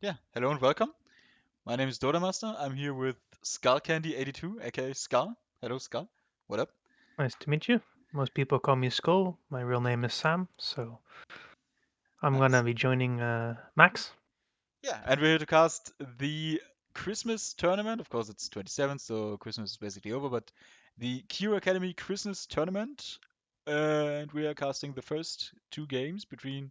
Yeah, hello and welcome. My name is Dodamaster. I'm here with Skullcandy82, aka Skull. Hello, Skull. What up? Nice to meet you. Most people call me Skull. My real name is Sam, so I'm gonna Nice. be joining Max. Yeah, and we're here to cast the Christmas tournament. Of course, it's 27th, so Christmas is basically over, but the Q Academy Christmas tournament. And we are casting the first two games between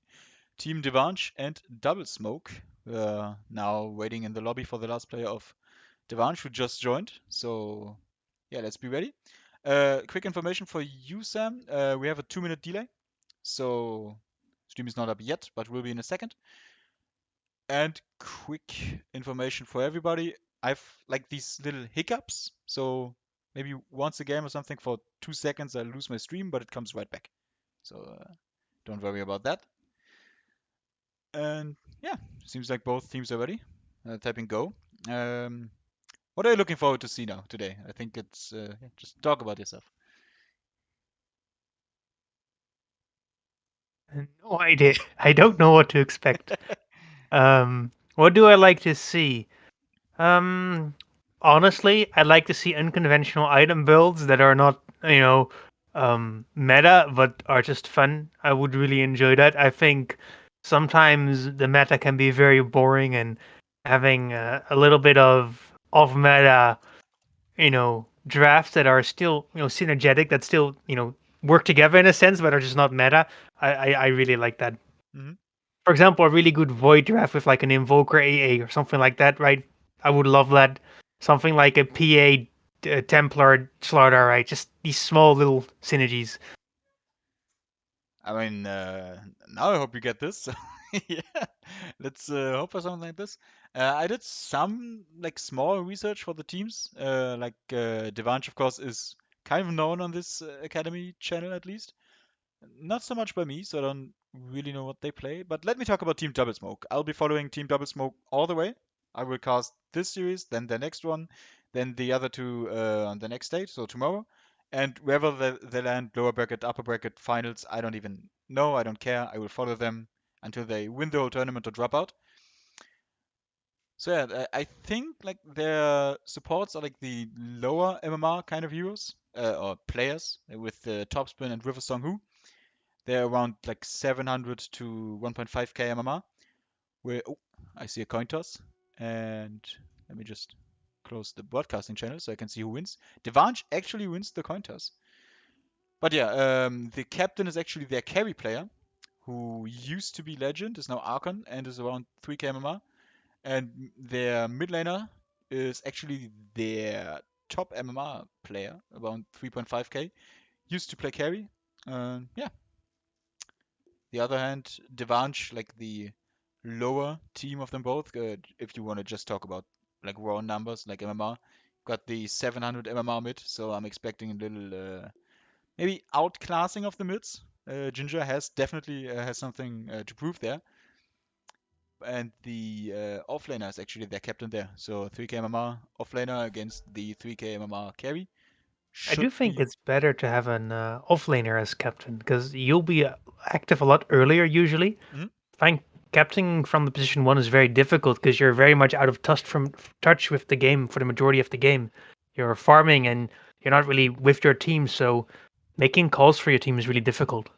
Team Devanche and Double Smoke. We're now waiting in the lobby for the last player of Devanche, who just joined. So, yeah, let's be ready. Quick information for you, Sam. We have a 2-minute delay, so stream is not up yet, but will be in a second. And quick information for everybody. I've like these little hiccups, so maybe once a game or something for 2 seconds I lose my stream, but it comes right back. So don't worry about that. And yeah, seems like both teams are ready. Typing go. Um, what are you looking forward to see now today? I think it's yeah, just talk about yourself. No idea. I don't know what to expect. What do I like to see? Um, Honestly, I'd like to see unconventional item builds that are not, meta, but are just fun. I would really enjoy that. I think sometimes the meta can be very boring, and having a little bit of meta drafts that are still, synergetic, that still, work together in a sense, but are just not meta. I really like that. Mhm. For example, a really good void draft with like an invoker AA or something like that, right? I would love that. Something like a PA Templar Slaughter, right? Just these small little synergies. I mean, now I hope you get this. So yeah, let's hope for something like this. I did some like small research for the teams. Devanch, of course, is kind of known on this academy channel at least. Not so much by me, so I don't really know what they play. But let me talk about Team Double Smoke. I'll be following Team Double Smoke all the way. I will cast this series, then the next one, then the other two on the next stage, so tomorrow. And wherever they land, lower bracket, upper bracket, finals, I don't even know. I don't care. I will follow them until they win the whole tournament or drop out. So yeah, I think like their supports are like the lower MMR kind of heroes or players with Topspin and River Song Who. They're around like 700 to 1.5k MMR. Where oh, I see a coin toss, and let me just close the broadcasting channel so I can see who wins. Devanche actually wins the coin toss. But yeah, the captain is actually their carry player, who used to be legend, is now Archon, and is around 3k MMR. And their mid laner is actually their top MMR player, around 3.5k. Used to play carry. Yeah, the other hand, Devanche, like the lower team of them both, if you want to just talk about like raw numbers, like MMR, got the 700 MMR mid, so I'm expecting a little maybe outclassing of the mids. Ginger has definitely has something to prove there, and the offlaner is actually their captain there. So 3k MMR offlaner against the 3k MMR carry I should do think be. it's better to have an offlaner as captain because you'll be active a lot earlier usually. Mhm. I find captaining from the position one is very difficult because you're very much out of touch with the game for the majority of the game. You're farming and you're not really with your team, so making calls for your team is really difficult.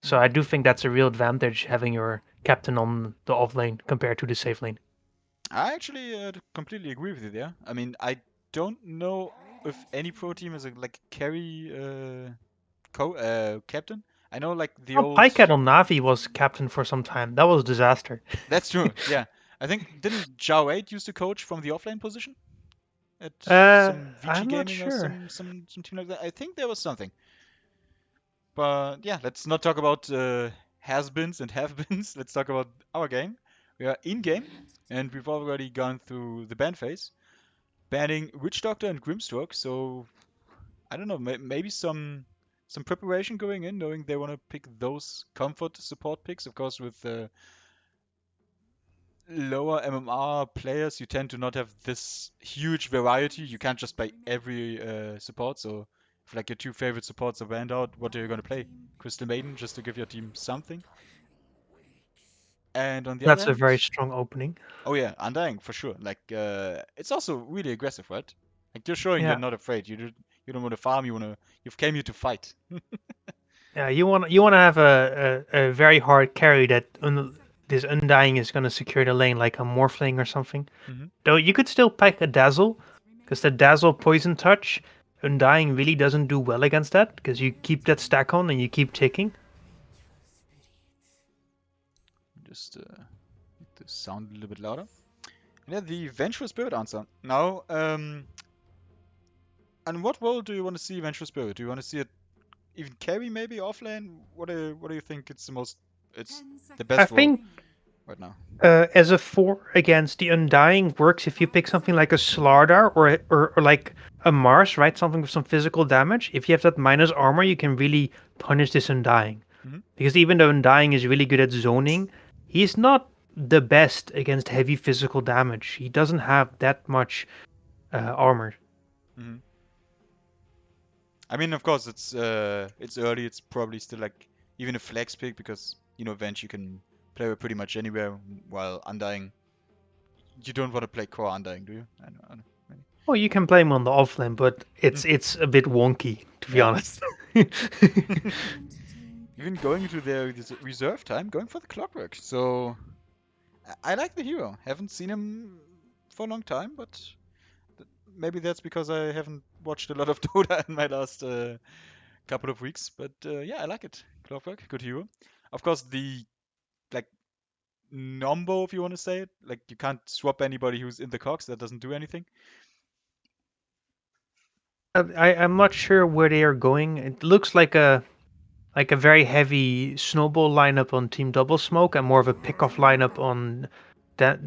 So Mhm. I do think that's a real advantage having your captain on the off lane compared to the safe lane. I actually completely agree with you there. I mean, I don't know if any pro team is a like carry captain. I know like the Oh, old. Pycat on Navi was captain for some time. That was disaster. That's true. Yeah, I think didn't Zhao 8 used to coach from the offlane position at some VG I'm not Gaming or sure. some team like that. I think there was something. But yeah, let's not talk about has-beens and have-beens. Let's talk about our game. We are in game, and we've already gone through the ban phase, banning Witch Doctor and Grimstroke. So I don't know, maybe some preparation going in, knowing they want to pick those comfort support picks. Of course, with lower MMR players, you tend to not have this huge variety. You can't just play every support. So if like your two favorite supports are banned out, what are you going to play? Crystal Maiden just to give your team something. And on the other That's a hand, very strong opening. oh yeah, Undying for sure. Like it's also really aggressive, right? Like you're showing you're Yeah. not afraid. You don't want to farm. You've came here to fight. Yeah, you want to have a very hard carry that this Undying is going to secure the lane like a Morphling or something. Hmm. Though you could still pack a Dazzle, because the Dazzle Poison Touch, Undying really doesn't do well against that, because you keep that stack on and you keep ticking. Just make the sound a little bit louder. Yeah, the Vengeful Spirit answer. Now, and what role do you want to see Vengeful Spirit? Do you want to see it even carry maybe offlane? What do you think it's the I best role think right now? as a 4 against the Undying works if you pick something like a Slardar or like a Mars, right? Something with some physical damage. If you have that minus armor, you can really punish this Undying. Hmm. Because even though Undying is really good at zoning, he's not the best against heavy physical damage. He doesn't have that much armor. Hmm. I mean, of course, it's early. It's probably still like even a flex pick because Venge you can play with pretty much anywhere. While Undying, you don't want to play core Undying, do you? I know, maybe. Well, you can play him on the offlane, but Mm, it's a bit wonky to be yeah. honest. Even going into their reserve time, going for the clockwork. So I like the hero. Haven't seen him for a long time, but maybe that's because I haven't watched a lot of Dota in my last couple of weeks. But yeah, I like it. Clockwork, good hero. Of course, the like Nombo, if you want to say it, like you can't swap anybody who's in the cogs. That doesn't do anything. I'm not sure where they are going. It looks like a very heavy snowball lineup on Team Double Smoke and more of a pick-off lineup on that.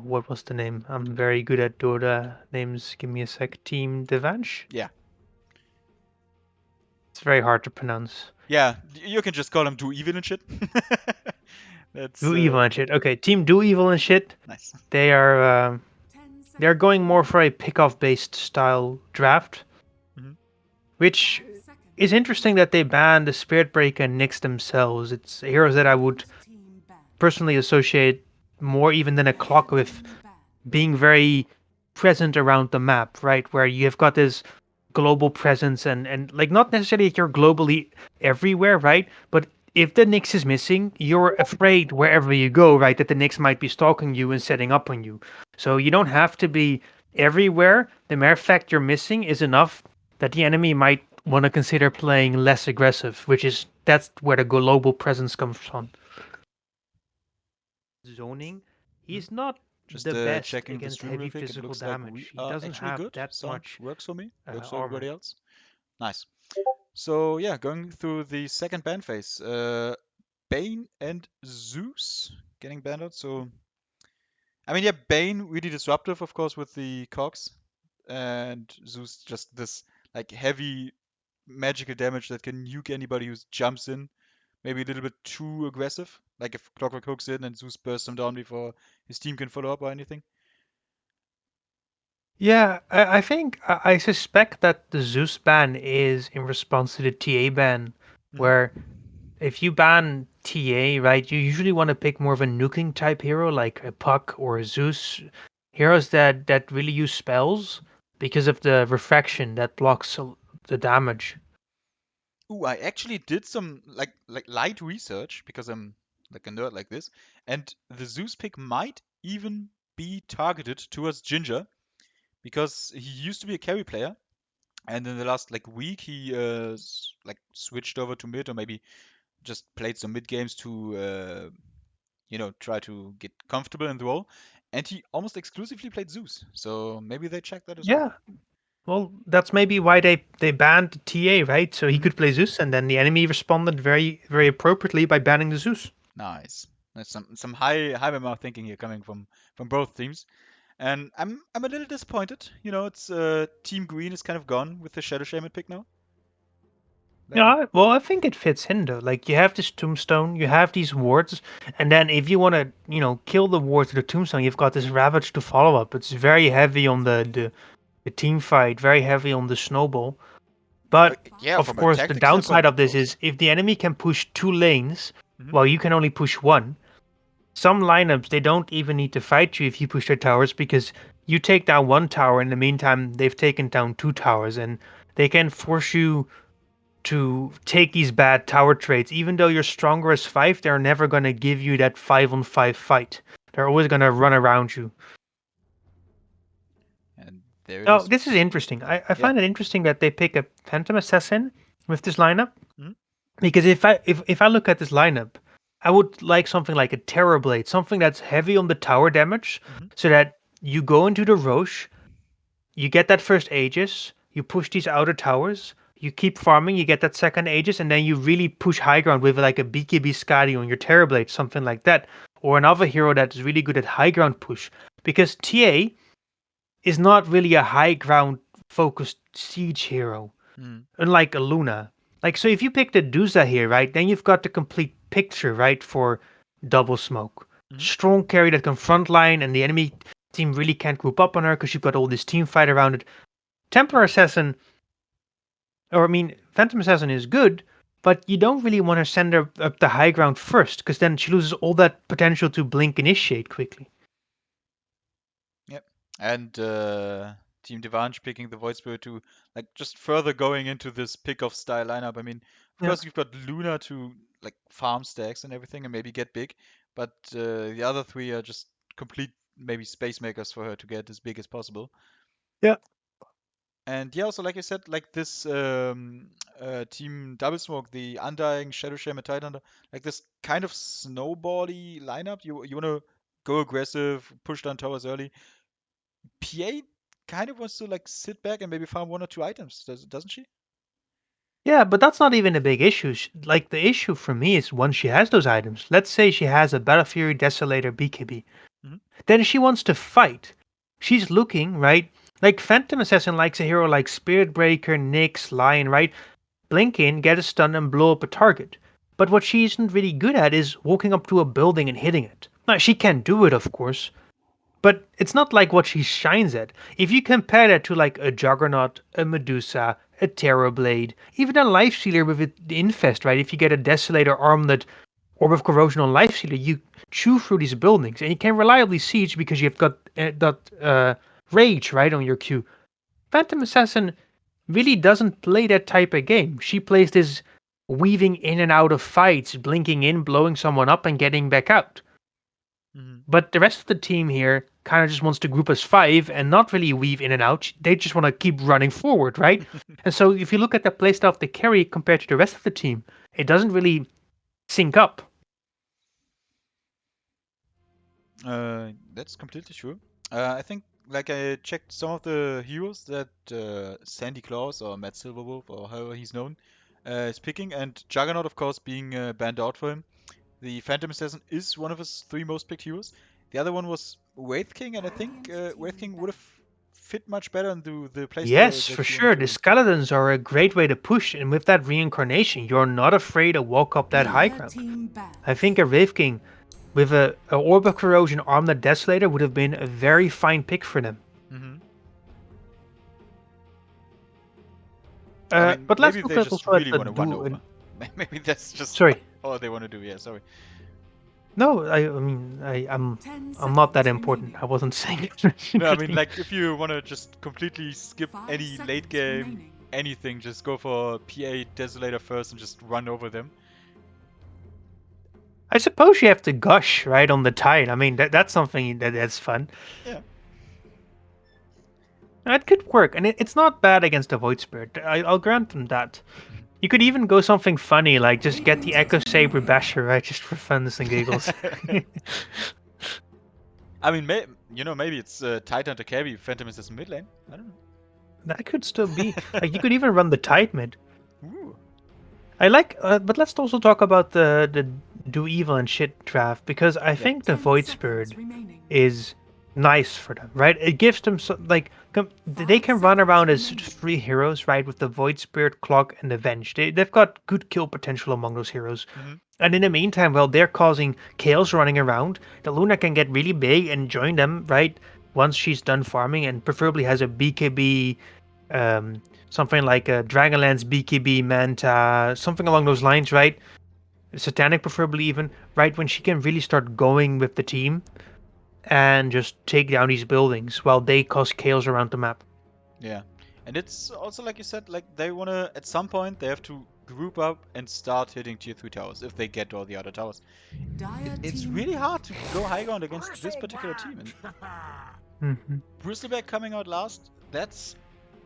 What was the name? I'm very good at Dota names. Give me a sec. Team Devanche. Yeah, It's very hard to pronounce. yeah. You can just call him do evil and shit. That's Do Evil and shit. Okay, Team Do Evil and shit. nice. They are they're going more for a pick-off based style draft, Hmm. which is interesting that they banned the Spirit Breaker and Nyx themselves. It's heroes that I would personally associate more even than a clock with being very present around the map, right? Where you have got this global presence and like not necessarily that you're globally everywhere, right? But if the Nyx is missing, you're afraid wherever you go, right? That the Nyx might be stalking you and setting up on you. So you don't have to be everywhere. The mere fact you're missing is enough that the enemy might want to consider playing less aggressive, which is that's where the global presence comes from. Zoning, Hmm. he's not Just the best checking the against stream real heavy quick. It physical looks like we damage. He are doesn't actually have good. that Sound much works for me. Works for armor. everybody else. Nice. So yeah, going through the second ban phase. Bane and Zeus getting banned out. So I mean, yeah, Bane really disruptive, of course, with the cogs, and Zeus just this like heavy magical damage that can nuke anybody who jumps in. Maybe a little bit too aggressive. Like if Clockwork hooks in and Zeus bursts him down before his team can follow up or anything. Yeah, I think I suspect that the Zeus ban is in response to the TA ban, Hmm. where if you ban TA, right, you usually want to pick more of a nuking type hero like a Puck or a Zeus, heroes that really use spells because of the refraction that blocks the damage. Ooh, I actually did some like light research because I'm like a nerd like this, and the Zeus pick might even be targeted towards Ginger because he used to be a carry player, and in the last like week he like switched over to mid or maybe just played some mid games to try to get comfortable in the role, and he almost exclusively played Zeus. So maybe they checked that as well. Yeah, well, that's maybe why they banned TA, right? So he Hmm. could play Zeus, and then the enemy responded very very appropriately by banning the Zeus. Nice. That's some high mouth thinking here coming from both teams. And I'm a little disappointed. It's Team Green is kind of gone with the Shadow Shaman pick now. Like, Yeah, well, I think it fits in though. Like you have this tombstone, you have these wards, and then if you want to, kill the wards with the tombstone, you've got this ravage to follow up. It's very heavy on the team fight, very heavy on the snowball. But yeah, of from a course, the tactic standpoint, downside of of this course. is if the enemy can push two lanes Hmm. while you can only push one, some lineups they don't even need to fight you if you push their towers because you take down one tower. In the meantime, they've taken down two towers, and they can force you to take these bad tower trades. Even though you're stronger as five, they're never gonna give you that 5-on-5 fight. They're always gonna run around you. And there it Oh, is. this is interesting. I Yeah. find it interesting that they pick a Phantom Assassin with this lineup. Mhm. Because if I look at this lineup, I would like something like a Terror Blade, something that's heavy on the tower damage, Mhm. so that you go into the Roche, you get that first Aegis, you push these outer towers, you keep farming, you get that second Aegis, and then you really push high ground with like a BKB Skadi on your Terror Blade, something like that. Or another hero that is really good at high ground push. Because TA is not really a high ground focused siege hero, Mhm. unlike a Luna. Like, so if you pick the Duza here, right, then you've got the complete picture, right, for double smoke. Mhm. Strong carry that can frontline, and the enemy team really can't group up on her because you've got all this team fight around it. Templar Assassin, or I mean, Phantom Assassin is good, but you don't really want to send her up the high ground first because then she loses all that potential to blink initiate quickly. Yep. And Team Devanch picking the Void Spirit to like just further going into this pick of style lineup. I mean, of Yeah. course you've got Luna to like farm stacks and everything and maybe get big, but the other three are just complete maybe space makers for her to get as big as possible. Yeah. And yeah, also like I said, like this team Double Smoke, the Undying, Shadow Shame, and Tidehunter, like this kind of snowbally lineup. You wanna go aggressive, push down towers early. PA kind of wants to like sit back and maybe farm one or two items, doesn't she? Yeah, but that's not even a big issue. Like, the issue for me is once she has those items, let's say she has a Battle Fury Desolator BKB, Hmm. then she wants to fight. She's looking, right? Like, Phantom Assassin likes a hero like Spirit Breaker, Nyx, Lion, right? Blink in, get a stun, and blow up a target. But what she isn't really good at is walking up to a building and hitting it. Now, she can do it, of course, but it's not like what she shines at. If you compare that to like a Juggernaut, a Medusa, a Terrorblade, even a Life Stealer with the Infest, right? If you get a Desolator Armlet or with Corrosion on Life Stealer, you chew through these buildings and you can reliably siege because you've got that Rage, right, on your queue. Phantom Assassin really doesn't play that type of game. She plays this weaving in and out of fights, blinking in, blowing someone up, and getting back out. Hmm. But the rest of the team here kind of just wants to group as five and not really weave in and out. They just want to keep running forward, right? And so if you look at the playstyle of the carry compared to the rest of the team, it doesn't really sync up. That's completely true. I think like I checked some of the heroes that Sandy Claus or Matt Silverwolf or however he's known is picking, and Juggernaut, of course, being banned out for him. The Phantom Assassin is one of his three most picked heroes. The other one was Wraith King, and I think Wraith King would have fit much better into the playstyle Yes, for that you wanted sure. The to. skeletons are a great way to push, and with that reincarnation, you're not afraid to walk up that high Neither ground. team I bans. think a Wraith King with a Orb of Corrosion Armed Desolator would have been a very fine pick for them. Hmm. I mean, But let's maybe look they at just also at really the want to run do. over. Maybe that's just Sorry, all they want to do. Yeah, sorry. no, I mean, Ten I'm not that seconds important. remaining. I wasn't saying it. No, I mean, Interesting. like, if you want to just completely skip 5 any late seconds game, remaining. anything, just go for PA Desolator first and just run over them. I suppose you have to gush right on the tide. I mean, that's something that's fun. Yeah. That could work, and it's not bad against a Void Spirit. I'll grant them that. You could even go something funny, like just get the Echo Saber Basher, right, just for funs and giggles. I mean, maybe it's Titan to carry Phantom is mid lane. I don't That could still be. know. Like, you could even run the Tide mid. Ooh. I like, but let's also talk about the do evil and shit draft because I Yeah. think the 10 Void Spirit seconds remaining. is nice for them, right? It gives them like they 5 can run seconds around as remaining. three heroes, right? With the Void Spirit, Clock, and Avenge. They've got good kill potential among those heroes. Hmm. And in the meantime, while they're causing chaos running around, the Luna can get really big and join them, right? Once she's done farming and preferably has a BKB, um, something like a Dragonlance BKB Manta, something along those lines, right? Satanic preferably even, right when she can really start going with the team and just take down these buildings while they cause chaos around the map. Yeah. And it's also like you said, like they wanna at some point they have to group up and start hitting tier 3 towers if they get all the other towers. It's really hard to go high ground against this particular team. And Hmm. Bristleback coming out last, that's,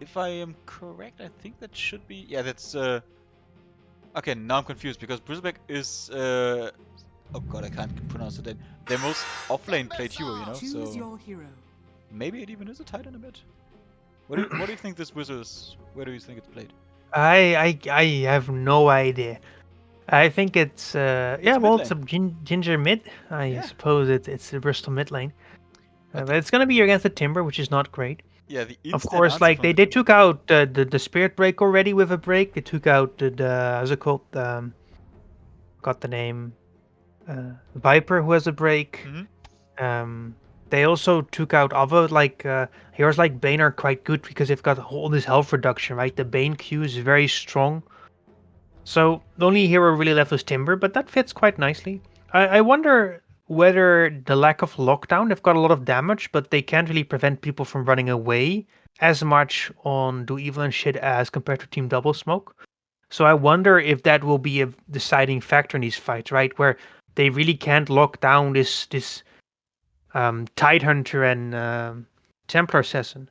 if I am correct, I think that should be, yeah, that's, okay, now I'm confused because Bristleback is, oh god, I can't pronounce it. Their most offlane played hero, you know, so maybe it even is a Titan a bit. What do you think this wizard is? Where do you think it's played? I have no idea. I think it's It's yeah, mid well, it's lane. a ginger mid. I Yeah, suppose it's a Bristol mid lane, but but it's gonna be against the Timber, which is not great. the Of instant course, answer like from they the took out the Spirit Break already with a break. They took out the how's it called? Got the name Viper who has a break. hmm Um, they also took out other like heroes like Bane are quite good because they've got all this health reduction, right? The Bane Q is very strong. So the only hero really left was Timber, but that fits quite nicely. I wonder whether the lack of lockdown, they've got a lot of damage, but they can't really prevent people from running away as much on Do Evil and shit as compared to Team Double Smoke. So I wonder if that will be a deciding factor in these fights, right? Where they really can't lock down this Tidehunter and Templar Assassin.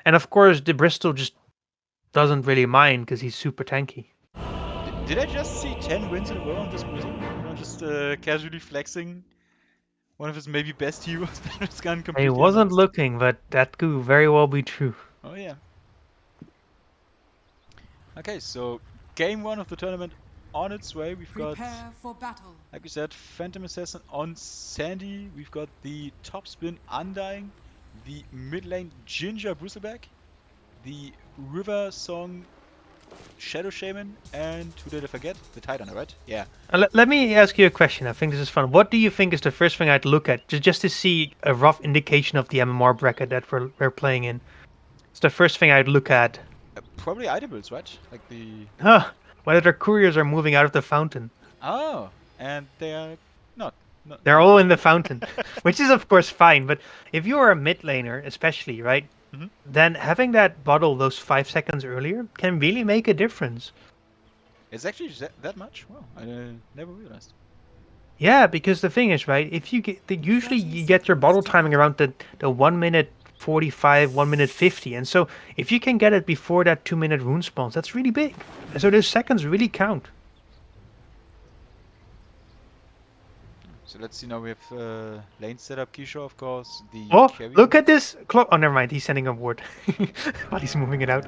And of course, the Bristol just doesn't really mind because he's super tanky. Did I just see 10 wins in a row on this wizard? You know, just casually flexing one of his maybe best heroes that has gone I completely wasn't unnoticed. looking, but that could very well be true. Oh yeah. Okay, so game one of the tournament on its way. We've got, like we said, Phantom Assassin on Sandy. We've got the top spin Undying, the mid lane Ginger Bristleback, the River Song Shadow Shaman, and who did I forget? The Titan, right? Yeah. Let me ask you a question. I think this is fun. What do you think is the first thing I'd look at, just to see a rough indication of the MMR bracket that we're playing in? It's the first thing I'd look at. Probably Idables, right? Like the. Huh, whether the couriers are moving out of the fountain. Oh, and they are not. They're all in the fountain, which is of course fine. But if you are a mid laner, especially, right, Mhm. then having that bottle those 5 seconds earlier can really make a difference. It's actually that much? Wow, I never realized. Yeah, because the thing is, right, if you usually you get your bottle timing around the 1 minute 45, 1 minute 50, and so if you can get it before that 2 minute rune spawns, that's really big. And so those seconds really count. So let's see now. We have lane setup, Kisho, of course, the Oh, look carrier. at this clock. Oh, never mind. He's sending a ward, but he's moving it out.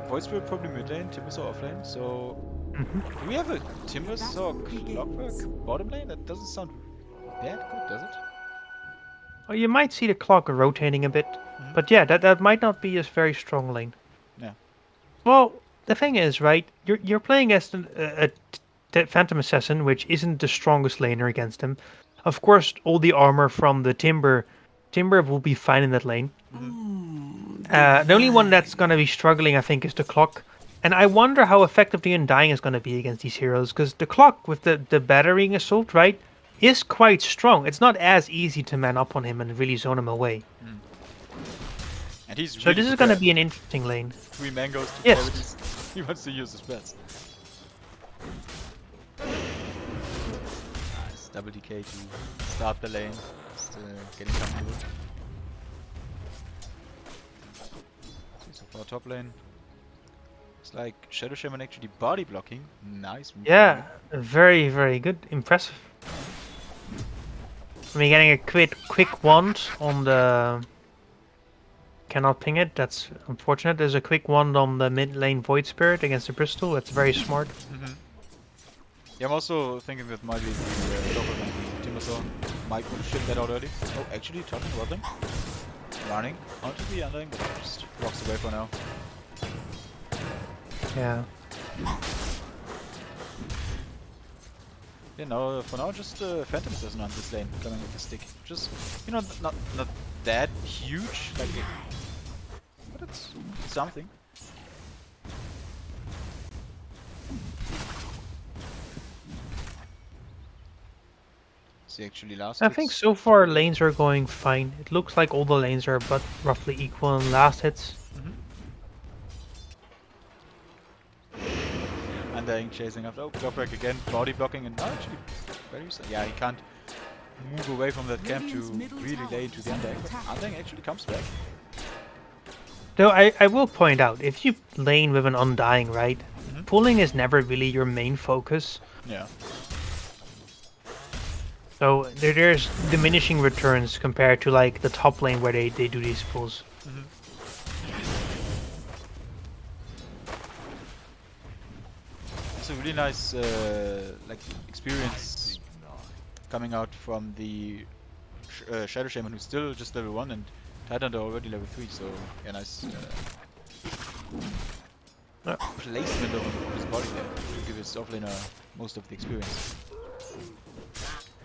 Voice will probably mid lane, Timbersaw off lane. So Hmm. do we have a Timbersaw clockwork bottom lane? That doesn't sound that good, does it? Oh, you might see the clock rotating a bit, Hmm. but yeah, that might not be a very strong lane. Yeah. Well, the thing is, right? You're playing as a Phantom Assassin, which isn't the strongest laner against him. Of course, all the armor from the Timber will be fine in that lane. Hmm. The only one that's gonna be struggling, I think, is the clock. And I wonder how effective the Undying is gonna be against these heroes, because the clock with the battering assault, right, is quite strong. It's not as easy to man up on him and really zone him away. Mm. And he's So really this is gonna prepared. be an interesting lane. 3 mangoes, 2 cavities. Yes. He wants to use his best. Nice. Double DK to start the lane. Just getting comfortable. So for our top lane, it's like Shadow Shaman actually body blocking. Nice move from Yeah, him. very, very good. Impressive. I mean, getting a quick wand on the... Cannot ping it, that's unfortunate. There's a quick wand on the mid lane Void Spirit against the Bristol. That's very smart. Hmm. Yeah, I'm also thinking that maybe the top lane, the Timbersaw, might want to ship that out early. Oh, actually, talking about them. Running onto the Undying, but just walks away for now. Yeah. Yeah, no, for now, just Phantom Assassin on this lane, coming with the stick. Just, you know, not that huge, like, but it's something. Is he actually last I think hits? so far lanes are going fine. It looks like all the lanes are but roughly equal in last hits. Undying chasing after. Oh, block break again. Body blocking and actually very yeah, he can't move away from that camp to really lay into the Undying. But Undying actually comes back. Though I will point out, if you lane with an Undying, right, pulling is never really your main focus. Yeah. So there's diminishing returns compared to like the top lane where they do these pulls. It's a really nice like experience coming out from the Shadow Shaman, who's still just level 1, and Titan already level 3. So yeah, nice placement of his body there to give his offlaner most of the experience.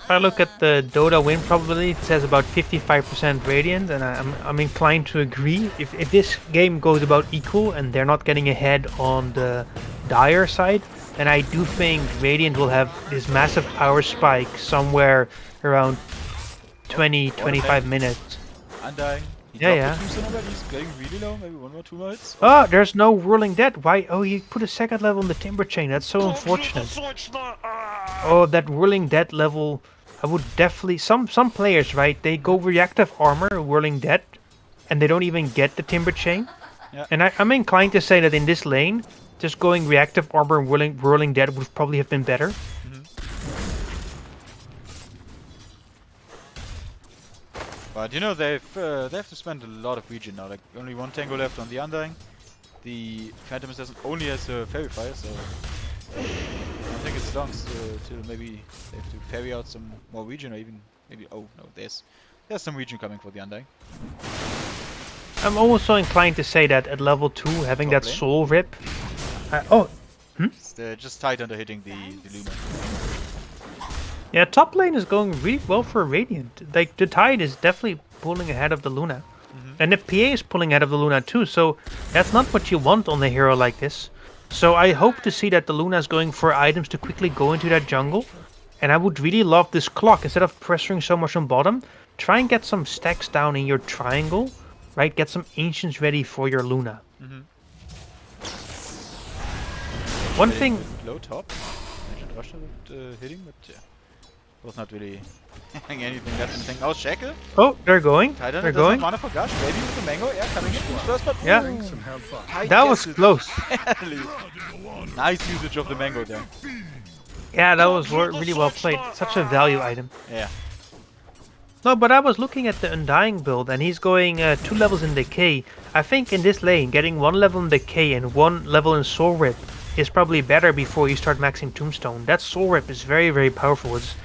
If I look at the Dota win probability, it says about 55% Radiant, and I'm inclined to agree. If this game goes about equal and they're not getting ahead on the Dire side, then I do think Radiant will have this massive power spike somewhere around 20-25 minutes. Undying. He Yeah, dropped yeah. the tombstone already. He's getting really low. Maybe 1 or 2 more hits. Oh, there's no Whirling Death. Why? Oh, he put a second level on the Timber Chain. That's so unfortunate. Oh, that Whirling Death level. I would definitely... Some players, right, they go reactive armor, Whirling Death, and they don't even get the Timber Chain. Yeah. And I'm inclined to say that in this lane, just going reactive armor and Whirling Death would probably have been better. But you know, they have to spend a lot of regen now. Like only 1 tango left on the Undying. The Phantom Assassin only has a Fairy Fire, so I think it's long till maybe they have to ferry out some more regen, or even maybe oh no, there's some regen coming for the Undying. I'm also inclined to say that at level 2, having Top that lane. soul rip... It's just tight under hitting the Luna. Yeah, top lane is going really well for Radiant. Like, the Tide is definitely pulling ahead of the Luna. And the PA is pulling ahead of the Luna too, so that's not what you want on a hero like this. So I hope to see that the Luna is going for items to quickly go into that jungle. And I would really love this clock. Instead of pressuring so much on bottom, try and get some stacks down in your triangle. Right, get some Ancients ready for your Luna. One thing... Low top. I should rush it hitting, but yeah. Was not really having anything left. Anything. Oh, Shackle. Oh, they're going. Titan They're doesn't going. have mana for Gush. Maybe with the Mango. Yeah, coming in first, but Yeah. That was close. Nice usage of the Mango there. Yeah, that was really well played. Such a value item. Yeah. No, but I was looking at the Undying build, and he's going 2 levels in Decay. I think in this lane, getting 1 level in Decay and 1 level in Soul Rip is probably better before you start maxing Tombstone. That Soul Rip is very, very powerful. It's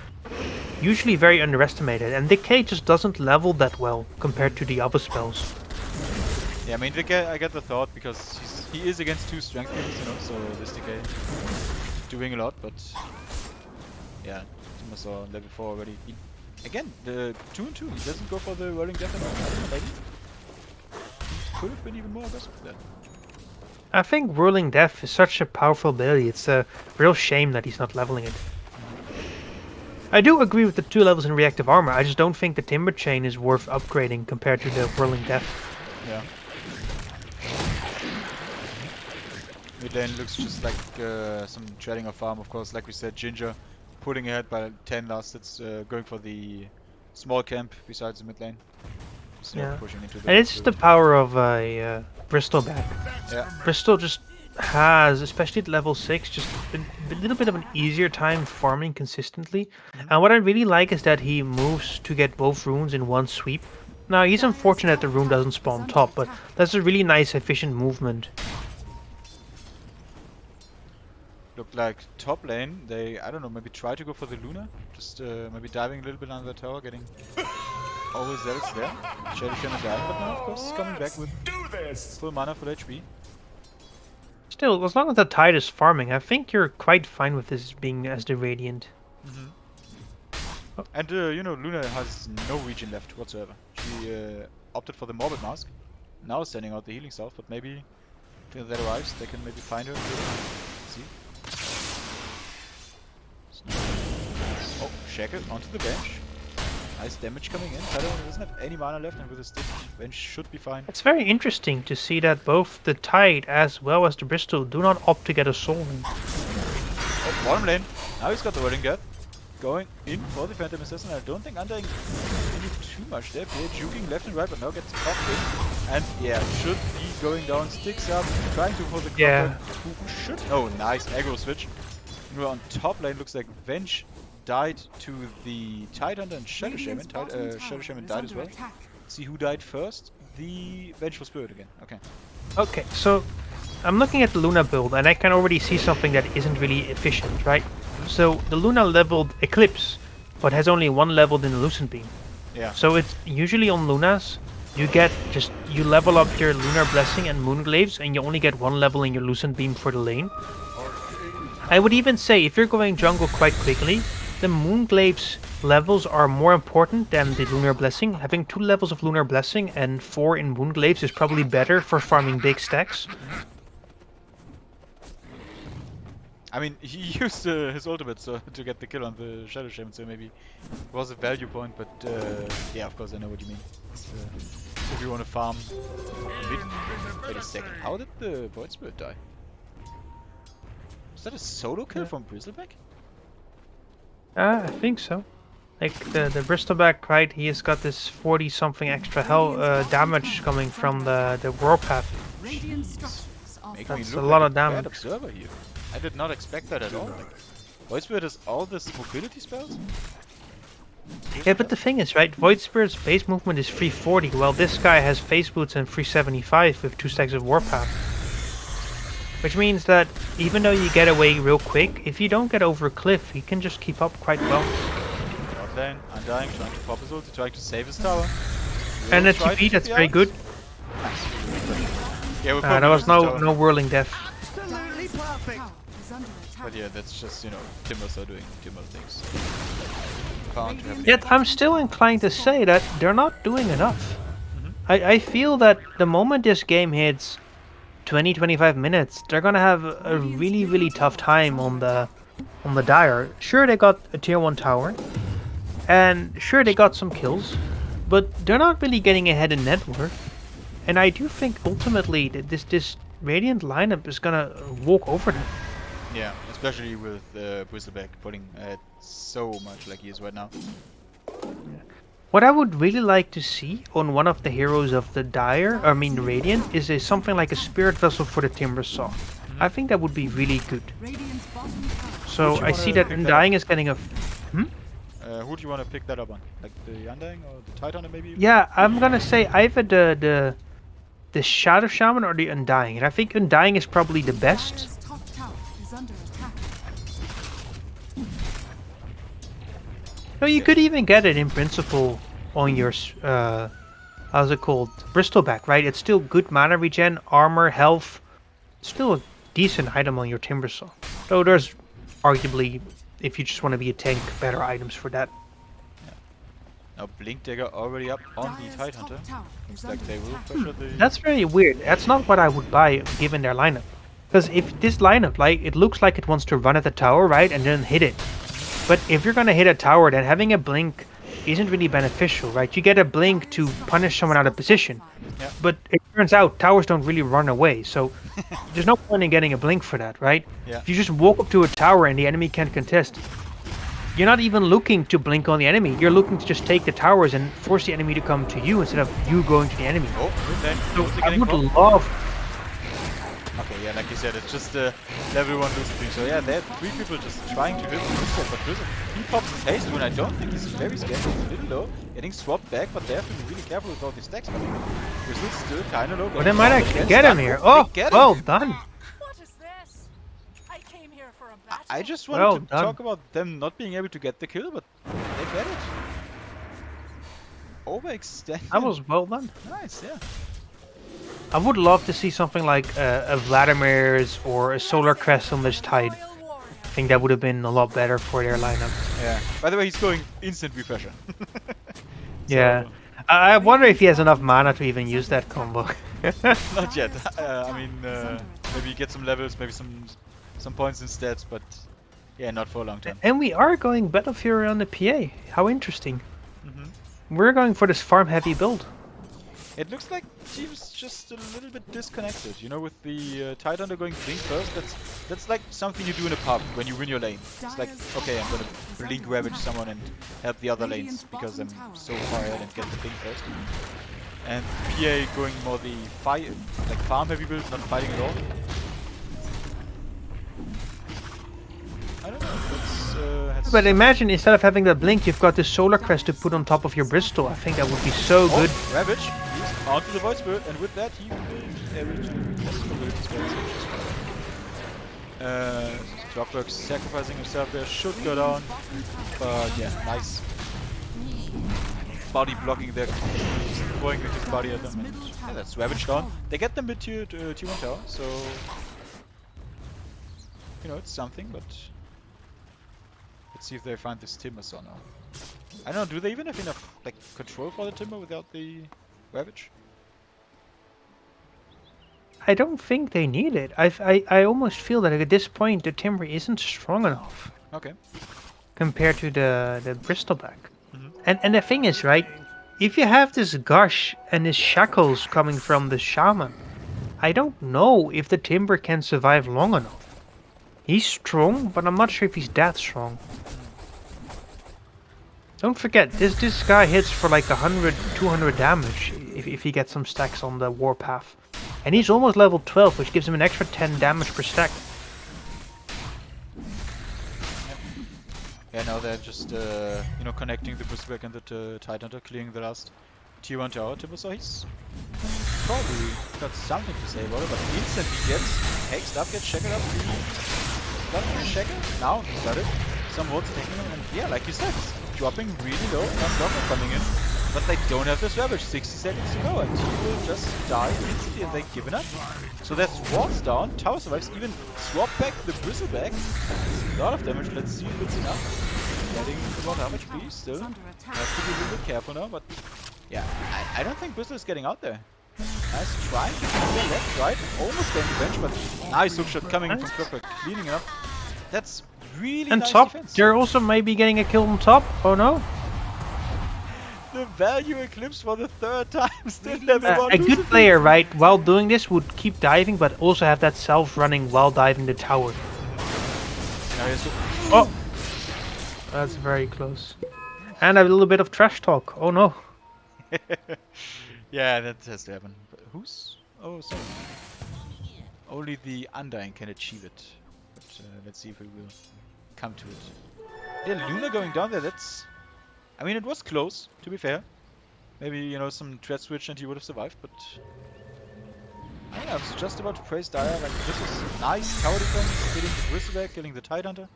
usually very underestimated, and Decay just doesn't level that well compared to the other spells. Yeah, I mean, I get the thought because he is against 2 strength games, you know, so this Decay is doing a lot, but yeah, Timber saw level 4 already. Again, the 2 and 2, he doesn't go for the rolling death at all. I don't know, maybe. He could have been even more aggressive with that. I think Whirling Death is such a powerful ability. It's a real shame that he's not leveling it. I do agree with the 2 levels in reactive armor. I just don't think the Timber Chain is worth upgrading compared to the Whirling Death. Yeah. Mid lane looks just like some treading of farm, of course. Like we said, Ginger pulling ahead by 10 last hits, going for the small camp besides the mid lane. So Yeah. pushing into the And it's just the power of a Bristol back. Yeah. Bristol just has, especially at level 6, just a little bit of an easier time farming consistently. And what I really like is that he moves to get both runes in one sweep. Now, he's unfortunate that the rune doesn't spawn top, but that's a really nice, efficient movement. Looked like top lane, they, I don't know, maybe try to go for the Luna. Just maybe diving a little bit under the tower, getting all his zealots there. Shadow Shaman dying, but now of course he's coming back with full mana, full HP. Still, as long as the Tide is farming, I think you're quite fine with this being as the Radiant. And you know, Luna has no regen left whatsoever. She opted for the Morbid Mask. Now sending out the healing stuff, but maybe till that arrives, they can maybe find her. Let's see. Oh, Shackle onto the bench. Nice damage coming in. Tyler doesn't have any mana left, and with a stick, bench should be fine. It's very interesting to see that both the Tide as well as the Bristol do not opt to get a Soul Ring. Oh, bottom lane. Now he's got the Whirling Death. Going in for the Phantom Assassin. I don't think Undying can do too much there. They're juking left and right, but now gets popped in. And yeah, should be going down. Sticks up, trying to for the counter. Who should? Oh, nice aggro switch. We're on top lane. Looks like Venge died to the Tidehunter and Shadow Shaman. Shadow Shaman died as well. See who died first. The Vengeful Spirit again. Okay. Okay, so I'm looking at the Luna build and I can already see something that isn't really efficient, right? So the Luna leveled Eclipse, but has only one leveled in the Lucent Beam. Yeah. So it's usually on Lunas, you level up your Lunar Blessing and Moonglaves and you only get one level in your Lucent Beam for the lane. I would even say if you're going jungle quite quickly, the Moonglaves levels are more important than the Lunar Blessing. Having 2 levels of Lunar Blessing and 4 in Moonglaves is probably better for farming big stacks. I mean, he used his ultimate to get the kill on the Shadow Shaman, so maybe it was a value point, but yeah, of course I know what you mean. If you want to farm mid... Wait a second, how did the Void Spirit die? Was that a solo kill from Bristleback? I think so. Like the Bristleback, right? He has got this 40-something extra damage coming from the Warpath. That's a lot of damage. Bad observer here. I did not expect that at all. Like, Void Spirit has all this mobility spells? Yeah, but the thing is, right? Void Spirit's base movement is 340, while this guy has Phase Boots and 375 with 2 stacks of Warpath. Which means that even though you get away real quick, if you don't get over a cliff, he can just keep up quite well. Top lane, Undying, trying to pop his ult, trying to save his tower. And a TP, that's very good. Nice. Yeah, there was no Whirling Death. But yeah, that's just, you know, Timbers are doing Timber things. Yet I'm still inclined to say that they're not doing enough. I feel that the moment this game hits 20-25 minutes, they're gonna have a really tough time on the Dire. Sure, they got a tier 1 tower, and sure they got some kills, but they're not really getting ahead in net worth. And I do think ultimately that this Radiant lineup is gonna walk over them. Yeah, especially with Bristleback putting so much like he is right now. What I would really like to see on one of the heroes of the Radiant, is something like a Spirit Vessel for the Timbersaw. I think that would be really good. So I see that Undying is getting a... Who do you want to pick that up on? Like the Undying or the Tidehunter maybe? Yeah, I'm gonna say either the Shadow Shaman or the Undying. And I think Undying is probably the best. No, you could even get it in principle on your, how's it called? Bristleback, right? It's still good mana regen, armor, health. It's still a decent item on your Timbersaw. Though there's arguably, if you just want to be a tank, better items for that. Yeah. Now Blink Dagger already up on the Tidehunter. Looks like they will pressure the... That's very weird. That's not what I would buy given their lineup. Because if this lineup, like, it looks like it wants to run at the tower, right? And then hit it. But if you're gonna hit a tower, then having a blink isn't really beneficial, right? You get a blink to punish someone out of position. Yeah. But it turns out towers don't really run away, so there's no point in getting a blink for that, right? Yeah. If you just walk up to a tower and the enemy can't contest, you're not even looking to blink on the enemy. You're looking to just take the towers and force the enemy to come to you instead of you going to the enemy. Oh, good then. So I would love... Okay, yeah, like you said, it's just level 1 losing thing. So yeah, there are 3 people just trying to hit Bristol, but Bristol, he pops his haste and I don't think he's very scared. He's a little low, getting swapped back, but they have to be really careful with all these stacks coming. Bristol's still kinda low. Well, they might actually get him here. Oh, well done. What is this? I came here for a battle. I just wanted to talk about them not being able to get the kill, but they get it. Overextended. That was well done. Nice, yeah. I would love to see something like a Vladimir's or a Solar Crest on this Tide. I think that would have been a lot better for their lineup. Yeah. By the way, he's going instant refresher. Yeah. I wonder if he has enough mana to even use that combo. Not yet. I mean, maybe get some levels, maybe some points instead, but Yeah, not for a long time. And we are going Battle Fury on the PA. How interesting. Hmm. We're going for this farm heavy build. It looks like team's just a little bit disconnected, you know, with the Tide Hunter going blink first. That's like something you do in a pub when you win your lane. It's like, okay, I'm gonna blink ravage someone and help the other lanes because I'm so far ahead and get the blink first. And PA going more the fight, like farm heavy build, not fighting at all. I don't know. That's But imagine instead of having that blink, you've got this solar crest to put on top of your Bristol. I think that would be so good. Ravage, he's onto the Void Spirit, and with that he will average Clockwork sacrificing himself there, should go down, but yeah, nice body blocking there, throwing with his body at them, and yeah, that's Ravage down. They get them mid tier T1 tower, so you know, it's something, but let's see if they find this Timber Saw now. I don't know, do they even have enough like control for the Timber without the Ravage? I don't think they need it. I almost feel that at this point the Timber isn't strong enough Okay. compared to the Bristleback. Mhm. And the thing is, right, if you have this gush and this shackles coming from the shaman, I don't know if the Timber can survive long enough. He's strong, but I'm not sure if he's that strong. Don't forget, this guy hits for like 100, 200 damage if he gets some stacks on the warpath. And he's almost level 12, which gives him an extra 10 damage per stack. Yeah, now they're just you know, connecting the Bristleback and the Tide Hunter, clearing the last T1 tower. Timber Saw, he's probably got something to say about it, but instantly gets hexed up, gets shackled up. Got a shackle? Now he's got it. Some wards taking him, and yeah, like you said, dropping really low, and Clockwork coming in. But they don't have this Ravage, 60 seconds to go, and he will just die instantly, and they've given up. So that's wards down, tower survives, even swap back the Bristleback. A lot of damage, let's see if it's enough. Getting about how much, please, still. Have to be a little bit careful now, but yeah, I don't think Bristol is getting out there. Nice try, left, right, almost going to bench, but nice hookshot coming in from Clockwork, cleaning up. That's really And nice top, defense. they're also maybe getting a kill on top. Oh no. The value eclipse for the third time, still level 1. A good player, right, while doing this would keep diving, but also have that self-running while diving the tower. Now here's Oh! That's very close. And a little bit of trash talk. Oh no. yeah, that has to happen. But who's? Oh, sorry. Only the Undying can achieve it. But let's see if we will come to it. Yeah, Luna going down there, that's... I mean, it was close, to be fair. Maybe, you know, some threat switch and he would have survived, but... I don't know, I was just about to praise Dire, like, this was nice tower defense, killing the Bristleback, killing the Tide Hunter.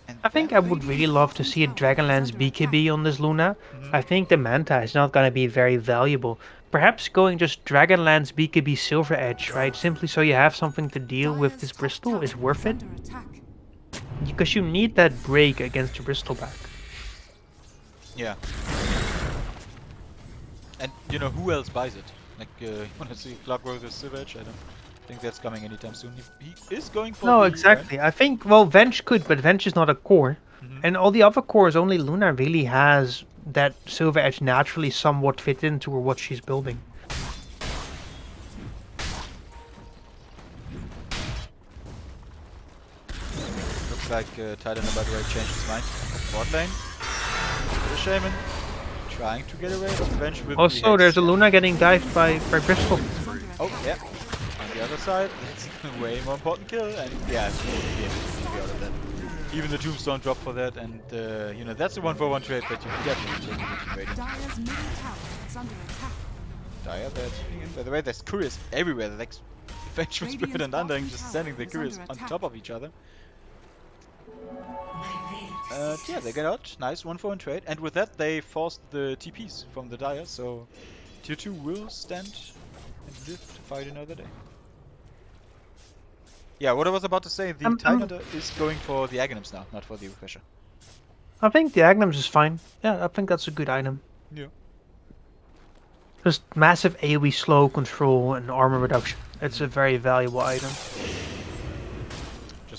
And I think that I would really love to see a Dragonlance BKB on this Luna. I think the Manta is not going to be very valuable. Perhaps going just Dragonlance BKB Silver Edge, right? Simply so you have something to deal with this Bristol is worth it. Because you need that break against the Bristleback. Yeah. And, you know, who else buys it? Like, you want to see Clockwork or Silver Edge? I don't think that's coming anytime soon. He is going for No, the exactly. I think, well, Venge could, but Venge is not a core. And all the other cores, only Luna really has that Silver Edge naturally somewhat fit into what she's building. Looks like Titan, by the way, changed his mind. Bot lane. The Shaman. Trying to get away, but Venge with Also, the there's a Hex. Luna getting dived by Bristol. Oh, yeah. On the other side, that's a way more important kill, and yeah, it's totally to be out of that. Even the Tombstone drop for that, and you know, that's a 1-for-1 trade that you definitely take in trading. Dire's middle tower is under attack. Dire, they're taking in. By the way, there's couriers everywhere. They're like Vengeful Spirit and Undying just sending the couriers on top of each other. Yeah, they get out. Nice 1-for-1 trade. And with that, they forced the TPs from the Dire, so Tier 2 will stand and live to fight another day. Yeah, what I was about to say, the Tide Hunter is going for the Aghanims now, not for the Refresher. I think the Aghanims is fine. Yeah, I think that's a good item. Yeah. Just massive AoE slow control and armor reduction. It's a very valuable item.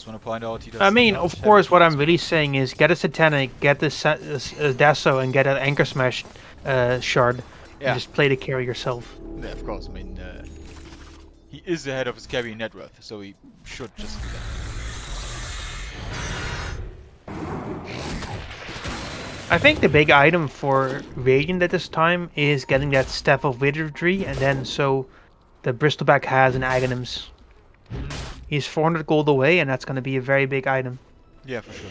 want to point out he does I mean, not of have course, what I'm defense. really saying is get a Satanic, get the Dasso, and get an Anchor Smash shard, Yeah, and just play the carry yourself. yeah, of course. I mean, he is ahead of his carry net worth, so he should just do that. I think the big item for Radiant at this time is getting that Staff of Wizardry, and then so the Bristleback has an Aghanims. He's 400 gold away, and that's going to be a very big item. Yeah, for sure.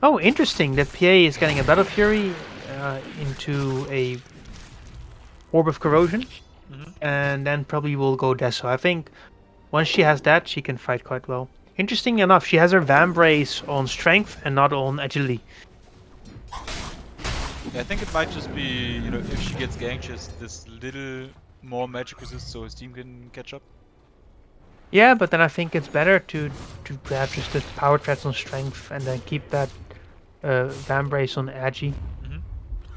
Oh, interesting. The PA is getting a Battle Fury into a Orb of Corrosion, and then probably will go Deso. I think once she has that, she can fight quite well. Interesting enough, she has her Vambrace on Strength and not on Agility. Yeah, I think it might just be, you know, if she gets ganked, just this little more magic resist so his team can catch up. Yeah, but then I think it's better to have just the Power Threats on Strength and then keep that Vambrace on Agi. Mhm.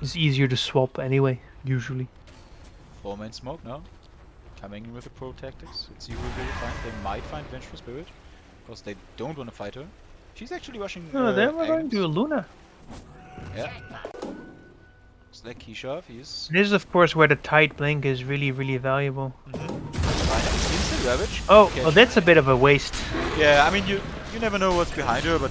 It's easier to swap anyway, usually. 4-man smoke now. Coming in with the pro tactics. Let's see who they will find. They might find Vengeful Spirit, because they don't want to fight her. She's actually rushing No, then we're going Agnes. to Luna. Yeah. Looks like Keyshav, he's... This is of course where the tight blink is really, really valuable. Instant ravage. Oh, Okay. well, that's a bit of a waste. Yeah, I mean, you never know what's behind her, but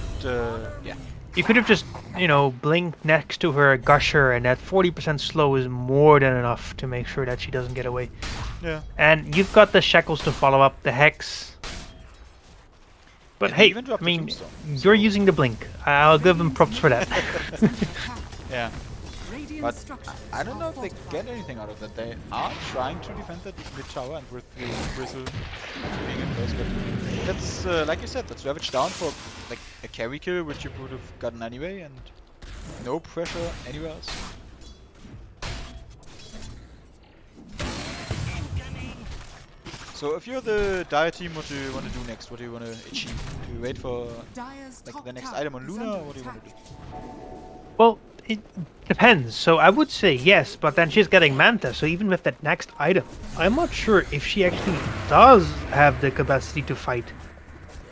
yeah. You could have just, you know, blinked next to her Gusher, and that 40% slow is more than enough to make sure that she doesn't get away. Yeah. And you've got the Shackles to follow up, the Hex. But And they hey, even dropped I the mean, Tombstone, you're using the blink. I'll give them props for that. Yeah. Radiant But structures I don't know are if they fortified. get anything out of that. They are trying to defend that mid tower, and with the Bristle being in close, but that's like you said, that's ravage down for like a carry kill, which you would have gotten anyway, and no pressure anywhere else. So if you're the Dire team, what do you want to do next? What do you want to achieve? Do you wait for Dire's like top the next tower item on is Luna, under or what do you want to attack. do? Well, it depends. So I would say yes, but then she's getting Manta, so even with that next item, I'm not sure if she actually does have the capacity to fight.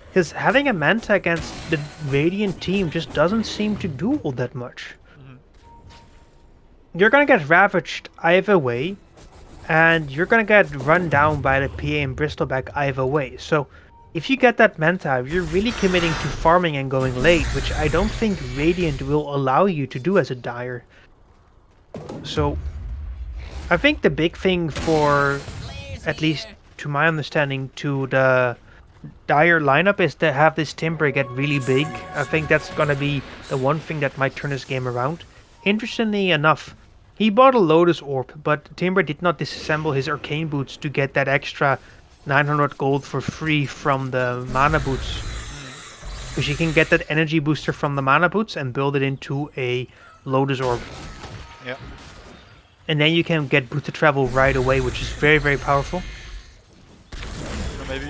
Because having a Manta against the Radiant team just doesn't seem to do all that much. You're gonna get ravaged either way, and you're gonna get run down by the PA and Bristleback either way. So if you get that Manta, you're really committing to farming and going late, which I don't think Radiant will allow you to do as a Dire. So I think the big thing for, at least to my understanding, to the Dire lineup is to have this Timber get really big. I think that's gonna be the one thing that might turn this game around. Interestingly enough, he bought a Lotus Orb, but Timber did not disassemble his Arcane Boots to get that extra 900 gold for free from the Mana Boots. Because you can get that energy booster from the Mana Boots and build it into a Lotus Orb. Yeah. And then you can get Boot to Travel right away, which is very, very powerful. So maybe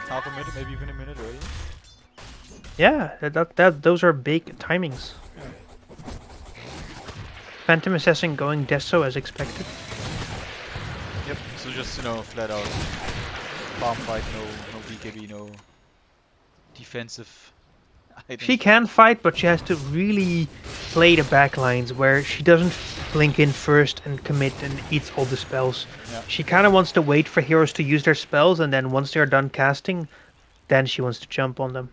half a minute, maybe even a minute early. Yeah, those are big timings. Phantom Assassin going Deso as expected. Yep. So just, you know, flat out farm fight, no BKB, no defensive items. She can fight, but she has to really play the backlines where she doesn't blink in first and commit and eats all the spells. Yeah. She kind of wants to wait for heroes to use their spells, and then once they're done casting, then she wants to jump on them.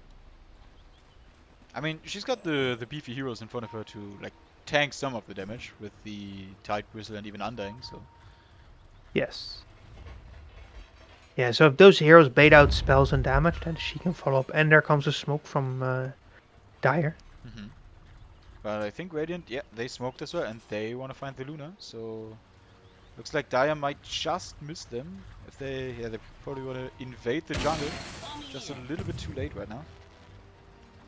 I mean, she's got the beefy heroes in front of her to like tank some of the damage with the Tide Bristle and even Undying, so Yes. Yeah, so if those heroes bait out spells and damage, then she can follow up. And there comes a smoke from Dire. But I think Radiant, yeah, they smoked as well, and they want to find the Luna, so looks like Dire might just miss them. If they, yeah, they probably want to invade the jungle. Just a little bit too late right now.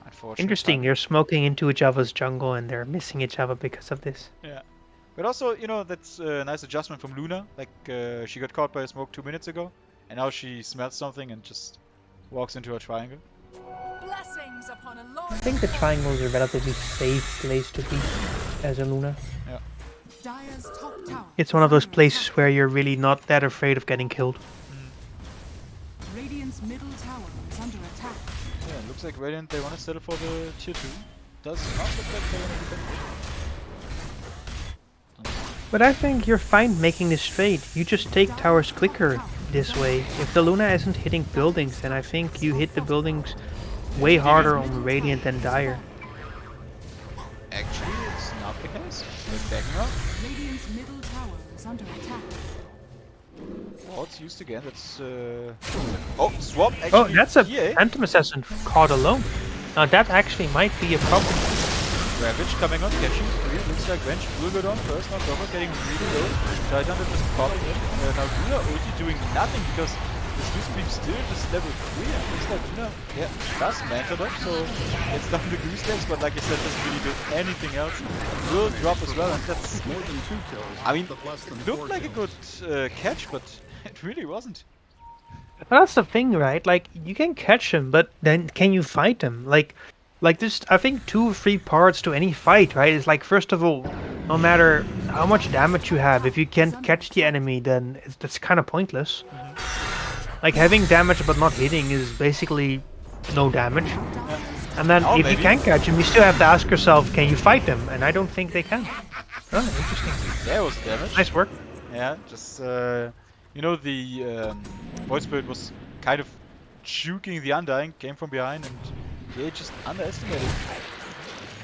Unfortunately. Interesting, you're smoking into each other's jungle and they're missing each other because of this. Yeah. But also, you know, that's a nice adjustment from Luna. Like, she got caught by a smoke 2 minutes ago, and now she smells something and just walks into a triangle. Blessings upon a I lord. think the triangle is a relatively safe place to be as a Luna. Yeah. Dire's top tower It's one of those places where you're really not that afraid of getting killed. Radiant's middle tower is under attack. Looks like Radiant, they want to settle for the tier 2. Does not look like they want to defend it. But I think you're fine making this trade. You just take towers quicker this way. If the Luna isn't hitting buildings, then I think you hit the buildings way harder on Radiant than Dire. Actually, it's not the case. They're backing up. Radiant's middle tower is under attack. Ward's used again. That's oh, swap actually. Oh, that's a here. Phantom Assassin caught alone. Now that actually might be a problem. Ravage coming on, catching 3. Looks like Venge will go down first. Now Dogger getting really low. Titan just popping in. Now Luna ulti doing nothing because the Swiss Beam still just level 3. And looks like Luna, does mantle up, so it's down the goose legs, but like I said, doesn't really do anything else. Will drop as well, and that's More than 2 kills. I mean, but less than it 4 looked like a kills. good catch, but it really wasn't. But that's the thing, right? Like, you can catch him, but then can you fight him? Like there's, I think, 2 or 3 parts to any fight, right? It's like, first of all, no matter how much damage you have, if you can't catch the enemy, then that's kind of pointless. Like, having damage but not hitting is basically no damage. And then Oh, if you maybe. can catch him, you still have to ask yourself, can you fight them? And I don't think they can. Oh, interesting. There was damage. Nice work. Yeah, just you know, the Void Spirit was kind of juking the Undying, came from behind, and they just underestimated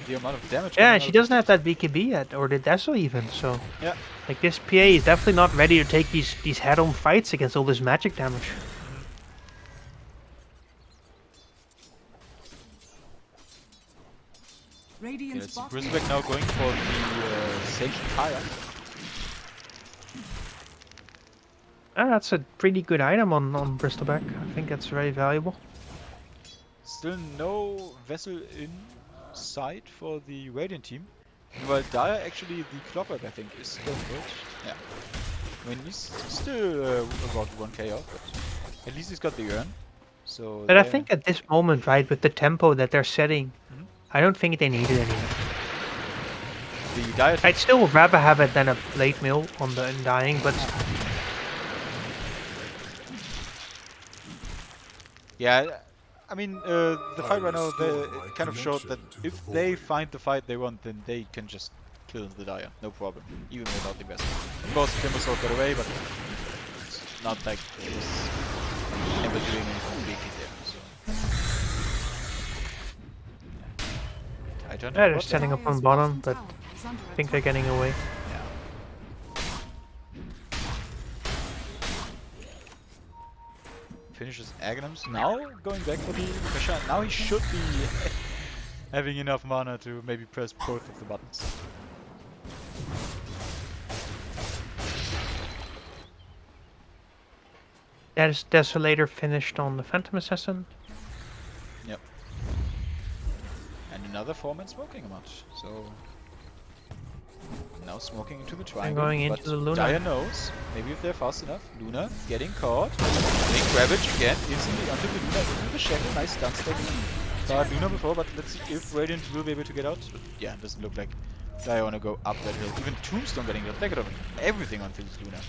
the amount of damage. Yeah, coming and out she of doesn't have that BKB yet, or the Dazzle even, so... Yeah. Like, this PA is definitely not ready to take these head-on fights against all this magic damage. Okay, Radiant's let's see. bottom Grizzleback now going for the Sage Tyrant. Ah, that's a pretty good item on Bristleback. I think that's very valuable. Still no vessel in sight for the Radiant team. While Dire, actually, the Clockwork, I think, is still good. Yeah. I mean, he's still about 1k off, but at least he's got the urn. So But I there- think at this moment, right, with the tempo that they're setting, I don't think they need it anymore. the Dire I'd still rather have it than a late mill on the Undying, but Yeah, I mean, the fight right now, it kind of showed that if they find the fight they want, then they can just kill the Dire, no problem, even without the vessel. Of course, Timbersaw got away, but it's not like he was ever doing anything big there, so... Titan, yeah, they're what? setting up on Dire's bottom, but tower is under I think they're attack. getting away. Finishes Aghanims. Now going back for the pressure. Now he should be having enough mana to maybe press both of the buttons. That is Desolator finished on the Phantom Assassin. Yep. And another 4-man smoking a lot. So now smoking into the triangle. going into but the Luna. Dire knows. Maybe if they're fast enough. Luna getting caught. Big Ravage again instantly onto the Luna into the shackle. Nice stun stack. Caught Luna before, but let's see if Radiant will be able to get out. But yeah, it doesn't look like Dire wanna go up that hill. Even Tombstone getting that. They got everything onto this Luna.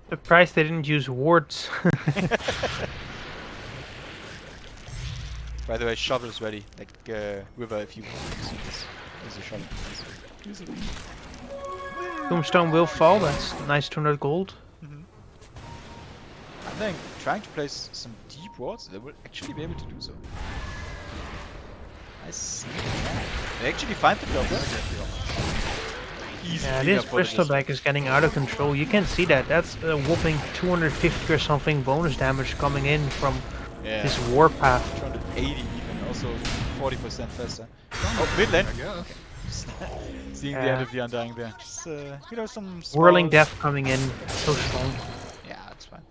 Surprised they didn't use wards. By the way, shovel is ready. Like River, if you see this, there's a shovel. Easily. Tombstone will fall, that's nice 200 gold. I think trying to place some deep wards, they will actually be able to do so. I see. They actually find the blocker. Easy Yeah, clean this up for the Bristleback is getting out of control. You can see that. That's a whopping 250 or something bonus damage coming in from Yeah, this warpath. 280 even, also 40% faster. Oh, mid lane. I guess. Seeing the end of the Undying there. Just, you know, some Whirling small- Death coming in so strong. Yeah, that's fine.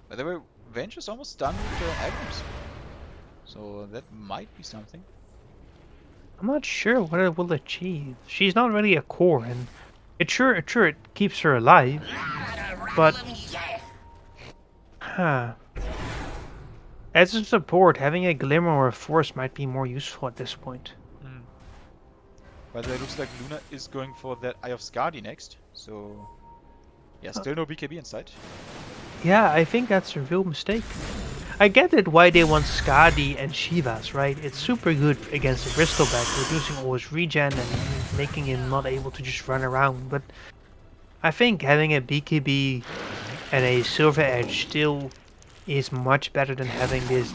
By the way, Venge is almost done with the items. So that might be something. I'm not sure what it will achieve. She's not really a core, and it keeps her alive, but as a support, having a glimmer or a force might be more useful at this point. By the way, it looks like Luna is going for that Eye of Skadi next. So, yeah, still no BKB in sight. Yeah, I think that's a real mistake. I get it why they want Skadi and Shivas, right? It's super good against the Bristleback, reducing all his regen and making him not able to just run around. But I think having a BKB and a Silver Edge still is much better than having this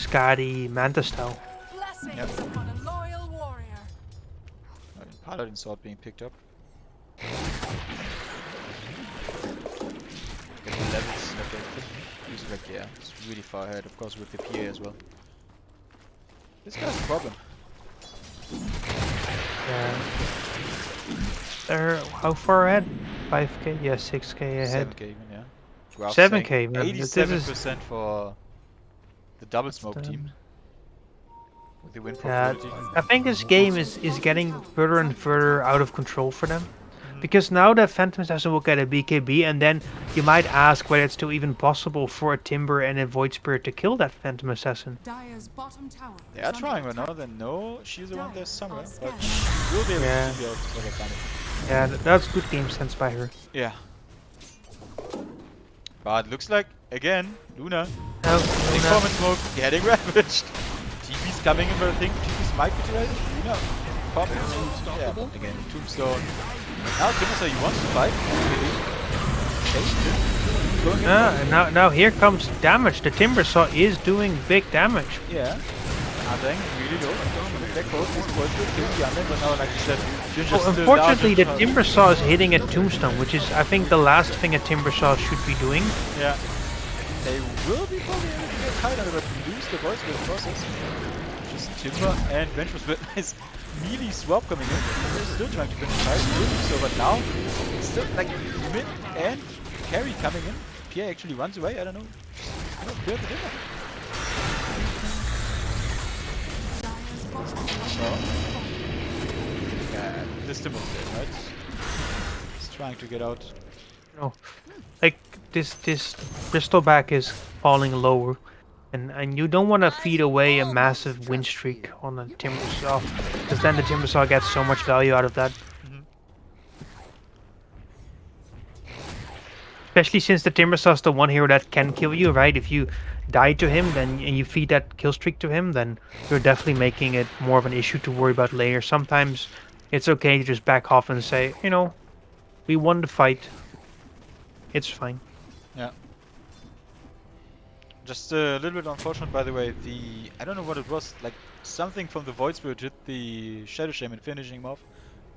Skadi Manta style. Blessings Yep. upon a loyal warrior. Paladin sword being picked up. Get the levels that they could use. Like, yeah, it's really far ahead, of course, with the PA as well. This guy's a problem. Yeah. They're how far ahead? 5k? Yeah, 6k ahead. 7k even, yeah. Graph 7k, saying man. This is 87% for the double smoke team. With the win Yeah, probability. I think this game is getting further and further out of control for them. Because now the Phantom Assassin will get a BKB, and then you might ask whether it's still even possible for a Timber and a Void Spirit to kill that Phantom Assassin. Dire's bottom tower. They are trying right now, then no, she's the one there somewhere. But she will be able Yeah. to be out for that damage. Yeah, that's good game sense by her. Yeah. But looks like, again, Luna, Oh, big Luna. common smoke, getting ravaged. TP's coming in, but I think TP's might be too late. Luna, pop. Yeah, again, Tombstone. Now Timothy wants to fight. Going in. And now here comes damage. The Timber Saw is doing big damage. Yeah. Andang really low. Coming back both these boys will kill the Andang, but now, like you said, Ginger's Oh, still unfortunately, the down. Timber Saw is hitting a Tombstone, which is, I think, the last thing a Timber Saw should be doing. Yeah. They will be probably able to get tied under, but lose the voice with the process. Just Timber and Ventress with nice melee swap coming in. They're still trying to finish tied, so, but now it's still like mid and carry coming in. Pierre actually runs away, I don't know. Clear the dinner. So, yeah, this Timber's dead, right? He's trying to get out. No, like this Bristleback is falling lower, and you don't want to feed away a massive win streak on the Timber Saw, because then the Timber Saw gets so much value out of that. Especially since the Timber Saw is the one hero that can kill you, right? If you die to him, then and you feed that kill streak to him, then you're definitely making it more of an issue to worry about later. Sometimes it's okay to just back off and say, you know, we won the fight. It's fine. Yeah. Just a little bit unfortunate, by the way. I don't know what it was. Like something from the Void Spirit hit the Shadow Shaman, finishing him off,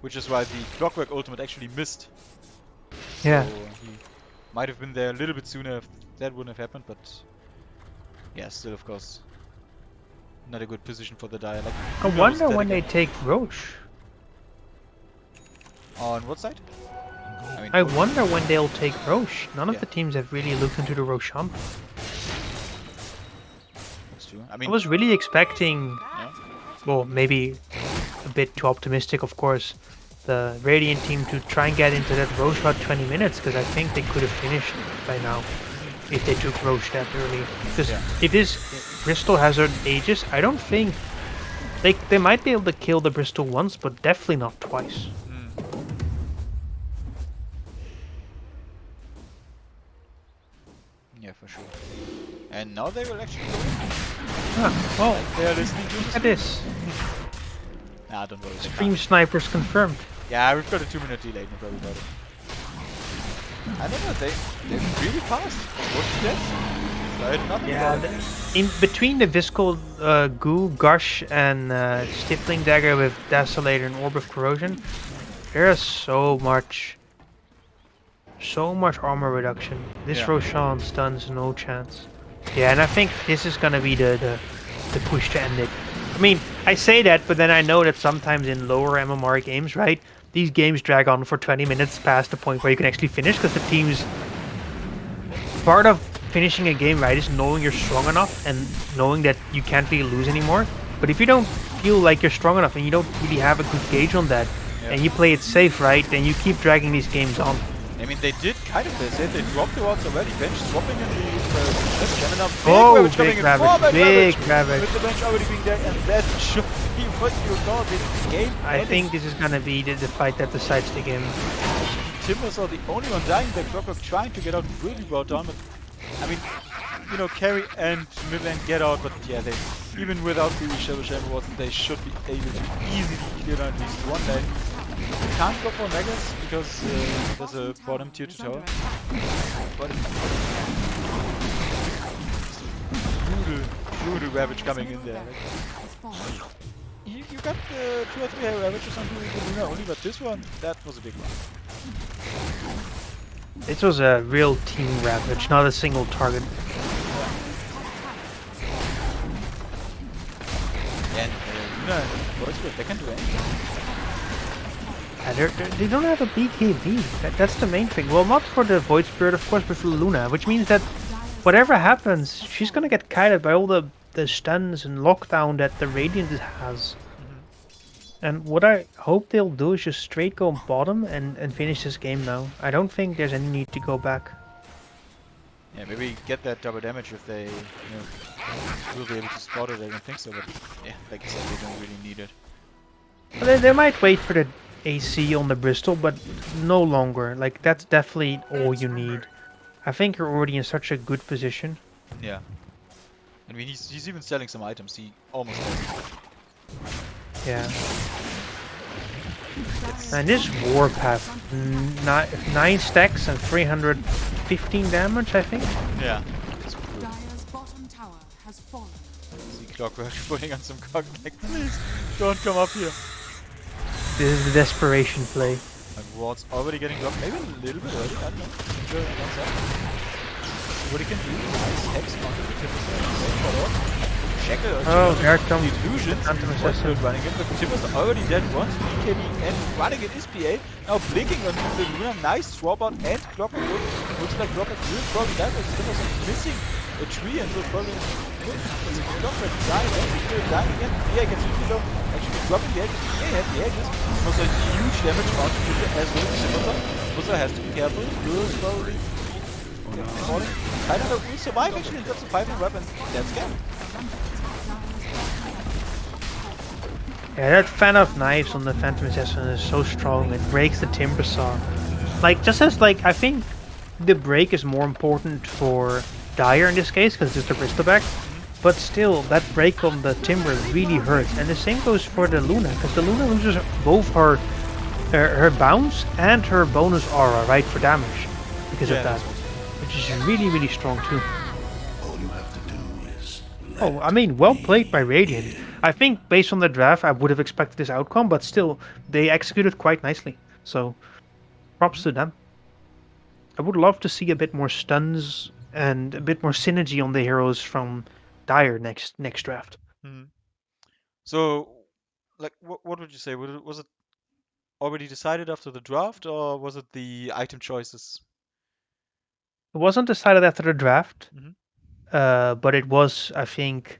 which is why the Clockwork ultimate actually missed. Yeah. So he might have been there a little bit sooner if that wouldn't have happened, but yeah, still of course not a good position for the Dire. Like, I who knows wonder that when they again. take Roche. On what side? mean, I wonder when they'll take Roche. None of Yeah. the teams have really looked into the Roshan. That's true. I I mean, was really expecting, yeah. well, maybe a bit too optimistic, of course, the Radiant team to try and get into that Roche about 20 minutes, because I think they could have finished by now if they took Roche that early. Because Yeah. if this Bristol Hazard ages, I don't think they might be able to kill the Bristol once, but definitely not twice. Yeah, for sure. And now they will actually go. Ah, well, They are listening to look us. at this. Nah, don't worry. they Stream can't. snipers confirmed. Yeah, we've got a 2-minute delay, no problem about it. I don't know, they're really fast. What's that? I heard nothing Yeah, about it. in between the Viscal Goo, Gush, and Stifling Dagger with Desolator and Orb of Corrosion, there is so much armor reduction. This Yeah. Roshan stuns no chance. Yeah, and I think this is gonna be the push to end it. I mean, I say that, but then I know that sometimes in lower MMR games, right, these games drag on for 20 minutes past the point where you can actually finish, because the teams... Part of finishing a game, right, is knowing you're strong enough and knowing that you can't really lose anymore. But if you don't feel like you're strong enough and you don't really have a good gauge on that, and you play it safe, right, then you keep dragging these games on. I mean, they did kind of this. They dropped the wards already. Bench swapping in the Shaman now. Big Oh, ravage coming big in. ravage, Forward big ravage. ravage. With the bench already being there, and that should be what you call this game. I think this is gonna be the fight that decides the game. Timbers are the only one dying. The Clockwork trying to get out really well done, but I mean, you know, carry and mid lane get out, but yeah, they even without the Shadow Chamber, they should be able to easily clear down at least one lane. Can't go for Megas because there's a bottom tier to tower. But brutal Ravage coming in there. Like, you got 2 or 3 Ravages on Luna only, but this one, that was a big one. This was a real team ravage, not a single target. And Luna and Void Spirit, they can do anything. They don't have a BKB. That's the main thing. Well, not for the Void Spirit, of course, but for Luna, which means that whatever happens, she's gonna get kited by all the stuns and lockdown that the Radiant has. And what I hope they'll do is just straight go bottom and finish this game now. I don't think there's any need to go back. Yeah, maybe get that double damage if they, you know, will be able to spot it. I don't think so, but yeah, like I said, they don't really need it. Well, they might wait for the AC on the Bristol, but no longer. Like, that's definitely all you need. I think you're already in such a good position. Yeah. I mean, he's even selling some items. He almost has it. Yeah. And this Warpath, 9 stacks and 315 damage, I think. Yeah. It's brutal. Dire's bottom tower has fallen. See Clockwork putting on some cock, like, please, don't come up here. This is the desperation play. And Ward's already getting dropped, maybe a little bit early, I don't know. Sure, one sec. What he can do, nice hex onto the tip of the Shackle. Oh, there comes Illusions. Void running in, but Timbers are already dead once. BKB and running in is PA. Now blinking on the Luna. Nice swap out and Clockwork. Looks like Clockwork will probably die, but Timbers are missing a tree and will probably win. Clockwork dying and still dying again. PA gets really low. Actually dropping the edges. PA has the edges. Also huge damage bound to as well as Timbers. Timbers has to be careful. Will probably falling. I don't know, will survive actually and just survive the weapon. That's scary. Yeah, that fan of knives on the Phantom Assassin is so strong. It breaks the timber saw. Like, just as, like, I think the break is more important for Dire in this case, because it's the Bristol back. But still, that break on the timber really hurts. And the same goes for the Luna, because the Luna loses both her bounce and her bonus aura, right, for damage. Because of that. Which is really, really strong too. All you have to do is Oh, I mean, well played by Radiant. I think based on the draft, I would have expected this outcome, but still, they executed quite nicely. So, props to them. I would love to see a bit more stuns and a bit more synergy on the heroes from Dire next draft. So, like, what would you say? Was it already decided after the draft, or was it the item choices? It wasn't decided after the draft, Mhm. but it was, I think.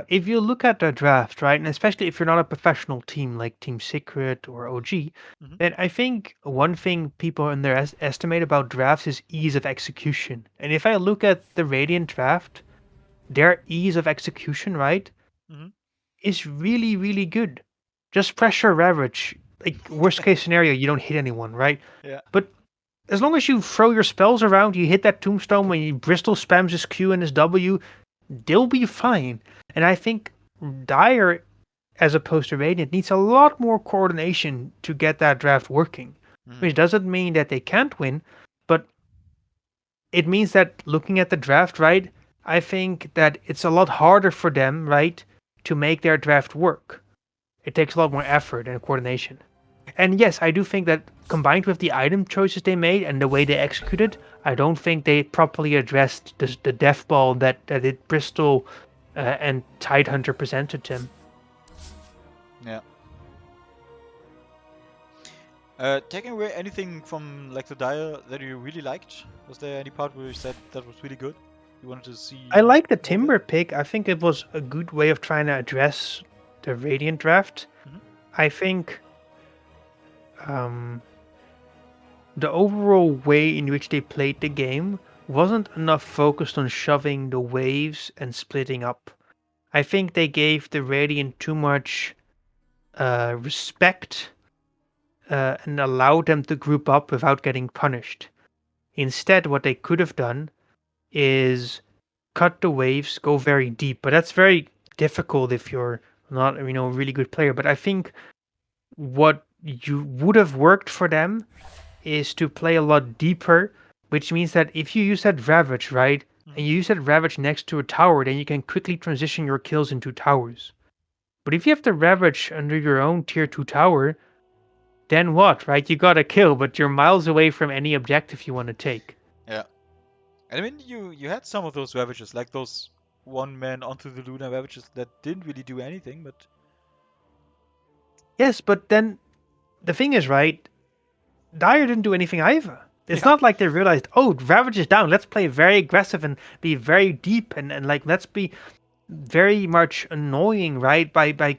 If you look at the draft, right, and especially if you're not a professional team like Team Secret or OG, then I think one thing people underestimate about drafts is ease of execution. And if I look at the Radiant draft, their ease of execution, right, is really, really good. Just pressure Ravage. Like, worst case scenario, you don't hit anyone, right? Yeah. But as long as you throw your spells around, you hit that tombstone when you Bristol spams his Q and his W, they'll be fine. And I think Dire, as opposed to Radiant, needs a lot more coordination to get that draft working. Which doesn't mean that they can't win, but it means that looking at the draft, right, I think that it's a lot harder for them, right, to make their draft work. It takes a lot more effort and coordination. And yes, I do think that combined with the item choices they made and the way they executed, I don't think they properly addressed the death ball that it Bristol and Tidehunter presented to him. Yeah. Taking away anything from like the Dire that you really liked? Was there any part where you said that was really good? You wanted to see? I like the more of it? Timber pick. I think it was a good way of trying to address the Radiant draft. I think the overall way in which they played the game wasn't enough focused on shoving the waves and splitting up. I think they gave the Radiant too much respect and allowed them to group up without getting punished. Instead, what they could have done is cut the waves, go very deep. But that's very difficult if you're not, a really good player. But I think what you would have worked for them is to play a lot deeper, which means that if you use that Ravage, right, and you use that Ravage next to a tower, then you can quickly transition your kills into towers. But if you have the Ravage under your own tier 2 tower, then what, right? You got a kill, but you're miles away from any objective you want to take. Yeah. And I mean, you had some of those ravages, like those one man onto the Luna ravages that didn't really do anything, but Yes, but then the thing is, right, Dire didn't do anything either. It's yeah. not like they realized, oh, Ravage is down, let's play very aggressive and be very deep and like let's be very much annoying, right? By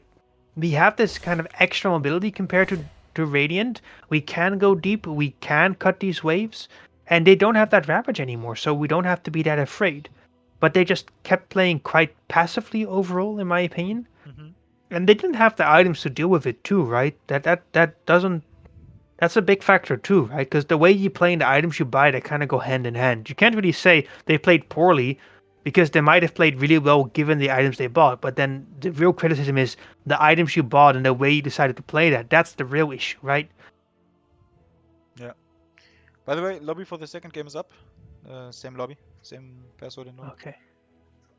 we have this kind of extra mobility compared to Radiant. We can go deep, we can cut these waves, and they don't have that Ravage anymore, so we don't have to be that afraid. But they just kept playing quite passively overall, in my opinion. Hmm. And they didn't have the items to deal with it too, right? That doesn't that's a big factor too, right? Because the way you play and the items you buy, they kind of go hand in hand. You can't really say they played poorly because they might have played really well given the items they bought. But then the real criticism is the items you bought and the way you decided to play that. That's the real issue, right? Yeah. By the way, lobby for the second game is up. Same lobby, same password and all. Okay.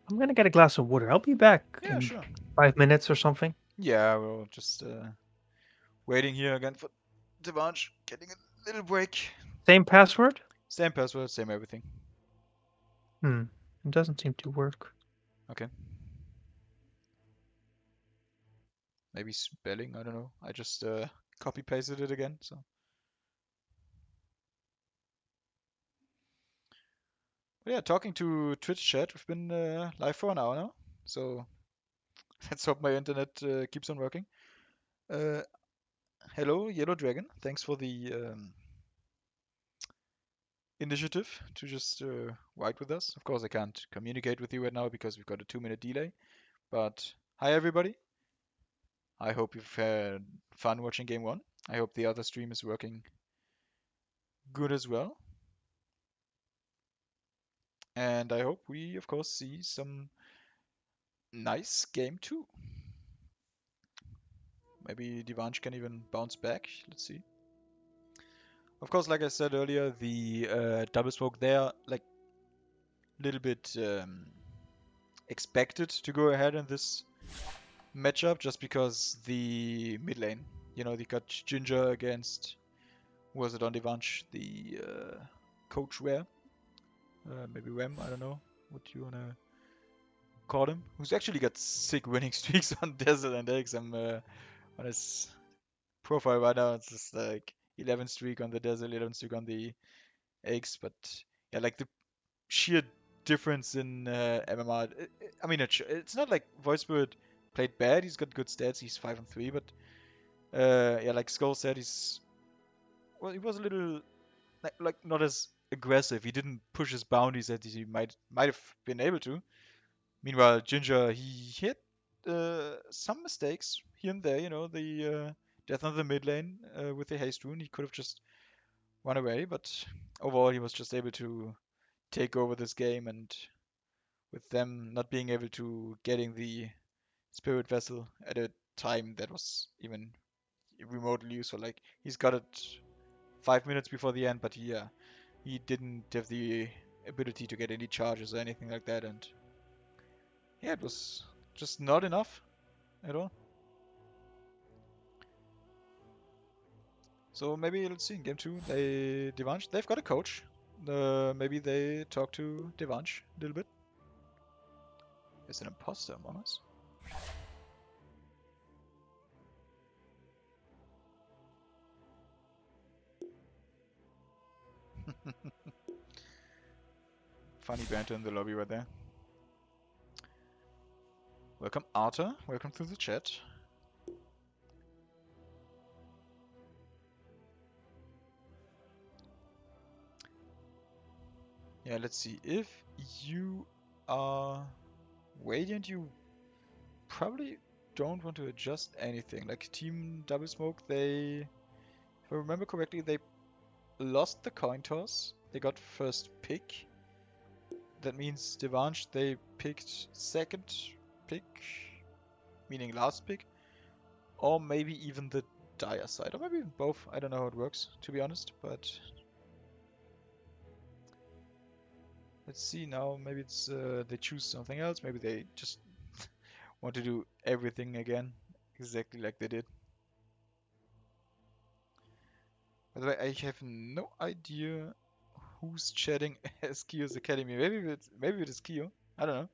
I'm gonna get a glass of water. I'll be back Yeah, in sure. 5 minutes or something. Yeah, we're just waiting here again for Devanch getting a little break. Same password? Same password, same everything. It doesn't seem to work. Okay. Maybe spelling, I don't know. I just copy pasted it again, so. But yeah, talking to Twitch chat, we've been live for an hour now, so let's hope my internet keeps on working. Uh, hello, Yellow Dragon. Thanks for the initiative to just write with us. Of course, I can't communicate with you right now because we've got a 2-minute delay. But hi, everybody. I hope you've had fun watching game one. I hope the other stream is working good as well. And I hope we, of course, see some nice game two. Maybe Divanch can even bounce back. Let's see. Of course, like I said earlier, the double smoke there, like, little bit expected to go ahead in this matchup just because the mid lane, they got Ginger against, who was it on Divanch? The coach Rare? Maybe Rem, I don't know what you wanna call him. Who's actually got sick winning streaks on Desert and X. I'm on his profile right now. It's just like 11 streak on the Desert, 11 streak on the X. But yeah, like the sheer difference in MMR. I mean, it's not like Voicebird played bad. He's got good stats. He's 5-3. But yeah, like Skull said, he was a little like not as aggressive. He didn't push his boundaries as he might have been able to. Meanwhile, Ginger, he hit some mistakes here and there. The death on the mid lane with the haste rune. He could have just run away, but overall he was just able to take over this game, and with them not being able to getting the spirit vessel at a time that was even remotely useful. Like he's got it 5 minutes before the end, but he didn't have the ability to get any charges or anything like that, and yeah, it was just not enough at all. So maybe let's see in game two, they've got a coach. Maybe they talk to Devanch a little bit. There's an imposter among us. Funny banter in the lobby right there. Welcome Arthur, welcome to the chat. Yeah, let's see. If you are Radiant, you probably don't want to adjust anything. Like Team Double Smoke, they, if I remember correctly, they lost the coin toss. They got first pick. That means Devansh, they picked second pick, meaning last pick, or maybe even the Dire side, or maybe even both. I don't know how it works, to be honest, but let's see now. Maybe it's they choose something else. Maybe they just want to do everything again, exactly like they did. By the way, I have no idea who's chatting as Kyo's Academy. Maybe it is Kyo. I don't know.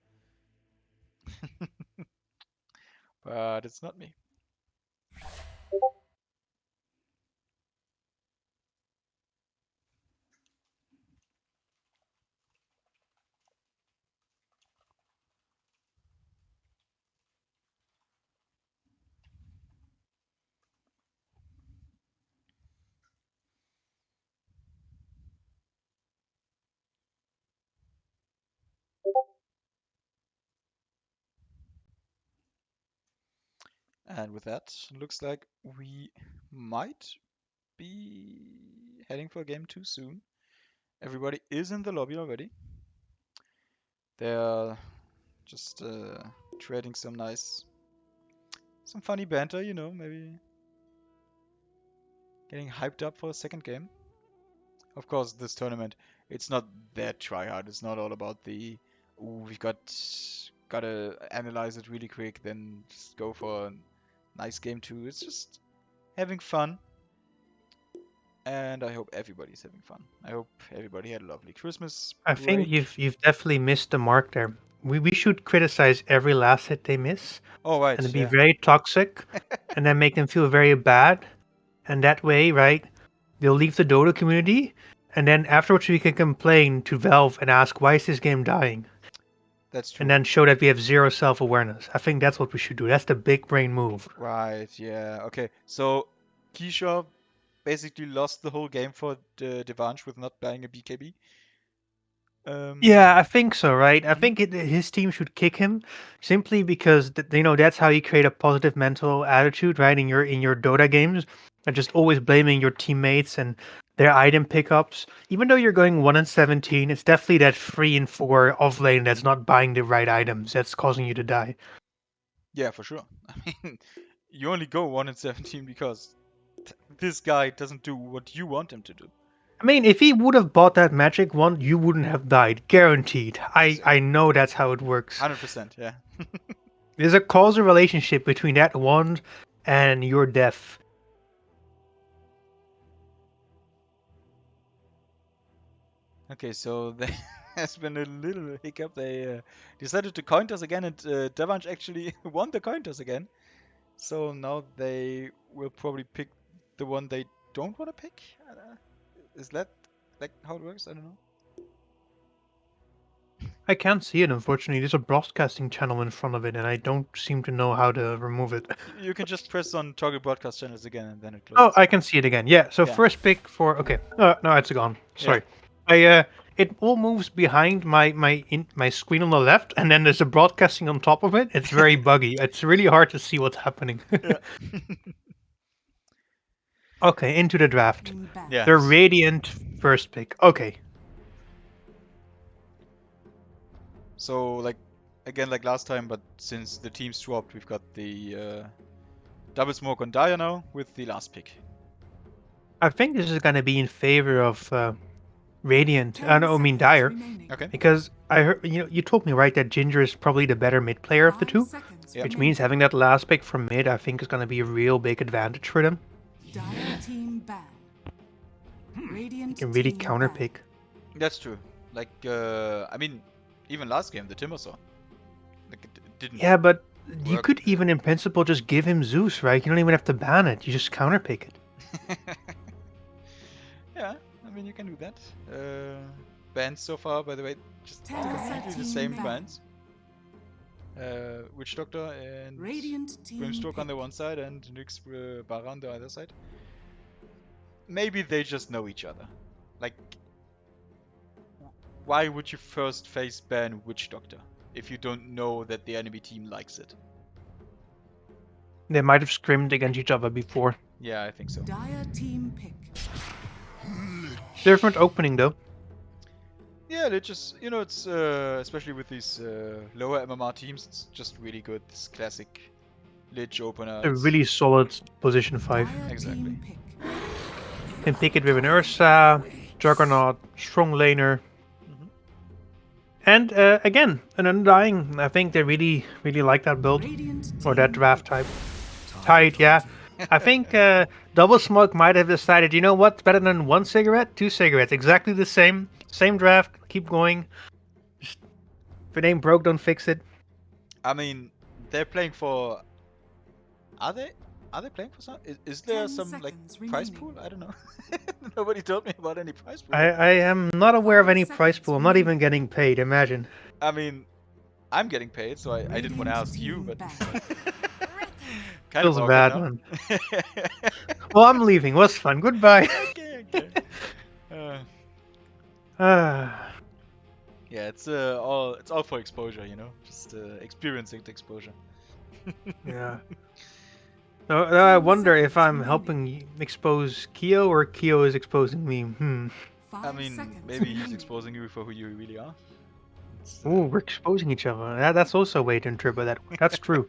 But it's not me. And with that, looks like we might be heading for game 2 soon. Everybody is in the lobby already. They're just trading some funny banter, you know, maybe getting hyped up for a second game. Of course, this tournament, it's not that try hard. It's not all about the, ooh, we gotta analyze it really quick, then just go for a nice game 2. It's just having fun. And I hope everybody's having fun. I hope everybody had a lovely Christmas I think break. you've definitely missed the mark there. We should criticize every last hit they miss Oh, right, and be yeah. very toxic and then make them feel very bad. And that way, right, they'll leave the Dota community and then afterwards we can complain to Valve and ask why is this game dying? That's And true. then show that we have zero self-awareness. I think that's what we should do. That's the big brain move. Right, yeah. Okay, so Keisha basically lost the whole game for the Devansh with not buying a BKB. Yeah, I think so, right? I Mhm. think his team should kick him simply because that's how you create a positive mental attitude, right? In your Dota games, and just always blaming your teammates and their item pickups. Even though you're going 1-17, it's definitely that 3 and 4 off lane that's not buying the right items that's causing you to die. Yeah, for sure. I mean, you only go 1 in 17 because this guy doesn't do what you want him to do. I mean, if he would have bought that magic wand, you wouldn't have died, guaranteed. I So, I know that's how it works. 100%, yeah. There's a causal relationship between that wand and your death. Okay, so there has been a little hiccup. They decided to coin toss again, and Devansh actually won the coin toss again. So now they will probably pick the one they don't want to pick. Is that like how it works? I don't know. I can't see it, unfortunately. There's a broadcasting channel in front of it, and I don't seem to know how to remove it. You can just press on toggle broadcast channels again, and then it Oh, closes. I can see it again. Yeah. So Yeah, first pick for okay. No, no, it's gone. yeah. Sorry. It all moves behind my screen on the left, and then there's a broadcasting on top of it. It's very buggy. It's really hard to see what's happening. Yeah. Okay, into the draft. Yeah. The Radiant first pick. Okay. So like again like last time, but since the teams swapped, we've got the double smoke on Dire now with the last pick. I think this is gonna be in favor of Radiant. I don't mean Dire. Okay. Because I heard, you told me right that Ginger is probably the better mid player of the two, Yeah. which means having that last pick from mid, I think, is going to be a real big advantage for them. You can really counter pick. That's true. Like I mean, even last game the Timbersaw, like it didn't Yeah, but you work. could even, in principle, just give him Zeus, right? You don't even have to ban it. You just counter pick it. Yeah, I mean you can do that. Bands so far, by the way, just completely the same bands. Witch Doctor and Grimstroke on the one side and Nyx Bara on the other side. Maybe they just know each other. Like, why would you first face ban Witch Doctor if you don't know that the enemy team likes it? They might have scrimmed against each other before. Yeah, I think so. Dire team pick. Different opening though. Yeah, they just, it's especially with these lower MMR teams, it's just really good. This classic Lich opener. A really solid position 5. Dire Exactly. team pick. Can pick it with an Ursa, Juggernaut, strong laner. Mhm. And again, an Undying. I think they really, really like that build. Radiant Or that team draft type. Tight, yeah. I think Double Smoke might have decided, you know what's better than 1 cigarette? 2 cigarettes. Exactly the same. Same draft. Keep going. Just, if it ain't broke, don't fix it. I mean, they're playing for. Are they? Are they playing for some? Is there 10 some like seconds prize remaining. pool? I don't know. Nobody told me about any prize pool. I am not aware of 5 any price seconds pool. I'm not even remaining. getting paid, imagine. I mean, I'm getting paid, so I didn't want to Radiant ask you, team but ban. kind of Feels awkward, bad, no? man. Well, I'm leaving. Was fun. Goodbye. Okay. Uh, Ah. yeah, it's all for exposure, just experiencing the exposure. Yeah. Now I 10 wonder if seconds I'm remaining. helping expose Kyo or Kyo is exposing me. 5 I mean, seconds maybe he's remaining. exposing you for who you really are. It's, Ooh, we're exposing each other. That's also a way to interpret that. That's true.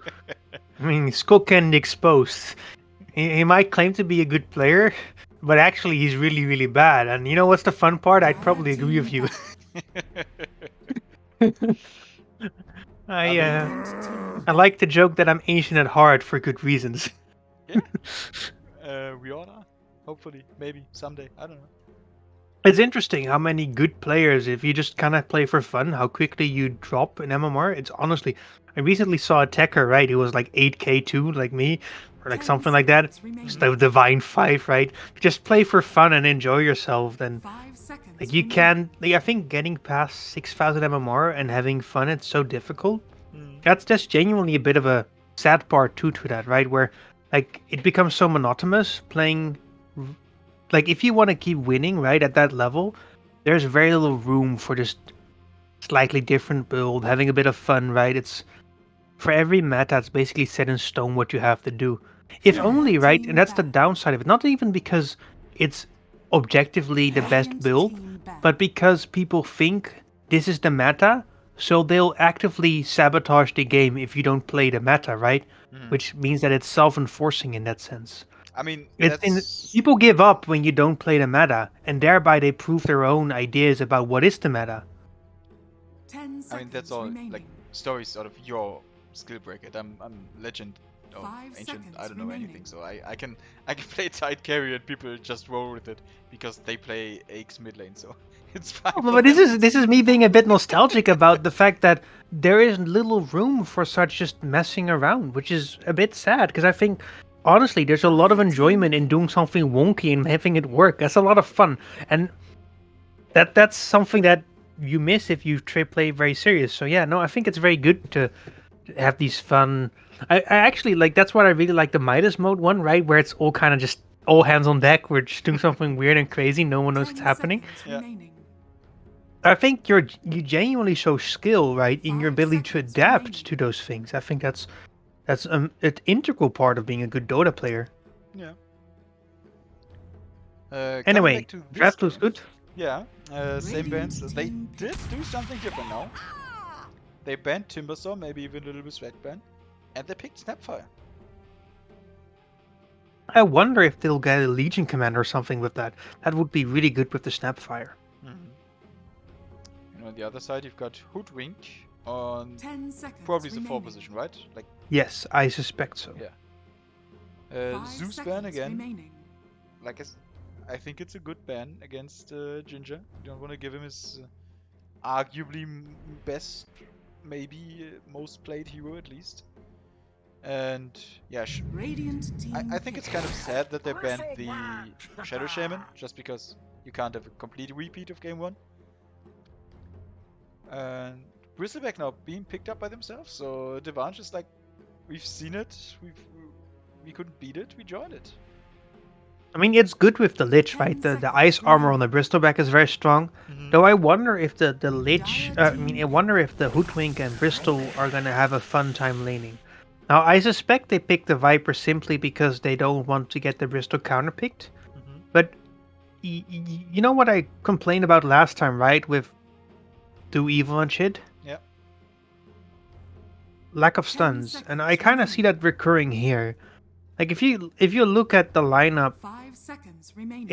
I mean, Skull can expose. He might claim to be a good player, but actually he's really, really bad. And you know what's the fun part? I'd probably agree with you. I mean, Radiant team I like to joke that I'm ancient at heart for good reasons. yeah, we all are. Hopefully, maybe someday. I don't know. It's interesting how many good players, if you just kind of play for fun, how quickly you drop in MMR. It's honestly, I recently saw a Tekker, right? Who was like 8k2, like me, or like 10 something like that. seconds remaining. Just the Divine 5, right? Just play for fun and enjoy yourself. Then, 5 seconds like, you remaining. can, like, I think getting past 6,000 MMR and having fun, it's so difficult. Mm. That's genuinely a bit of a sad part too to that, right? Where, like, it becomes so monotonous playing. Like, if you want to keep winning, right, at that level, there's very little room for just slightly different build, having a bit of fun, right? It's for every meta, it's basically set in stone what you have to do. If Yeah. only, right? And that's the Team downside of it. Not even because it's objectively the best Radiant build, team ban. but because people think this is the meta, so they'll actively sabotage the game if you don't play the meta, right? Mhm. Which means that it's self-enforcing in that sense. I mean, It's in people give up when you don't play the meta, and thereby they prove their own ideas about what is the meta. 10 seconds I mean, that's all remaining. like stories out of your skill bracket. I'm legend or 5 ancient. seconds I don't know remaining. anything, so I can play tight carry and people just roll with it because they play X mid lane, so it's fine. Oh, for but this them. is me being a bit nostalgic about the fact that there is little room for such just messing around, which is a bit sad because I think honestly there's a lot of enjoyment in doing something wonky and having it work. That's a lot of fun, and that's something that you miss if you play very serious. So yeah, no, I think it's very good to have these fun. I actually like that's what I really like the Midas mode one, right? Where it's all kind of just all hands on deck. We're just doing something weird and crazy. No one knows what's 10 happening. seconds Yeah. remaining. I think you genuinely show skill, right, in your 5 ability to seconds adapt remaining. to those things. I think that's an integral part of being a good Dota player. Yeah. Coming Anyway, back to this draft looks game. good. Yeah. Same Radiant bands. They team did do something different now. They banned Timbersaw, maybe even a little bit Swag ban, and they picked Snapfire. I wonder if they'll get a Legion commander or something with that. That would be really good with the Snapfire. And on the other side, you've got Hoodwink on 10 seconds probably the 4 remaining. position, right? Like Yes, I suspect so. Yeah. 5 Zeus ban seconds again. remaining. Like I think it's a good ban against Ginger. You don't want to give him his arguably best, maybe most played hero at least. And yeah, Radiant team I think it's pick. kind of sad that they banned the Shadow Shaman, just because you can't have a complete repeat of game 1. And Bristleback now being picked up by themselves, so the advantage is like, we've seen it, we couldn't beat it, we joined it. I mean, it's good with the Lich, 10 right? The seconds ice armor on remaining. the Bristleback is very strong. Mhm. Though I wonder if the Lich, Dire I mean, I wonder if the Hoodwink and Bristol are gonna have a fun time laning. Now, I suspect they picked the Viper simply because they don't want to get the Bristol counterpicked. Mm-hmm. But you know what I complained about last time, right? With Do Evil and shit? Yeah. Lack of stuns. And I kind of see that recurring here. Like, if you look at the lineup, 5 seconds remaining.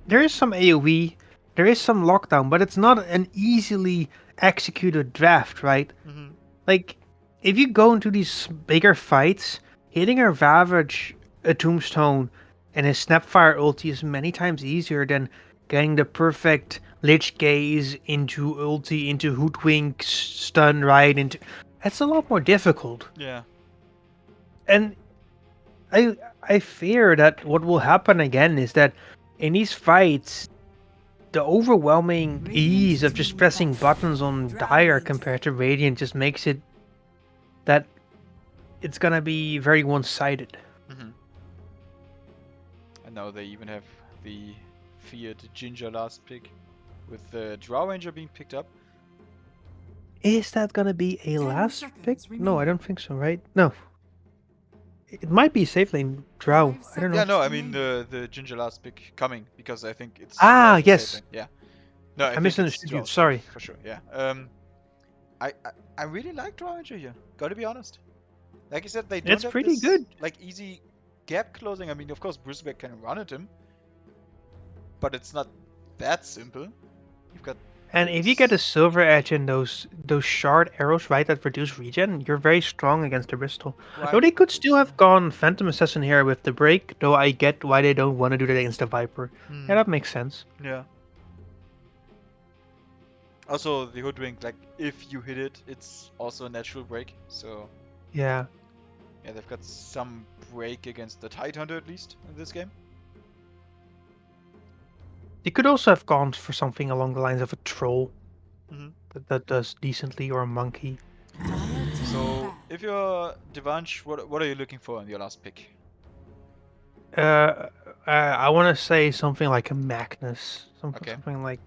there is some AoE, there is some lockdown, but it's not an easily executed draft, right? Mm-hmm. Like, if you go into these bigger fights, hitting a Ravage, a Tombstone, and a Snapfire ulti is many times easier than getting the perfect Lich Gaze into ulti, into Hoodwink, stun, right? Into That's a lot more difficult. Yeah. And I fear that what will happen again is that in these fights, the overwhelming ease of just pressing buttons on Dire compared to Radiant just makes it that it's gonna be very one-sided. Mm-hmm. And now they even have the feared Ginger last pick, with the Drow Ranger being picked up. Is that gonna be a 10 last pick? seconds No, I remaining. don't think so, right? No. It might be safe lane Drow. 5 I don't Yeah, know. no, I mean remaining. the Ginger last pick coming, because I think it's Ah, likely safe yes. lane. Yeah. No, I I think it's misunderstood you. Drow safe Sorry. for sure. Yeah. I, I I really like Drow Ranger here. Gotta be honest. Like you said, they don't It's have pretty this good. like easy gap closing. I mean, of course, Bristleback can run at him, but it's not that simple. You've got And if you get a this. silver edge and those shard arrows, right, that reduce regen, you're very strong against the Bristol. Though Right. they could still have gone Phantom Assassin here with the break, though I get why they don't want to do that against the Viper. Hmm. Yeah, that makes sense. Yeah. Also, the Hoodwink, like, if you hit it, it's also a natural break. So, Yeah. yeah, they've got some break against the Tidehunter at least in this game. They could also have gone for something along the lines of a troll Mhm. that does decently, or a monkey. So, if you're Devansh, what are you looking for in your last pick? I want to say something like a Magnus, Okay. something like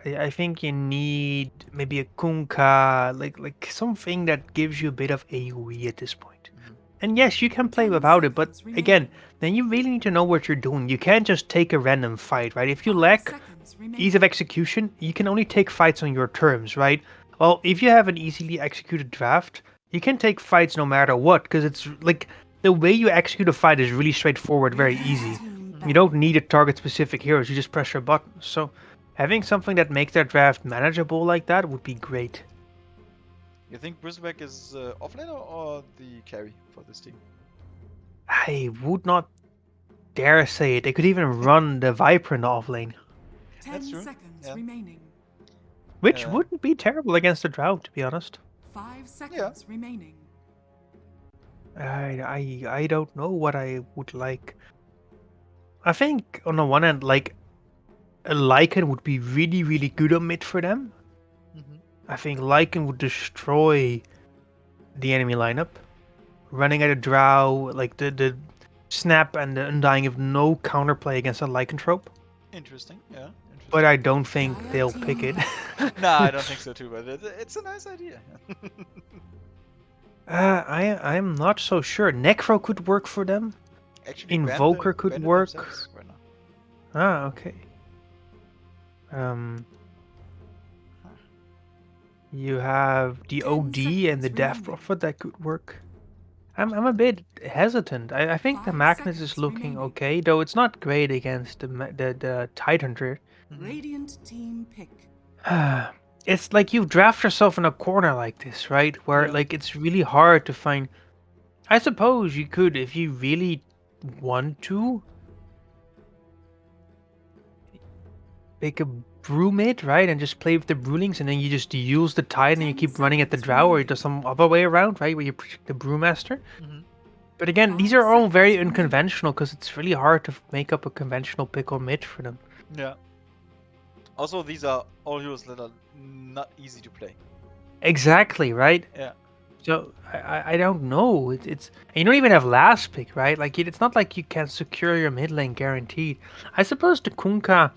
I think you need maybe a Kunkka, like something that gives you a bit of AoE at this point. Mhm. And yes, you can play 10 without it, but seconds again, remaining. then you really need to know what you're doing. You can't just take a random fight, right? If you 5 lack seconds remaining. ease of execution, you can only take fights on your terms, right? Well, if you have an easily executed draft, you can take fights no matter what, because it's like the way you execute a fight is really straightforward, very easy. Team You don't need to target specific heroes, you just press your button. So having something that makes that draft manageable like that would be great. You think Bristleback is offlaner or the carry for this team? I would not dare say it. They could even run the Viper in the offlane, 10 That's true. seconds Yeah. remaining. which Uh, wouldn't be terrible against the Drought, to be honest. 5 seconds remaining. I don't know what I would like. I think on the one hand, like a Lycan would be really good on mid for them. Mhm. I think Lycan would destroy the enemy lineup. Running at a Drow, like the Snap and the Undying have no counterplay against a Lycanthrope. Interesting. Yeah. But Interesting. I don't think they'll pick it. Nah, I don't think so too. But it's a nice idea. I'm not so sure. Necro could work for them. Actually, Invoker could ban it work. themselves right now. Ah, okay. Um, Huh. you have the 10 OD and the seconds Death remaining. Prophet that could work. I'm a bit hesitant. I think the 5 Magnus is seconds looking remaining. okay, though it's not great against the Tidehunter. Mhm. Radiant team pick. It's like you draft yourself in a corner like this, right? Where Yeah. like it's really hard to find. I suppose you could, if you really want to, make a brew mid, right? And just play with the brewlings, and then you just use the tide and you 10 keep running at the seconds drow, or remaining. does some other way around, right? Where you protect the brewmaster. Mhm. But again, these 5 are all very seconds remaining. unconventional because it's really hard to make up a conventional pick on mid for them. Yeah. Also, these are all heroes that are not easy to play. Exactly, right? Yeah. So I don't know. It's and you don't even have last pick, right? Like it's not like you can secure your mid lane guaranteed. I suppose the Kunkka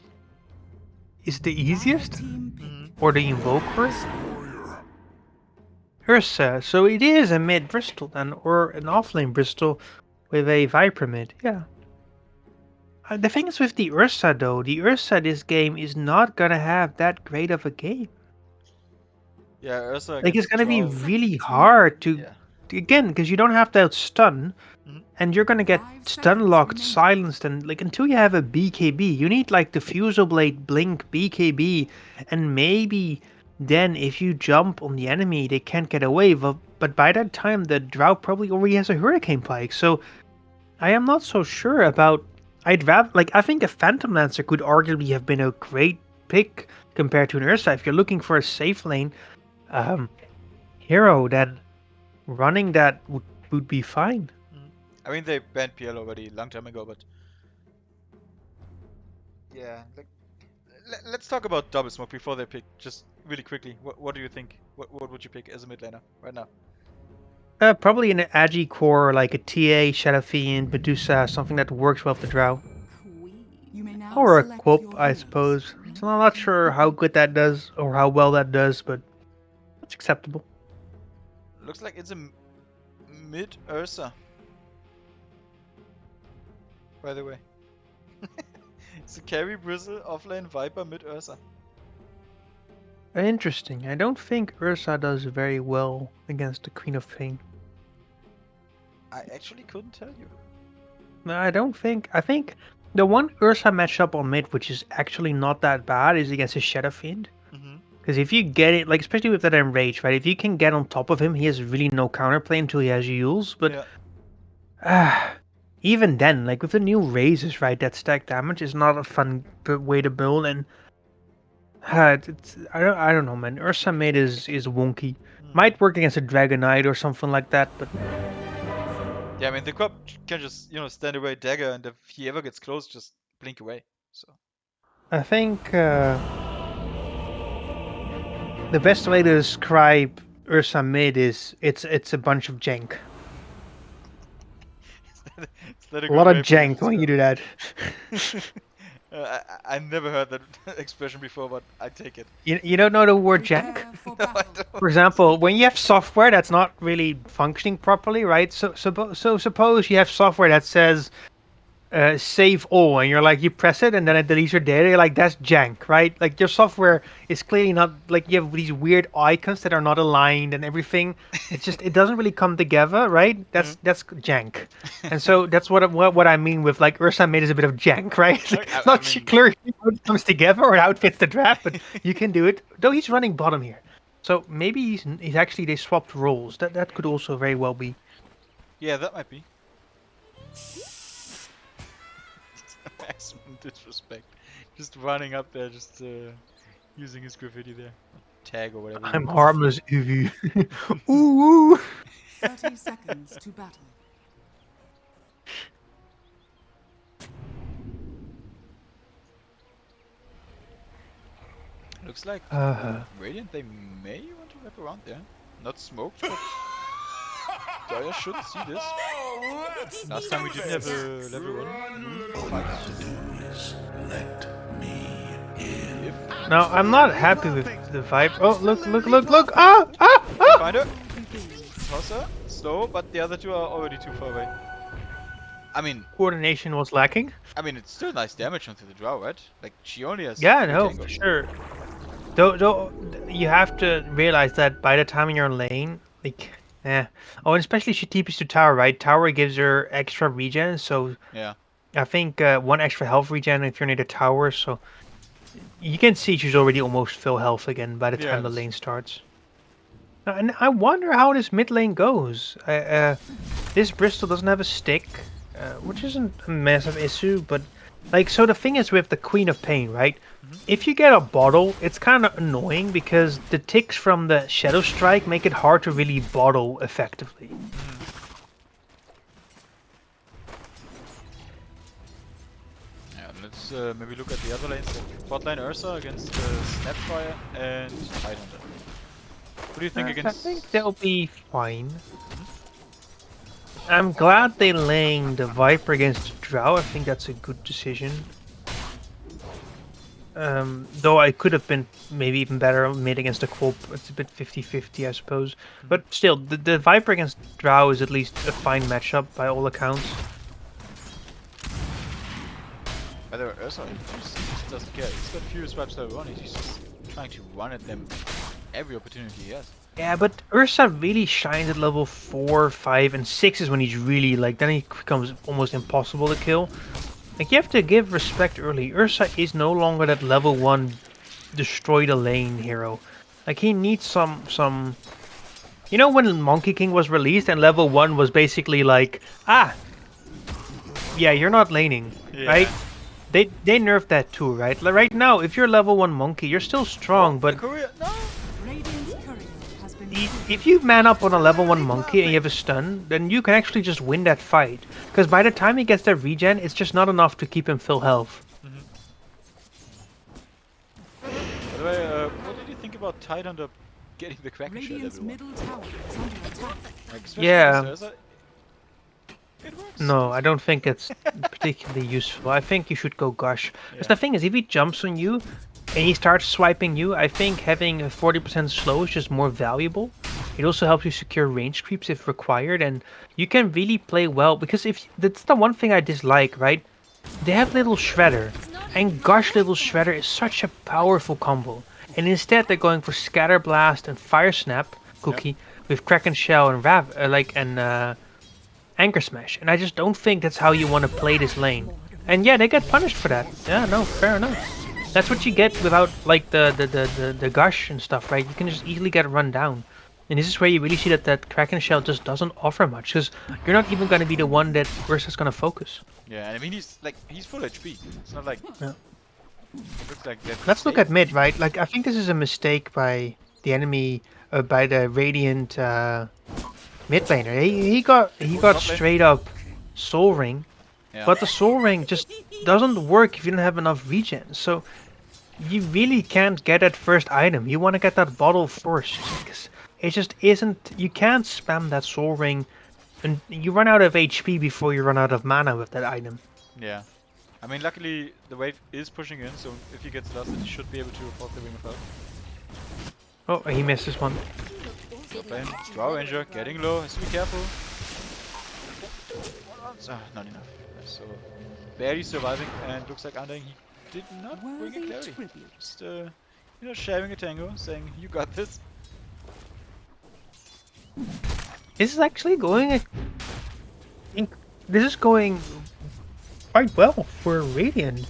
is the Dire easiest, team pick. Mhm. or the Invoker. Ursa. So it is a mid Bristol then, or an offlane Bristol with a Viper mid. Yeah. The thing is with the Ursa though, the Ursa this game is not gonna have that great of a game. Yeah, Ursa Like it's against gonna be Drow. really hard to Yeah. again because you don't have to outstun, Mhm. and you're gonna get 5 stun seconds locked, remaining. silenced, and like until you have a BKB, you need like the Fusel Blade Blink BKB, and maybe then if you jump on the enemy, they can't get away. But by that time, the Drow probably already has a Hurricane Pike, so I am not so sure about. I'd rather like I think a Phantom Lancer could arguably have been a great pick compared to an Ursa if you're looking for a safe lane um, hero. Then running that would be fine. Mhm. I mean, they banned PL already a long time ago, but yeah, like let's talk about double smoke before they pick. Just really quickly, what do you think? What would you pick as a mid laner right now? Probably an Agi core like a TA, Shadow Fiend, Medusa, something that works well with the Drow. You may now Or a select Quope, your I heroes. suppose. So I'm not sure how good that does or how well that does, but it's acceptable. Looks like it's a mid Ursa. By the way, it's a carry Bristle offlane Viper mid Ursa. Interesting. I don't think Ursa does very well against the Queen of Pain. I actually couldn't tell you. No, I don't think. I think the one Ursa matchup on mid, which is actually not that bad, is against a Shadow Fiend. Mm-hmm. Because if you get it, like especially with that enrage, right? If you can get on top of him, he has really no counterplay until he has Yules. But Yeah. even then, like with the new raises, right? That stack damage is not a fun way to build, and I don't know, man. Ursa mid is wonky. Might work against a Dragon Knight or something like that, but Yeah, I mean the crop can just stand away dagger, and if he ever gets close, just blink away. So I think the best way to describe Ursa mid is it's a bunch of jank. is that a A good lot of way for you to jank when you describe do that. it? I never heard that expression before, but I take it. You don't know the word jank? Prepare for No, I battle. don't. For example, when you have software that's not really functioning properly, right? So suppose you have software that says save all, and you're like you press it and then it deletes your data. You're like that's jank, right? Like your software is clearly not like you have these weird icons that are not aligned and everything. It's just it doesn't really come together, right? That's jank, and so that's what I mean with like Ursa made is a bit of jank, right? Look, It's I not mean, clear how it comes together or how it fits the draft, but you can do it. Though he's running bottom here, so maybe he's actually they swapped roles. That could also very well be. yeah, that might be. Maximum disrespect. Just running up there, just using his graffiti there. Tag or whatever. I'm harmless, Uvu. Ooh. 30 seconds to battle. Looks like Radiant, they may want to wrap around there. Not smoked, but Daya should see this. Last time we didn't have a level 1 All you have to do is let me in. If Now I'm not happy with the vibe. Oh look! Ah! find her, toss her, slow, but the other two are already too far away. I mean, Coordination was lacking. it's still nice damage onto the Drow, right? Like she only has Yeah, 3 no, tango. for sure. Though you have to realize that by the time you're in lane, like, oh, and especially she TPs to tower, right? Tower gives her extra regen, so Yeah. I think one extra health regen if you're near the tower. So you can see she's already almost full health again by the Yeah, time the that's lane starts. And I wonder how this mid lane goes. This Bristol doesn't have a stick, which isn't a massive issue, but like, so the thing is with the Queen of Pain, right? If you get a bottle, it's kind of annoying because the ticks from the Shadow Strike make it hard to really bottle effectively. Yeah, let's maybe look at the other lanes. Bot lane Ursa against Snapfire and Tidehunter. What do you think I against... think they'll be fine. I'm glad they laying the Viper against the Drow. I think that's a good decision. Though I could have been maybe even better mid against the Quope. It's a bit 50-50, I suppose. But still, the Viper against Drow is at least a fine matchup by all accounts. By the way, Ursa, he just doesn't care. He's got few swipes level 1, he's just trying to run at them every opportunity he has. Yeah, but Ursa really shines at level 4, 5, and 6 is when he's really like, then he becomes almost impossible to kill. Like, you have to give respect early. Ursa is no longer that level 1 destroy the lane hero. Like, he needs some... You know when Monkey King was released and level 1 was basically like, ah, yeah, you're not laning, right? They nerfed that too, right? Like, right now, if you're level 1 Monkey, you're still strong, but... No! Radiant's courier has been If you man up on a level 1 Monkey and you have a stun, then you can actually just win that fight. Because by the time he gets that regen, it's just not enough to keep him full health. By the way, what did you think about Tidehunter getting the Kraken shell Radiant's level 1? middle tower is under attack. Like, especially Yeah. with Ursa, it works. No, I don't think it's particularly useful. I think you should go Gush. Because Yeah. the thing is, if he jumps on you and he starts swiping you, I think having a 40% slow is just more valuable. It also helps you secure range creeps if required, and you can really play well. Because if that's the one thing I dislike, right? They have Little Shredder, and Gush Little Shredder is such a powerful combo. And instead, they're going for Scatter Blast and Fire Snap Cookie with Kraken Shell and Anchor Smash, and I just don't think that's how you want to play this lane. And yeah, they get punished for that. Yeah, no, fair enough. That's what you get without like the gush and stuff, right? You can just easily get run down. And this is where you really see that Kraken Shell just doesn't offer much, because you're not even going to be the one that Ursa's going to focus. Yeah, and I mean, he's full HP. It's not like... Yeah. It looks like that. Let's look at mid, right? Like, I think this is a mistake by the enemy, by the Radiant mid laner. He got straight up Soul Ring, Yeah. but the Soul Ring just doesn't work if you don't have enough regen. So you really can't get that first item. You want to get that bottle first, because it just isn't. You can't spam that Soul Ring, and you run out of HP before you run out of mana with that item. Yeah. I mean, luckily the wave is pushing in, so if he gets lost, he should be able to afford the Ring of Health. Oh, he missed this one. Top lane, Drow Ranger, getting low, has to be careful. Ah, not enough. So, barely surviving, and looks like Undying, he did not bring a Worthy clarity. tribute. Just, sharing a tango, saying, you got this. This is actually going. This is going quite well for Radiant.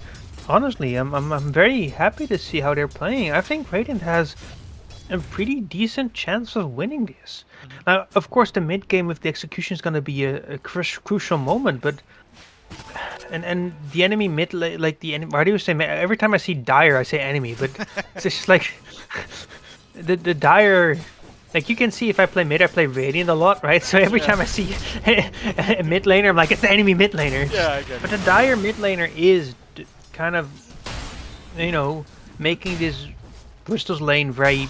Honestly, I'm very happy to see how they're playing. I think Radiant has a pretty decent chance of winning this. Now, of course, the mid game with the execution is going to be a crucial moment, but and the enemy mid like the enemy. Why do you say every time I see Dire, I say enemy, but it's just like the Dire. Like, you can see if I play mid, I play Radiant a lot, right? So every time I see a mid laner, I'm like, it's the enemy mid laner. Yeah, I get it. But the Dire mid laner is kind of, you know, making this Bristol's lane very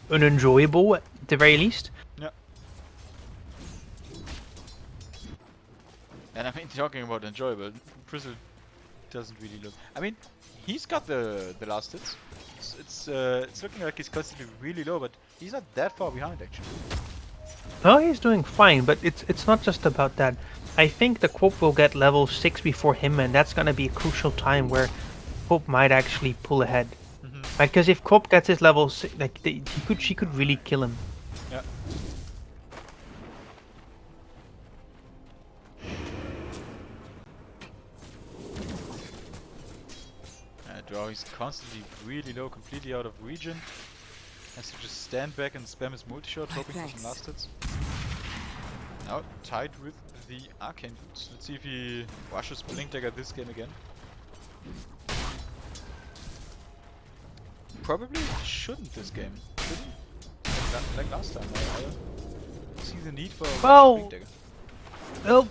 unenjoyable at the very least. Yeah. And I mean, talking about enjoyable, Bristol doesn't really look... I mean, he's got the last hits. It's looking like he's constantly really low, but he's not that far behind actually. No, he's doing fine, but it's not just about that. I think the Quope will get level 6 before him, and that's gonna be a crucial time where Quope might actually pull ahead. Like, because if Quope gets his level 6, like she could really kill him. Yeah. Drow, he's constantly really low, completely out of regen. Has to just stand back and spam his multi-shot, hoping for some last hits. Now tied with the Arcane Boots. Let's see if he rushes Blink Dagger this game again. Probably shouldn't this game, should he? Like last time, I don't see the need for a Well, Blink Dagger. Well,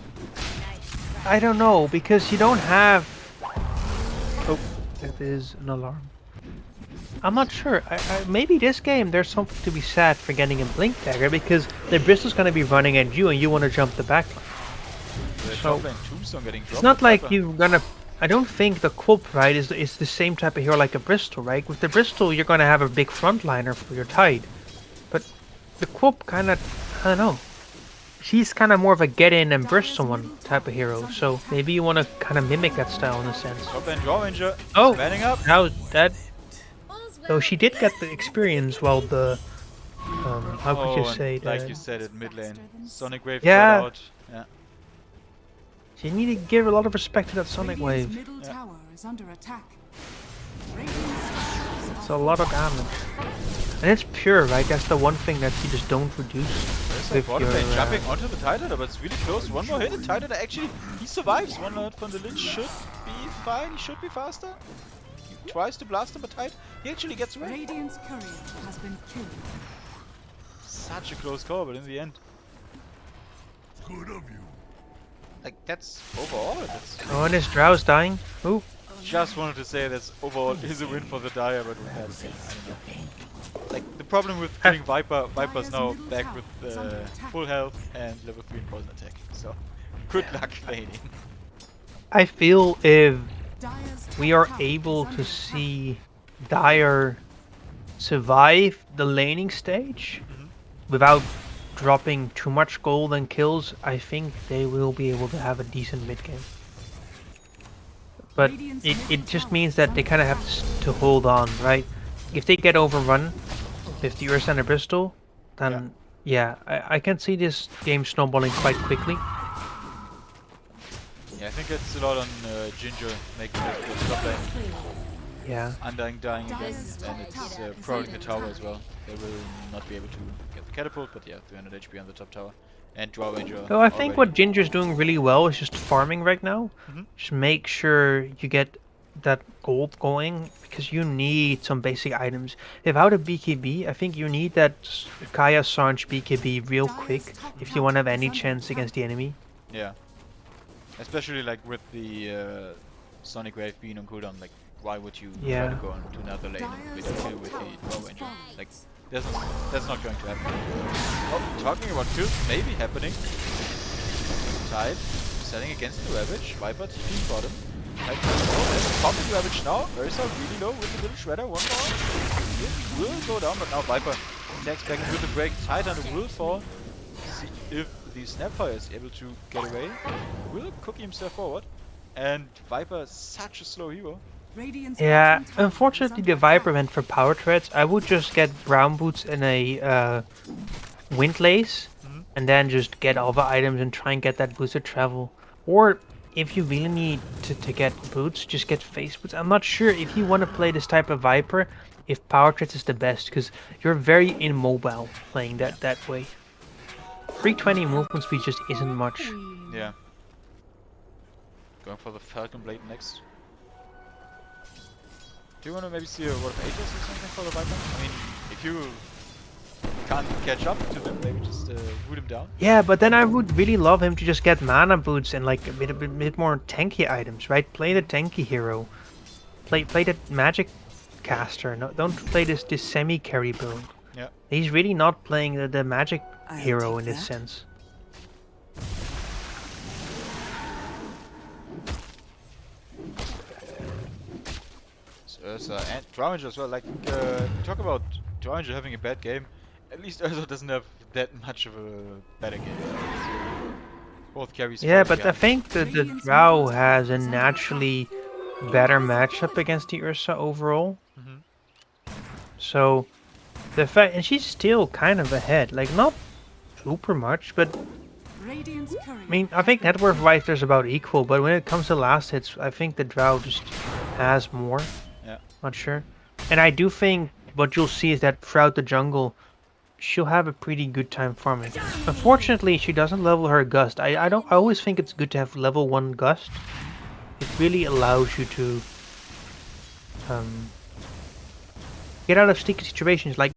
I don't know, because you don't have... Oh, that is an alarm. I'm not sure. Maybe this game there's something to be said for getting a Blink Dagger, because the Bristol's gonna be running at you and you want to jump the back line. The So, top lane tombstone getting dropped. It's not with like Pepper. you're gonna I don't think the Quilp, right, is the same type of hero like a Bristol, right? With the Bristol, you're gonna have a big frontliner for your Tide, but the Quilp kind of, I don't know. She's kind of more of a get in and burst someone type of hero, so maybe you want to kind of mimic that style in a sense. Top lane Draw Ranger is Oh, manning up. now that though she did get the experience while the how could you Oh, and say like the you said, at mid lane, Sonic Wave tried yeah, out. Yeah, you need to give a lot of respect to that Sonic Radiant's Wave. middle yeah. tower is under attack. Radiant's structures It's are a lot of damage, and it's pure, right? That's the one thing that you just don't reduce There's like with bottom your. lane jumping onto the Titan, but it's really close. One more hit and Titan actually, he survives. One hit from the Lich should be fine. He should be faster. He tries to blast him, but Titan, he actually gets away. Radiant's courier has been killed. Such a close call, but in the end, Good of you. like that's overall. That's Oh, and his Drow's dying. Ooh, just wanted to say that's overall is a win for the Dire, but with that, I don't know. Like the problem with killing Viper, Viper's now back with full health and level 3 in poison attack. So good luck laning. I feel if Dire's we top are tower able is under to attack. see Dire survive the laning stage Mhm. without dropping too much gold and kills, I think they will be able to have a decent mid game. But Radiant's it middle just tower means is that they under kind of have attack. to hold on, right? If they get overrun with the Ursa and the Bristol, Yeah. then yeah, I can see this game snowballing quite quickly. Yeah, I think it's a lot on Ginger making the top lane Yeah. Undying dying again, Dire's top and it's tower is prowling under the tower attack. as well. They will not be able to get the catapult, but yeah, 300 HP on the top tower. And Draw Ranger So I think already. what Ginger's doing really well is just farming right now. Mhm. Just make sure you get that gold going because you need some basic items. Without a BKB, I think you need that Kaya Sanj BKB real Dire's quick top if you want to have tower is any under chance attack. against the enemy. Yeah, especially like with the Sonic Wave being on cooldown, like why would you try to Yeah. go into another lane and Dire's get a kill top with tower the Draw has Ranger? fallen. Like, that's not going to happen. Oh, talking about kills maybe happening. Tide selling against the Ravage. Viper TPing bottom. Tide popping Ravage now. Ursa really low with the little shredder. One more. It will go down, but now Viper attacks back with the break. Tide on the will fall. See if the Snapfire is able to get away. Will cookie himself forward. And Viper is such a slow hero. Radiant's Yeah, bottom tower is unfortunately under the Viper attack. went for power treads. I would just get brown boots and a wind lace Mhm. and then just get all the items and try and get that boosted travel. Or if you really need to get boots, just get face boots. I'm not sure if you want to play this type of Viper, if power treads is the best, because you're very immobile playing Yeah. that way. 320 movement speed just isn't much. Queen. Yeah. Going for the Falcon Blade next. Do you want to maybe see a World of Ages or something for the Viper? I mean, if you can't catch up to them, maybe just root him down. Yeah, but then I would really love him to just get mana boots and like a bit more tanky items, right? Play the tanky hero. Play the magic caster. No, don't play this semi carry build. Yeah. He's really not playing the magic I'll hero take in this that. sense. So Ursa and Draw Ranger as well. Like, talk about Draw Ranger having a bad game. At least Ursa doesn't have that much of a better game. Both carries Yeah, falling but I behind. think that the Radiant's Drow middle has tower a is under attack. naturally better matchup against the Ursa overall. Mhm. So the fact, and she's still kind of ahead, like not super much, but Radiant's courier I mean, I has think been net worth killed. wise there's about equal, but when it comes to last hits, I think the Drow just has more. Yeah. Not sure. And I do think what you'll see is that throughout the jungle, she'll have a pretty good time farming. Unfortunately, she doesn't level her gust. I always think it's good to have level 1 gust. It really allows you to um, get out of sticky situations like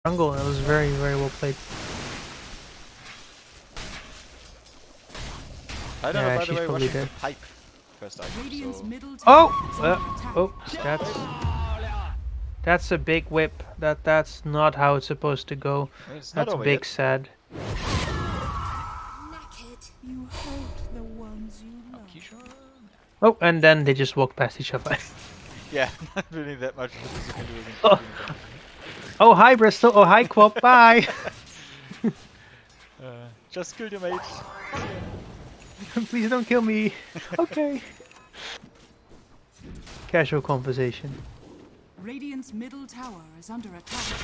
jungle. That was very, very well played. I don't Yeah, know, by the she's way, probably watching the dead. pipe first item, Radiant's so... middle Oh! tower is under attack. Oh, that's a big whip. That's not how it's supposed to go. It's not That's over big yet. sad. You hurt the ones you love. Keisha? Oh, and then they just walk past each other. Yeah, not really that much that this can do against Oh. Unicorn. Oh, hi Bristol. Oh, hi Quop. Bye. Just kill your mate. Please don't kill me. Okay. Casual conversation. Radiant's middle tower is under attack.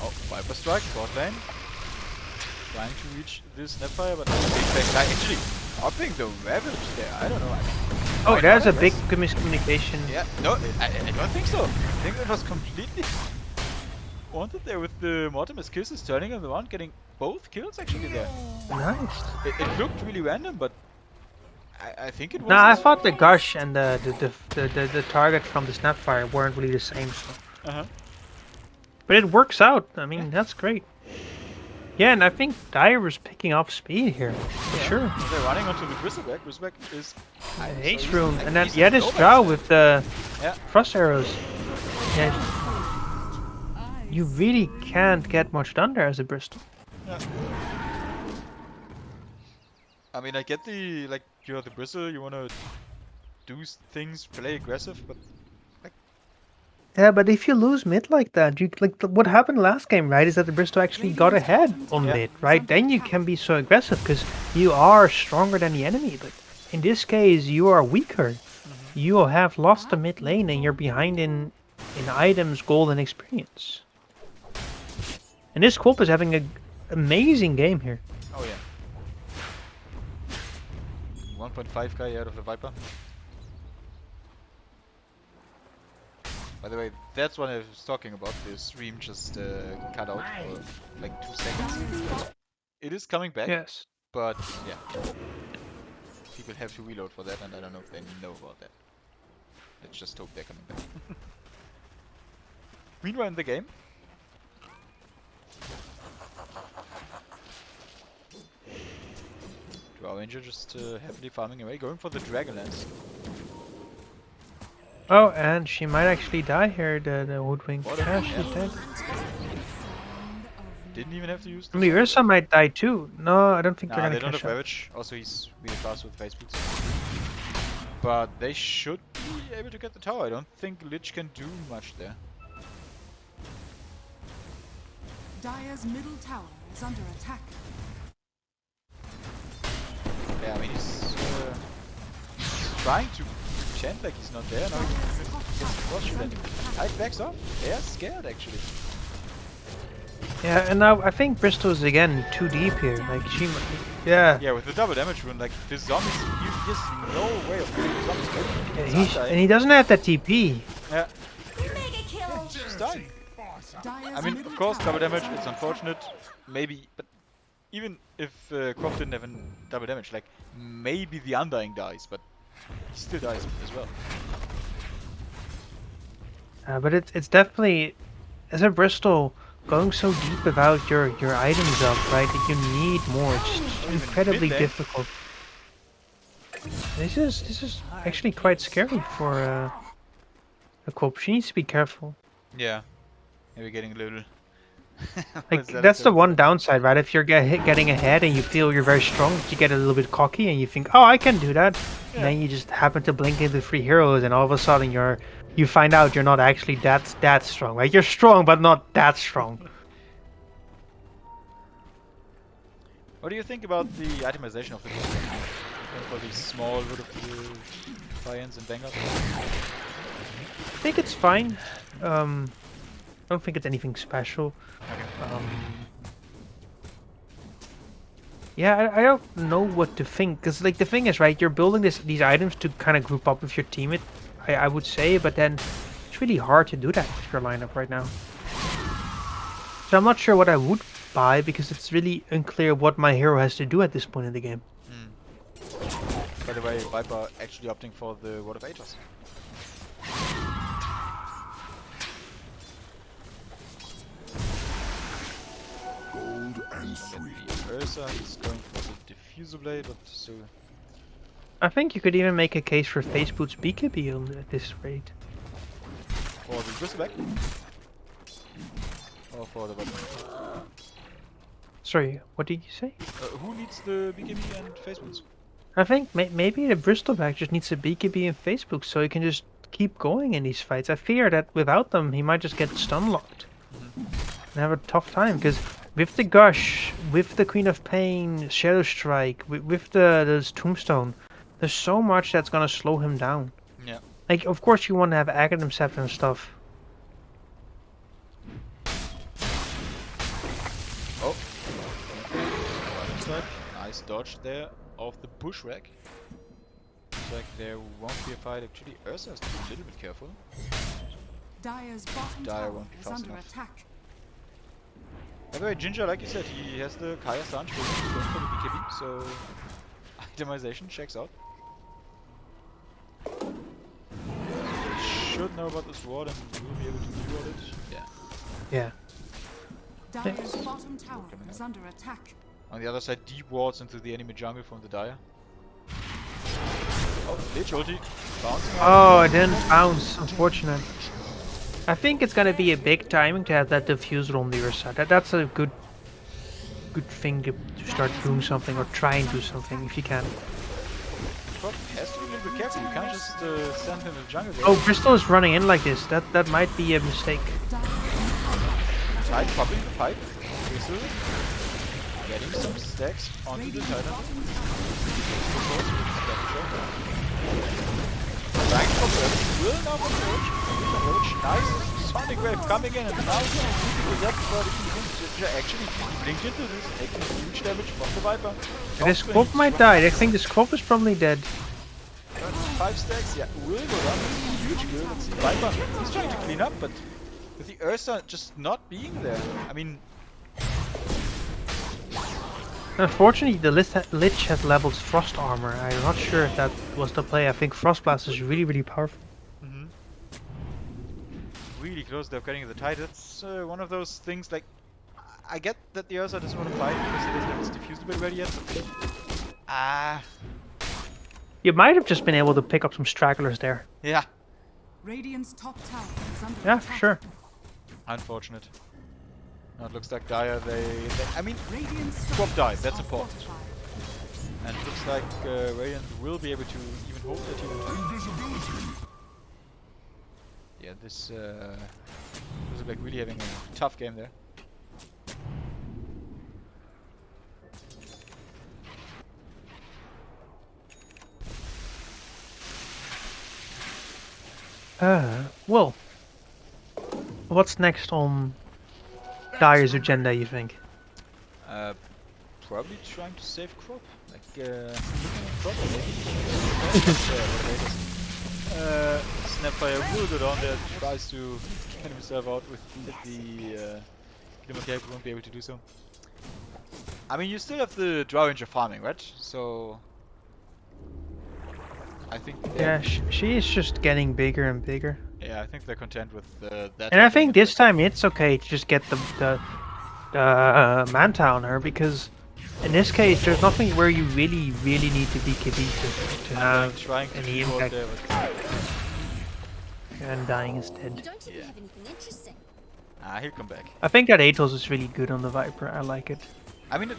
Oh, Viper Strike, bot lane. Trying to reach this Snapfire, but not a big backside. Actually, upping the Ravage there. I don't know. I mean, Oh, why there's not, a I big guess? miscommunication. Yeah, no, I don't think so. I think it was completely wanted there with the Mortimer's kisses turning him around, getting both kills actually there. Nice. It looked really random, but I think it was. No, I thought the gush and the target from the Snapfire weren't really the same. So. Uh-huh. But it works out. I mean, Yeah. that's great. Yeah, and I think Dire is picking up speed here, for sure. They're running onto the Bristleback. Bristleback is... Ace so rune, like, and then he's yeah, this nobody drow there. with the Yeah. frost arrows. Yeah, you really can't get much done there as a Bristol. Yeah. I mean, I get the, like, you're the Bristle, you wanna do things, play aggressive, but... Yeah, but if you lose mid like that, you what happened last game, right? Is that the Bristol actually got ahead on Yeah. mid, right? Then you can be so aggressive because you are stronger than the enemy. But in this case, you are weaker. You have lost the mid lane and you're behind in items, gold, and experience. And this Quop is having an amazing game here. Oh yeah. 1.5k out of the Viper. By the way, that's what I was talking about. The stream just cut out for like 2 seconds. It is coming back, Yes. but yeah. People have to reload for that, and I don't know if they know about that. Let's just hope they're coming back. Meanwhile in the game, Drow Ranger just happily farming away, going for the Dragonlance. Oh, and she might actually die here, the Woodwing. What Yeah, a- she's dead. Didn't even have to use I mean, Ursa might die too. No, I don't think they're Nah, gonna they don't catch have up. Ravage. Also, he's really fast with Facebook. But they should be able to get the tower. I don't think Lich can do much there. Dire's middle tower is under attack. Yeah, I mean, he's trying to pretend like he's not there. Now he gets the cross shield and Hyde backs off. They're scared, actually. Yeah, and now I think Bristol is again too deep here. Like she, yeah. Yeah, with the double damage rune, like, the zombies, he has no way of killing the zombies. Yeah, He's undying. and he doesn't have that TP. Yeah, Mega kill. he's dying. Dire's I mean, middle of course, tower double damage, is it's under unfortunate. Maybe, but even if Croft didn't have double damage, like, maybe the Undying dies, but he still dies as well. But it's definitely, as a Bristol, going so deep without your items up, right? That you need more. It's just Even incredibly mid-lane. difficult. This is actually quite scary for a Quop. She needs to be careful. Yeah. Maybe getting a little... Like that's the one downside, right? If you're getting ahead and you feel you're very strong, you get a little bit cocky and you think, "Oh, I can do that." And then you just happen to blink into 3 heroes, and all of a sudden you find out you're not actually that strong, right? You're strong, but not that strong. What do you think about the itemization of the book? For these small Wood of the Giants and Vanguard? I think it's fine. I don't think it's anything special. Yeah, I don't know what to think, because like the thing is, right, you're building these items to kind of group up with your teammate, I would say, but then it's really hard to do that with your lineup right now. So I'm not sure what I would buy, because it's really unclear what my hero has to do at this point in the game. By the way, Viper actually opting for the Word of Aegis. Ursa is going for the diffuser blade, but still. I think you could even make a case for Face Boots BKB at this rate. For the bristleback? Or for the weapon? Sorry, what did you say? Who needs the BKB and face boots? I think maybe the Bristleback just needs a BKB and Face Boots so he can just keep going in these fights. I fear that without them he might just get stun locked and have a tough time, because with the Gush, with the Queen of Pain, Shadow Strike, with this Tombstone, there's so much that's gonna slow him down. Yeah. Like, of course you want to have Aghanim Scepter and stuff. Oh. Nice dodge there of the bushwhack. Looks like there won't be a fight. Actually, Ursa has to be a little bit careful. Dire's bottom Dire tower won't be is fast under enough. attack. By the way, Ginger, like you said, he has the Kaya Sanch going for the BKB, so itemization checks out. So they should know about this ward and will be able to reward it. Yeah. Yeah. Dire's bottom tower Coming is up. under attack. On the other side, deep wards into the enemy jungle from the Dire. Oh, Lich ulti. Bouncing out. Oh, I didn't bounce. Unfortunate. I think it's gonna be a big timing to have that diffuser on the other side. That's a good thing to start doing something or try and do something if you can. Crop has to be a little bit careful. You can't just stand him in the jungle there. Oh, Bristol is running in like this. That might be a mistake. Tide popping the pipe. Whistle. Getting some stacks onto the Titan. Trying to convert. Will now converge. Nice Sonic Wave coming in and now keeping it up for the Ginger actually blinked into this, taking huge damage from the Viper. This Quop might die. I think this Quop is probably dead. 5 stacks, yeah, will go down. That's a huge kill. Let's see. Viper, he's trying to clean up, but with the Ursa just not being there, I mean, Unfortunately, the Lich has leveled Frost Armor. I'm not sure if that was the play. I think Frost Blast is really, really powerful. really close to getting the Tide. That's one of those things, like, I get that the Ursa doesn't want to fight because he doesn't have his diffused ability ready yet, but You might have just been able to pick up some stragglers there. yeah, Radiant's top tower is under Yeah, attack. sure. unfortunate. Now it looks like Dire, they I mean, Radiant's Quop died, structures that's are important. fortified. And it looks like Radiant will be able to even hold that team. Yeah, this is like really having a tough game there. Well, what's next on Dire's agenda, you think? Probably trying to save Crop. Like, looking at Crop, maybe. Snapfire will go down there, tries to get himself out with the Glimmer Cape, won't be able to do so. I mean, you still have the Drow Ranger farming, right? So I think Yeah, she is just getting bigger and bigger. yeah, I think they're content with that. And I happening think anyway. this time it's okay to just get the Manta on her, because in this case there's nothing where you really need to BKB to I'm have trying to any keyboard impact. there, but And dying You instead. don't even Yeah. have anything interesting. he'll come back. I think that Atos is really good on the Viper. I like it. I mean, it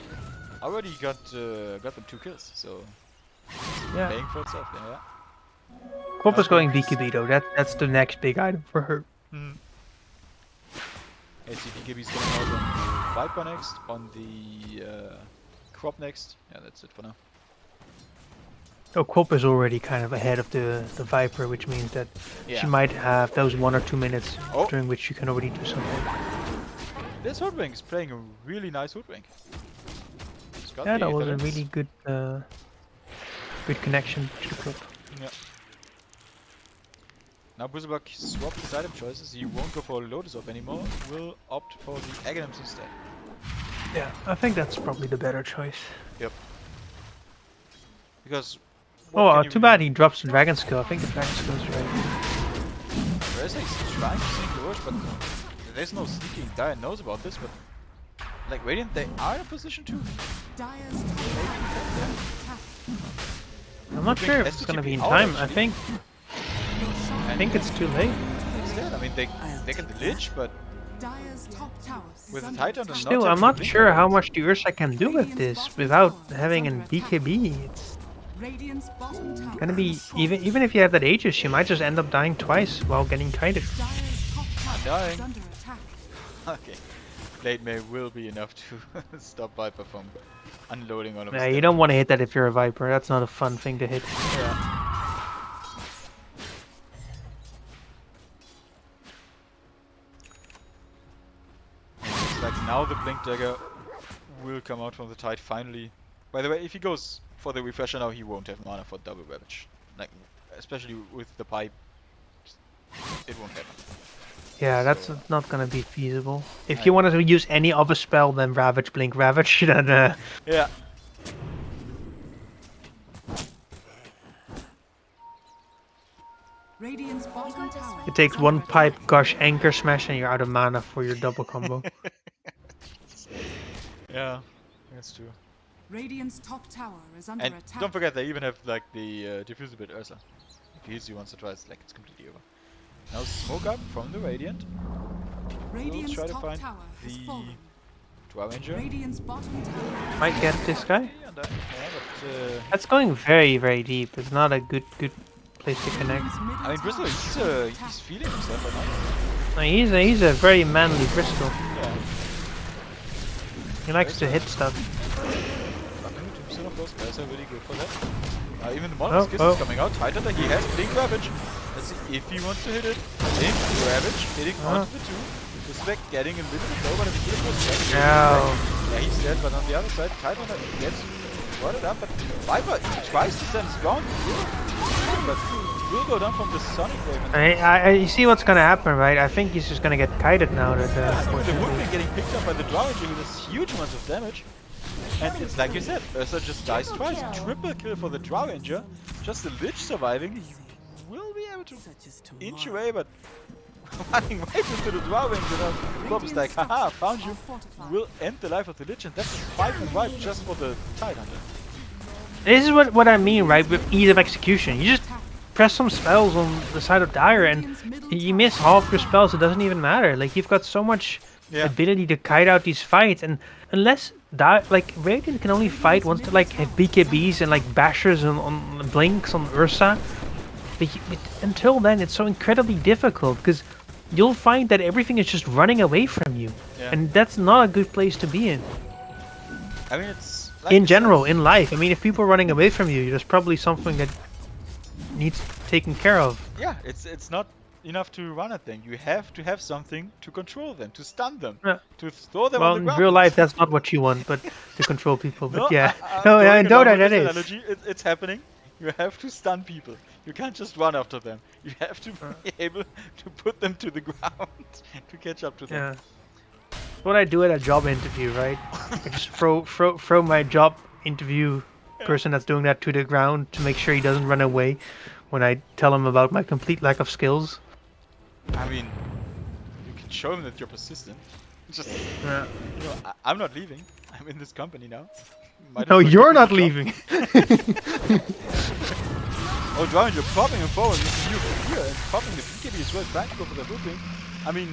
already got them 2 kills, so Yeah. paying for itself. Yeah. Quop is going BKB though. That's the next big item for her. ACD Gibby's going out on the Viper next, on the Crop next. Yeah, that's it for now. Oh, Quop is already kind of ahead of the Viper, which means that Yeah. she might have those 1 or 2 minutes Oh. during which you can already do something. This Hoodwink is playing a really nice Hoodwink. He's got Yeah, the that was a talents. really good connection to the Quop. Yeah. Now Buzzbug swapped his item choices. He won't go for Lotus Orb anymore. Will opt for the Aghanims instead. Yeah, I think that's probably the better choice. Yep. Because Oh, too bad he drops the Dragon Skill. I think the Dragon Skill is right. Reza is trying to sneak the rush, but there's no sneaking. Dire knows about this, but like Radiant, they are in a position to Dire's top tower is under attack. I'm not sure if it's gonna be in time. I think it's too late. Instead, I mean, they can glitch, but Dire's top tower is with a under Titan and attack. not Still, I'm having not the sure blink how weapons. much the Ursa can do with this without having an BKB. It's Radiant's bottom tower gonna be is destroyed. even if you have that Aegis, you might just end up dying twice while getting kited. Dire's top tower dying. is under attack. Okay. Blade May will be enough to stop Viper from unloading all of his Yeah, you damage. don't want to hit that if you're a Viper. That's not a fun thing to hit. Yeah. It's like now the Blink Dagger will come out from the Tide finally. By the way, if he goes for the refresher now, he won't have mana for double ravage. Like, especially with the pipe, it won't happen. Yeah, that's So, not gonna be feasible. If I- you wanted to use any other spell than Ravage, Blink, Ravage, then Yeah. Radiant's bottom tower it takes is one under pipe, attack. gush, anchor smash, and you're out of mana for your double combo. Yeah, that's true. Radiant's top tower is under And attack. don't forget, they even have like the diffuser bit Ursa. If he hits you once or twice, like it's completely over. Now smoke up from the Radiant. Radiant's try to top find tower has the fallen. Draw Ranger. Radiant's bottom tower. Might get this guy. Yeah, but That's going very, very deep. It's not a good place to connect. Radiant's middle I mean, Bristol, tower is under he's attack. feeling himself right now. No, he's a very manly Bristol. Yeah. He likes to hit stuff. Fucking 2% of those guys are really good for that. Even the Monarch's Kiss oh. is coming out. Titan, he has Blink Ravage. Let's see if he wants to hit it. Blink Ravage, hitting onto the 2. Respect getting a little bit low, but if he goes back. No. Yeah, he's dead, but on the other side, Titan gets brought it up, but Viper tries to stand strong. But will go down from the Sonic Wave. And You see what's gonna happen, right? I think he's just gonna get kited now. That the unfortunately. Woodman getting picked up by the Draw Ranger with this huge amount of damage. And it's like you said, Ursa just dies twice. Triple kill for the Draw Ranger. Just the Lich surviving. He will be able to inch away, but running right into the Draw Ranger now. Bob is like, haha, found you. Will end the life of the Lich, and that's a 5 wipe just for the Tide Hunter. This is what I mean, right? With ease of execution, you just press some spells on the side of Dire, and you miss half your spells. It doesn't even matter. Like you've got so much ability to kite out these fights, and unless like Radiant can only fight once they like have BKBs and like bashers on blinks on Ursa. But until then, it's so incredibly difficult because you'll find that everything is just running away from you, and that's not a good place to be in. I mean, it's like In general, in life, I mean, if people are running away from you, there's probably something that needs taken care of. Yeah, it's not enough to run at them. You have to have something to control them, to stun them, Yeah. to throw them Well, on the in ground. real life, that's not what you want, but to control people. But No, yeah, I'm no, going in along Dota with that this is. analogy. It's happening. You have to stun people. You can't just run after them. You have to be able to put them to the ground to catch up to them. Yeah. That's what I do at a job interview, right? I just throw my job interview person that's doing that to the ground to make sure he doesn't run away when I tell him about my complete lack of skills. I mean, you can show them that you're persistent. Just, Yeah. you know, I'm not leaving. I'm in this company now. Might as No, well you're give me not the job. leaving. Oh, Drawing, you're popping him forward with you here and popping the BKB as well, trying to go for the looping. I mean,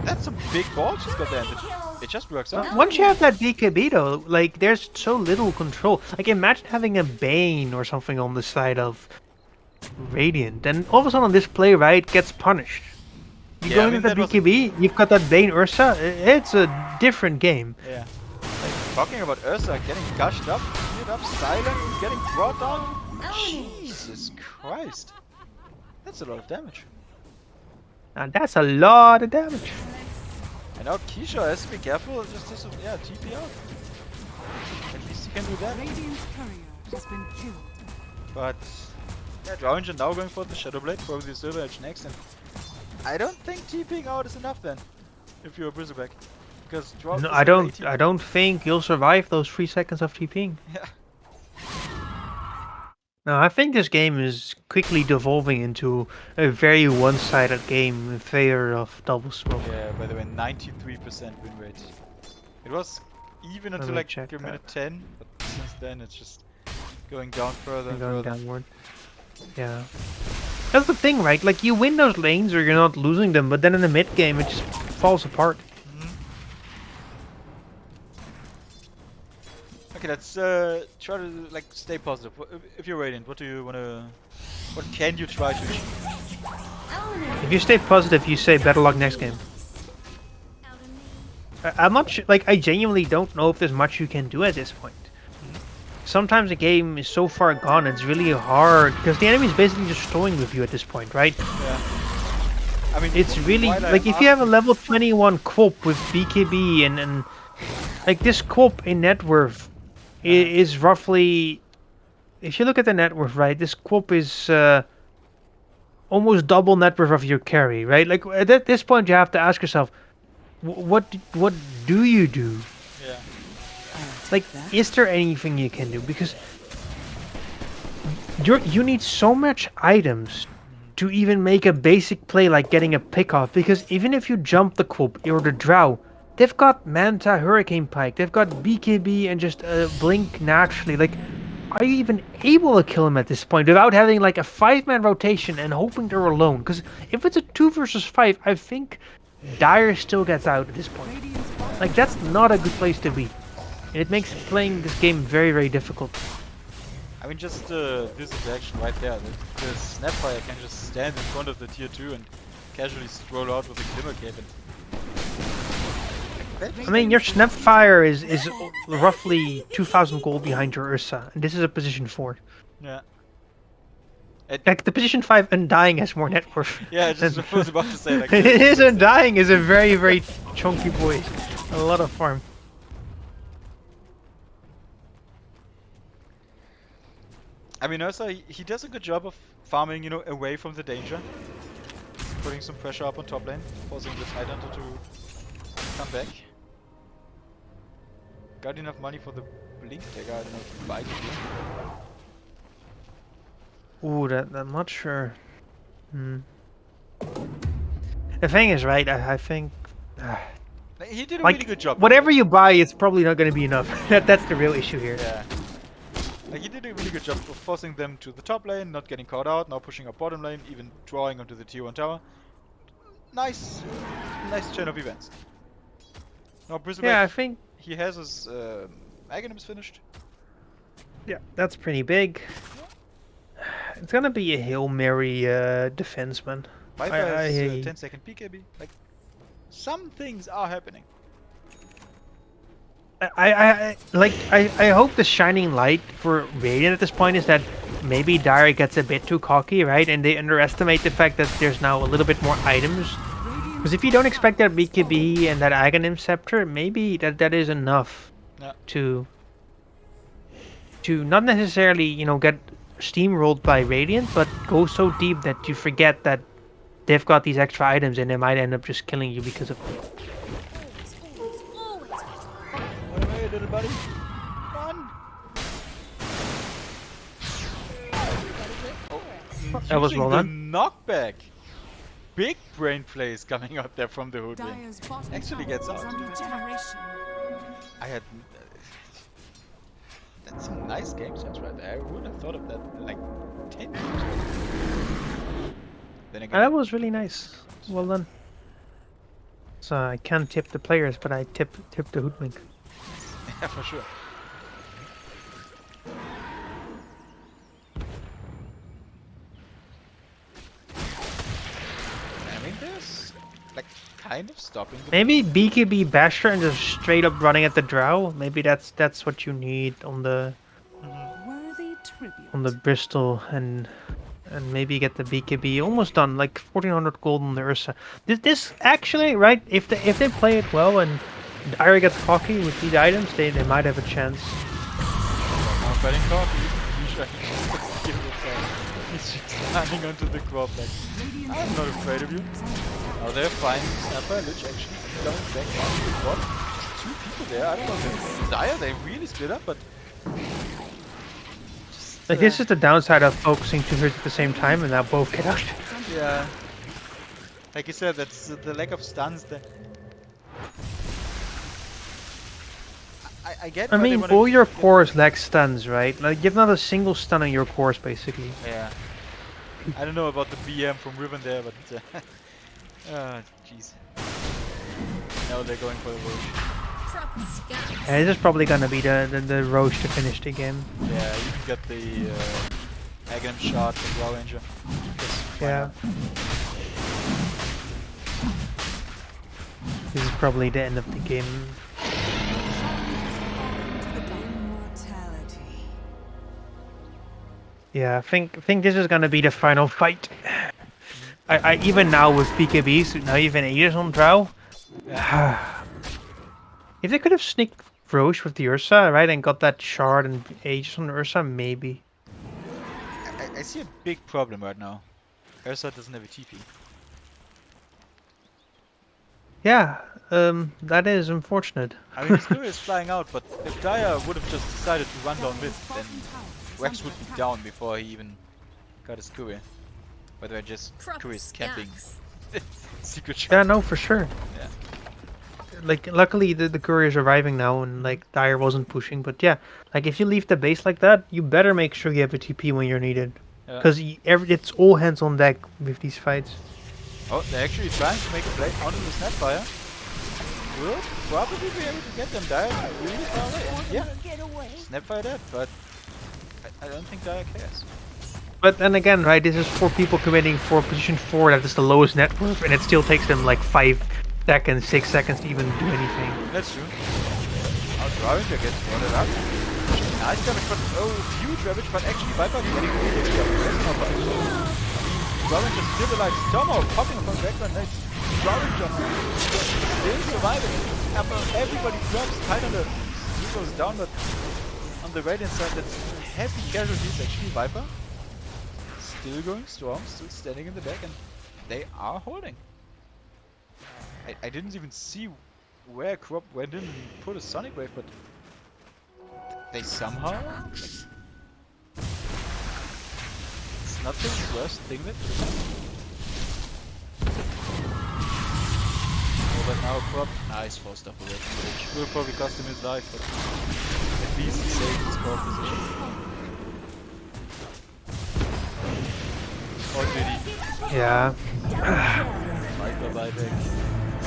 that's some big balls she's got there. And it just works out. Once you have that BKB though, like there's so little control. Like imagine having a Bane or something on the side of Radiant, and all of a sudden on this play, right, gets punished. You Yeah, go I into mean, the that was- BKB, you've got that Bane Ursa. It's a different game. Yeah. Like, talking about Ursa getting gushed up, hit up, silent, getting brought down. Jesus Christ. That's a lot of damage. And that's a lot of damage. And now Keisha has to be careful, just yeah, TP out. At least he can do that. Radiant's courier has been killed. But yeah, Drawing now going for the Shadow Blade, probably the Silver Edge next, and I don't think TPing out is enough then, if you're a Bristleback. Because Draw No, is I at don't. 18. I don't think you'll survive those 3 seconds of TPing. Yeah. No, I think this game is quickly devolving into a very one-sided game in favor of double smoke. Yeah, by the way, 93% win rate. It was even Let until me like check a minute that. 10, but since then it's just going down further and Going further. downward. Yeah. That's the thing, right? Like, you win those lanes or you're not losing them, but then in the mid game it just falls apart. Okay, let's try to like stay positive. If you're Radiant, what do you wanna? What can you try to achieve? If you stay positive, you say better luck next game. I'm not sure, like, I genuinely don't know if there's much you can do at this point. Sometimes the game is so far gone, it's really hard, because the enemy's basically just toying with you at this point, right? Yeah. I mean, It's really, while like, I'm if you have a asking- level 21 Quop with BKB and like, this Quop in net worth is roughly, if you look at the net worth, right, this Quop is almost double net worth of your carry, right? Like, at this point you have to ask yourself, what do you do? Yeah. Like, is there anything you can do? Because you need so much items to even make a basic play like getting a pick off. Because even if you jump the Quop or the Drow, they've got Manta, Hurricane Pike, they've got BKB and just Blink naturally. Like, are you even able to kill him at this point without having like a 5-man rotation and hoping they're alone? Because if it's a 2 versus 5, I think Dire still gets out at this point. Like, that's not a good place to be. And it makes playing this game very, very difficult. I mean, just this action right there. The Snapfire can just stand in front of the tier 2 and casually stroll out with a Glimmer Cape. I mean, your Snapfire is roughly 2,000 gold behind your Ursa, and this is a position 4. Yeah. Like, the position 5 Undying has more net worth. Yeah, I just was about to say like. His Undying is a very, very chunky boy. A lot of farm. I mean, also he does a good job of farming, you know, away from the danger, putting some pressure up on top lane, forcing the Tidehunter to come back. Got enough money for the Blink Dagger, I don't know if you buy it here. Ooh, that I'm not sure. The thing is, right? I think. He did a Like, really good job. whatever you buy, it's probably not going to be enough. That's the real issue here. Yeah. Like, he did a really good job of forcing them to the top lane, not getting caught out, now pushing up bottom lane, even drawing onto the tier 1 tower. Nice chain of events. Now Bristleback, Yeah, I think. he has his Magnums finished. Yeah, that's pretty big. It's gonna be a Hail Mary defenseman. Viper has 10-second PKB. Like, some things are happening. I hope the shining light for Radiant at this point is that maybe Dire gets a bit too cocky, right? And they underestimate the fact that there's now a little bit more items. Because if you don't expect that BKB and that Aghanim Scepter, maybe that is enough to not necessarily, you know, get steamrolled by Radiant, but go so deep that you forget that they've got these extra items and they might end up just killing you because of it. Run away, little buddy. Run! Oh, That was well using the knockback. Big brain plays coming out there from the Hoodwink. Dire's bottom Actually tower gets is out. under generation. I had... that's some nice game sense right there. I wouldn't have thought of that in like 10 years ago. Then again, That was really nice. Well done. So I can't tip the players, but I tip the Hoodwink. yeah, for sure. I mean, there's like kind of stopping the Maybe BKB Basher and just straight up running at the Drow. Maybe that's what you need on the Worthy tribute. Bristol and maybe get the BKB almost done, like 1400 gold on the Ursa. This actually, right? If they play it well and Dire gets cocky with these items, they might have a chance. I'm betting coffee. Usually he's just standing onto the crop like, I'm not afraid of you. Now they're finding Snapper, Lich actually going back onto the crop. Just 2 people there. I don't know if it's Dire, they really split up, but... just, Like, this is the downside of focusing 2 heroes at the same time and now both get out. yeah. Like you said, that's the lack of stuns that... I get I why they mean, want all your to. cores lack stuns, right? Like, you've not a single stun on your cores, basically. Yeah. I don't know about the BM from Riven there, but jeez. Now they're going for the Roche. And this is probably gonna be the Roche to finish the game. Yeah, you can get the Aghanim shot from Raw Ranger. Why Yeah. not? This is probably the end of the game. Immortality. Yeah, I think this is gonna be the final fight. I even now with PKBs, now even Aegis on Drow. If they could have sneaked Roche with the Ursa, right, and got that shard and Aegis on Ursa, maybe. I see a big problem right now. Ursa doesn't have a TP. Yeah, that is unfortunate. I mean, his Fury is flying out, but if Dire would have just decided to run down mid, then Rex would be down before he even got his Fury. By the way, just Fury is camping. Secret shot. Yeah, no, for sure. Yeah. Like, luckily the courier's arriving now, and like Dire wasn't pushing. But yeah, like if you leave the base like that, you better make sure you have a TP when you're needed, Yeah. because it's all hands on deck with these fights. Oh, they're actually trying to make a play onto the Snapfire. Will probably be able to get them. Dire really far away. Yeah, Snapfire dead, but I don't think Dire cares. But then again, right, this is 4 people committing for position 4, that is the lowest net worth, and it still takes them like 5 seconds, 6 seconds to even do anything. That's true. Now Ranger gets spotted up. Nice damage, but huge damage, but actually Viper getting really up. Ranger still alive. Tomahawk popping up on background next. Ranger still surviving. Everybody drops. Titan goes down, but on the Radiant side, that's heavy casualties. Actually, Viper still going strong, still standing in the back, and they are holding. I didn't even see where Crop went in and put a Sonic Wave, but they somehow... it's not the worst thing that could happen. Oh, but now Crop... Nice force stuff away from the Ridge. Will probably cost him his life, but at least he saved his core position. Or did he? Yeah. Viper buyback.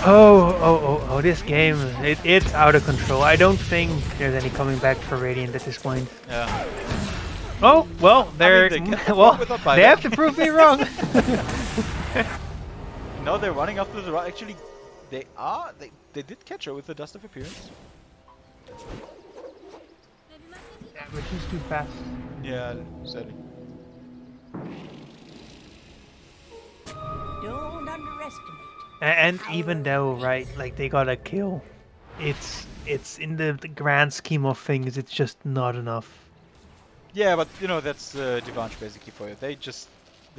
Oh, this game, it's out of control. I don't think there's any coming back for Radiant at this point. Yeah. Oh, well, they're... they get the well, fuck without they buyback. have to prove me wrong. No, they're running after the right. Actually, they are. They did catch her with the Dust of Appearance. Yeah, but she's too fast. Yeah, sadly. Don't underestimate. And even though, right, like they got a kill, it's in the grand scheme of things, it's just not enough. Yeah, but you know that's Divanche basically for you. They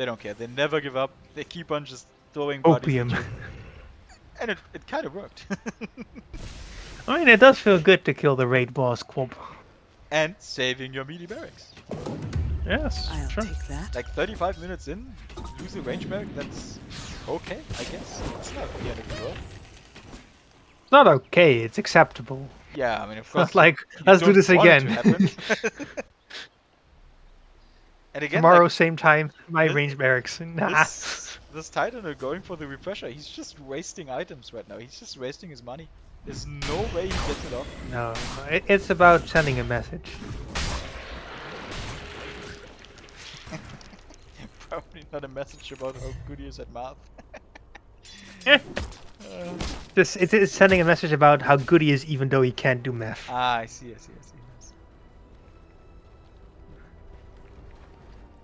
don't care. They never give up. They keep on just throwing bodies at Opium. you. And it kind of worked. I mean, it does feel good to kill the raid boss Quob. And saving your melee barracks. Yes, I'll sure. take that. Like 35 minutes in, lose a range barrack. That's okay, I guess. It's not the end of the world. It's not okay, it's acceptable. Yeah, I mean, of It's course. not like, you let's do don't this want it to again. happen. And again, Tomorrow, like, same time, my this- range barracks. Nah. this Titan are going for the refresher. He's just wasting items right now. He's just wasting his money. There's no way he gets it off. No, it's about sending a message. Probably not a message about how good he is at math. It's sending a message about how good he is, even though he can't do math. I see. Yes.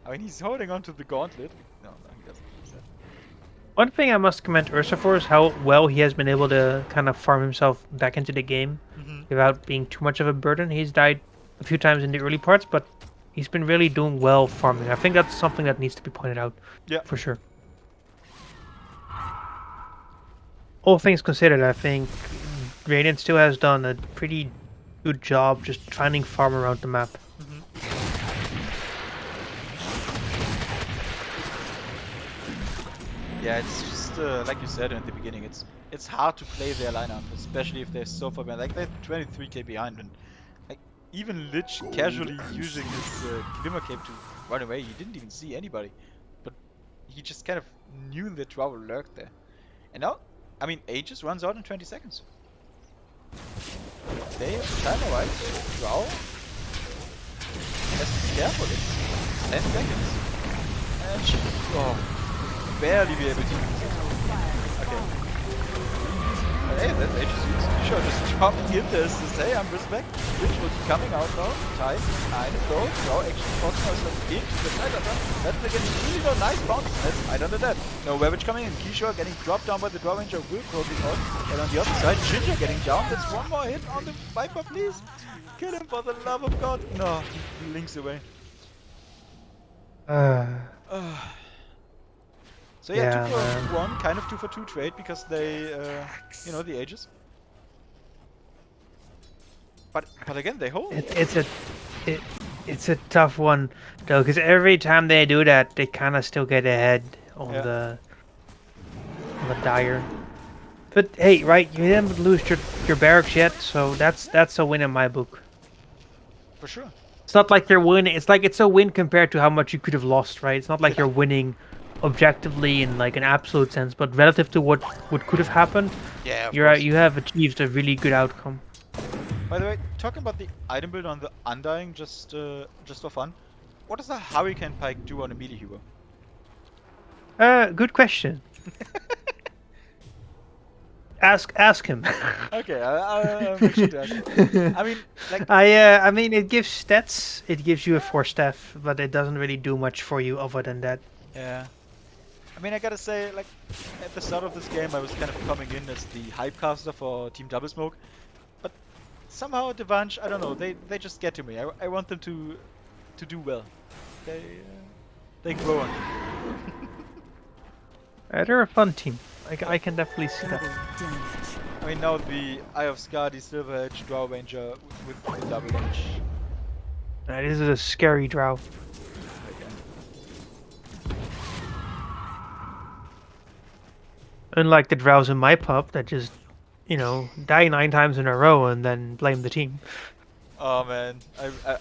I mean, he's holding on to the gauntlet. No, he doesn't. Use that. One thing I must commend Ursa for is how well he has been able to kind of farm himself back into the game without being too much of a burden. He's died a few times in the early parts, but he's been really doing well farming. I think that's something that needs to be pointed out. Yeah. For sure. All things considered, I think Radiant still has done a pretty good job just finding farm around the map. Yeah, it's just just like you said in the beginning, it's hard to play their lineup, especially if they're so far behind. Like they're 23k behind, and like even Lich casually using his Glimmer Cape to run away. He didn't even see anybody, but he just kind of knew that Drow lurked there. And now, I mean, Aegis runs out in 20 seconds. They have the timer right. Drow has to be careful. It's 10 seconds. And she barely be able to use it. Okay. But hey, that's Aegis. Sure, just dropping in this to say, I'm respect. Lich will be coming out now. Time, kind of go. Drow actually forcing herself into the side of them. That's again really no nice bounce. That's right under that. No Ravage coming in. Kishore getting dropped down by the Drow Ranger will probably out. And on the other side, Ginger getting down. That's one more hit on the Viper, please. Kill him for the love of God. No, he links away. So yeah, 2 for 1, kind of 2 for 2 trade because they, you know, the Aegis. But again, they hold. It's a tough one though, because every time they do that, they kind of still get ahead on the Dire. But hey, right, you didn't lose your barracks yet, so that's a win in my book. For sure. It's not like you're winning. It's like it's a win compared to how much you could have lost, right? It's not like you're winning objectively in like an absolute sense, but relative to what could have happened, yeah, you have achieved a really good outcome. By the way, talking about the item build on the Undying, just for fun, what does a Hurricane Pike do on a melee hero? Good question. Ask him. Okay, I'll make sure to ask him. I mean, like... I mean, it gives stats. It gives you a 4 staff, but it doesn't really do much for you other than that. Yeah. I mean, I gotta say, like, at the start of this game, I was kind of coming in as the hypecaster for Team Double Smoke, but somehow at the Venge, I don't know, they just get to me. I want them to do well. They grow on me. They're a fun team. I can definitely see that. I mean, now the Eye of Scar, the Silver Edge, Drow Ranger with the double edge. This is a scary Drow. Unlike the Drows in my pub that just, you know, die 9 times in a row and then blame the team. Oh man,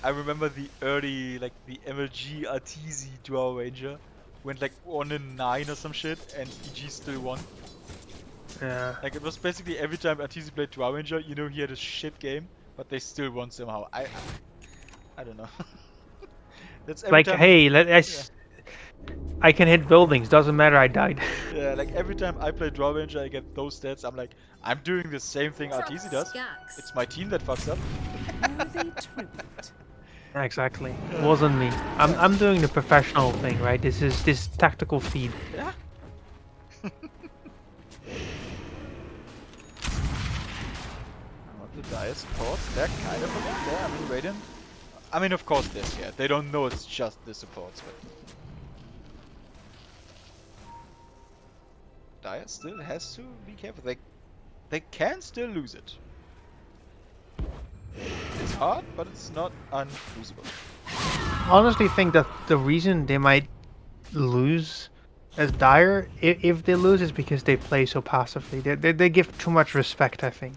I remember the early, like the MLG Arteezy Drow Ranger went like 1 in 9 or some shit, and EG still won. Yeah. Like it was basically every time Arteezy played Drow Ranger, you know he had a shit game, but they still won somehow. I don't know. That's every like, time, hey, I can hit buildings, doesn't matter, I died. Yeah, like every time I play Drow Ranger, I get those stats. I'm like, I'm doing the same thing Arteezy does. It's my team that fucks up. Exactly. It wasn't me. I'm doing the professional thing, right? This tactical feed. Yeah. The dire support, they're kind of again there. I mean, Raiden. I mean, of course they're scared. They don't know it's just the supports, but Dire still has to be careful. They can still lose it. It's hard, but it's not unlosable. I honestly think that the reason they might lose as Dire, if they lose, is because they play so passively. They give too much respect, I think.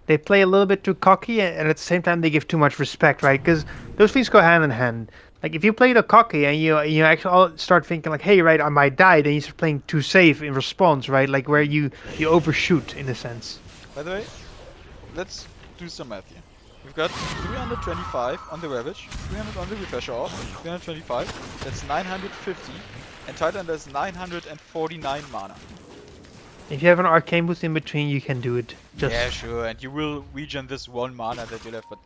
They play a little bit too cocky, and at the same time they give too much respect, right? Because those things go hand in hand. Like if you play the cocky and you actually all start thinking like, hey, right, I might die, then you start playing too safe in response, right? Like where you overshoot in a sense. By the way, let's do some math here. We've got 325 on the Ravage, 300 on the Refresher Orb, 325, that's 950, and Titan has 949 mana. If you have an arcane boost in between, you can do it. Yeah, sure, and you will regen this 1 mana that you left, but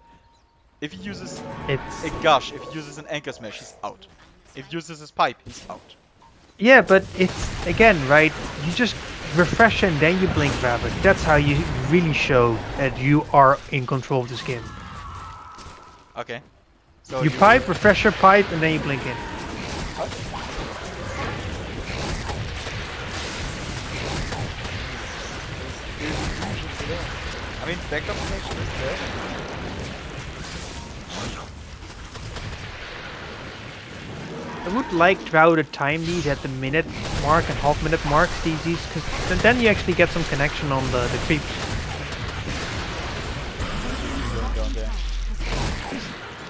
if he uses a Gush, if he uses an Anchor Smash, he's out. If he uses his Pipe, he's out. Yeah, but it's, again, right, you just refresh and then you blink Rabbit. That's how you really show that you are in control of this game. Okay. So you pipe, refresh your pipe, and then you blink in. Okay. I mean, backup connection is there. I would like Drow to time these at the minute mark and half minute marks, these, because then you actually get some connection on the creeps. Going down there.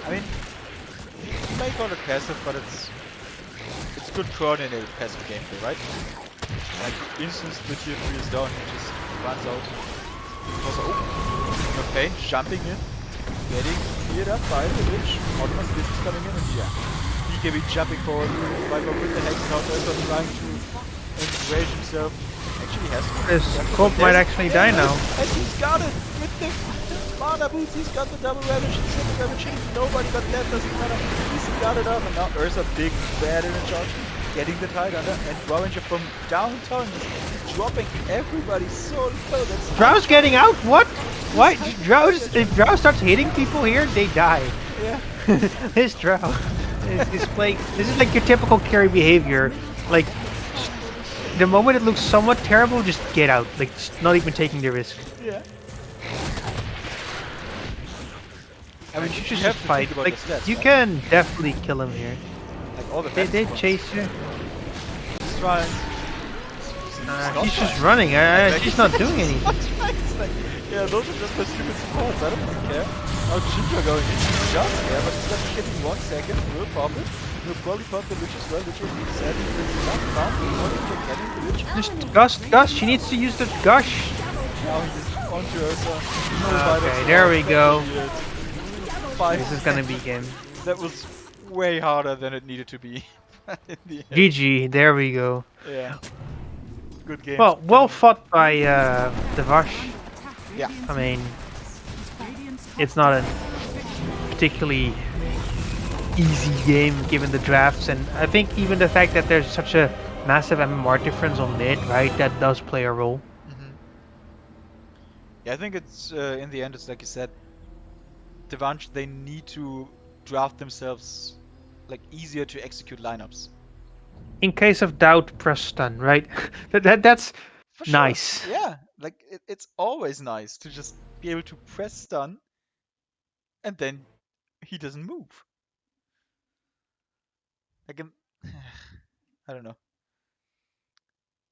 I mean, you may call it passive, but it's good coordinated passive gameplay, right? Like, instance the tier 3 is down, he just runs out. Also, no pain, jumping in, getting cleared up by the witch. Autonomous business coming in, and yeah. BKB jumping forward, Viper with the Hex, now also trying to enrage himself. Actually has to. This Corp might actually die now. And he's got it! With the mana boots, he's got the double ravage, the triple ravage hitting nobody, but that doesn't matter. He's got it up, and now Ursa big bad in a charge, getting the tide under, and Ravenger from downtown just dropping everybody so low. That's Drow's getting out? What? Why? If Drow starts hitting people here, they die. yeah. This Drow this is like your typical carry behavior. Like, the moment it looks somewhat terrible, just get out. Like, just not even taking the risk. Yeah. I mean, you should have just to fight. think about Like, the stats, you right? can definitely kill him here. Like all the They chase you. He's trying. He's just running. He's not doing anything. Yeah, those are just the stupid supports. I don't really care. Now Ginger going in. Just there, but he's gonna get in 1 second. Will pop it. He'll probably pop the witch as well. Witch will be sad. He's not found. He's getting the witch. Just Gush. She needs to use the Gush. Now he's onto Ursa. Okay, there we go. Five This is gonna be game. That was way harder than it needed to be. In the end. GG. There we go. Yeah. Good game. Well fought by the Vash. Yeah. I mean, it's not a particularly easy game given the drafts, and I think even the fact that there's such a massive MMR difference on mid, right, that does play a role. Mm-hmm. Yeah, I think it's in the end, it's like you said, Devanch, they need to draft themselves like easier to execute lineups. In case of doubt, press stun, right? That's For sure. nice. Yeah, like it's always nice to just be able to press stun and then he doesn't move. Like, I don't know.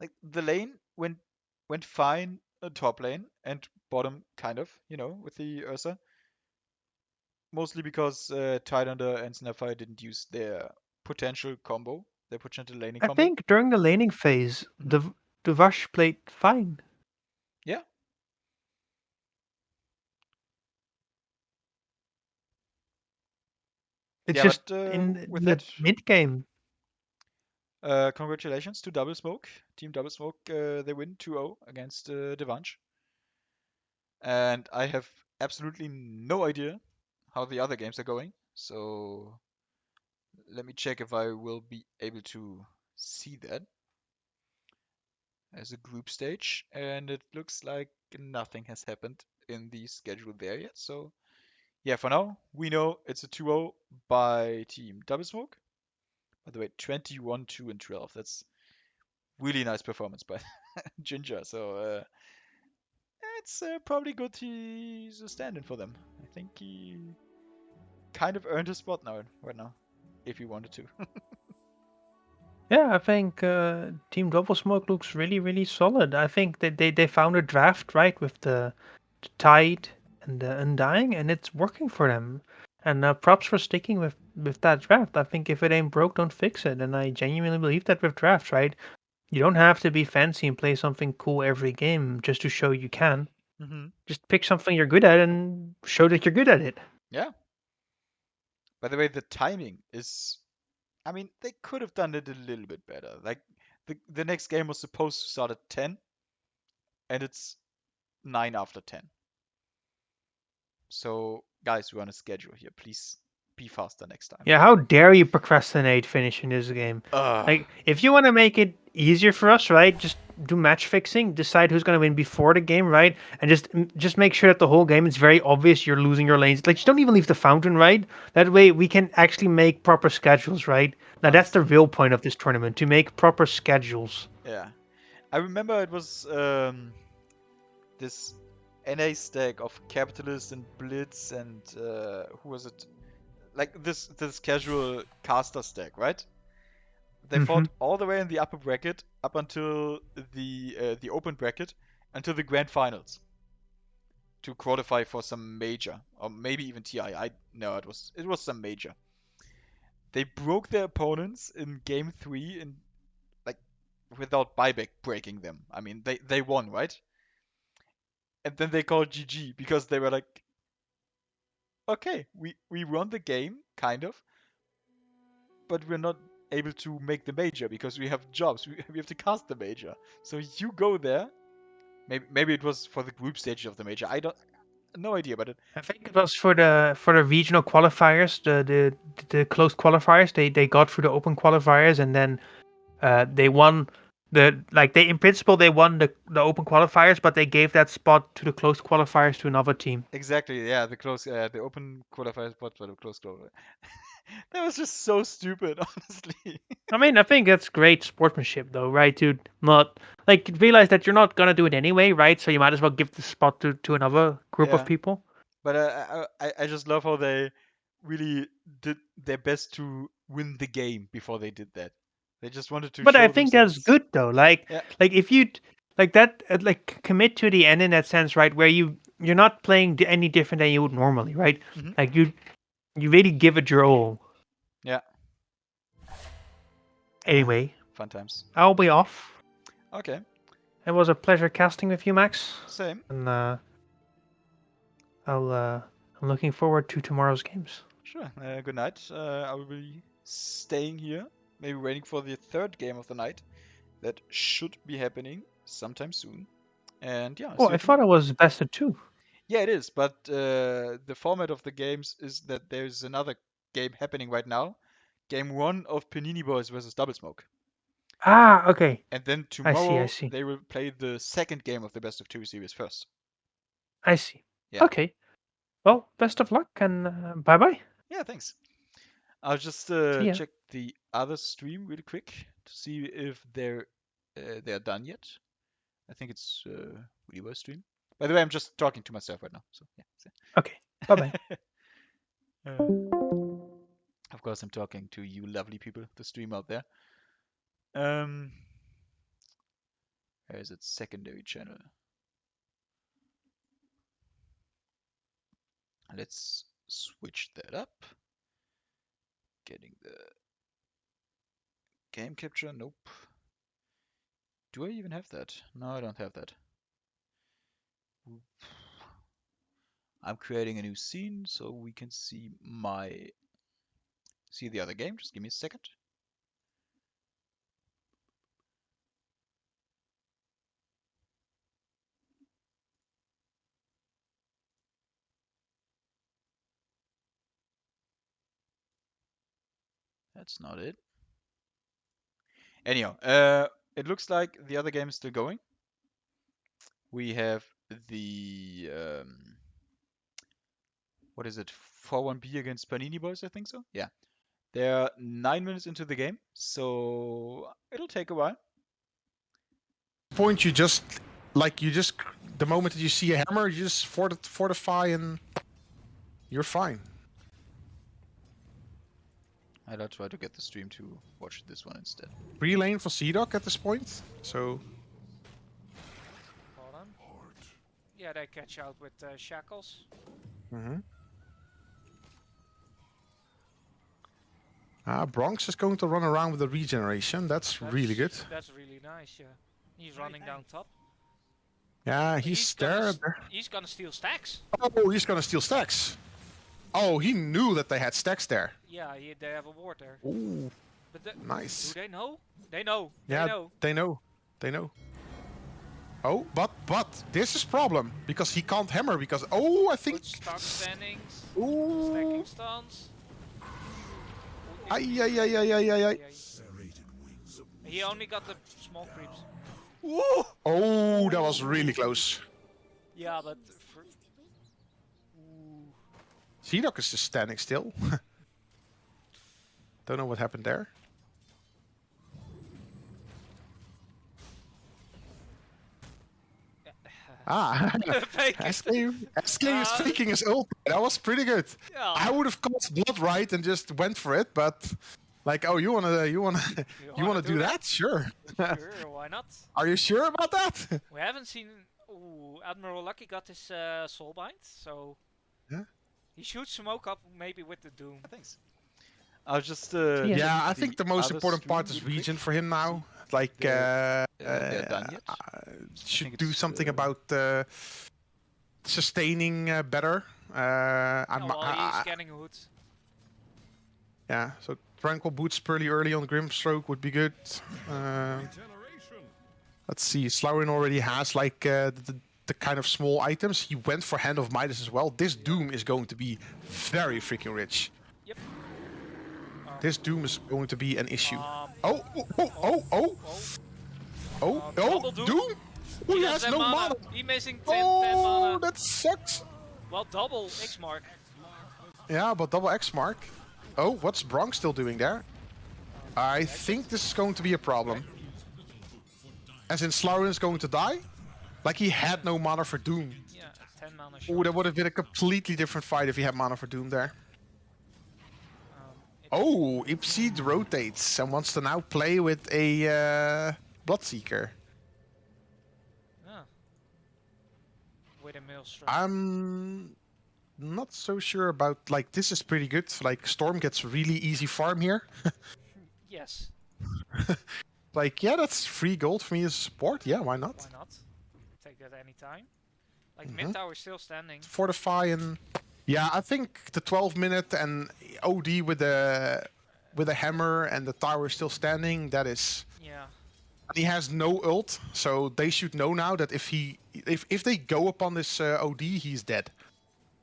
Like the lane went fine, top lane and bottom kind of, with the Ursa. Mostly because Tidelander and Snapfire didn't use their potential combo, their potential laning I combo. think during the laning phase, the Vash played fine. Yeah. It's Yeah, just but, in with the that, mid game. congratulations to Double Smoke. Team Double Smoke, they win 2-0 against Devanch. And I have absolutely no idea how the other games are going. So let me check if I will be able to see that as a group stage. And it looks like nothing has happened in the schedule there yet. So yeah, for now, we know it's a 2-0 by Team Double Smoke. By the way, 21, 2, and 12. That's really nice performance by Ginger. So it's probably good he's a stand-in for them. I think he kind of earned his spot now, right now, if he wanted to. Yeah, I think Team Double Smoke looks really, really solid. I think that they found a draft right with the Tide and the Undying, and it's working for them. And props for sticking with that draft. I think if it ain't broke, don't fix it. And I genuinely believe that with drafts, right? You don't have to be fancy and play something cool every game just to show you can. Mm-hmm. Just pick something you're good at and show that you're good at it. Yeah. By the way, the timing is... I mean, they could have done it a little bit better. Like, the next game was supposed to start at 10, and it's 9 after 10. So, guys, we're on a schedule here. Please be faster next time. Yeah, how dare you procrastinate finishing this game? Like, if you want to make it easier for us, right? Just do match fixing, decide who's going to win before the game, right? And just make sure that the whole game is very obvious you're losing your lanes. Like, just don't even leave the fountain, right? That way we can actually make proper schedules, right? Now that's the real point of this tournament, to make proper schedules. Yeah. I remember it was this NA stack of Capitalist and Blitz and who was it? Like this casual caster stack, right? They fought all the way in the upper bracket up until the open bracket until the grand finals to qualify for some major or maybe even TI. No, it was some major. They broke their opponents in game 3 and like without buyback breaking them. I mean, they won, right? And then they called GG because they were like, okay, we won the game kind of, but we're not able to make the major because we have jobs. We have to cast the major. So you go there. Maybe it was for the group stage of the major. I don't, no idea, but I think it was for the regional qualifiers, the closed qualifiers. They got through the open qualifiers, and then they won they in principle they won the open qualifiers, but they gave that spot to the closed qualifiers to another team. exactly, yeah, the open qualifier spot for the close qualifier. That was just so stupid, honestly. I mean, I think that's great sportsmanship, though, right? To not realize that you're not gonna do it anyway, right? So you might as well give the spot to another group of Yeah. people. But I just love how they really did their best to win the game before they did that. They just wanted to But show I think that's themselves. good, though. Yeah. If you like that, commit to the end in that sense, right? Where you're not playing any different than you would normally, right? Mhm. Like you really give it your all. Yeah. Anyway, Fun times. I'll be off. Okay. It was a pleasure casting with you, Max. Same. And I'm looking forward to tomorrow's games. Sure. Good night. I will be staying here, maybe waiting for the third game of the night. That should be happening sometime soon. And yeah. Oh, see you I thought it was best of 2. Yeah, it is, but the format of the games is that there's another game happening right now. Game 1 of Panini Boys versus Double Smoke. Ah, okay. And then I tomorrow see. they will play the second game of the best of 2 series first. I see. Yeah. Okay. Well, best of luck and bye-bye. Yeah, thanks. I'll just See ya. check the other stream really quick to see if they're done yet. I think it's Weaver stream. By the way, I'm just talking to myself right now. So yeah. Okay. Bye-bye. Of course, I'm talking to you lovely people, the stream out there. Where is it? Secondary channel. Let's switch that up. Getting the game capture. Nope. Do I even have that? No, I don't have that. I'm creating a new scene so we can see the other game. Just give me a second. That's not it. Anyhow, it looks like the other game is still going. We have the what is it? 4-1B against Panini Boys, I think so. Yeah. They're 9 minutes into the game, so it'll take a while. Point you just the moment that you see a hammer, you just fortify and you're fine. I'll try to get the stream to watch this one instead. 3 lane for Seedock at this point, so Hold on. Yeah, they catch out with shackles. Bronx is going to run around with the regeneration. That's really good. That's really nice, yeah. He's running down top. Yeah, he's there. He's gonna steal stacks. Oh, he's gonna steal stacks. Oh, he knew that they had stacks there. Yeah, they have a ward there. Ooh, But nice. do they know? They know. Yeah, They know. they know. They know. Oh, but this is problem because he can't hammer because I think. Good start standings. Ooh. Stacking stance. Ay. He only got the small creeps. Ooh. Oh, that was really close. Yeah, but Seedock is just standing still. Don't know what happened there. Fake it. SK is faking his ult. That was pretty good. Yeah. I would have cast blood right and just went for it, but Like, oh, you wanna do that? Sure. Sure, why not? Are you sure about that? We haven't seen. Ooh, Admiral Lucky got his soulbind, so Yeah. he should smoke up maybe with the Doom. Thanks. I was just Yeah, I think the most other important part stream is really region quick. for him now. Like, They're done yet? should do it's, something about sustaining better. Oh, well, he's getting hood. Yeah, so Tranquil Boots pretty early on Grimstroke would be good. Let's see, Slaurin already has like the kind of small items. He went for Hand of Midas as well. This Doom is going to be very freaking rich. Yep. This Doom is going to be an issue. Um, Oh, double Doom. Doom? Oh, he has 10 no mana. mana. He missing 10 Oh, mana. that sucks. Well, double X mark. Yeah, but double X mark. Oh, what's Bronx still doing there? I think this is going to be a problem. As in, Slaurin is going to die? Like he had no mana for Doom. Yeah, 10 mana Oh, short. that would have been a completely different fight if he had mana for Doom there. It- Oh, Ipseed rotates and wants to now play with a Bloodseeker. Yeah. With a Maelstrom. I'm not so sure about, like, this is pretty good. Like, Storm gets really easy farm here. Yes. Like, yeah, that's free gold for me as support. Yeah, why not? Why not? Take that anytime. Like, Mhm. mid tower still standing. Fortify and... Yeah, I think the 12-minute and OD with the hammer and the tower still standing, that is... Yeah. And he has no ult, so they should know now that if they go upon this OD, he's dead.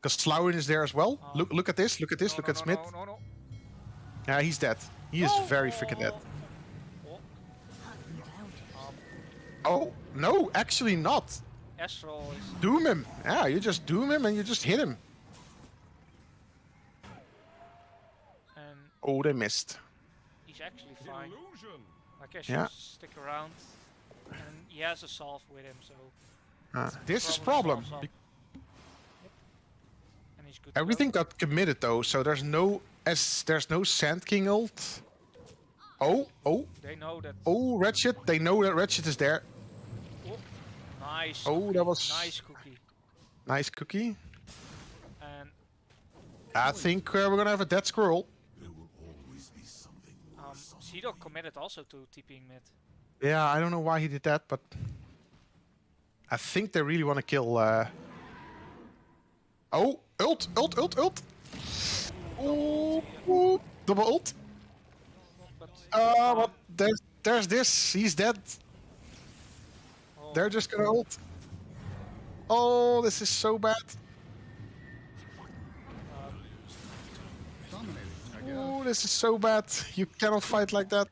Because Slaurin is there as well. Look at this, look at this, No, look no, at no, Smith. No, no, no. Yeah, he's dead. He is very freaking dead. Oh. Oh, no, actually not. Astral is. Doom him. Yeah, you just doom him and you just hit him. And Oh, they missed. he's actually fine. Like, I should Yeah. stick around. And he has a solve with him, so. This is Problem problem. solved. And he's good. to go. Everything got committed though, so there's no Sand King ult. Oh, They know that. Wretched. They know that Wretched is there. Oh, nice. Oh, cookie, that was- nice cookie. Nice cookie. And I think we're gonna have a dead squirrel. Seedog committed also to TPing mid. Yeah, I don't know why he did that, but I think they really want to kill. Oh, ult! Oh, double ult. But What? There's this. He's dead. oh, They're just gonna ult. Oh, this is so bad. Oh, this is so bad. You cannot fight like that.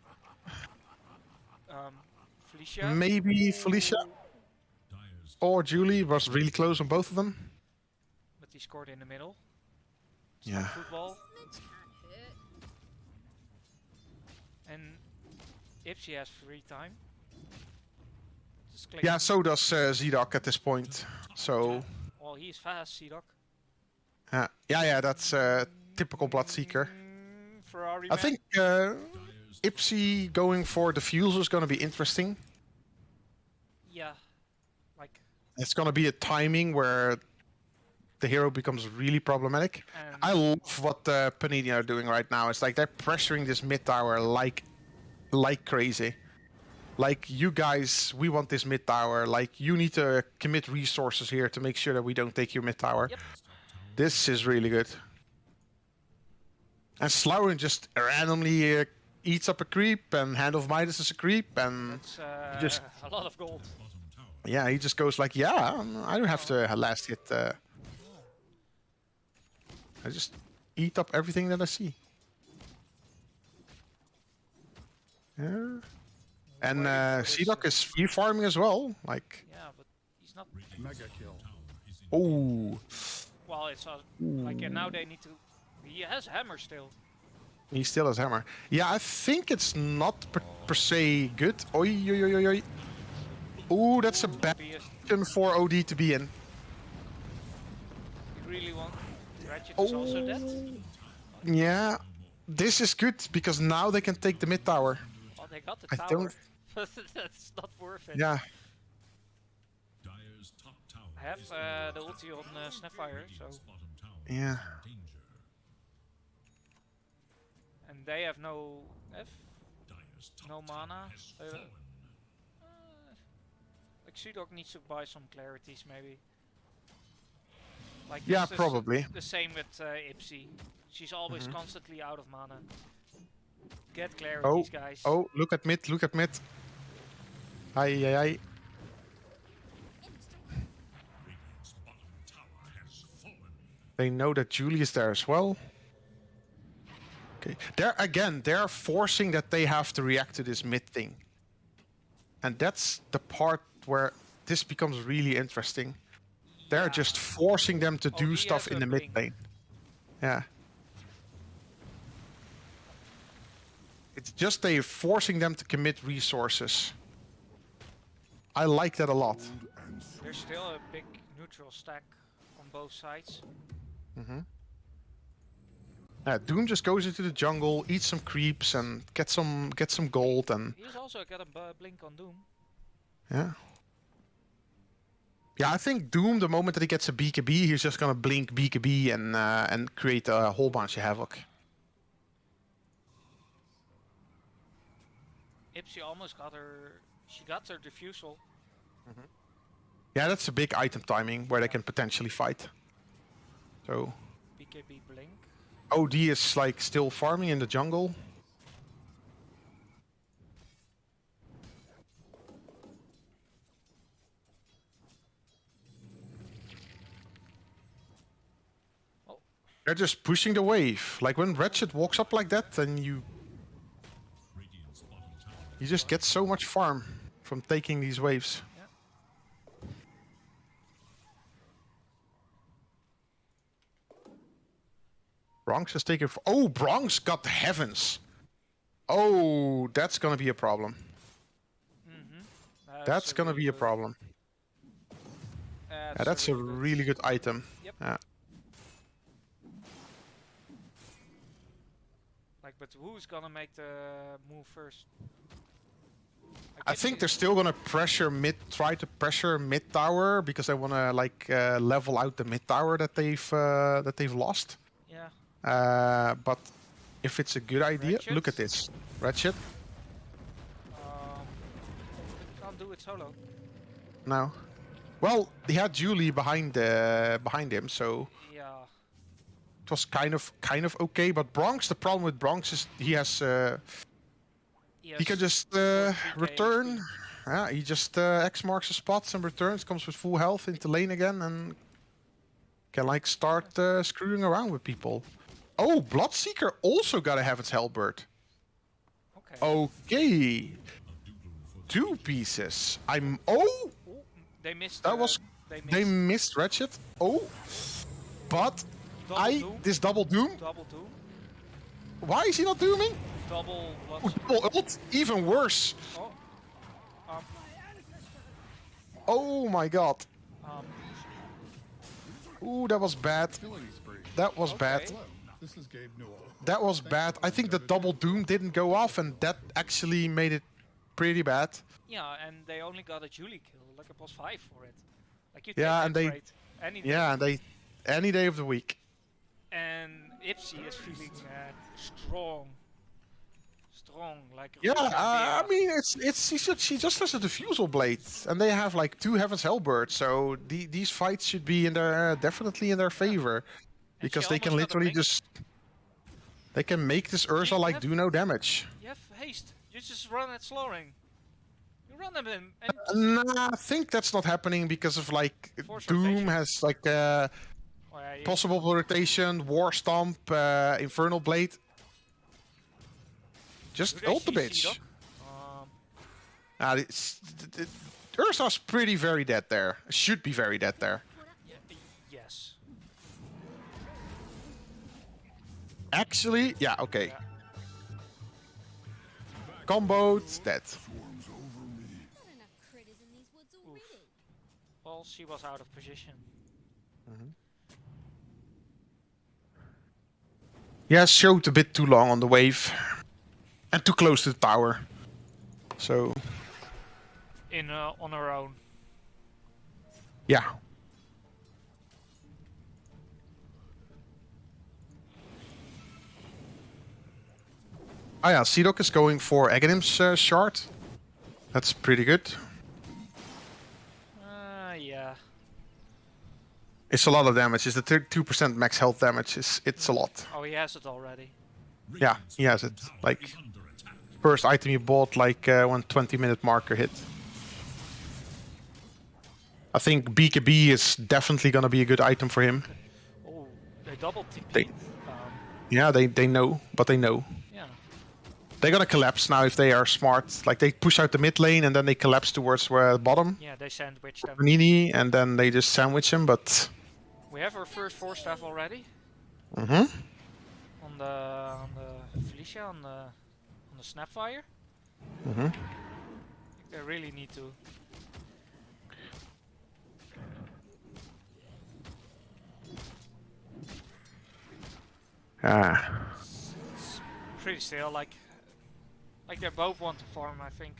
Felicia. Maybe Felicia or Julie was really close on both of them. But he scored in the middle. It's Yeah. not football. And Ipsy has free time. Just click. Yeah, so does Zedok at this point. So, Well, he's fast, Seedog. yeah, that's typical Bloodseeker. Ferrari I man. think Ipsy going for the fuels is going to be interesting. Yeah. Like, It's going to be a timing where the hero becomes really problematic. and I love what Panini are doing right now. It's like they're pressuring this mid tower like crazy. Like, you guys, we want this mid tower. Like, you need to commit resources here to make sure that we don't take your mid tower. Yep. This is really good. And Slaurin just randomly eats up a creep, and Hand of Midas is a creep, and it's just- a lot of gold. yeah, he just goes like, yeah, I don't have to last hit. I just eat up everything that I see. Yeah. And Seedok is free farming as well. Like, Yeah, but he's not. oh, Well, it's like, and now they need to. He has hammer still. he still has hammer. Yeah, I think it's not per se good. Oi, oi, oi, oi, oi. Ooh, that's a bad He is- position for OD to be in. You really want. Ratchet is also dead. Yeah, this is good because now they can take the mid tower. Well, they got the I tower, don't- but that's not worth it. Yeah. Dire's top tower I have is the ulti on Snapfire, so bottom tower Yeah. is in danger. and they have no F, Dire's top no tower mana. has So, fallen. like Sudok needs to buy some clarities maybe. Like Yeah, this is probably. the same with Ipsy. She's always constantly out of mana. Get clarities, guys. Oh, look at mid, look at mid. Aye, aye, aye. Radiant's bottom tower has fallen. They know that Julie is there as well. Okay. They're forcing that they have to react to this mid thing. And that's the part where this becomes really interesting. They're Yeah. just forcing them to Oh, do he stuff has in a the mid blink. lane. Yeah. It's just they're forcing them to commit resources. I like that a lot. There's still a big neutral stack on both sides. Doom just goes into the jungle, eats some creeps, and get some gold, and He's also got a blink on Doom. yeah. Yeah, I think Doom, the moment that he gets a BKB, he's just gonna blink BKB and create a whole bunch of havoc. Ipsy almost got her. She got her diffusal. Yeah, that's a big item timing where they can potentially fight. So BKB blink. OD is like still farming in the jungle. Oh, They're just pushing the wave. Like when Ratchet walks up like that, then you Radiant's bottom tower just get so much farm from taking these waves. yeah. Bronx is taking. Oh, Bronx got the heavens. Oh, that's gonna be a problem. That's gonna be a problem. Yeah, that's a really good item. Yep. Yeah. Like, but who's gonna make the move first? Like, I think they're still gonna try to pressure mid tower because they wanna like level out the mid tower that they've lost. Yeah. But if it's a good idea, look at Ratchet? this, Ratchet. Can't do it solo. No. Well, he had Julie behind him, so Yeah. it was kind of okay. But Bronx, the problem with Bronx is he can just 43k return. HP. Yeah, he just X marks the spots and returns, comes with full health into lane again, and can like start screwing around with people. Oh, Bloodseeker also got a Heaven's Hellbird. Okay. Okay. 2 pieces. Oh, Ooh, they missed. that was. They They missed. missed Ratchet. Oh. But Double doom. this double doom. Double doom. Why is he not dooming? Double. Oh, What's double ult. Even worse. oh. Um. Oh my god. Um. Ooh, that was bad. That was bad. Okay. This is Gabe Newell. That was bad. I think the double doom didn't go off, and that actually made it pretty bad. Yeah, and they only got a Julie kill, like a +5 for it. Like you Yeah, take and that they- trade any day. Yeah, and any day of the week. And Ipsy is feeling strong. Strong, like a Yeah, Russian I bear. mean, she just has a diffusal blade, and they have like 2 Heaven's Hellbirds, so these fights should be in their definitely in their favor, because they can almost got a literally blink. they can make this Ursa like have- do no damage. You have haste. You just run at slowing. You run them in and just, Nah, I think that's not happening because of like Force Doom rotation. has like oh, yeah, you- possible rotation, War Stomp, Infernal Blade. Just do they ult the CC, bitch. Doc? Ursa's pretty very dead there. Should be very dead there. Yes. Actually, yeah, okay. Yeah. Combo, it's dead. Not enough critters in these woods already. Well, she was out of position. Yeah, showed a bit too long on the wave. And too close to the tower. So, On her own. yeah. Oh yeah, Seedok is going for Aghanim's shard. That's pretty good. Yeah. It's a lot of damage. It's the 2% max health damage. It's a lot. Oh, he has it already. Yeah, he has it. Like, first item he bought like when 20-minute marker hit. I think BKB is definitely gonna be a good item for him. Oh, they double TP. They- Yeah, they know, but they know. Yeah. They're gonna collapse now if they are smart. Like, they push out the mid lane and then they collapse towards where the bottom. Yeah, they sandwich them. Panini, and then they just sandwich him, but... We have our first 4-staff already. Mm-hmm. On the Felicia, on the Snapfire. Mm-hmm. I think they really need to. Ah. Pretty still, like they both want to farm, I think.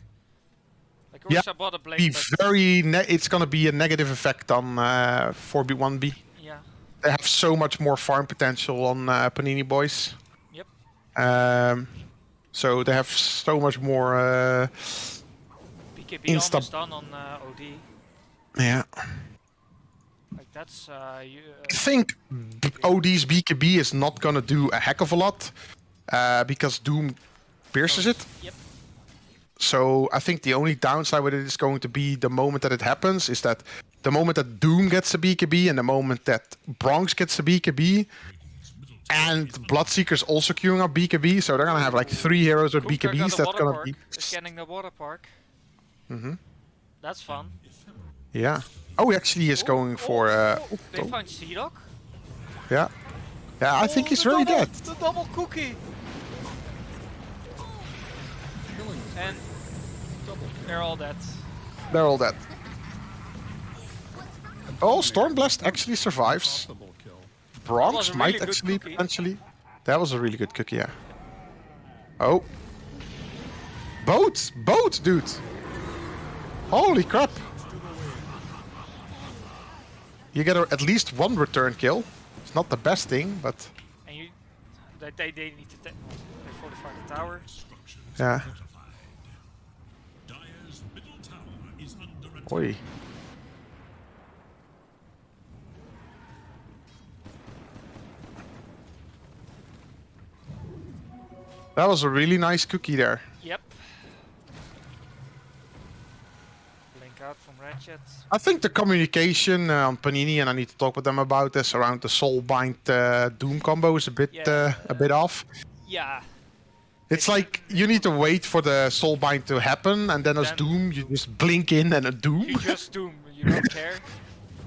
Like Yeah, Ursa bought a blade, Be but very it's gonna be a negative effect on 4B1B. yeah, They have so much more farm potential on Panini Boys. yep. So they have so much more. BKB Insta- almost done on OD. Yeah. Like that's I think OD's BKB is not gonna do a heck of a lot because Doom pierces it. Yep. So I think the only downside with it is going to be the moment that it happens is that the moment that Doom gets a BKB and the moment that Bronx gets a BKB and Bloodseeker's also queuing up BKB, so they're gonna have like 3 heroes with Kuka got BKBs the that's water gonna park. be... Is getting the water park. Mhm. That's fun. Yeah. Oh, he actually is going for... They find Seedok. Yeah. Yeah, I think he's very dead. The double cookie. And they're all dead. They're all dead. Oh, Stormblast actually survives. That was Bronx a really might good actually cookie. potentially... That was a really good cookie, yeah. Oh. Boat! Boat, dude! Holy crap! You get at least one return kill. It's not the best thing, but... And they need to they fortify the tower. Yeah. Oi. That was a really nice cookie there. Yep. Blink out from Ratchet. I think the communication on Panini, and I need to talk with them about this, around the Soulbind Doom combo is a bit off. Yeah. It's like you need to wait for the Soulbind to happen, and then as Then- Doom, you just blink in and a Doom. You just Doom. You don't care.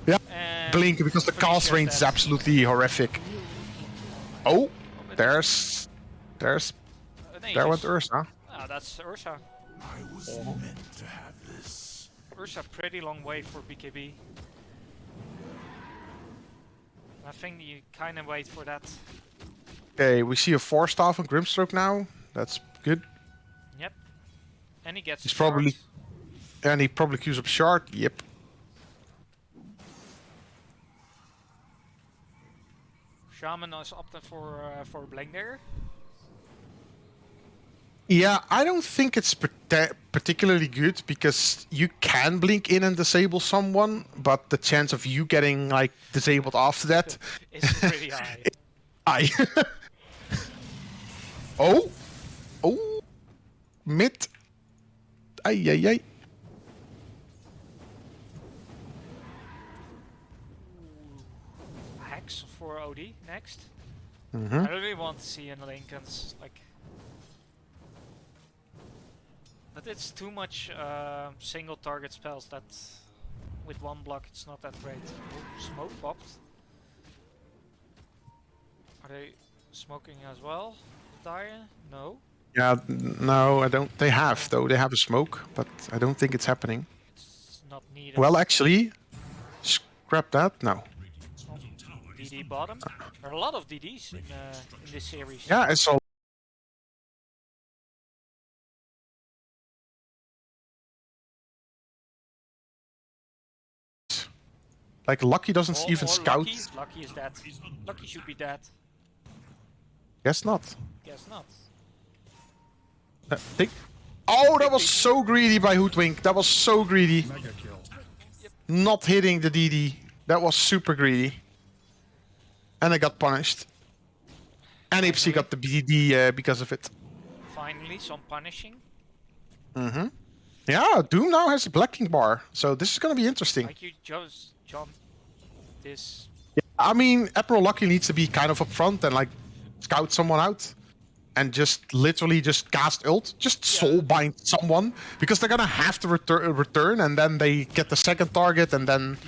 Yeah. And Blink because the cast Felicia's range is dead. absolutely horrific. Oh, there's there went Ursa. Ah, that's Ursa. I was meant to have this. Ursa pretty long way for BKB. I think you kind of wait for that. Okay, we see a 4-staff on Grimstroke now. That's good. Yep. And he gets He's a probably shard. and he probably queues up shard. Yep. Shaman is opting for Blink there. Yeah, I don't think it's particularly good because you can blink in and disable someone, but the chance of you getting like disabled after that, It's pretty high. I. Oh, mid. Ay. Hex for OD next. Mm-hmm. I really want to see in Lincoln's like. But it's too much single target spells that with one block it's not that great. Oh, smoke popped. Are they smoking as well? Dire? No. Yeah, no, I don't. They have though. They have a smoke, but I don't think it's happening. It's not needed. Well, actually, scrap that. No. The DD bottom. There are a lot of DDs in this series. Yeah, it's all. Like Lucky doesn't even Or scout. Lucky is dead. Lucky should be dead. Guess not. Guess not. Think. Oh, that was so greedy by Hoodwink. That was so greedy. Not hitting the DD. That was super greedy. And I got punished. And Ipsy got the DD because of it. Finally, some punishing. Mm-hmm. Yeah, Doom now has a Black King bar. So this is going to be interesting. Like you just jump this. I mean, Admiral Lucky needs to be kind of up front and like scout someone out. And just literally just cast ult. Just soulbind someone. Because they're going to have to return. And then they get the second target and then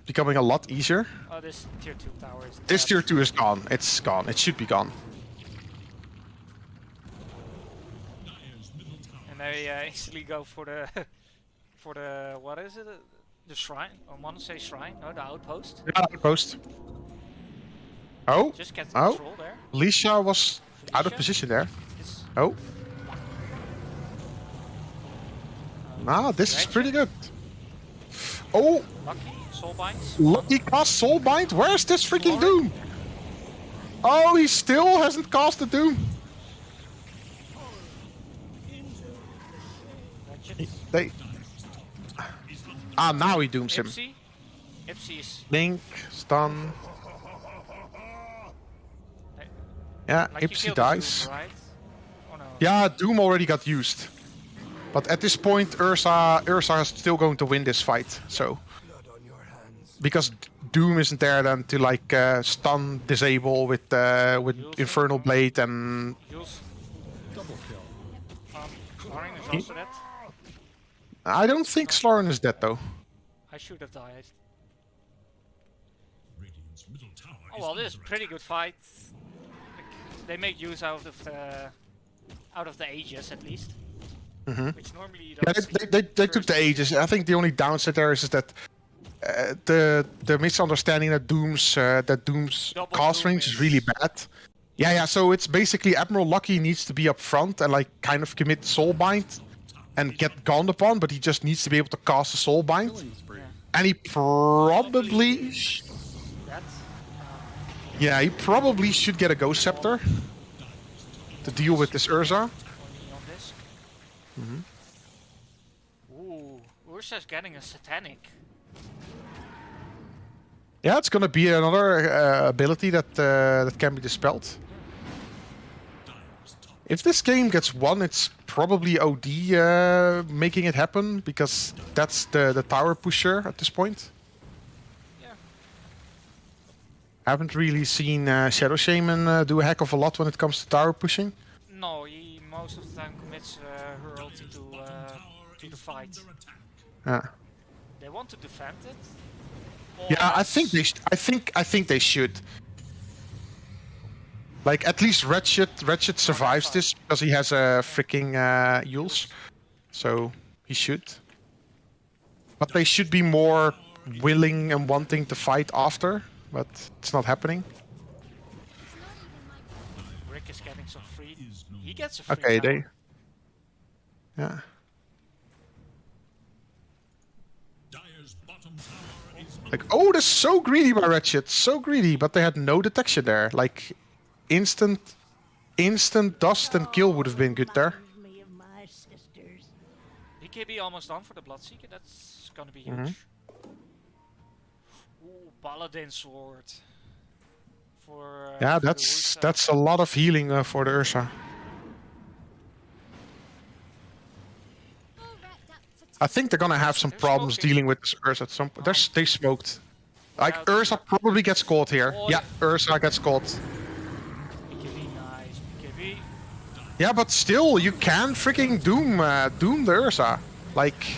becoming a lot easier. Oh, this tier 2 tower is This dead. tier 2 is gone. It's gone. It should be gone. And they instantly go for the what is it? The shrine? I want to say shrine. No, the outpost. Yeah, outpost. Oh. Just get Oh. control there. Lisha was out of Felicia? position there. It's Oh. Ah, this is pretty good. Oh, Lucky. Soulbinds. Lucky cast Soulbind. Where's this freaking Doom? Oh, he still hasn't cast the Doom. They. Ah, now he dooms him. Ipsy. Ipsy is Blink, stun. Yeah, like you Ipsy killed the dies. Doom, right? Oh no. Yeah, Doom already got used. But at this point, Ursa is still going to win this fight. So, because Doom isn't there then to like stun, disable with Infernal Blade and. Jules. Lauren is also dead. I don't think Sloran is dead though. I should have died. Oh well, this is a pretty good fight. Like, they make use out of the Aegis at least. Which normally you don't Yeah, see. they took the Aegis. I think the only downside there is that the misunderstanding that Doom's Double cast Doom range is is- really bad. Yeah. So it's basically Admiral Lucky needs to be up front and like kind of commit Soulbind and get gone upon, but he just needs to be able to cast a Soulbind. And he probably, That he probably should get a Ghost Scepter to deal with this Urza. only on this. Ooh, Ursa's getting a satanic. Yeah, it's gonna be another ability that can be dispelled. If this game gets won, it's probably OD making it happen because that's the tower pusher at this point. Yeah. Haven't really seen Shadow Shaman do a heck of a lot when it comes to tower pushing. No, he most of the time commits her ulti to the fight. Yeah. They want to defend it. Yeah, I think they. I think they should. Like at least Ratchet survives this because he has a freaking Yules, so he should. But they should be more willing and wanting to fight after, but it's not happening. Rick is getting some free. He gets a free. Okay, tower. they. Yeah. Like, oh, that's so greedy by Ratchet, so greedy, but they had no detection there. Like, instant dust and kill would have been good there. Me of my sisters. BKB almost done for the Bloodseeker. That's gonna be huge. Ooh, Paladin sword. For Yeah, for the that's Ursa. a lot of healing for the Ursa. All wrapped up for I think they're gonna have some They're problems smoking. dealing with this Ursa at some point. They smoked. Like Yeah, Ursa probably gets caught here. Oh, Yeah, Ursa gets caught. BKB, nice. BKB. Yeah, but still, you can freaking doom the Ursa. Like,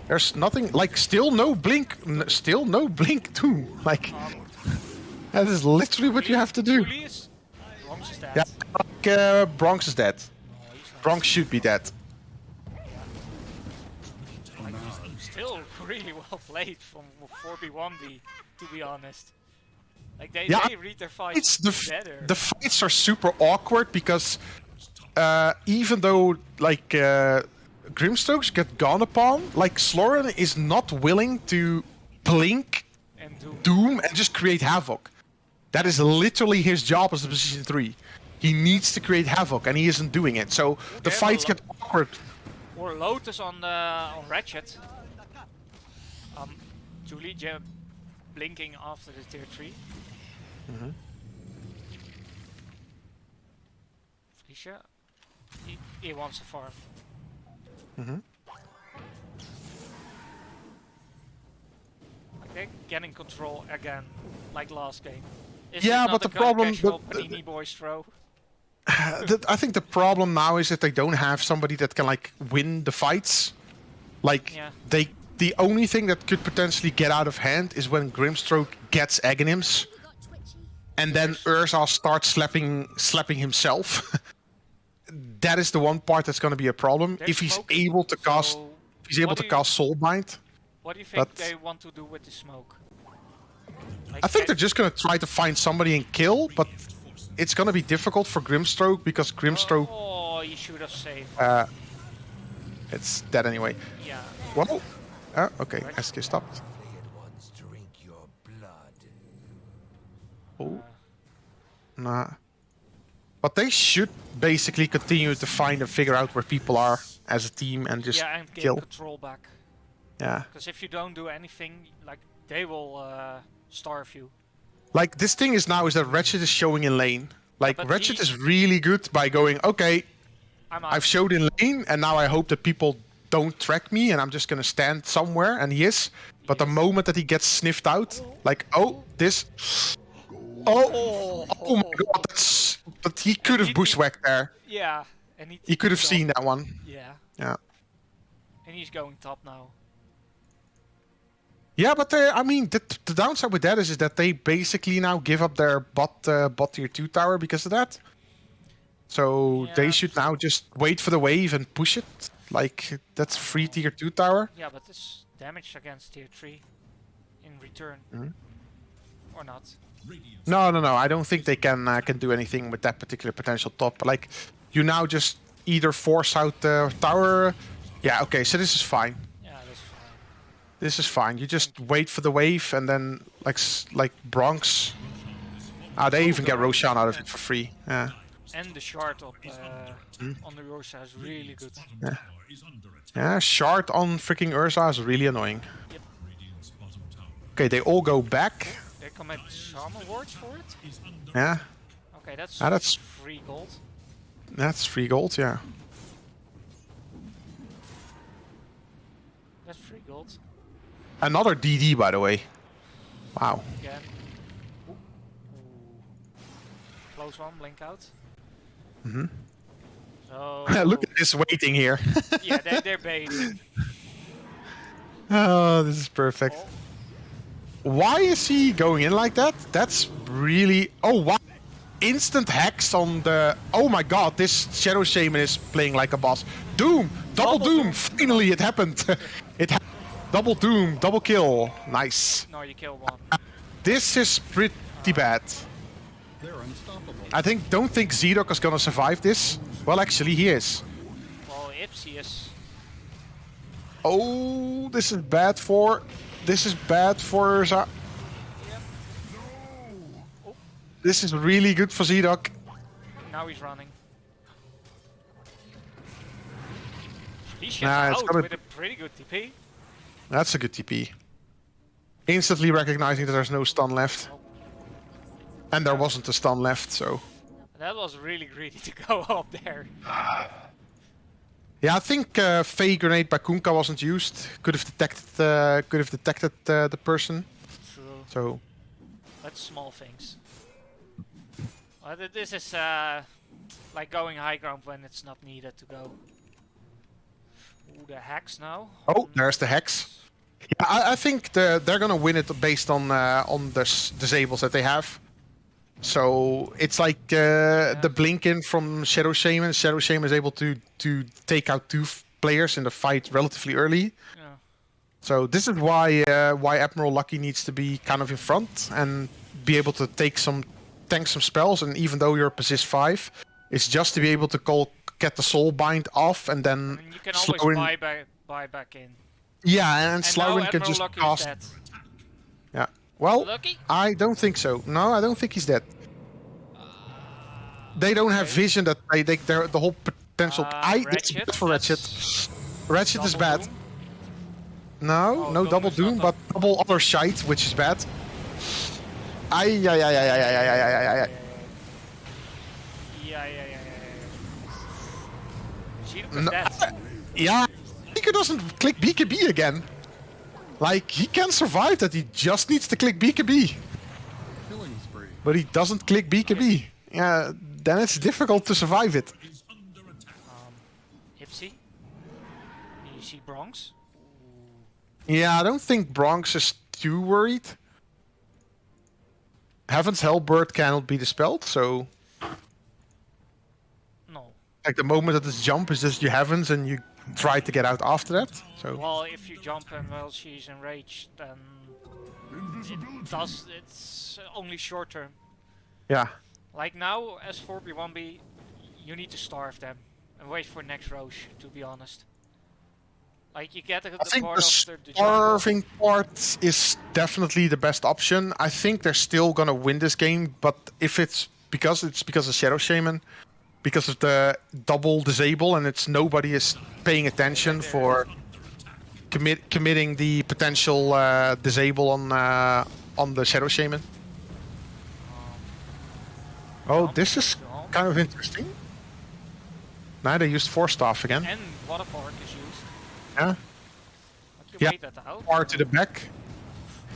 there's nothing. Like, still no blink doom. Like, that is literally what you have to do. Julius? Bronx is dead. Yeah, like, Bronx is dead. No, he's not. Bronx should be dead. Like, still really well played from 4v1v, to be honest. Like they Yeah, read their It's fights better. the fights are super awkward because even though like Grimstrokes get gone upon, like Sloran is not willing to blink And do Doom and just create havoc. That is literally his job as a position 3. He needs to create havoc and he isn't doing it. So the they have a fights get awkward. or Lotus on Ratchet. Julie blinking after the tier 3. Felicia, he wants a farm. Like they're getting control again, like last game. Is Yeah, this not but a the problem- casual the- Panini Boys throw? I think the problem now is that they don't have somebody that can like win the fights. Like Yeah. the only thing that could potentially get out of hand is when Grimstroke gets Aghanims, Got twitchy. and then Urza starts slapping himself. That is the one part that's going to be a problem. They're If he's smoking, able to cast, so if he's able what to do you- cast Soulbind, What do you think But- they want to do with the smoke? Like, I think they're just going to try to find somebody and kill. But it's going to be difficult for Grimstroke because Grimstroke, Oh, you should have saved. it's dead anyway. Yeah. Whoa. Okay, SK stopped. Oh. Nah. But they should basically continue to find and figure out where people are as a team and just Yeah, and gain kill. control back. Yeah. Because if you don't do anything, like they will starve you. Like this thing is now is that Ratchet is showing in lane. Like but Ratchet he- is really good by going, okay, I'm out. I've showed in lane and now I hope that people don't track me and I'm just gonna stand somewhere, and he is. But the moment that he gets sniffed out, like, oh, this. Oh my god, that's. But he could have bushwhacked there. Yeah, and He could have he's seen up. that one. Yeah, Yeah. and he's going top now. Yeah, but I mean, the downside with that is that they basically now give up their bot tier 2 tower because of that. So they Yeah. should now just wait for the wave and push it. Like, that's free tier 2 tower. Yeah, but this damage against tier 3 in return. Or not. No. I don't think they can do anything with that particular potential top. Like, you now just either force out the tower. Yeah, okay, so this is fine. Yeah, that's fine. This is fine. You just wait for the wave and then, like Bronx. They even get Roshan out of it for free. Yeah. And the shard up on the Rosa is really good. Yeah, shard on freaking Urza is really annoying. Yep. Okay, they all go back. They commit Shaman Wards for it? Yeah, Okay, that's, that's- 3 gold. that's 3 gold, yeah. That's 3 gold. Another DD, by the way. Wow. Again. Ooh. Close one, blink out. So Look at this waiting here. yeah, they're baiting. Oh, this is perfect. Why is he going in like that? That's really... Oh, wow. Instant hacks on the... Oh my god, this Shadow Shaman is playing like a boss. Doom! Double Doom! Finally, it happened. Double Doom, double kill. Nice. No, you kill one. This is pretty bad. I don't think Zedok is gonna survive this. Well, actually, he is. Well, Ipsy is. Oh, this is bad for... This is bad for Urza. This is really good for Zedok. Now he's running. He's Nah, it's out gonna- with a pretty good TP. That's a good TP. Instantly recognizing that there's no stun left. And there wasn't a stun left, so... That was really greedy to go up there. Yeah, I think Fey Grenade by Kunkka wasn't used. Could have detected the person. True. So... That's small things. This is like going high ground when it's not needed to go. Ooh, the hacks now. Oh, there's the Hex. Yeah, I think they're gonna win it based on the disables that they have. So it's like the blink in from Shadow Shaman. Shadow Shaman is able to take out 2 players in the fight relatively early. Yeah. So this is why Admiral Lucky needs to be kind of in front and be able to tank some spells. And even though you're Persist 5, it's just to be able to get the Soul Bind off and then I mean, you can always Slowin. buy back in. Yeah, and And now Slowin can Admiral just Lucky is cast. dead. Yeah. Well, Lucky? I don't think so. No, I don't think he's dead. They don't have Okay. vision that they're the whole potential. That's Ratchet, bad for Ratchet. that's Ratchet is double bad. doom. No, Oh, no Doom double is not doom, up. but double other shite, which is bad. Ay, ay, ay, ay, ay, ay, ay, ay, ay, ay. Yeah. Shiruka's No, dead. yeah, Beaker doesn't click BKB again. Like, he can survive that, he just needs to click BKB. But he doesn't click BKB. Yeah, then it's difficult to survive it. Ipsy. You see Bronx? Yeah, I don't think Bronx is too worried. Heaven's Hellbird cannot be dispelled, so... No. Like, the moment that this jump is just you Heavens and you try to get out after that, so... Well, if you jump and while she's enraged, then it's only short term. Yeah. Like now, as 4B1B, you need to starve them and wait for next Roche, to be honest. Like, you get the I think part the after the jump. starving part is definitely the best option. I think they're still gonna win this game, but if it's because of Shadow Shaman, because of the double disable, and it's nobody is paying attention for committing the potential disable on the Shadow Shaman. Oh, this is kind of interesting. Now they used Force Staff again. And Water Park is used. Yeah. Like, you Yeah. wait that out. Far to the back.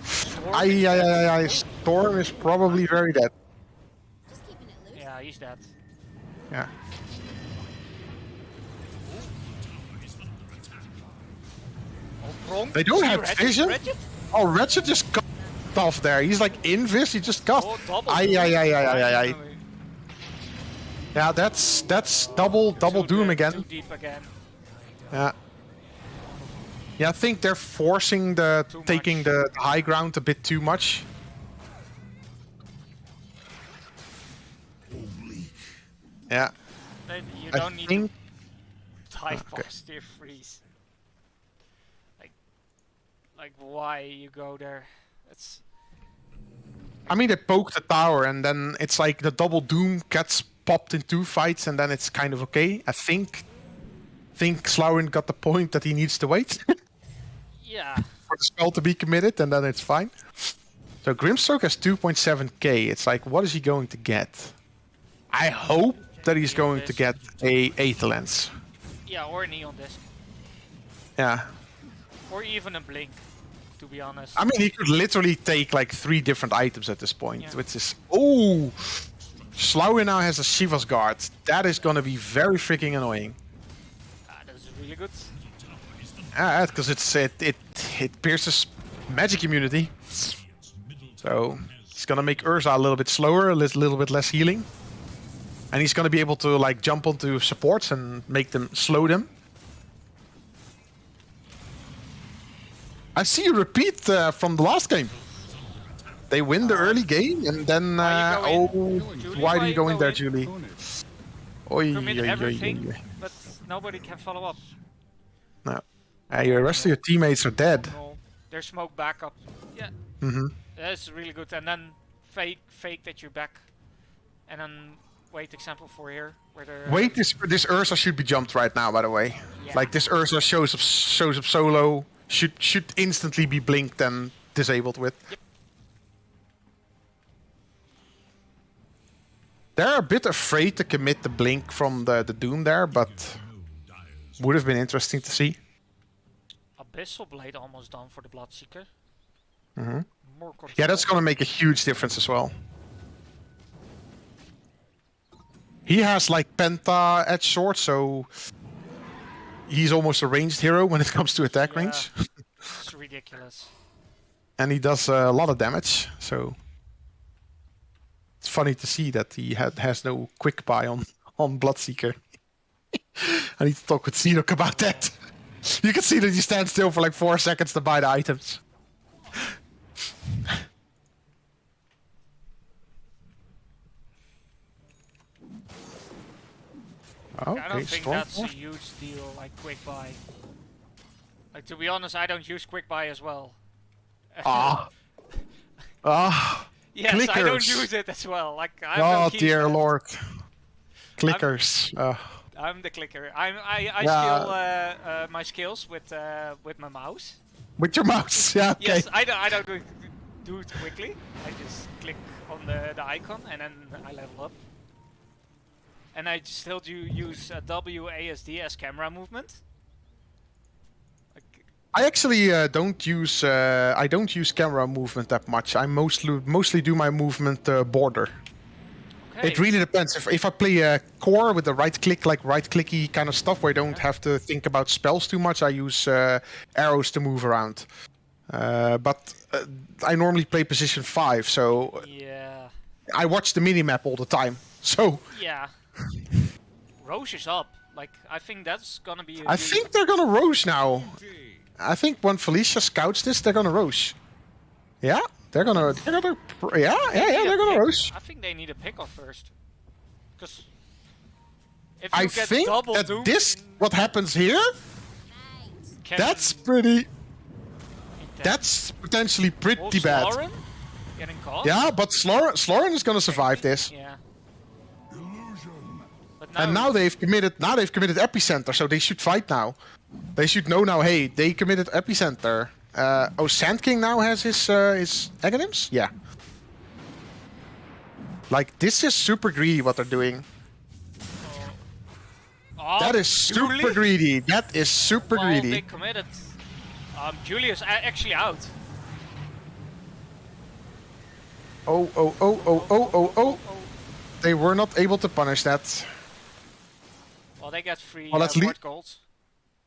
Storm Ay, is ay, dead. ay, ay, Storm is probably very dead. Just keeping it loose. Yeah, he's dead. Yeah. Oh, Bronx. They don't See have Ratchet? vision? Ratchet? Oh, Ratchet just got off there. He's like invis, he just got. Oh, double. Ay, ay, ay, ay, ay, ay, ay. Finally. Yeah, that's double Too doom deep- again. Too deep again. Yeah. Yeah, I think they're forcing Too taking much. the high ground a bit too much. Yeah, Then you I don't need think. to dive okay. past your freeze. Like why you go there? It's I mean, they poke the tower, and then it's like the double doom gets popped in 2 fights, and then it's kind of okay. I think Slowin got the point that he needs to wait yeah. for the spell to be committed, and then it's fine. So Grimstroke has 2.7k. It's like, what is he going to get? I hope that he's going to get a Aether Lens. Yeah, or a neon disc. Yeah. Or even a blink, to be honest. I mean, he could literally take like 3 different items at this point, Yeah. which is... Oh! Slowin now has a Shiva's Guard. That is going to be very freaking annoying. That's really good. Yeah, because it pierces magic immunity. So he's gonna make Urza a little bit slower, a little bit less healing. And he's gonna be able to like jump onto supports and make them slow them. I see a repeat from the last game. They win the early game and then Why you go in? oh, Julie, why do you go in there, Julie? Oy, Commit oy, oy, everything, oy, oy. but nobody can follow up. No. The rest of your teammates are dead. No, there's smoke backup. Yeah, Mm-hmm. that's really good. And then fake that you're back, and then wait example for here where the Wait, this Ursa should be jumped right now. By the way, Yeah. like this Ursa shows up solo, should instantly be blinked and disabled with. Yep. They're a bit afraid to commit the blink from the Doom there, but would have been interesting to see. Abyssal Blade almost done for the Bloodseeker. Mhm. More control. Yeah, that's gonna make a huge difference as well. He has like Penta Edge Sword, so he's almost a ranged hero when it comes to attack Yeah. range. It's ridiculous. And he does a lot of damage, so it's funny to see that he has no quick buy on Bloodseeker. I need to talk with Zedok about that. You can see that he stands still for like 4 seconds to buy the items. Okay, I don't think strong that's a force. huge deal, like quick buy. Like, to be honest, I don't use quick buy as well. Ah. Ah. Yes, I don't clickers. use it as well. Like, I have no Oh keys dear left. lord. Clickers. I'm the clicker. I Yeah. skill my skills with my mouse. With your mouse, yeah, okay. Yes, I don't do it quickly. I just click on the icon and then I level up. And I still do use WASD as camera movement. Like, I actually don't use I don't use camera movement that much. I mostly do my movement border. okay. It really depends. If I play core with the right clicky kind of stuff where I don't have to think about spells too much, I use arrows to move around. But I normally play position 5, so Yeah. I watch the minimap all the time. So Yeah. Roche is up. Like, I think that's gonna be. I think they're gonna Roche now. I think when Felicia scouts this, they're gonna Roche. Yeah, they're gonna they're gonna Roche. I think they need a pickoff first. Because if I you get think double that Doom this in what happens here. Cannon That's pretty. intense. That's potentially pretty Wolf's bad. Lauren getting caught. Yeah, but Sloren is gonna survive this. Yeah. But And now they've committed epicenter, so they should fight now. They should know now. Hey, they committed epicenter. Oh, Sand King now has his Aghanims? Yeah. Like, this is super greedy what they're doing. Oh, That is super Julie? greedy. That is super Well, greedy. they committed. Julius actually out. Oh, oh, oh, oh, oh, oh, oh. They were not able to punish that. Well, they get free Well, at ward least- golds.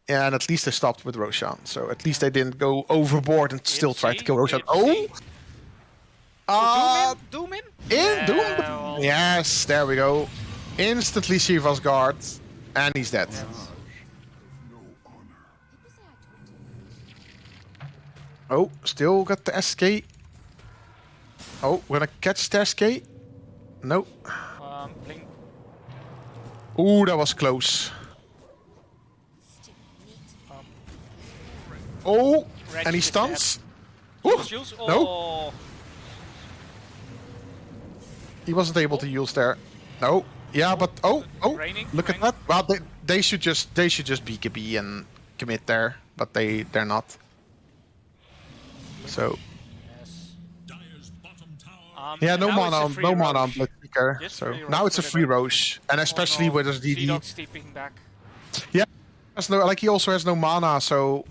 Yeah, and at least they stopped with Roshan. So at least they didn't go overboard and still try to kill Roshan. Ipsy. Oh! Doom him? In Doom! well, Yes, there we go. Instantly Shiva's guard. And he's dead. Oh, still got the SK. Oh, we're gonna catch the SK. No. Blink. Ooh, that was close. Oh, Reggie and he is stuns. dead. Ooh, Jules? no, Oh. he wasn't able to use there. No. Yeah, but oh, Raining, look at raining. that. Well, they should just BKB and commit there, but they're not. So Yes. yeah, no now mana, it's a on, free no mana on Roche. Bloodseeker. Just So free now Roche it's a for the free night. Roche, and especially Oh, no. with his DD. Sea-Dog steeping back. Yeah, has no, like he also has no mana, so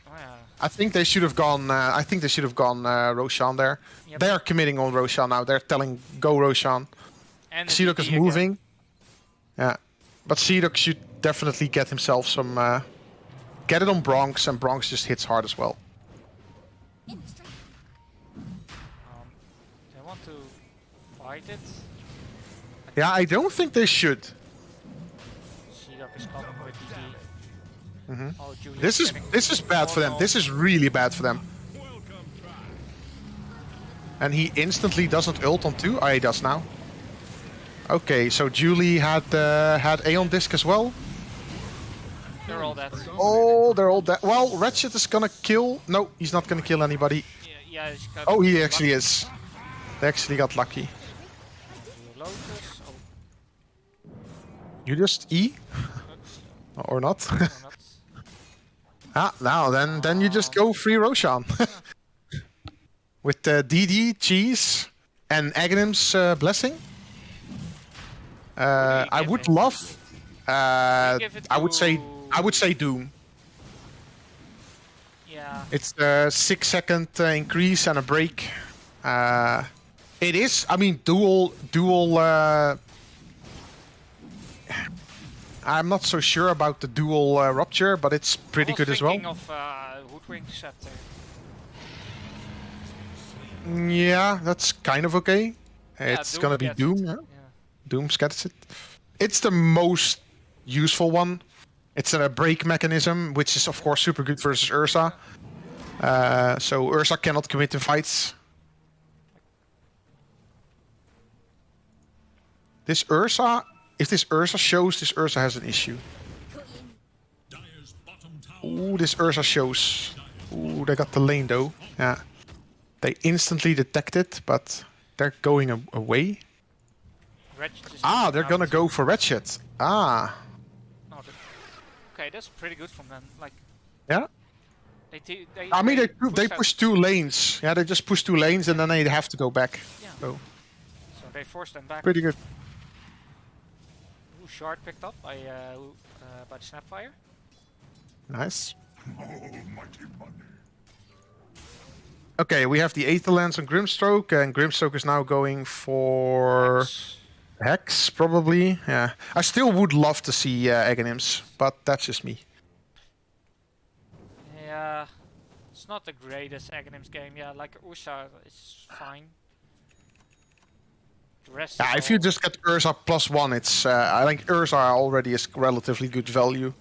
Oh, yeah. I think they should have gone. I think they should have gone Roshan there. Yep. They are committing on Roshan now. They're telling go Roshan. And the Sea-Dog is DD again. moving. Yeah, but Sea-Dog should definitely get himself some. Get it on Bronx, and Bronx just hits hard as well. They want to fight it. Yeah, I don't think they should. Sea-Dog is coming with DD. Mhm. Oh, Julius This is bad for them. no. This is really bad for them. And he instantly doesn't ult on 2. Oh, he does now. Okay, so Julie had Aeon Disc as well. They're all dead. Oh, they're all dead. Well, Ratchet is gonna kill. No, he's not gonna kill anybody. Yeah, he's got Oh, he actually is. They actually got lucky. Lotus. Oh, You just E? Or not? no, not. Ah, now then you just go free Roshan. With DD, Cheese, and Aghanim's Blessing. I would love. give it I would to- say Doom. Yeah. It's a 6-second increase and a break. It is. I mean, dual. I'm not so sure about the dual rupture, but it's pretty good as well. I was thinking of Hoodwink Scepter. Yeah, that's kind of okay. Yeah, It's Doom gonna be gets Doom. it. Yeah? Yeah. Doom gets it. It's the most useful one. It's a break mechanism, which is of course super good versus Ursa. So Ursa cannot commit to fights. This Ursa, if this Ursa shows, this Ursa has an issue. Ooh, this Ursa shows. Ooh, they got the lane though. Yeah. They instantly detect it, but they're going away. Ratchet is Ah, looking they're gonna out. go for Ratchet. Ah, No, okay, that's pretty good from them. Like yeah. they I mean, they pushed out- push 2 lanes. Yeah, they just push 2 lanes and then they have to go back. Yeah. So, So they forced them back. pretty good. Ooh, shard picked up by the Snapfire. Nice. Okay, we have the Aether Lance on Grimstroke, and Grimstroke is now going for Hex, probably. Yeah, I still would love to see Aghanims, but that's just me. Yeah, it's not the greatest Aghanims game. Yeah, like Ursa is fine. The rest Yeah, is if you all- just get Ursa +1, it's I think Ursa already is relatively good value.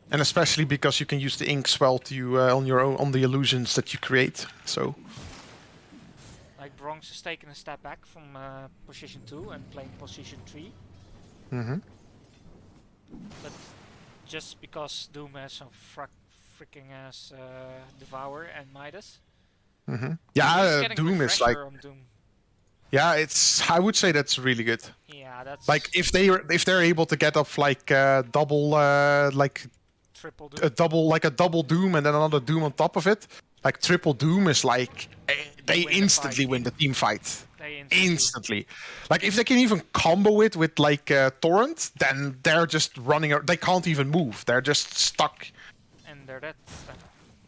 And especially because you can use the ink swell to on your own on the illusions that you create. So like Bronx is taking a step back from position 2 and playing position 3. mhm. But just because Doom has some freaking ass Devour and Midas. Mhm. He's Yeah, getting Doom is like refresher on Doom. yeah, I would say that's really good. Yeah, that's Like if they're able to get up like double like triple a Doom. double Doom and then another Doom on top of it, like triple Doom is like they win the instantly fight. win the team fight. They Instantly. Like if they can even combo it with like Torrent, then they're just running. They can't even move. They're just stuck And they're dead.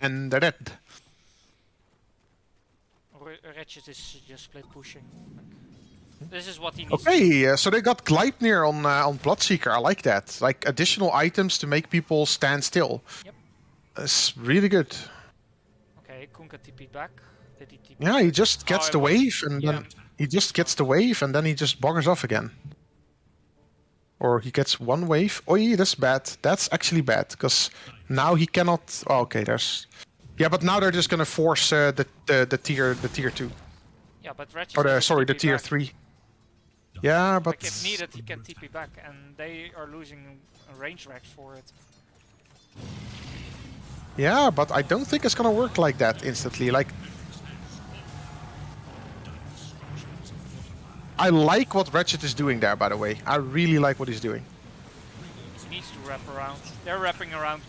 and they're dead. Ratchet is just split pushing. Like, this is what he needs. Okay, so they got Gleipnir on Bloodseeker. I like that. Like additional items to make people stand still. Yep. That's really good. Okay, Kunkka TP'd back. Did he TP? Yeah, he just gets I the will- wave and yeah. then he just gets the wave and then he just buggers off again. Or he gets one wave. Oh, yeah, that's bad. That's actually bad because now he cannot. Oh, okay, there's. Yeah, but now they're just gonna force the tier 2 Yeah, but Ratchet. or can sorry the TP tier back. 3. Yeah, but Like if needed, he can TP back, and they are losing range racks for it. yeah, but I don't think it's gonna work like that instantly. Like I like what Ratchet is doing there, by the way. I really like what he's doing. He needs to wrap around. They're wrapping around.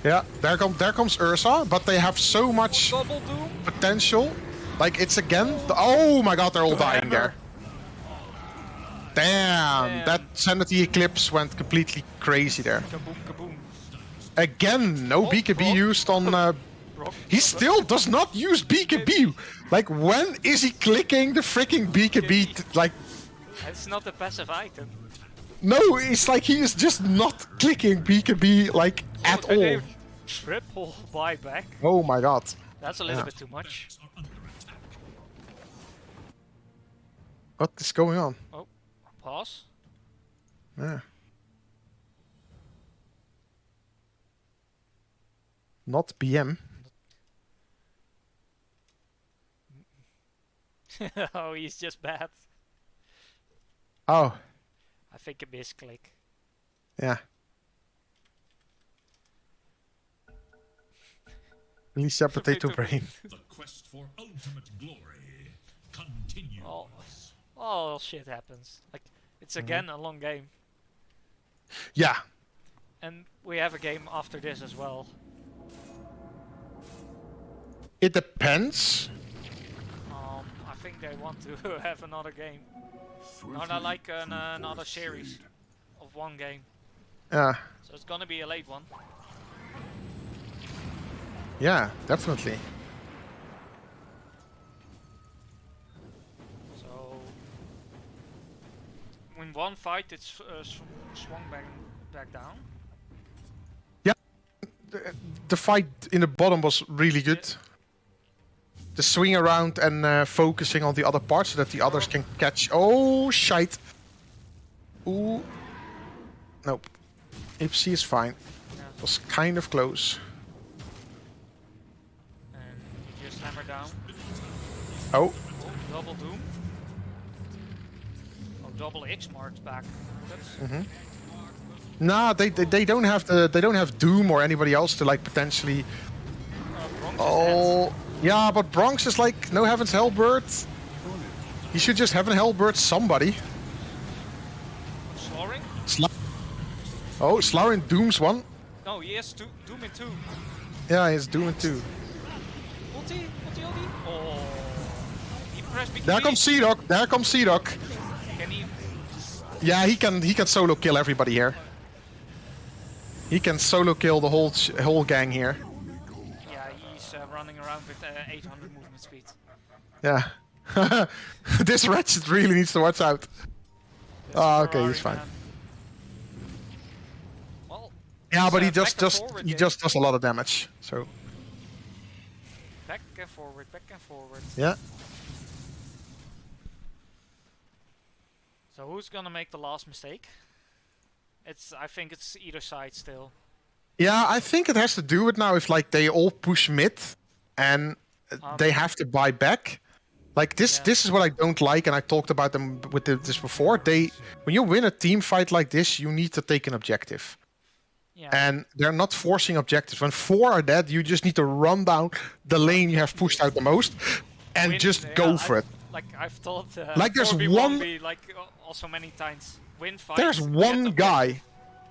Yeah, there comes Ursa, but they have so much Double Doom. potential. Like it's again. Oh my god, they're all dying there. Damn, that Sanity Eclipse went completely crazy there. Kaboom, kaboom. Again, no BKB Brock. used on. Brock. He still does not use BKB. Like when is he clicking the freaking BKB? Like It's not a passive item. no, it's like he is just not clicking BKB like at Oh, they all. Triple buyback. Oh my god. That's a little Yeah. bit too much. What is going on? Oh, pause. Yeah. Not BM. Oh, he's just bad. Oh, I think a misclick. yeah. Lisa Potato Brain. The quest for ultimate glory continues. Oh, shit happens. Like, it's again a long game. Yeah. And we have a game after this as well. It depends. I think they want to have another game. Not like another series of one game. Yeah. So it's gonna be a late one. Yeah, definitely. So in one fight, it's swung back down. The fight in the bottom was really good. The swing around and focusing on the other parts so that the others can catch. Oh, shite. Ooh. Nope. Ipsy is fine. Yeah. It was kind of close. And you just hammer down. Oh. Oh, double Doom. Oh, double XMas back. That's Nah, they don't have Doom or anybody else to like potentially. Bronx is Oh. Yeah, but Bronx is like no heavens hellbird. You should just heaven hellbird somebody. dead. Sloring? Oh, Slaurin Doom's one. No, he has Doom in 2. Yeah, he's Doom in 2. Ulti? Oh. He pressed BKB. There comes Seedock. There comes Seedock. Can he? Yeah, he can solo kill everybody here. He can solo kill the whole gang here. Yeah, he's running around with 800 movement speed. Yeah. This Ratchet really needs to watch out. That's Oh, okay, Ferrari, he's fine. man. Well, Yeah, but he it's, just back and forward game. does a lot of damage. So Back and forward, back and forward. yeah. So who's gonna make the last mistake? I think it's either side still. Yeah, I think it has to do with now if like they all push mid and they have to buy back. Like this Yeah. this is what I don't like, and I talked about them with this before. When you win a team fight like this, you need to take an objective. Yeah. And they're not forcing objectives. When 4 are dead, you just need to run down the lane you have pushed out the most and Win- just yeah, go for it. Like I've thought. Like, there's 4v1 like also many times. Win fights. There's get one objective. guy.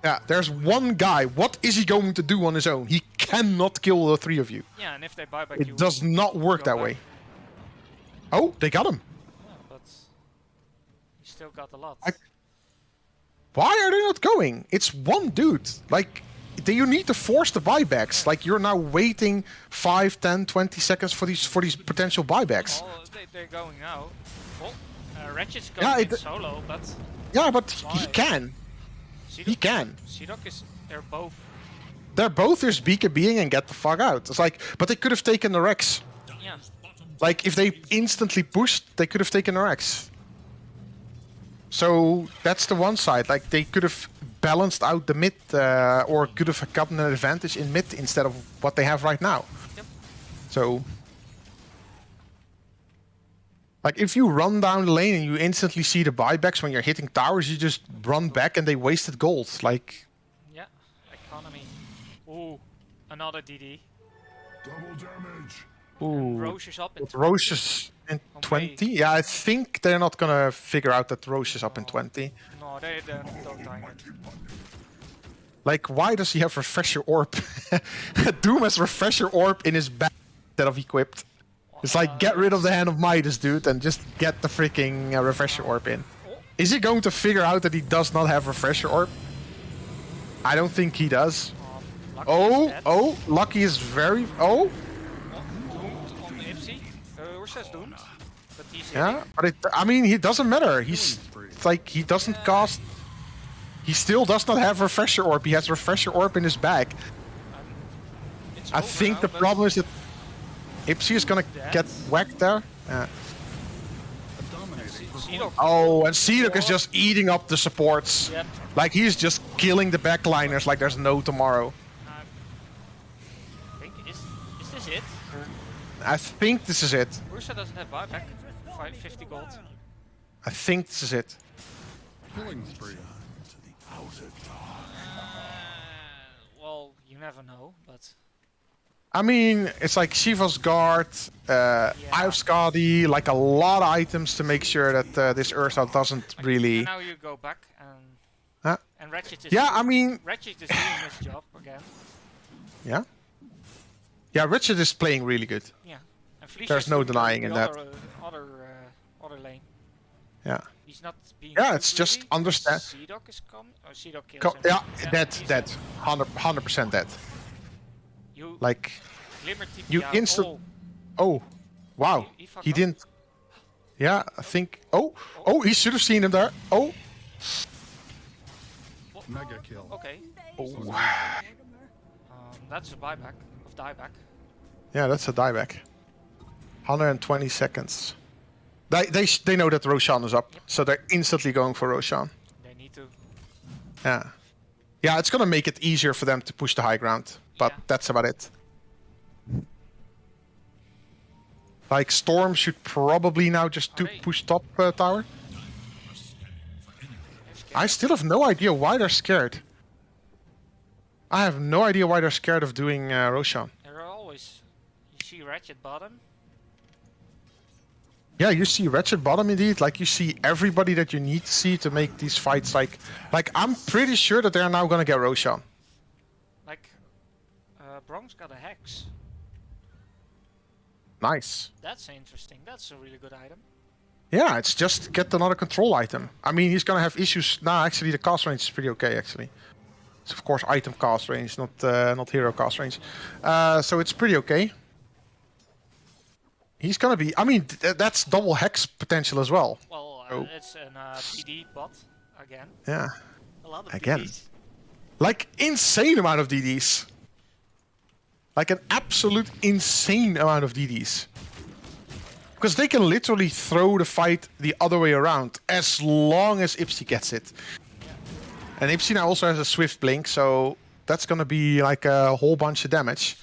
Yeah, there's one guy. What is he going to do on his own? He cannot kill the 3 of you. Yeah, and if they buy back, It you does not work go that back. way. Oh, they got him. Yeah, but you still got a lot. Why are they not going? It's one dude. Like, you need to force the buybacks. Like, you're now waiting 5, 10, 20 seconds for these potential buybacks. Oh, they're going now. Oh, Ratchet's Yeah, going in solo, but Yeah, but he Why? can. He can. Seedock is. They're both. They're both just BKBing and get the fuck out. It's like, but they could have taken the Rex. Yeah. Like, if they instantly pushed, they could have taken the Rex. So that's the one side. Like, they could have balanced out the mid, or could have gotten an advantage in mid instead of what they have right now. Yep. So, like, if you run down the lane and you instantly see the buybacks when you're hitting towers, you just run back and they wasted gold. Like, Yeah. Economy. Ooh, another DD. Double damage. ooh, Roche is up in with Roche is in 20. Yeah, I think they're not gonna figure out that Roche is up in 20. No, they don't time it. Like, why does he have Refresher Orb? Doom has Refresher Orb in his back instead of equipped. It's like, get rid of the Hand of Midas, dude, and just get the freaking Refresher Orb in. Is he going to figure out that he does not have Refresher Orb? I don't think he does. Lucky is dead. Lucky is very... Doomed on the Ipsy. Ursa's doomed. But he's Yeah, but I mean, it doesn't matter. It's like, he doesn't cast... He still does not have Refresher Orb. He has Refresher Orb in his bag. It's I over think now, the but problem is that Ipsy is gonna get whacked there. Yeah. Seedock. Oh, and Seedock is just eating up the supports. Yep. Like, he's just killing the backliners like there's no tomorrow. I think is this it? I think this is it. Ursa doesn't have buyback. 50 gold. I think this is it. Killing spree. Well, you never know, but I mean, it's like Shiva's Guard, Eye of Skadi, like a lot of items to make sure that this Ursa doesn't really... And now you go back and Huh? and Ratchet is Yeah, I mean... Ratchet is doing his job again. Yeah? Yeah, Richard is playing really good. Yeah. And Felicia There's is no doing the denying in that. Other lane. Yeah. He's not being. Yeah, too it's just greedy. understand- Seedock is coming. Oh, Seedock kills him. Yeah, dead, he's dead. 100% dead. You Like, Glimmer TP you out. instant- Oh, oh, wow. He fucked He up. didn't... Yeah, I think... Oh, he should have seen him there. Oh, Mega kill. okay. oh. That's a buyback of dieback. Yeah, that's a dieback. 120 seconds. They know that Roshan is up, so they're instantly going for Roshan. They need too. Yeah. Yeah, it's gonna make it easier for them to push the high ground, but Yeah. that's about it. Like, Storm should probably now just Are they- push top tower. They're scared. I still have no idea why they're scared. I have no idea why they're scared of doing Roshan. There are always. You see Ratchet bottom. Yeah, you see Wretched bottom indeed. Like, you see everybody that you need to see to make these fights like I'm pretty sure that they're now gonna get Roshan. Like, Bronx got a hex. Nice. That's interesting. That's a really good item. Yeah, it's just get another control item. I mean, he's gonna have issues. Nah, actually, the cast range is pretty okay. Actually, it's of course item cast range, not hero cast range. So it's pretty okay. He's gonna be. I mean, that's double hex potential as well. Well, Oh. it's an DD bot again. Yeah, A lot of Again. DDs. like insane amount of DDs. Like an absolute insane amount of DDs. Because they can literally throw the fight the other way around as long as Ipsy gets it. And Ipsy now also has a swift blink, so that's gonna be like a whole bunch of damage.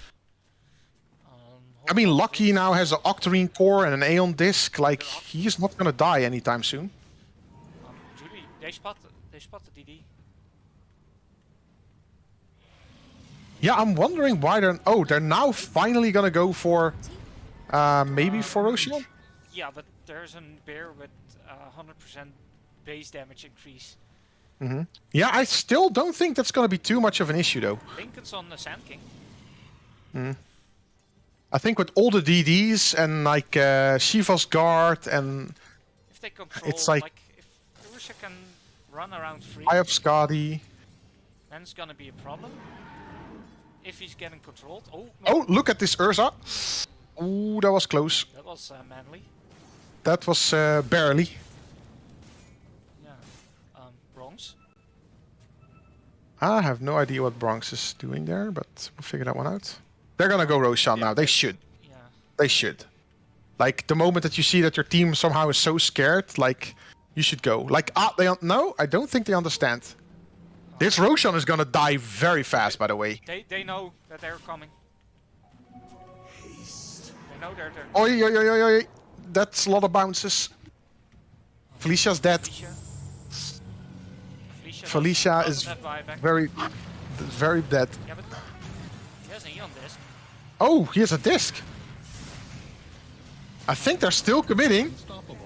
I mean, Lucky now has an Octarine core and an Aeon disc. Like, he's not gonna die anytime soon. Julie, they spot the DD. Yeah, I'm wondering why they're... Oh, they're now finally gonna go for... maybe for Roshan? Yeah, but there's a bear with 100% base damage increase. Yeah, I still don't think that's gonna be too much of an issue, though. Lincoln's on the Sand King. I think with all the DDs and, like, Shiva's Guard and If they control, It's like- if Ursa can run around free, Eye of Skadi... then it's gonna be a problem. If he's getting controlled. Oh, no, Oh, look at this Ursa! Ooh, that was close. that was manly. That was barely. Yeah. Bronx. I have no idea what Bronx is doing there, but we'll figure that one out. They're gonna go Roshan now. They should. Yeah. They should. Like, the moment that you see that your team somehow is so scared, like, you should go. Like, no, I don't think they understand. This Roshan is gonna die very fast, by the way. They know that they're coming. They know they're there. Oi, oi, oi, oi, oi. That's a lot of bounces. Felicia's dead. Felicia doesn't is have buyback. very dead. Yeah, but he has an Eon disc. Oh, he has a disc. I think they're still committing.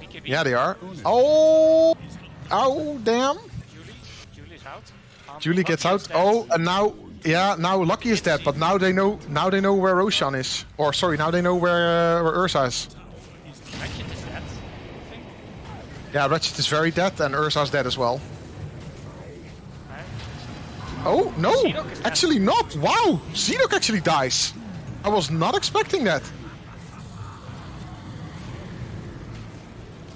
BKB. Yeah, they are. Oh, oh, damn. Julie's out. Julie gets Lucky out. is dead. Oh, and now, yeah, now Lucky is dead. But now they know. Now they know where Roshan is. Or sorry, now they know where Ursa is. Ratchet is dead, I think. Yeah, Ratchet is very dead, and Ursa's dead as well. Right. Oh no, Xenok is dead. actually not. Wow, Xenok actually dies. I was not expecting that.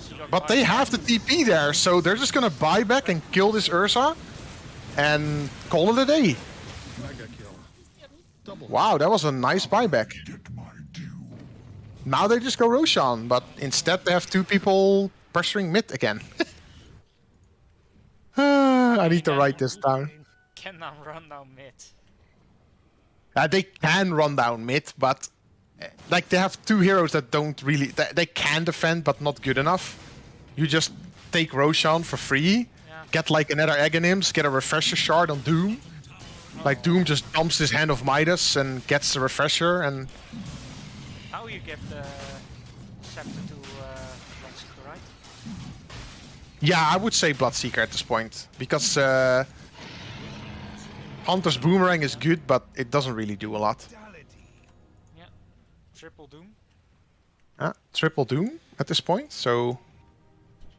Xenok But they buys- have the TP there, so they're just gonna buy back and kill this Ursa, and call it a day. Wow, that was a nice buyback. Now they just go Roshan, but instead they have two people pressuring mid again. I need to write this down. Can now run down mid. They can run down mid, but like they have two heroes that don't really... They can defend, but not good enough. You just take Roshan for free, Yeah. get like another Aghanims, get a refresher shard on Doom. Like Doom just dumps his Hand of Midas and gets the refresher, and Now you give the scepter to Bloodseeker, right? yeah, I would say Bloodseeker at this point, because Hunter's Boomerang is good, but it doesn't really do a lot. Yeah. Triple Doom. Triple Doom at this point, so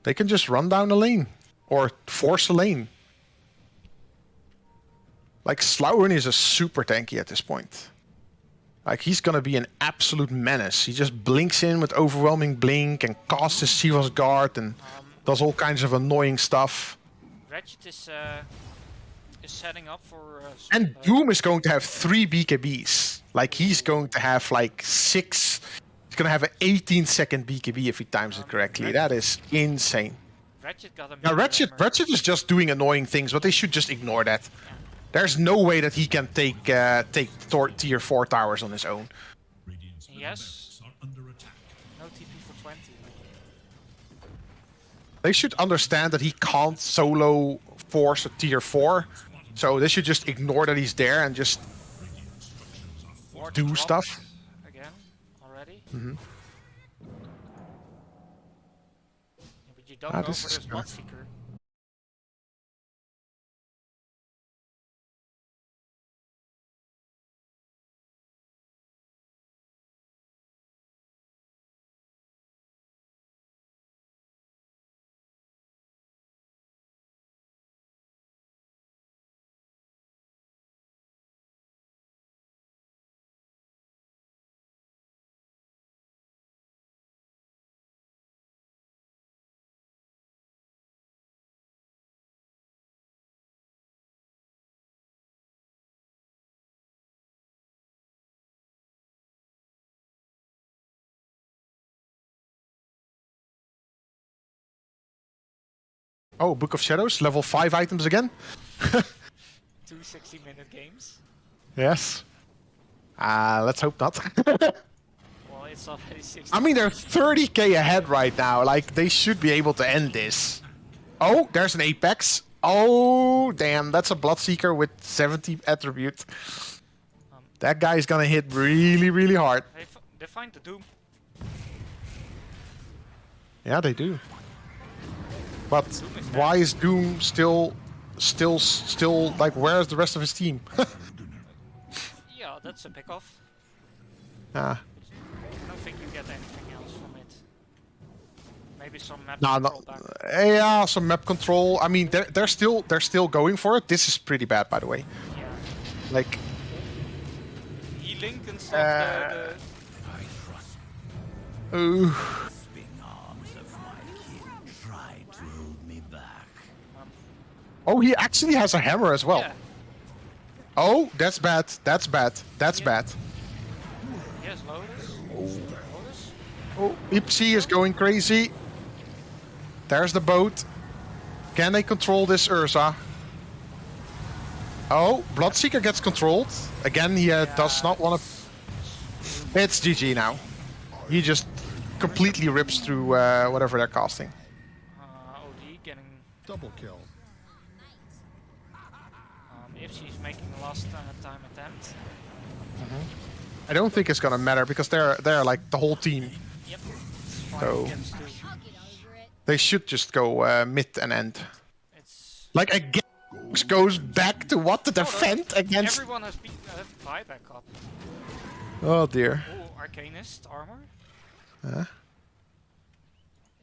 they can just run down a lane or force a lane. Like Slauren is a super tanky at this point. Like he's gonna be an absolute menace. He just blinks in with overwhelming blink and casts his Shiva's Guard and does all kinds of annoying stuff. Ratchet is setting up for. And Doom is going to have 3 BKBs. Like he's going to have like 6. He's gonna have an 18-second BKB if he times it correctly. That is insane. Ratchet got a Yeah, meter Ratchet. hammer. Ratchet is just doing annoying things, but they should just ignore that. There's no way that he can take tier 4 towers on his own. Yes. No TP for 20. They should understand that he can't solo force a tier 4, so they should just ignore that he's there and just Ward do dropped stuff. again already. Mhm. Yeah, but you don't Ah, go this for is this kinda- Bloodseeker. Oh, Book of Shadows, level 5 items again? 2 60-minute games. Yes. Let's hope not. Well, it's already 60. I mean, they're 30k ahead right now. Like, they should be able to end this. Oh, there's an Apex. Oh, damn. That's a Bloodseeker with 70 attribute. That guy is gonna hit really, really hard. They find the Doom. Yeah, they do. But why is Doom still, like, where's the rest of his team? Yeah, that's a pick off. Ah. I don't think you get anything else from it. Maybe some map No, control no. back. Yeah, some map control. I mean, they're still going for it. This is pretty bad, by the way. Yeah. Like, He link and stuff. ooh. Oh, he actually has a hammer as well. Yeah. Oh, that's bad. That's bad. That's bad. Yes, Lotus. Lotus. Oh, Ipsy is going crazy. There's the boat. Can they control this Ursa? Oh, Bloodseeker gets controlled. Again, he does not want to... It's GG now. He just completely rips through whatever they're casting. OD getting. Double kill. If she's making the last time attempt. I don't think it's gonna matter because they're like the whole team. Yep. So- Against two. I'll get over it. They should just go mid and end. It's. Like again, goes back to what the defend against. Everyone has buyback up. Oh dear. Oh, Arcanist armor. Huh?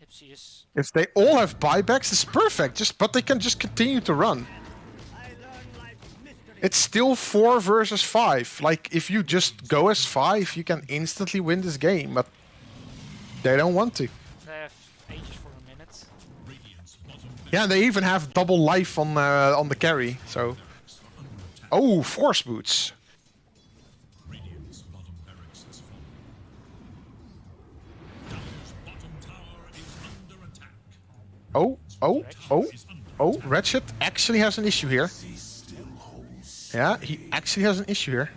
Ipsy is. If they all have buybacks, it's perfect. But they can just continue to run. It's still 4 versus 5. Like if you just go as 5, you can instantly win this game. But they don't want to. They have ages for a minute. Yeah, they even have double life on the carry. So. Oh, force boots. Oh, oh, oh, oh, Ratchet actually has an issue here. Yeah, he actually has an issue here.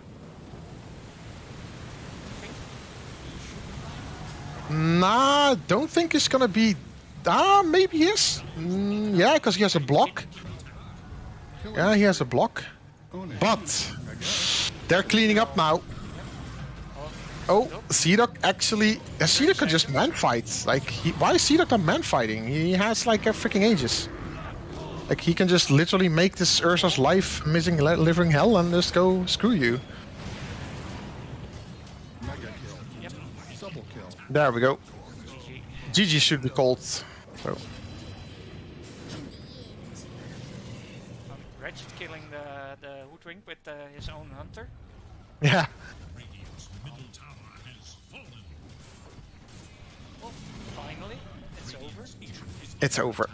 Nah, don't think it's gonna be... Ah, maybe he is. Yeah, because he has a block. Yeah, he has a block. But they're cleaning up now. Oh, Seedok actually... Seedok can just man-fight. Like, why is Seedok not man-fighting? He has, like, a freaking Aegis. Like, he can just literally make this Ursa's life missing living hell and just go screw you. Mega kill. Double kill. There we go. GG. GG should be called. So. Ratchet killing the Hoodwink with his own hunter. Yeah. Oh, finally, it's over. It's over.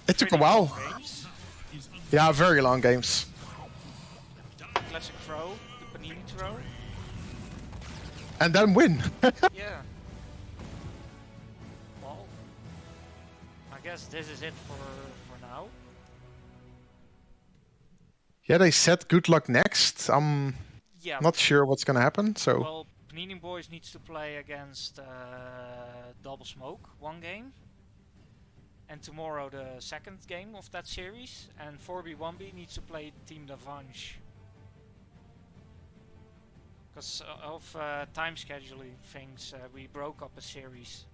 It took a while. Games. Yeah, very long games. Classic throw, the Panini throw. And then win. Yeah. Well, I guess this is it for now. Yeah, they said good luck next. I'm Yeah. not sure what's gonna happen. So Well, Panini Boys needs to play against Double Smoke one game, and tomorrow the second game of that series, and 4B1B needs to play Team Davange. Because of time scheduling things, we broke up a series.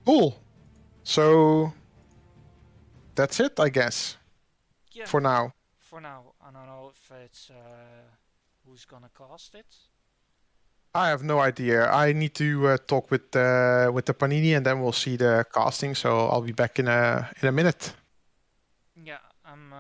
cool. So that's it, I guess, Yeah, for now. for now. I don't know if it's who's gonna cast it. I have no idea. I need to talk with the Panini, and then we'll see the casting. So I'll be back in a minute. Yeah, I'm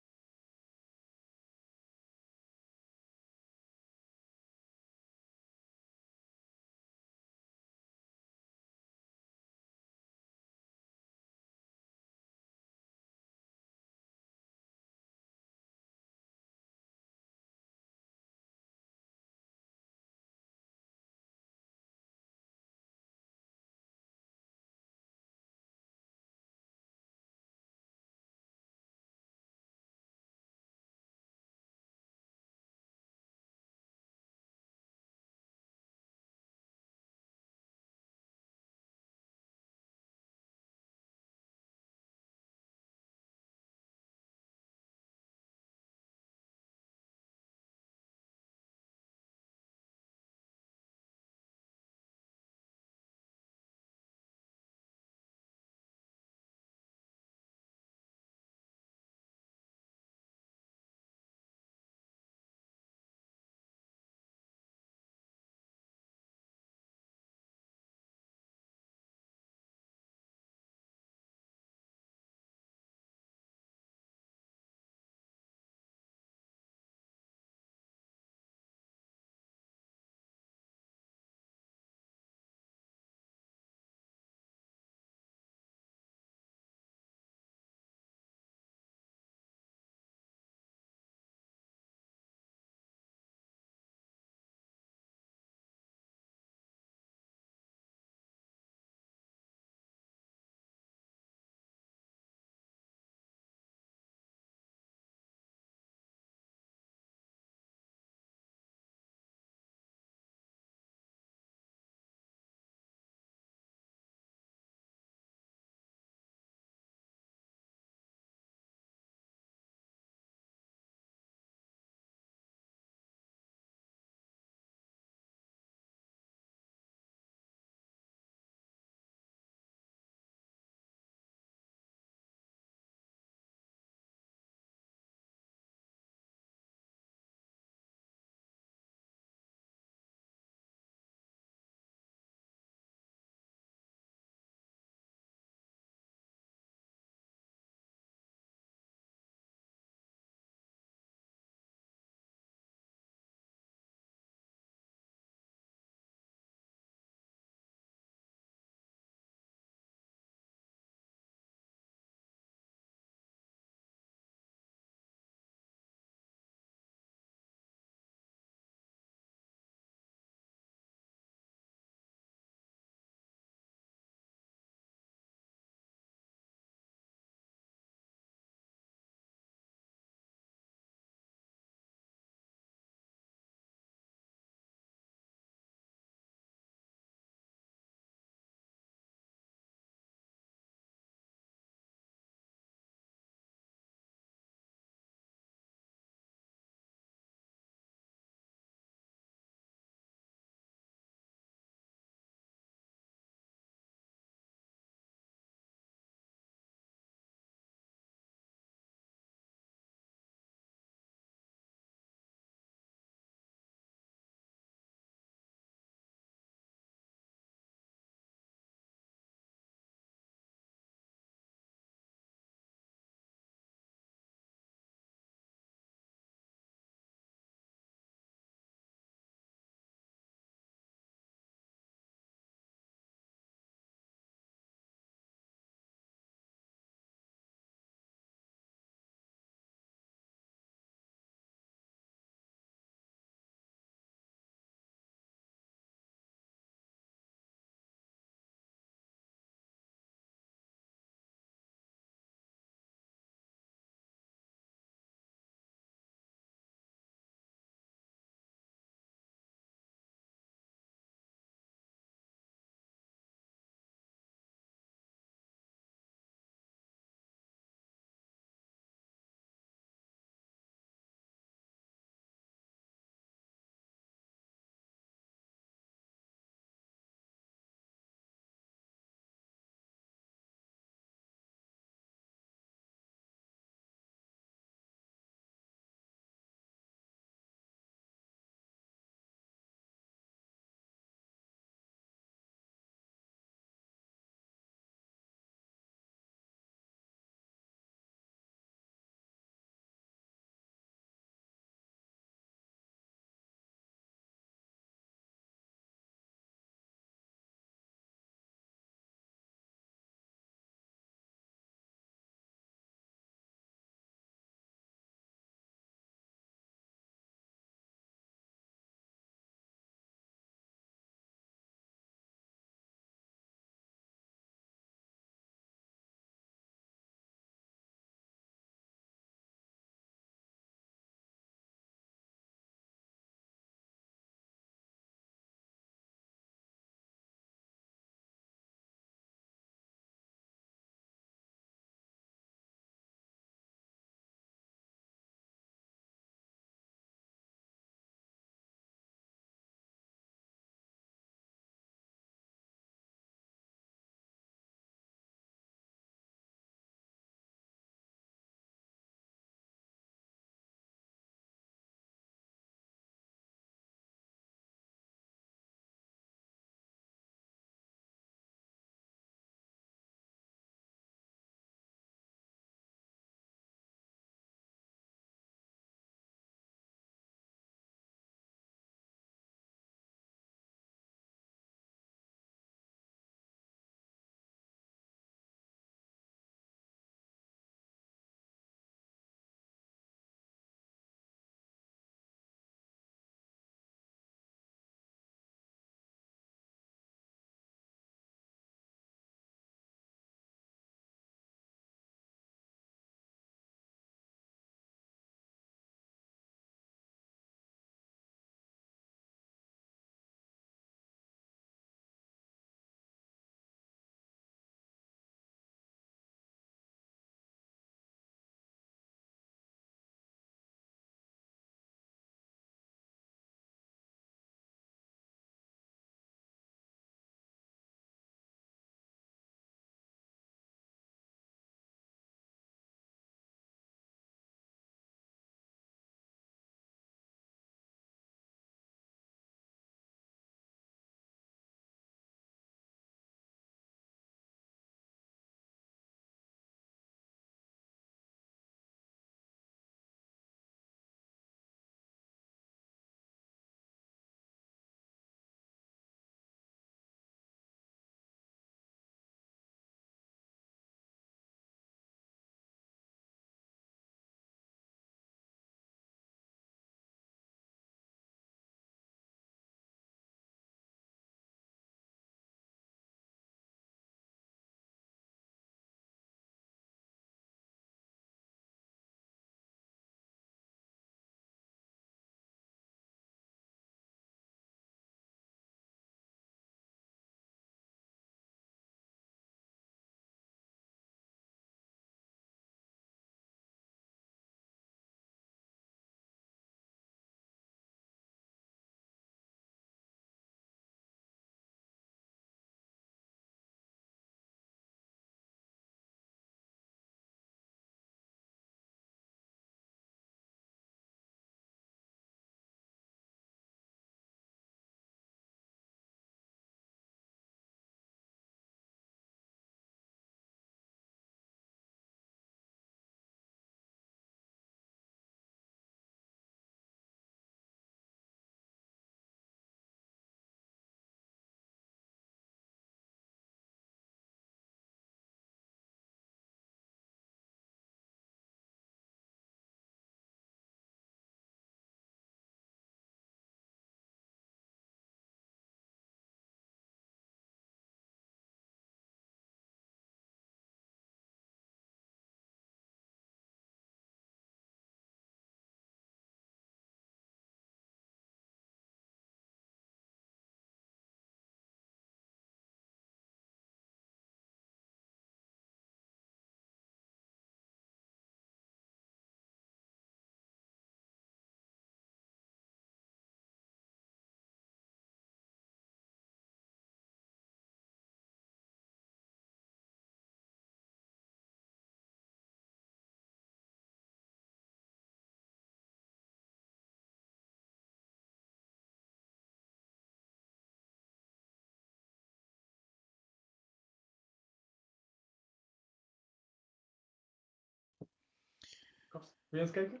Wil je eens kijken?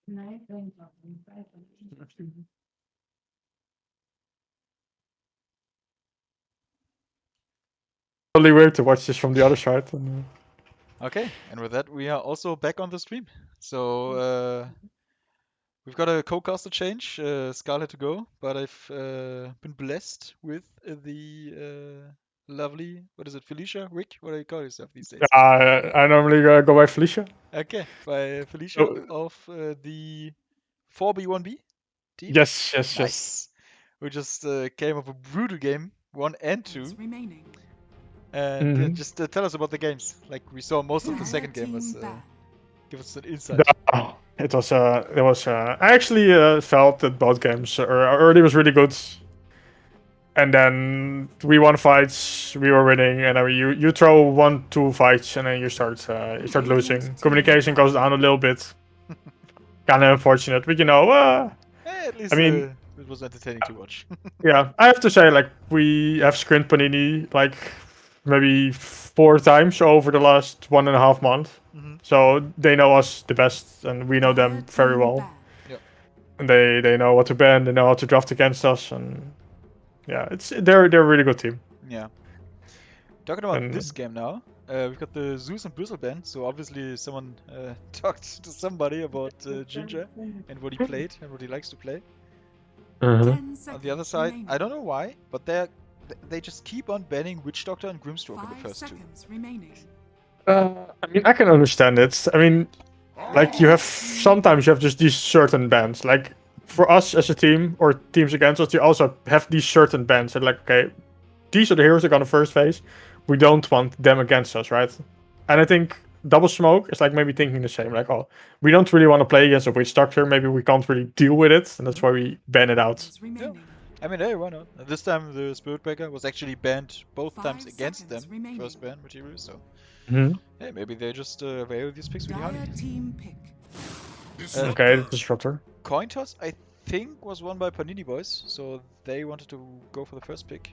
Nee, ik weet niet. Totally weird to watch this from the other side. Okay, and with that, we are also back on the stream. So we've got a co-caster change. Scarlet to go, but I've been blessed with the lovely, what is it, Felicia? Rick? What do you call yourself these days? I normally go by Felicia. Okay, by Felicia Oh. of the 4B1B team. Yes. Nice. We just came up a brutal game, 1 and 2. remaining. And yeah, Mhm. just tell us about the games. Like we saw most of the second game was. Give us an insight. It was. I actually felt that both games early was really good, and then we won fights, we were winning, and then you throw 1-2 fights, and then you start losing. Communication goes down a little bit. Kind of unfortunate, but At least I mean, it was entertaining to watch. yeah, I have to say, like, we have screened Panini like maybe 4 times over the last 1.5 months. Mhm. So they know us the best, and we know them very well. Yep. And they know what to ban, they know how to draft against us, and yeah, they're a really good team. Yeah. Talking about And this game now, we've got the Zeus and Bristle band. So obviously someone talked to somebody about Ginger and what he played and what he likes to play. On the other side, I don't know why, but they just keep on banning Witch Doctor and Grimstroke in the first two. I mean, I can understand it. I mean, like, sometimes you have just these certain bands. Like, for us as a team or teams against us, you also have these certain bands. And like, okay, these are the heroes that are on the first phase. We don't want them against us, right? And I think Double Smoke is like maybe thinking the same. Like, oh, we don't really want to play against a Witch Doctor. Maybe we can't really deal with it, and that's why we ban it out. Yeah. I mean, hey, why not? This time the Spirit Breaker was actually banned both times against them. First ban material, so hey, maybe they just value these picks really highly. Okay, Disruptor. Coin toss, I think, was won by Panini Boys, so they wanted to go for the first pick.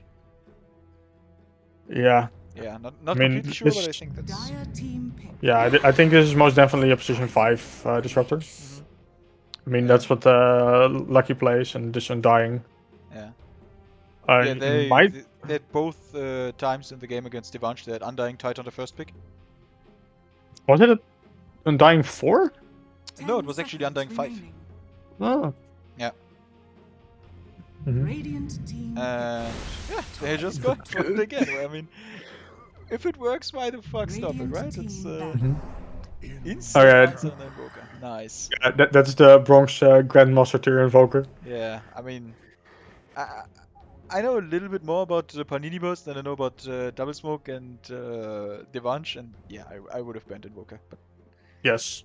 Yeah. Yeah, not I mean, completely sure, but I think that's. Yeah, I think this is most definitely a position 5 Disruptor. I mean, that's what Lucky plays, and this Undying. Yeah. Yeah, they had both times in the game against Devansh, they had Undying tied on the first pick. Was it Undying 4? No, it was actually Undying 5. Oh. Yeah. Mm-hmm. And yeah, they just got for it again. I mean, if it works, why the fuck stop it, right? It's instant answer on Invoker. Nice. Yeah, that's the Bronx Grandmaster tier Invoker. Yeah, I mean, I know a little bit more about Panini Boss than I know about Double Smoke and Devansh, and yeah, I would have banned Invoker. But yes,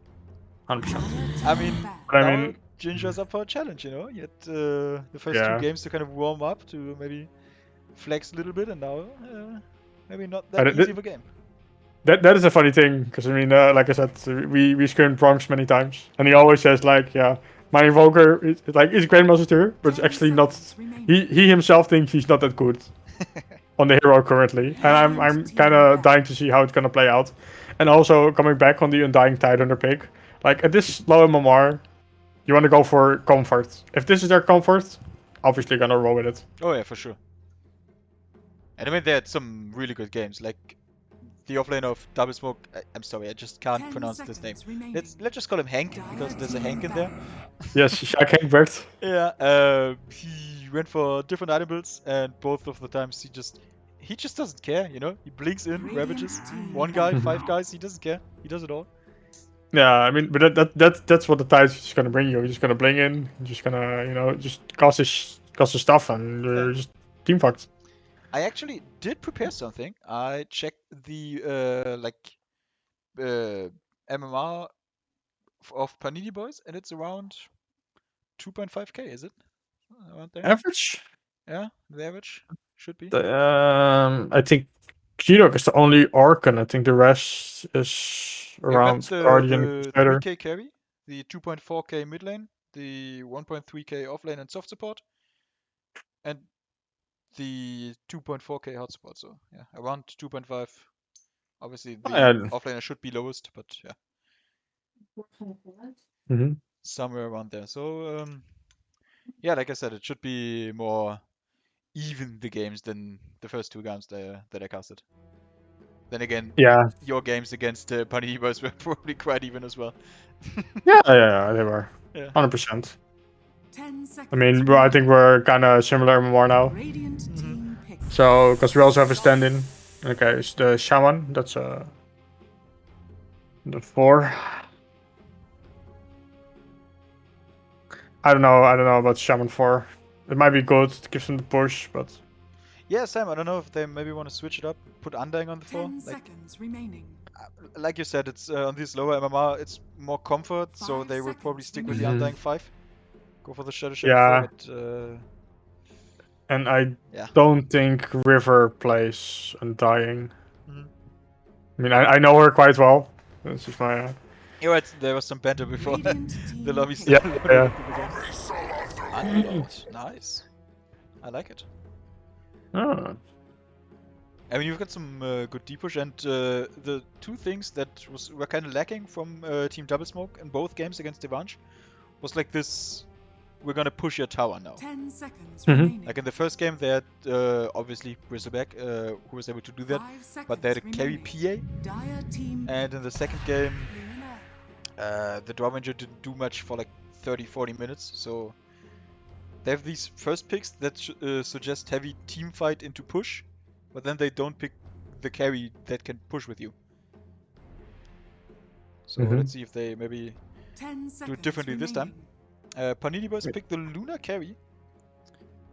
100%. I mean, now Ginger's up for a challenge, you know? He had the first 2 games to kind of warm up, to maybe flex a little bit, and now maybe not that easy of a game. That is a funny thing, because I mean, like I said, we screened Bronx many times, and he always says like, yeah, my Invoker is Grandmaster tier, but it's actually not. He himself thinks he's not that good on the hero currently, and I'm kind of dying to see how it's gonna play out. And also coming back on the Undying Tidehunter pick, like at this low MMR, you want to go for comfort. If this is their comfort, obviously gonna roll with it. Oh yeah, for sure. And I mean, they had some really good games, like the offlane of Double Smoke. I'm sorry, I just can't pronounce this name. Let's just call him Hank, because there's a Hank in there. Yes, Shaq Hankbert. Yeah, he went for different item builds, and both of the times he just doesn't care, you know? He blinks in, ravages, 1 guy, 5 guys, he doesn't care. He does it all. Yeah, I mean, but that's what the tide is just gonna bring you. You're just gonna bling in, you're just gonna, just cast his stuff, and you're just team fucked. I actually did prepare something. I checked the MMR of Panini Boys, and it's around 2.5k, is it? Around there? Average? Yeah, the average should be. I think Kirok is the only Archon. I think the rest is around Guardian the Crusader. 3k carry, the 2.4k mid lane, the 1.3k off lane and soft support, and the 2.4k hot support. So yeah, around 2.5. Obviously the offlaner should be lowest, but yeah. Mhm. somewhere around there. So yeah, like I said, it should be more even the games than the first two games that I casted. Then again, Yeah. your games against Panini Boys were probably quite even as well. Yeah, they were. Yeah. 100%. 10 seconds. I mean, I think we're kind of similar more now. Radiant team pick. So, because we also have a stand-in. Okay, it's the Shaman. That's the 4. I don't know about Shaman 4. It might be good to give them the push, but Yeah, Sam, I don't know if they maybe want to switch it up, put Undying on the 4. 10 Like, seconds remaining. like you said, it's on these lower MMR, it's more comfort, so 5 they will probably seconds stick with the remaining. Undying 5. Go for the Shadow Shaman yeah. 4, but And I yeah. don't think River plays Undying. Mhm. I mean, I know her quite well. This is my. You're right, there was some banter before Radiant the team lobby pick. Yeah, started yeah. into the game. Underlord, nice. I like it. Oh. I mean, you've got some good deep push, and the two things that were kind of lacking from Team Double Smoke in both games against Devansh was like this: we're gonna push your tower now. 10 seconds Mhm. remaining. Like in the first game, they had obviously Bristleback, who was able to do that, 5 seconds but they had a carry remaining. PA, Dire team and in the second game, Luna. the Draw Ranger didn't do much for like 30-40 minutes, so they have these first picks that suggest heavy team fight into push, but then they don't pick the carry that can push with you. So Mhm. let's see if they maybe 10 do seconds it differently this time. remaining. Panini Boys Wait. picked the Luna carry.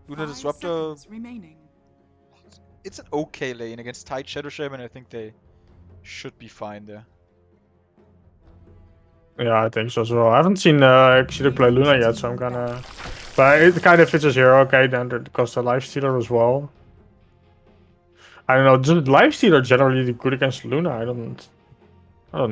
Luna 5 Disruptor, seconds remaining. it's an okay lane against tight Shadow Shaman. I think they should be fine there. Yeah, I think so as well. I haven't seen Xedo play Luna yet, so I'm gonna. But it kind of fits us here. Okay, then because the Lifestealer as well. I don't know. Does Lifestealer generally good against Luna? I don't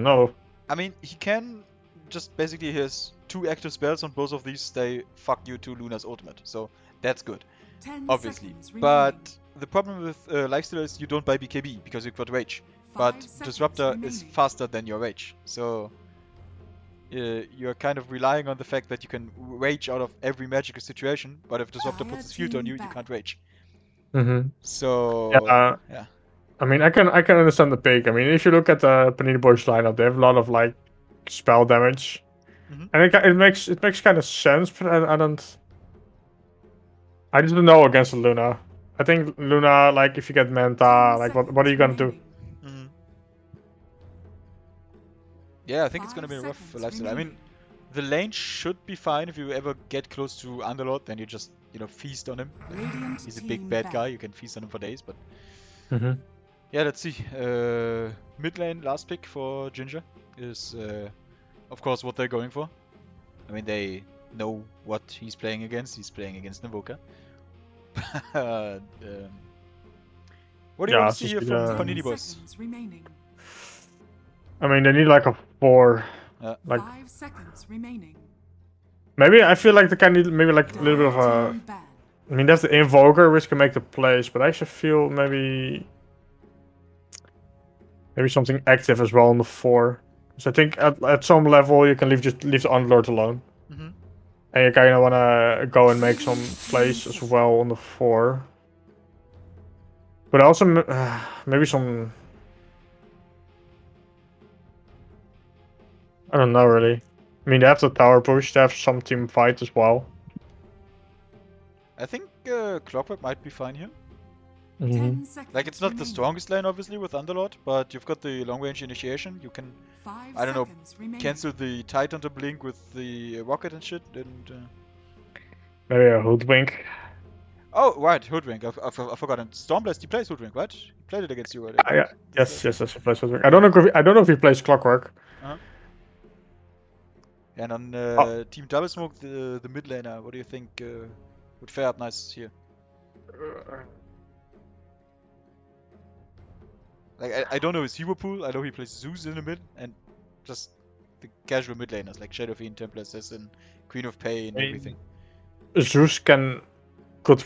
know. I mean, he can just basically he has 2 active spells on both of these. They fuck you to Luna's ultimate, so that's good, 10 obviously. seconds remaining. But the problem with Lifestealer is you don't buy BKB because you've got Rage. 5 But seconds Disruptor is remaining. faster than your Rage, so you're kind of relying on the fact that you can Rage out of every magical situation. But if Disruptor puts his field on you, you can't Rage. Mm-hmm. So yeah. I mean, I can understand the pick. I mean, if you look at the Panini Boys lineup, they have a lot of like spell damage, Mhm. and it makes kind of sense. But I just don't know against Luna. I think Luna, like if you get Manta, 10 like what are you gonna do? remaining. Mhm. Yeah, I think it's 5 gonna be a rough seconds lifestyle. I mean, remaining. the lane should be fine if you ever get close to Underlord, then you just, feast on him. Like, Radiant he's a big team bad back. guy, you can feast on him for days, but Mm-hmm. yeah, let's see. Mid lane last pick for Ginger is of course what they're going for. I mean, they know what he's playing against. He's playing against Navoka. What do you want Yeah, to it's see just here like, from 10 Panini Boys? seconds remaining. I mean, they need like a 4. Like 5 seconds remaining. maybe I feel like they can need maybe like a little bit of a. Team ban. I mean, that's the Invoker which can make the plays, but I actually feel maybe something active as well on the 4. So I think at some level you can leave the Underlord alone, Mm-hmm. and you kind of want to go and make some plays as well on the 4. But also maybe some. I don't know really. I mean, they have the tower push. They have some team fight as well. I think Clockwork might be fine here. 10 seconds Like, it's not the remaining. strongest lane, obviously, with Underlord, but you've got the long-range initiation. You can, 5 I don't know, seconds remaining. cancel the Titan to blink with the rocket and shit, and... Maybe a Hoodwink. Oh, right, Hoodwink. I forgot. And Stormblast, he plays Hoodwink, right? He played it against you already. Yeah. Yes. He plays Hoodwink. I don't know if he plays Clockwork. Uh-huh. And on Oh. Team Double Smoke, the mid laner, what do you think would fare up nice here? Like, I don't know his hero pool. I know he plays Zeus in the mid, and just the casual mid laners like Shadow Fiend, Templar Assassin, Queen of Pain, I mean, everything. Zeus could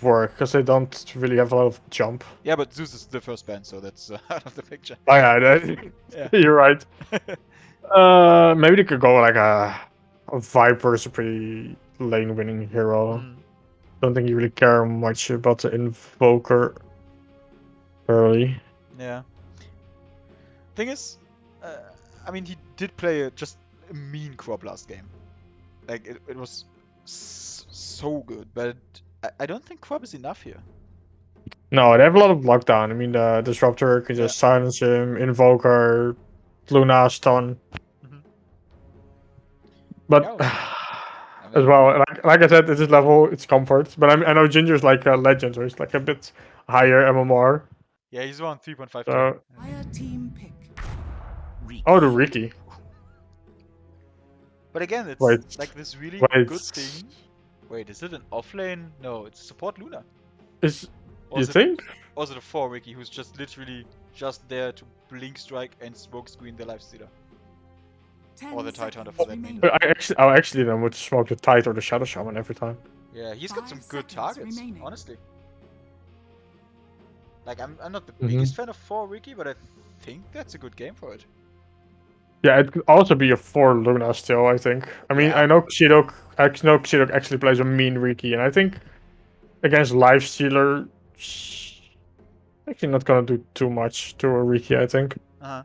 work because they don't really have a lot of jump. Yeah, but Zeus is the first ban, so that's out of the picture. Oh yeah, Yeah. you're right. Maybe they could go like a Viper is a pretty lane winning hero. Mm, Don't think you really care much about the Invoker early. yeah. Thing is, uh, I mean, he did play just a mean crop last game. Like it was so good, but I don't think crop is enough here. No, they have a lot of lockdown. I mean, the Disruptor can Yeah. just silence him, Invoker, Luna, stun. Mhm. But Yeah, I as mean, well, like I said, at this level, it's comfort. But I know Ginger's like a legend, so he's like a bit higher MMR. yeah, he's around 3.5k. So, Fire team pick. oh, the Ricky. But again, it's Wait, like this really wait. good thing. Wait, is it an offlane? No, it's support Luna. Is Or you is it, think? or is it a 4 Ricky who's just literally just there to blink strike and smoke screen the lifestealer? 10 Or the Tidehunter seconds for that remaining. matter. I actually then would smoke the Tide or the Shadow Shaman every time. Yeah, he's got some 5 good seconds targets, remaining. honestly. Like, I'm not the Mhm. biggest fan of 4 Ricky, but I think that's a good game for it. Yeah, it could also be a 4 Luna still, I think. I mean, Yeah. I know Xidok actually plays a mean Riki, and I think against Lifestealer, actually not gonna do too much to a Riki, I think. Uh-huh.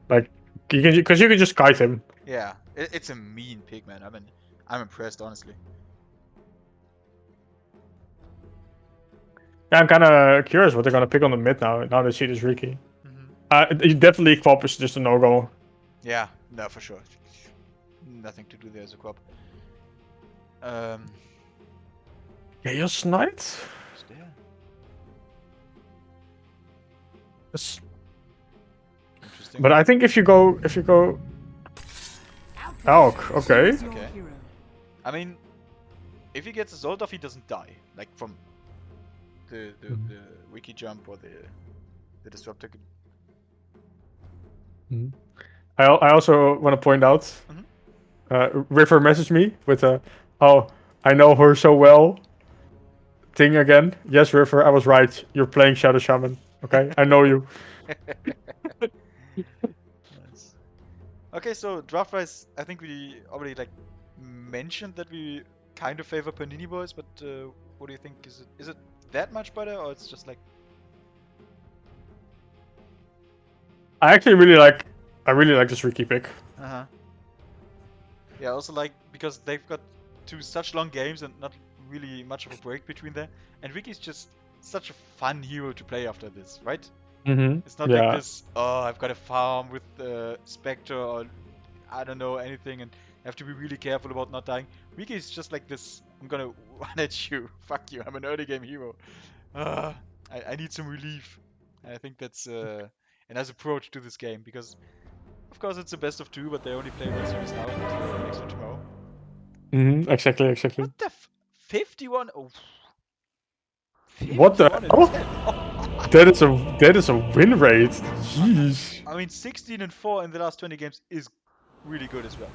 Like, because you can just kite him. Yeah, it's a mean pick, man. I mean, I'm impressed, honestly. Yeah, I'm kind of curious what they're gonna pick on the mid now they see this Riki. Definitely Quap is just a no-go. Yeah, no, for sure. Nothing to do there as a crop. Chaos Knight? Is there? That's- Interesting. But I think if you go Elk, okay. Choose your Okay. hero. I mean, if he gets a Zolt off, he doesn't die. Like from the wiki jump or the disruptor. I also want to point out, River messaged me with a, oh, I know her so well thing again. Yes, River, I was right. You're playing Shadow Shaman. Okay, I know you. Nice. Okay, so draft wise, I think we already like mentioned that we kind of favor Panini Boys, but what do you think? Is it that much better, or it's just like I really like this Ricky pick. uh-huh. Yeah, also like because they've got two such long games and not really much of a break between them. And Ricky's just such a fun hero to play after this, right? Mm-hmm. It's not like this, oh, I've got to farm with Spectre or I don't know anything and I have to be really careful about not dying. Ricky is just like this, I'm gonna run at you, fuck you, I'm an early game hero. I need some relief. I think that's a nice approach to this game because of course it's a best of two, but they only play World Series now and next one tomorrow. Exactly. What the 51? Oh, What the 51 and hell? 10. Oh, That is a win rate. Jeez. I mean, 16 and 4 in the last 20 games is really good as well.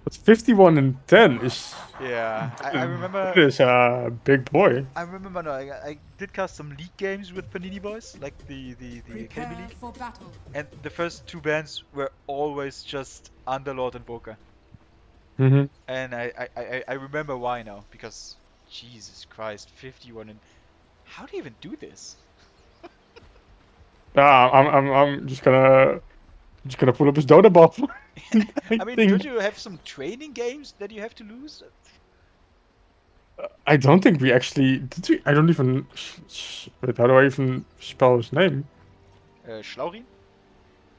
But 51 and 10 is. Yeah, I remember. That is a big boy. I remember. No, I did cast some league games with Panini Boys, like the Academy Prepare League, for battle. and the first two bands were always just Underlord and Boca. Mm-hmm. And I remember why now, because Jesus Christ, 51 and how do you even do this? I'm just gonna pull up his Dota buff. I mean, don't you have some training games that you have to lose? I don't think we actually did. I don't even. Wait, how do I even spell his name? Schlaurin?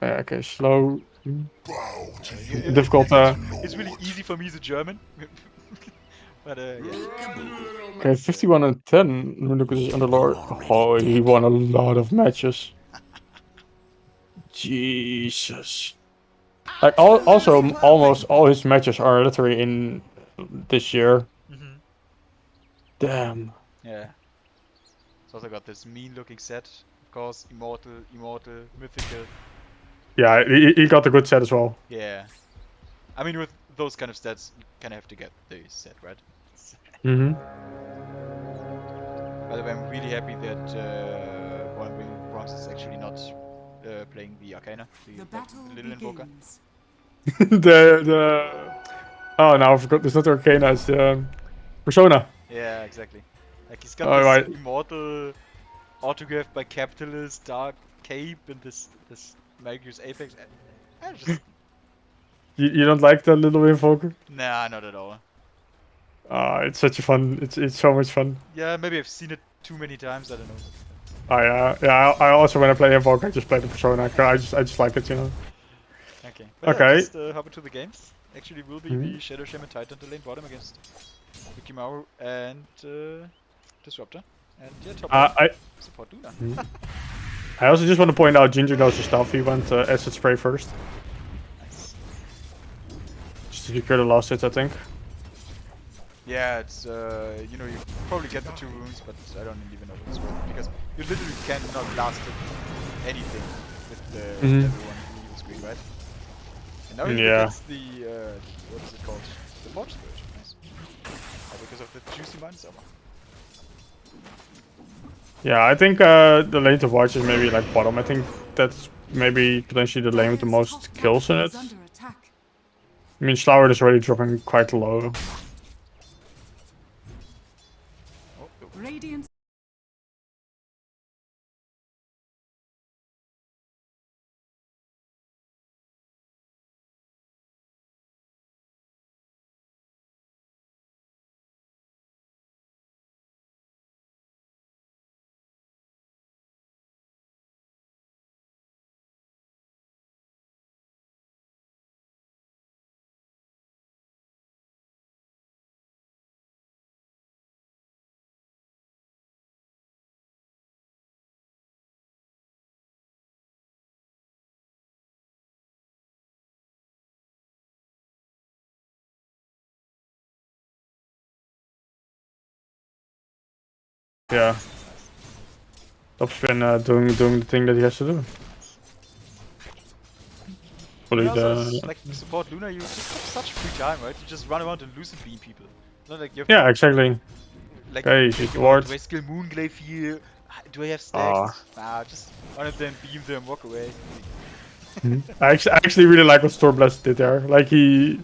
Okay, slow. Bow to Difficult. It's really easy for me as a German. But yeah. Okay, 51 and 10. Let me look at his underlord. Oh, he won a lot of matches. Jesus. Like also almost all his matches are literally in this year. Mm-hmm. Damn. Yeah. It's also got this mean looking set. Of course, immortal, mythical. Yeah, he got the good set as well. Yeah. I mean, with those kind of stats, you kind of have to get the set, right? Mm-hmm. By the way, I'm really happy that Bronx is actually not playing the Arcana, The like, battle the little invoker. begins. the oh, now I forgot. It's not the Arcana. It's the Persona. Yeah, exactly. Like he's got Oh, this right. immortal autographed by Capitalist dark cape and this Magus Apex. I just You don't like the little invoker? nah, not at all. It's such a fun. It's so much fun. Yeah, maybe I've seen it too many times. I don't know. Oh yeah, yeah. I also when I play invoker, I just play the Persona. I just like it, you know. Okay, but yeah, Okay. just hop into the games. Actually, will be the Shadow Shaman Titan to lane bottom against Wikimaru and Disruptor. And yeah, top lane, I support Luna. I also just want to point out Ginger knows his stuff. He went acid spray first. Nice. Just to secure the last hit, I think. Yeah, it's you know, you probably get the 2 wounds, but I don't even know what's worth it because you literally cannot last hit anything with everyone leaving the screen, right? And now he gets the what is it called? The Forge Scourge. Nice. Because of the juicy minds armor. Yeah, I think the lane to watch is maybe like bottom. I think that's maybe potentially the lane with the most kills in it. Under attack. I mean, Slower is already dropping quite low. Radiant. Yeah. Top's been doing the thing that he has to do. Fully Like support Luna, you just have such free time, right? You just run around and lucid beam people. Not like you have yeah, to, exactly. like Okay, think she's about, wards. do I skill Moonglaive here? Do I have stacks? Ah. Nah, just run at them, beam them, walk away. I actually really like what Stormblast did there. Like he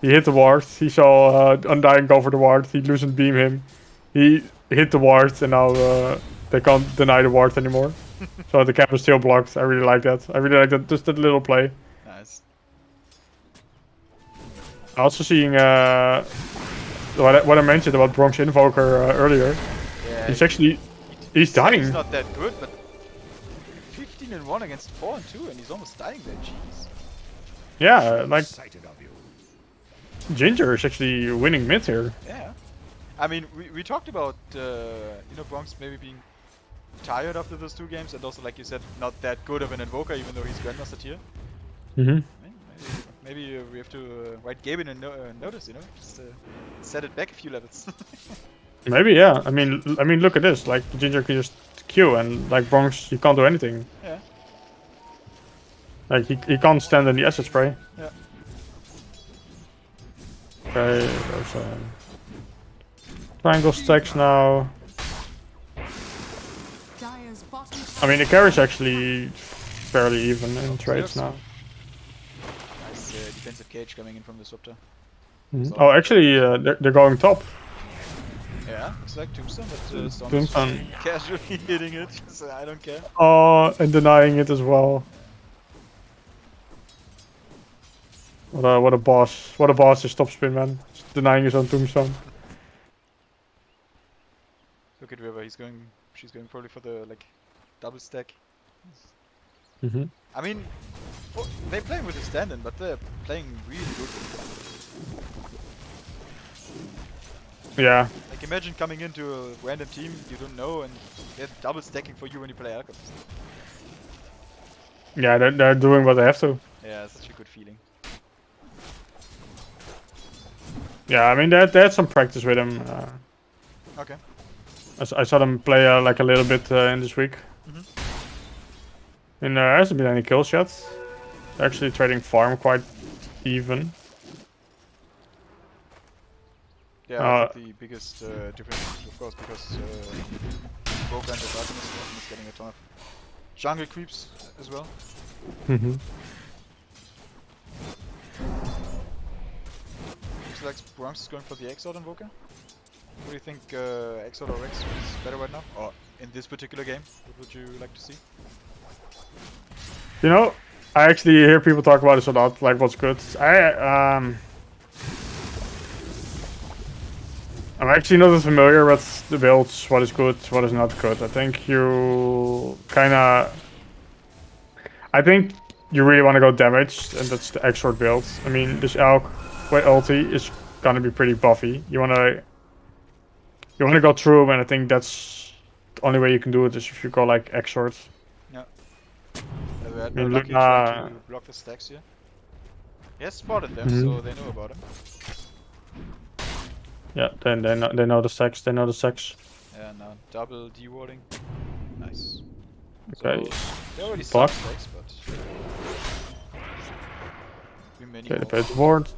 hit the ward. He saw Undying go for the ward. He loosened beam him. He hit the ward, and now they can't deny the ward anymore. So the cap is still blocked. I really like that. I really like that. Just that little play. Nice. Also seeing what I mentioned about Bronx Invoker earlier. Yeah, He's actually he's dying. He's not that good, but 15 and 1 against 4 and 2, and he's almost dying there. Jeez. Yeah, like Ginger is actually winning mid here. Yeah. I mean, we talked about you know, Bronx maybe being tired after those 2 games, and also, like you said, not that good of an invoker, even though he's Grandmaster tier. Maybe we have to write Gaben and notice, you know, just set it back a few levels. Maybe, yeah. I mean, look at this. Like Ginger can just Q, and like Bronx, he can't do anything. Yeah. Like he can't stand in the acid spray. Yeah. Okay, there's triangle stacks now. Dire's bottom. I mean, the carry's actually fairly even in trades now. Nice defensive cage coming in from the Disruptor. Oh, actually, they're going top. Yeah, looks like Tombstone, but Storm Tombstone. is casually hitting it, so I don't care. Oh, and denying it as well. What a boss! What a boss is Topspin, man. Just denying his own Tombstone. Look at River, she's going probably for the, like, double stack. I mean, they're playing with the stand-in, but they're playing really good. Yeah. Like, imagine coming into a random team you don't know and they're double stacking for you when you play Alchemist. Yeah, they're doing what they have to. Yeah, it's such a good feeling. Yeah, I mean, they had some practice with him. Okay. I saw them play like a little bit in this week. And there hasn't been any kill shots. They're actually trading farm quite even. Yeah, I think the biggest difference, of course, because Broker and the Alchemist is getting a ton of jungle creeps as well. Mm-hmm. Looks like Bronx is going for the Exort Invoker. What do you think Exort or Rex is better right now? Or in this particular game, what would you like to see? You know, I actually hear people talk about this a lot, like what's good. I'm actually not as familiar with the builds, what is good, what is not good. I think you really want to go damaged, and that's the Exort build. I mean, this Elk with ulti is gonna be pretty buffy. You wanna go through him, and I think that's the only way you can do it is if you go like Exort. Yeah. We're I mean, lucky trying Luna. to block the stacks here. He has spotted them, Mhm. so they know about him. Yeah, then they know the stacks. They know the stacks. Yeah, now double dewarding. Nice. Okay. So they already Block. some stacks, but be many Okay, they more. played the board.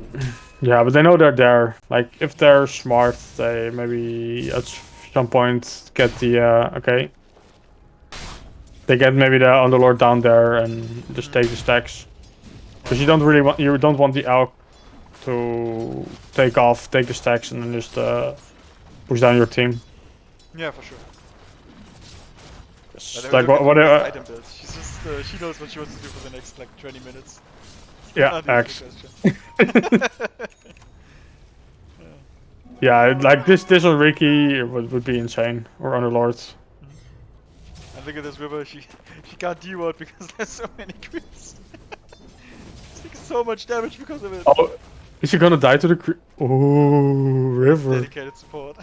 Yeah, but they know they're there. Like, if they're smart, they maybe at some point get the okay. They get maybe the Underlord down there and just take the stacks. Because you don't want the Elk to take off, take the stacks, and then just push down your team. Yeah, for sure. It's But like look what at Luna's item build. She's just she knows what she wants to do for the next like 20 minutes. yeah, Not even a X. question. Yeah, like this on Ricky would be insane, or Underlord. And look at this river. She can't deward because there's so many creeps. Takes so much damage because of it. Oh, is he gonna die to the Oh, River. Dedicated support.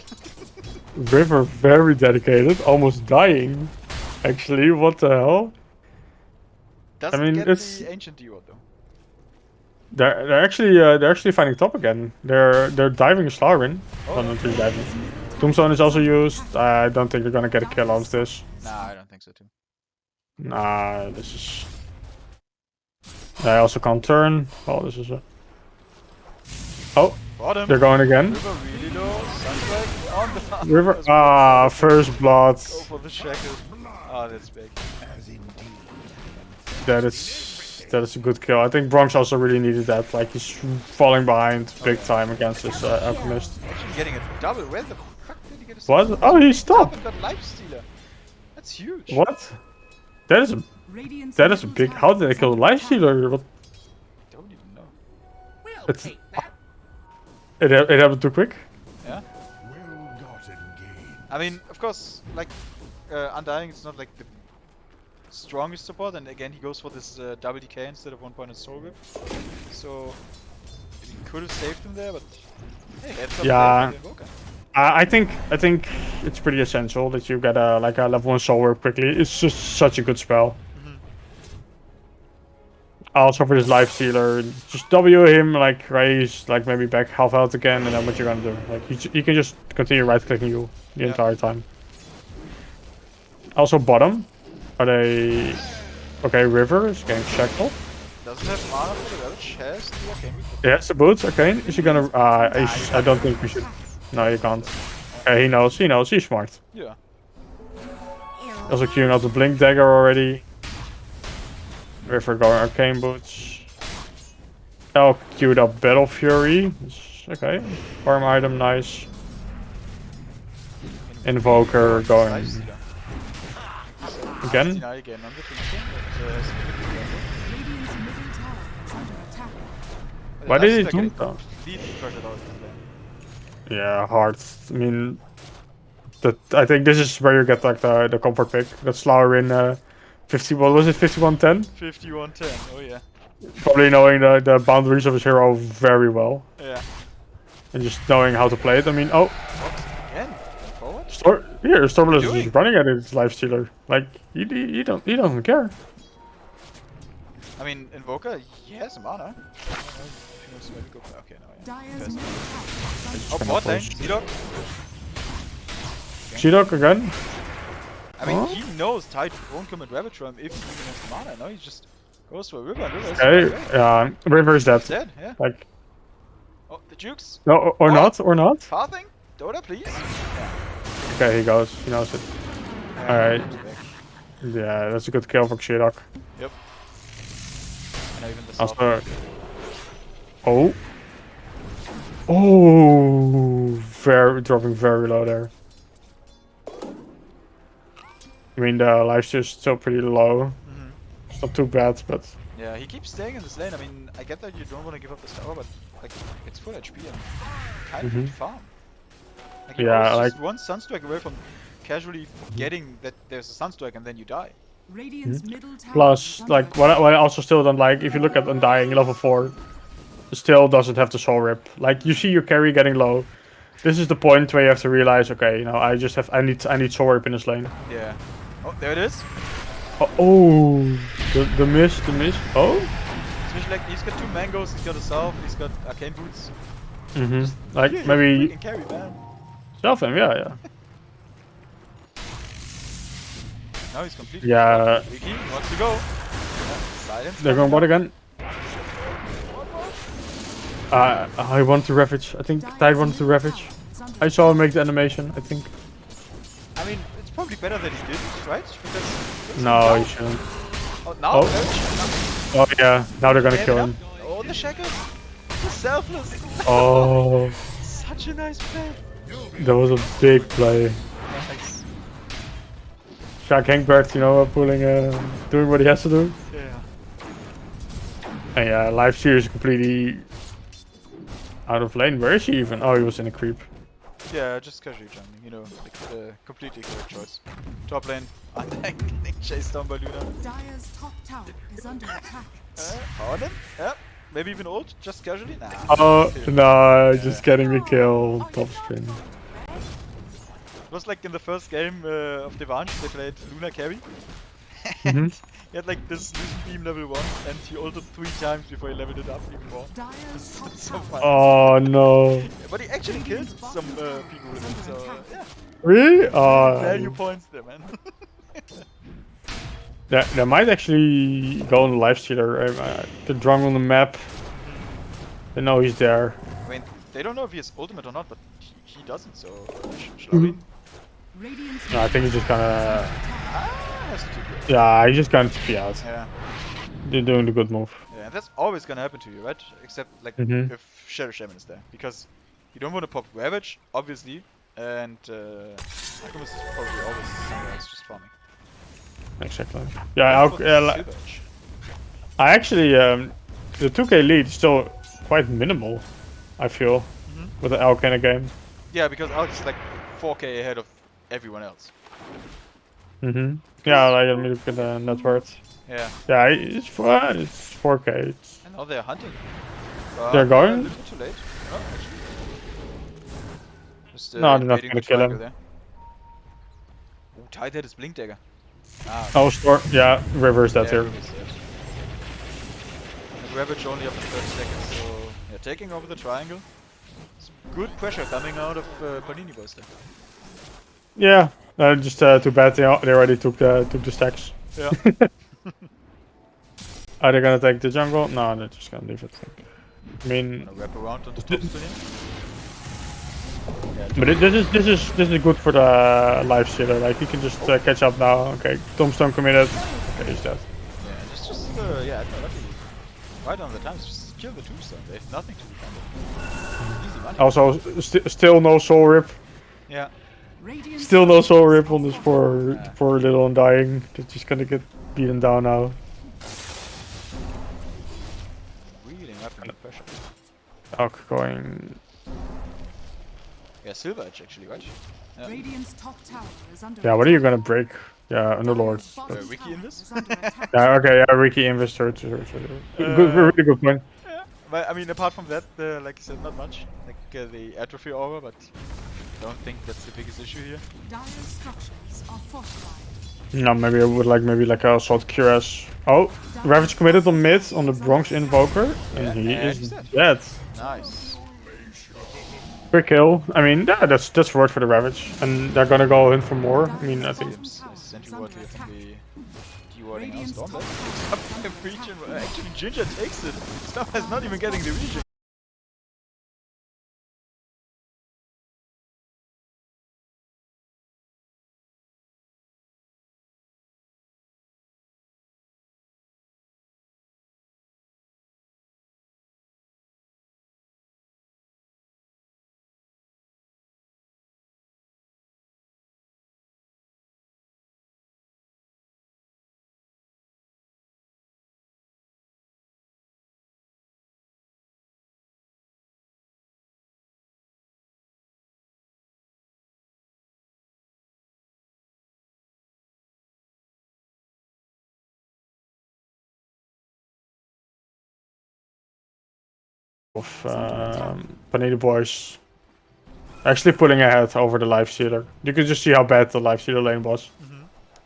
River very dedicated, almost dying. Actually, what the hell? Doesn't mean, get it's- the ancient deward though. They're actually finding top again. They're diving Slaurin. Oh, not really diving. Tombstone is also used. I don't think they're gonna get a kill on this. Nah, I don't think so too. Nah, this is. I also can't turn. Oh, this is a. Oh, Bottom. they're going again. River really low. Sunstrike on the farm. River. Ah, first blood. Go for the shackle. Ah, that's big. That is a good kill. I think Bronx also really needed that. Like, he's falling behind big time against this Alchemist. Actually getting a double. Where the fuck did he get a What? second? Oh, he Top stopped. and got Lifestealer. That's huge. What? That is a big. How did they kill the Lifestealer? What? Don't even know. It's, it happened too quick. Yeah. Well-gotten gain. I mean, of course, like Undying is not like the strongest support, and again he goes for this double DK instead of 1 point of Soul Whip. So he could have saved him there, but hey, heads up Yeah. there for the Invoker. I think it's pretty essential that you get a level 1 soul whip quickly. It's just such a good spell. Also for this life stealer, just W him, like raise, like maybe back half health again, and then what you're gonna do? Like he can just continue right clicking you the entire time. Also bottom, are they? Okay, River is getting shackled. Doesn't have mana for the damage, has the Arcane Beat. Yes, the boots. Okay, is he gonna? I don't think we should. No, you can't. Okay, he knows. He's smart. Yeah. Also queuing out the Blink Dagger already. River going Arcane Boots. Elk queued up Battle Fury. Okay, farm item, nice. Invoker going Lifestealer. again. Deny again on the finishing, but Radiant's middle tower is under attack. Why did he Lifestealer do getting that? completely pressured out of the lane. Yeah, hard. I mean, I think this is where you get like the comfort pick. That's slower in 50. What was it? 5110. 5110, oh yeah. Probably knowing the boundaries of his hero very well Yeah. and just knowing how to play it. I mean, oh, What? Again? Forward? Stormless is doing? just running at his life stealer. Like he doesn't care. I mean, Invoker, he has some mana. I don't know if he knows where to go. Okay, no, yeah. Dire's First. middle tower is Oh, Gonna bot lane, push. Zedok. Shidok again. I mean, Huh? he knows Tide won't come and Ravage him if he even has the mana. No, he just goes for a River and River is Okay, right. River is dead. He's dead, yeah. Like Oh, the Jukes. no, or Oh. not, or not. Pathing? Dota, please? Okay, he goes. He knows it. Yeah, Alright. he's back. Yeah, that's a good kill for Xerox. Yep. And even the soft. Also, oh, oh, very dropping very low there. I mean, the lifesteal is still pretty low. Mhm. It's not too bad, but Yeah, he keeps staying in this lane. I mean, I get that you don't want to give up this tower, but like, it's full HP and kind of good farm. Like, you're yeah, always like just one Sunstrike away from casually forgetting that there's a Sunstrike and then you die. Radiant's middle tower is plus, under like what attack. I also still don't like. If you look at Undying level 4, still doesn't have the soul rip. Like you see your carry getting low. This is the point where you have to realize, okay, you know, I need soul rip in this lane. Yeah. Oh, there it is. Oh, the miss. Oh. Especially like, he's got 2 mangoes, he's got a salve, he's got arcane boots. Like Yeah, maybe freaking carry, man. self him, yeah. Now he's completely Yeah, Ricky wants to go. Yeah, silence. they're coming going what down. again? I want to ravage. I think Tide wanted to ravage. I saw him make the animation, I think. I mean, it's probably better that he didn't, right? Because No, you shouldn't. Oh, now? Oh. Oh yeah, now they're gonna kill him. Oh, the shackles. He's selfless. Oh, Such a nice play. that was a big play. Nice. Shaq Hangbert, you know, doing what he has to do. Yeah. And yeah, live series is completely out of lane. Where is he even? Oh, he was in a creep. Yeah, just casually jumping, you know, like completely correct choice. Top lane, Undying getting chased down by Luna. Dire's top tower is under attack. On him? Yeah. Maybe even ult, just casually? Nah. Oh still. no, just getting the kill top screen. It was like in the first game of Devanche, they played Luna carry. Mhm. He had like this Lucian beam level 1 and he ulted 3 times before he leveled it up even more. Dire's top So tower. fun. Oh no. But he actually killed some people with it, so yeah. Really? Value points there, man. There might actually go on the live stealer. The drunk on the map. They know he's there. I mean, they don't know if he has ultimate or not, but he doesn't, so shall we? Radiant's No, I think he's just gonna. Has to TP. Yeah, he's just gonna TP out. Yeah. They're doing the good move. Yeah, and that's always gonna happen to you, right? Except like Mhm. if Shadow Shaman is there, because you don't want to pop Ravage, obviously, and Alchemist is probably always somewhere else just farming. Exactly. Yeah, Look for the like, Silver Edge. I actually the 2K lead is still quite minimal. I feel with the Elk in a game. Yeah, because Alex is like 4k ahead of everyone else. Yeah, like, let me look at the net worth. Yeah. Yeah, it's 4K. It's, And now they're hunting. They're A going? little too late. No, actually. Just No, they're not invading gonna the kill triangle him. there. Oh, Tide had his Blink Dagger. Ah, Oh, store. Yeah, reverse that yeah, here. Ruby's dead. And Ravage only up to 30 seconds, so yeah, taking over the triangle. Some good pressure coming out of Panini boys there. Yeah, just too bad they already took the stacks. Yeah. Are they gonna take the jungle? No, they're just gonna leave it. I mean, Gonna wrap around on the top still here. Yeah, but this is good for the life stealer. Like he can just catch up now. Okay, Tombstone committed. Okay, he's dead. yeah, just yeah, no, luckily. Right on the time, just kill the tombstone. They have nothing to defend it. Easy money. Also, still no soul rip. Yeah. Radiant's Still no soul structures rip are on this fortified. poor little Undying. They're just gonna get beaten down now. Really wrapping the pressure. Elk going. Yeah, Silver Edge actually, right? Yeah. Radiant's top tower is under Yeah, what are you attack. gonna break? Yeah, Underlords. Dire's bottom Ricky tower in this? is under attack. Yeah, okay, yeah, Ricky investor. Really good point. Yeah. But I mean, apart from that, like you said, not much. Like the atrophy aura, but I don't think that's the biggest issue here. Dire's structures are fortified. No, maybe I would like a assault QS. Oh, Ravage committed on mid on the Bronx Invoker, and he and is he's dead. dead. Nice. Quick kill. I mean, yeah, that's worth for the Ravage, and they're gonna go in for more. I mean, I think. Games, Sentry Ward here from the Dewarding out Radiant's Storm. top That tower picks is up under the region. attack. Actually, Ginger takes it. Storm is not even getting the region. of Panini boys actually pulling ahead over the life stealer. You can just see how bad the life stealer lane was.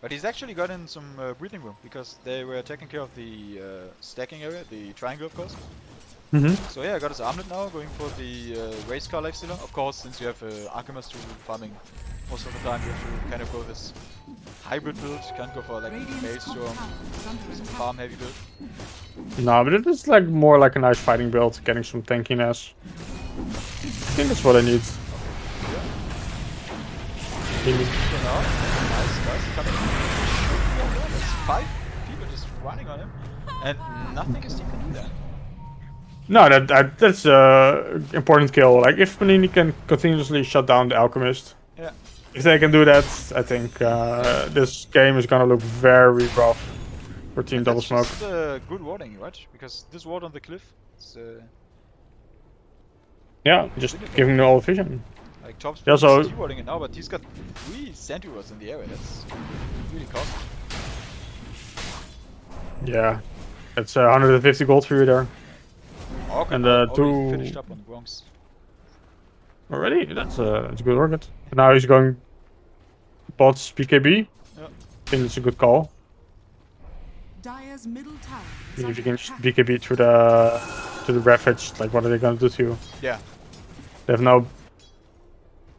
But he's actually gotten some breathing room because they were taking care of the stacking area, the triangle, of course. So yeah, I got his armlet now, going for the race car life stealer. Of course, since you have Archimedes to farming most of the time, you have to kind of go this hybrid build. You can't go for like Maelstrom, some farm heavy build. No, but it is like more like a nice fighting build, getting some tankiness. I think that's what I need. Nice, coming. There's 5 people just running on him, and nothing his team can do there. No, that's important kill. Like if Panini can continuously shut down the Alchemist, Yeah. if they can do that, I think this game is gonna look very rough for Team Double Smoke. That's good warding, right? Because this ward on the cliff, is, Yeah, just giving the all vision. like top speed, Yeah, so- he's warding it now, but he's got 3 Centaurs in the area. That's really costly. Yeah, it's 150 gold for you there. Okay, And, already two- finished up on the Bronx. Already? That's a good target. And now he's going bots BKB. Yeah. I think it's a good call. Dire's middle tower. I mean, if you can just BKB through the Ravage, like what are they gonna do to you? Yeah, They have no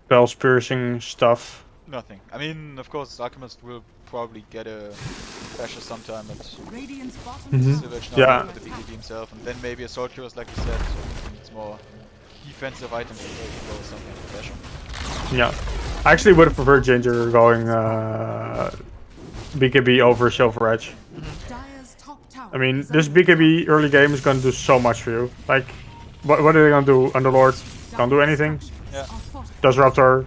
bells piercing stuff. nothing. I mean, of course, Alchemist will probably get a pressure sometime, but Radiant's bottom Mhm. Savage now Yeah. with the BKB himself, and then maybe a Sword Cures, like you said, so it's more defensive items to go with some kind of pressure. Yeah, I actually would have preferred Ginger going BKB over Silver Edge. Dire's top tower. I mean, is this under BKB early game is gonna do so much for you. Like, what are they gonna do? Underlord can't do anything. Yeah. Disruptor,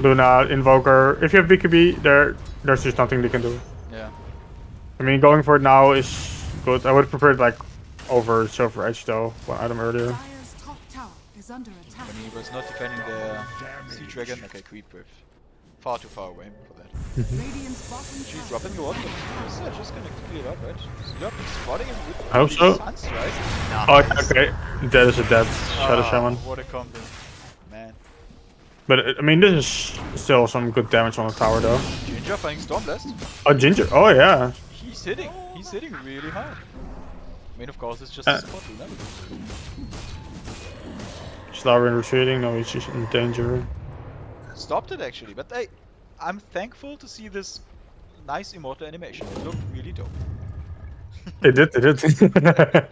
Luna, Invoker. If you have BKB, there's just nothing they can do. Yeah. I mean, going for it now is good. I would prefer it like over Silver Edge though, one item earlier. Dire's top tower is under attack. When he was not defending the Sea Dragon, okay, creep with far too far away for that. Radiant's bottom She's tower. dropping the ward, but he's just gonna clear it up, right? Yep, spotting him with I hope the so. Sunstrike. Oh, Nice. okay. That is a dead Shadow Ah, Shaman. What a combo, man. But I mean, this is still some good damage on the tower though. Ginger fighting Stormblast. Oh, Ginger. Oh, yeah. He's hitting really hard. I mean, of course, it's just a support Luna. Slavin retreating. No, he's just in danger. Stopped it actually, but I'm thankful to see this nice immortal animation. It looked really dope. It did.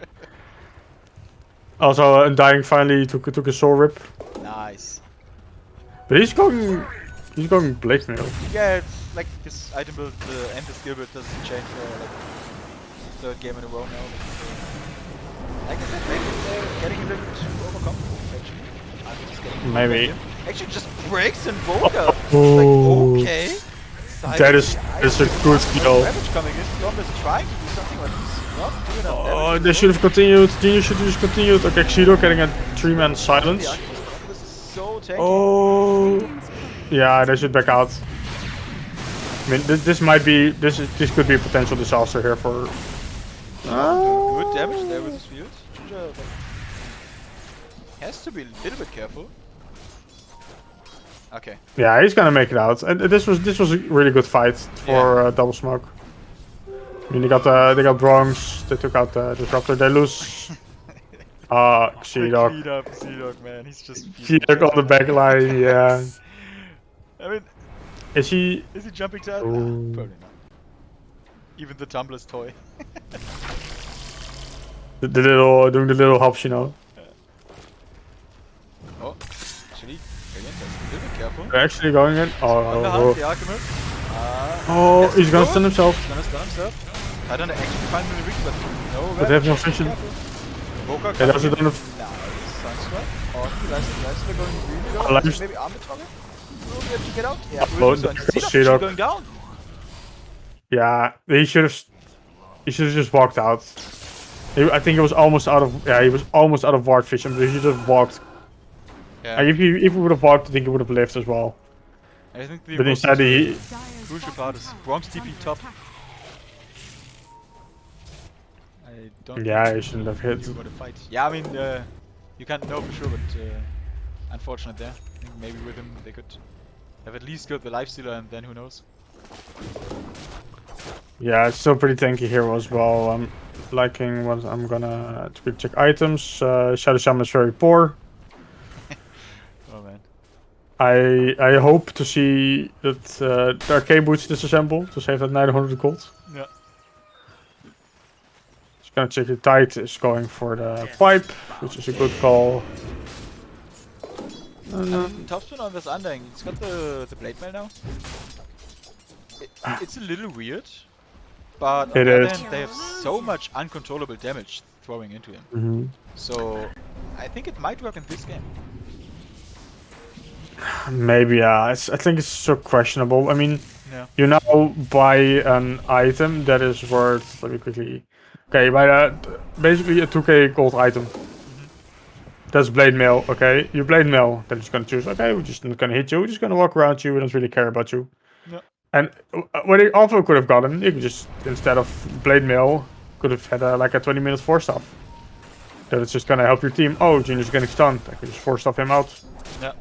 Also, Undying finally took a soul rip. Nice. But he's going Blade Mail. Yeah, it's like this item build and the skill build doesn't change for like third game in a row now. But, like I said, maybe they're getting a little too overconfident actually. I'm just getting Maybe. actually just breaks and Volga. Oh. Like okay. That is a good skill. Ravage coming in. Storm is trying to do something, but he's not doing enough Oh, damage. they should have continued. Genius should have just continued. Okay, Xido getting a 3-man silence. This is so tanky. Oh, yeah, they should back out. I mean, this might be this could be a potential disaster here for. Good damage there with his field. Ginger has to be a little bit careful. Okay. Yeah, he's gonna make it out. And this was a really good fight for Double Smoke. I mean, they got Bronx. They took out the Disruptor. They lose. Xidok. Clean up Xidok, man. He's just Xidok on the back line. Yeah. I mean, Is he? is he jumping to that? Ooh. Nah, probably not. Even the Tumbler's toy. The little doing the little hops, you know. Oh, actually, Alien has a little bit careful. They're actually going in. Underhand, the Alchemist. Oh, Yes, he's gonna good. stun himself. He's gonna stun himself. I don't know, actually find him in the ring, but no. But they have no Ravage. vision. Boca Yeah, that's coming in. done. Nice, Sunstrike. Oh, they're going really low. Alive. Maybe arm the target. Will be able to get out? Yeah, Oh, will do so. And there Xidok goes actually Xidok. going down. Yeah, he should have just walked out. I think he was almost out of he was almost out of ward vision, but he just walked. Yeah. If he would have walked, I think he would have lived as well. I think the But most instead he Dire's crucial bottom part is tower Bronx is TP under top. attack. I don't yeah, think he shouldn't have he hit. knew about the fight. Yeah, I mean, You can't know for sure, but unfortunate there. I think maybe with him they could have at least got the lifestealer, and then who knows. Yeah, it's still pretty tanky here as well. I'm liking what I'm gonna quick check items. Shadow Shaman is very poor. Oh man. I hope to see that the arcade boots disassemble to save that 900 gold. Yeah. Just gonna check the Tide is going for the pipe, which is a good call. Topspin on this Undying. He's got the blade mail now. It's a little weird, but on It the other is. hand, they have so much uncontrollable damage throwing into him. Mm-hmm. So I think it might work in this game. Maybe, yeah. I think it's so questionable. I mean, Yeah. you now buy an item that is worth. Let me quickly. Okay, you buy basically a 2k gold item. That's blade mail. Okay, you blade mail. Then it's gonna choose. Okay, we're just not gonna hit you. We're just gonna walk around you. We don't really care about you. Yeah. And what he also could have gotten, you could just instead of blade mail, could have had like a 20-minute force stuff. That it's just gonna help your team. Oh, Junior's getting stunned. I could just force stuff him out. Yeah.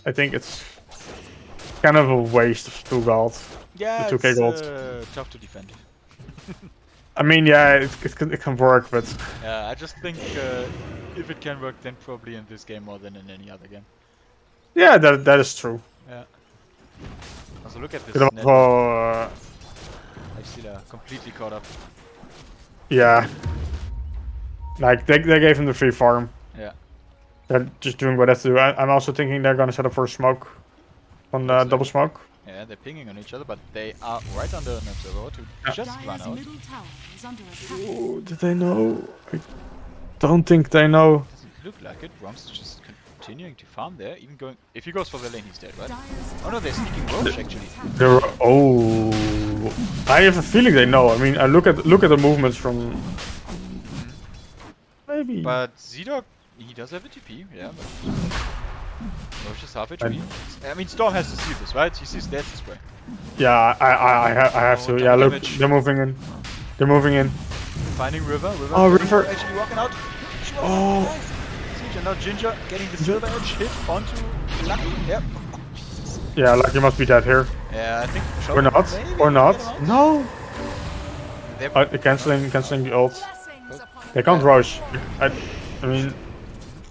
I think it's kind of a waste of 2 gold. Yeah, The 2k it's gold. tough to defend. I mean, yeah, it can work, but Yeah, I just think if it can work, then probably in this game more than in any other game. yeah, that is true. Yeah. Also, look at this. But net. also, Lifestealer completely caught up. yeah, like they gave him the free farm. Yeah. They're just doing what they have to do. I'm also thinking they're gonna set up for a smoke on the double smoke. Yeah, they're pinging on each other, but they are right under an observer to just run Dire's out. middle tower is under attack. Oh, did they know? I don't think they know. Doesn't look like it. Rom's just continuing to farm there, even going. If he goes for the lane, he's dead, right? Dire's Oh no, they're sneaking Roach actually. They're, I have a feeling they know. I mean, I look at the movements from. Maybe. But Zedog, he does have a TP, yeah, but Roach is half HP. I mean, Storm has to see this, right? He sees that's his spray. Yeah, I have Oh, to. Yeah, look, damage. they're moving in. They're moving in. Finding River. Oh, River. Actually walking out. Oh. Siege, and now Ginger getting the silver edge hit onto Lucky. Yep. Yeah, like you must be dead here. Yeah, I think. Or not. Maybe Or not. get him out. No. They're- Canceling the ult. blessings upon They can't rush. I mean,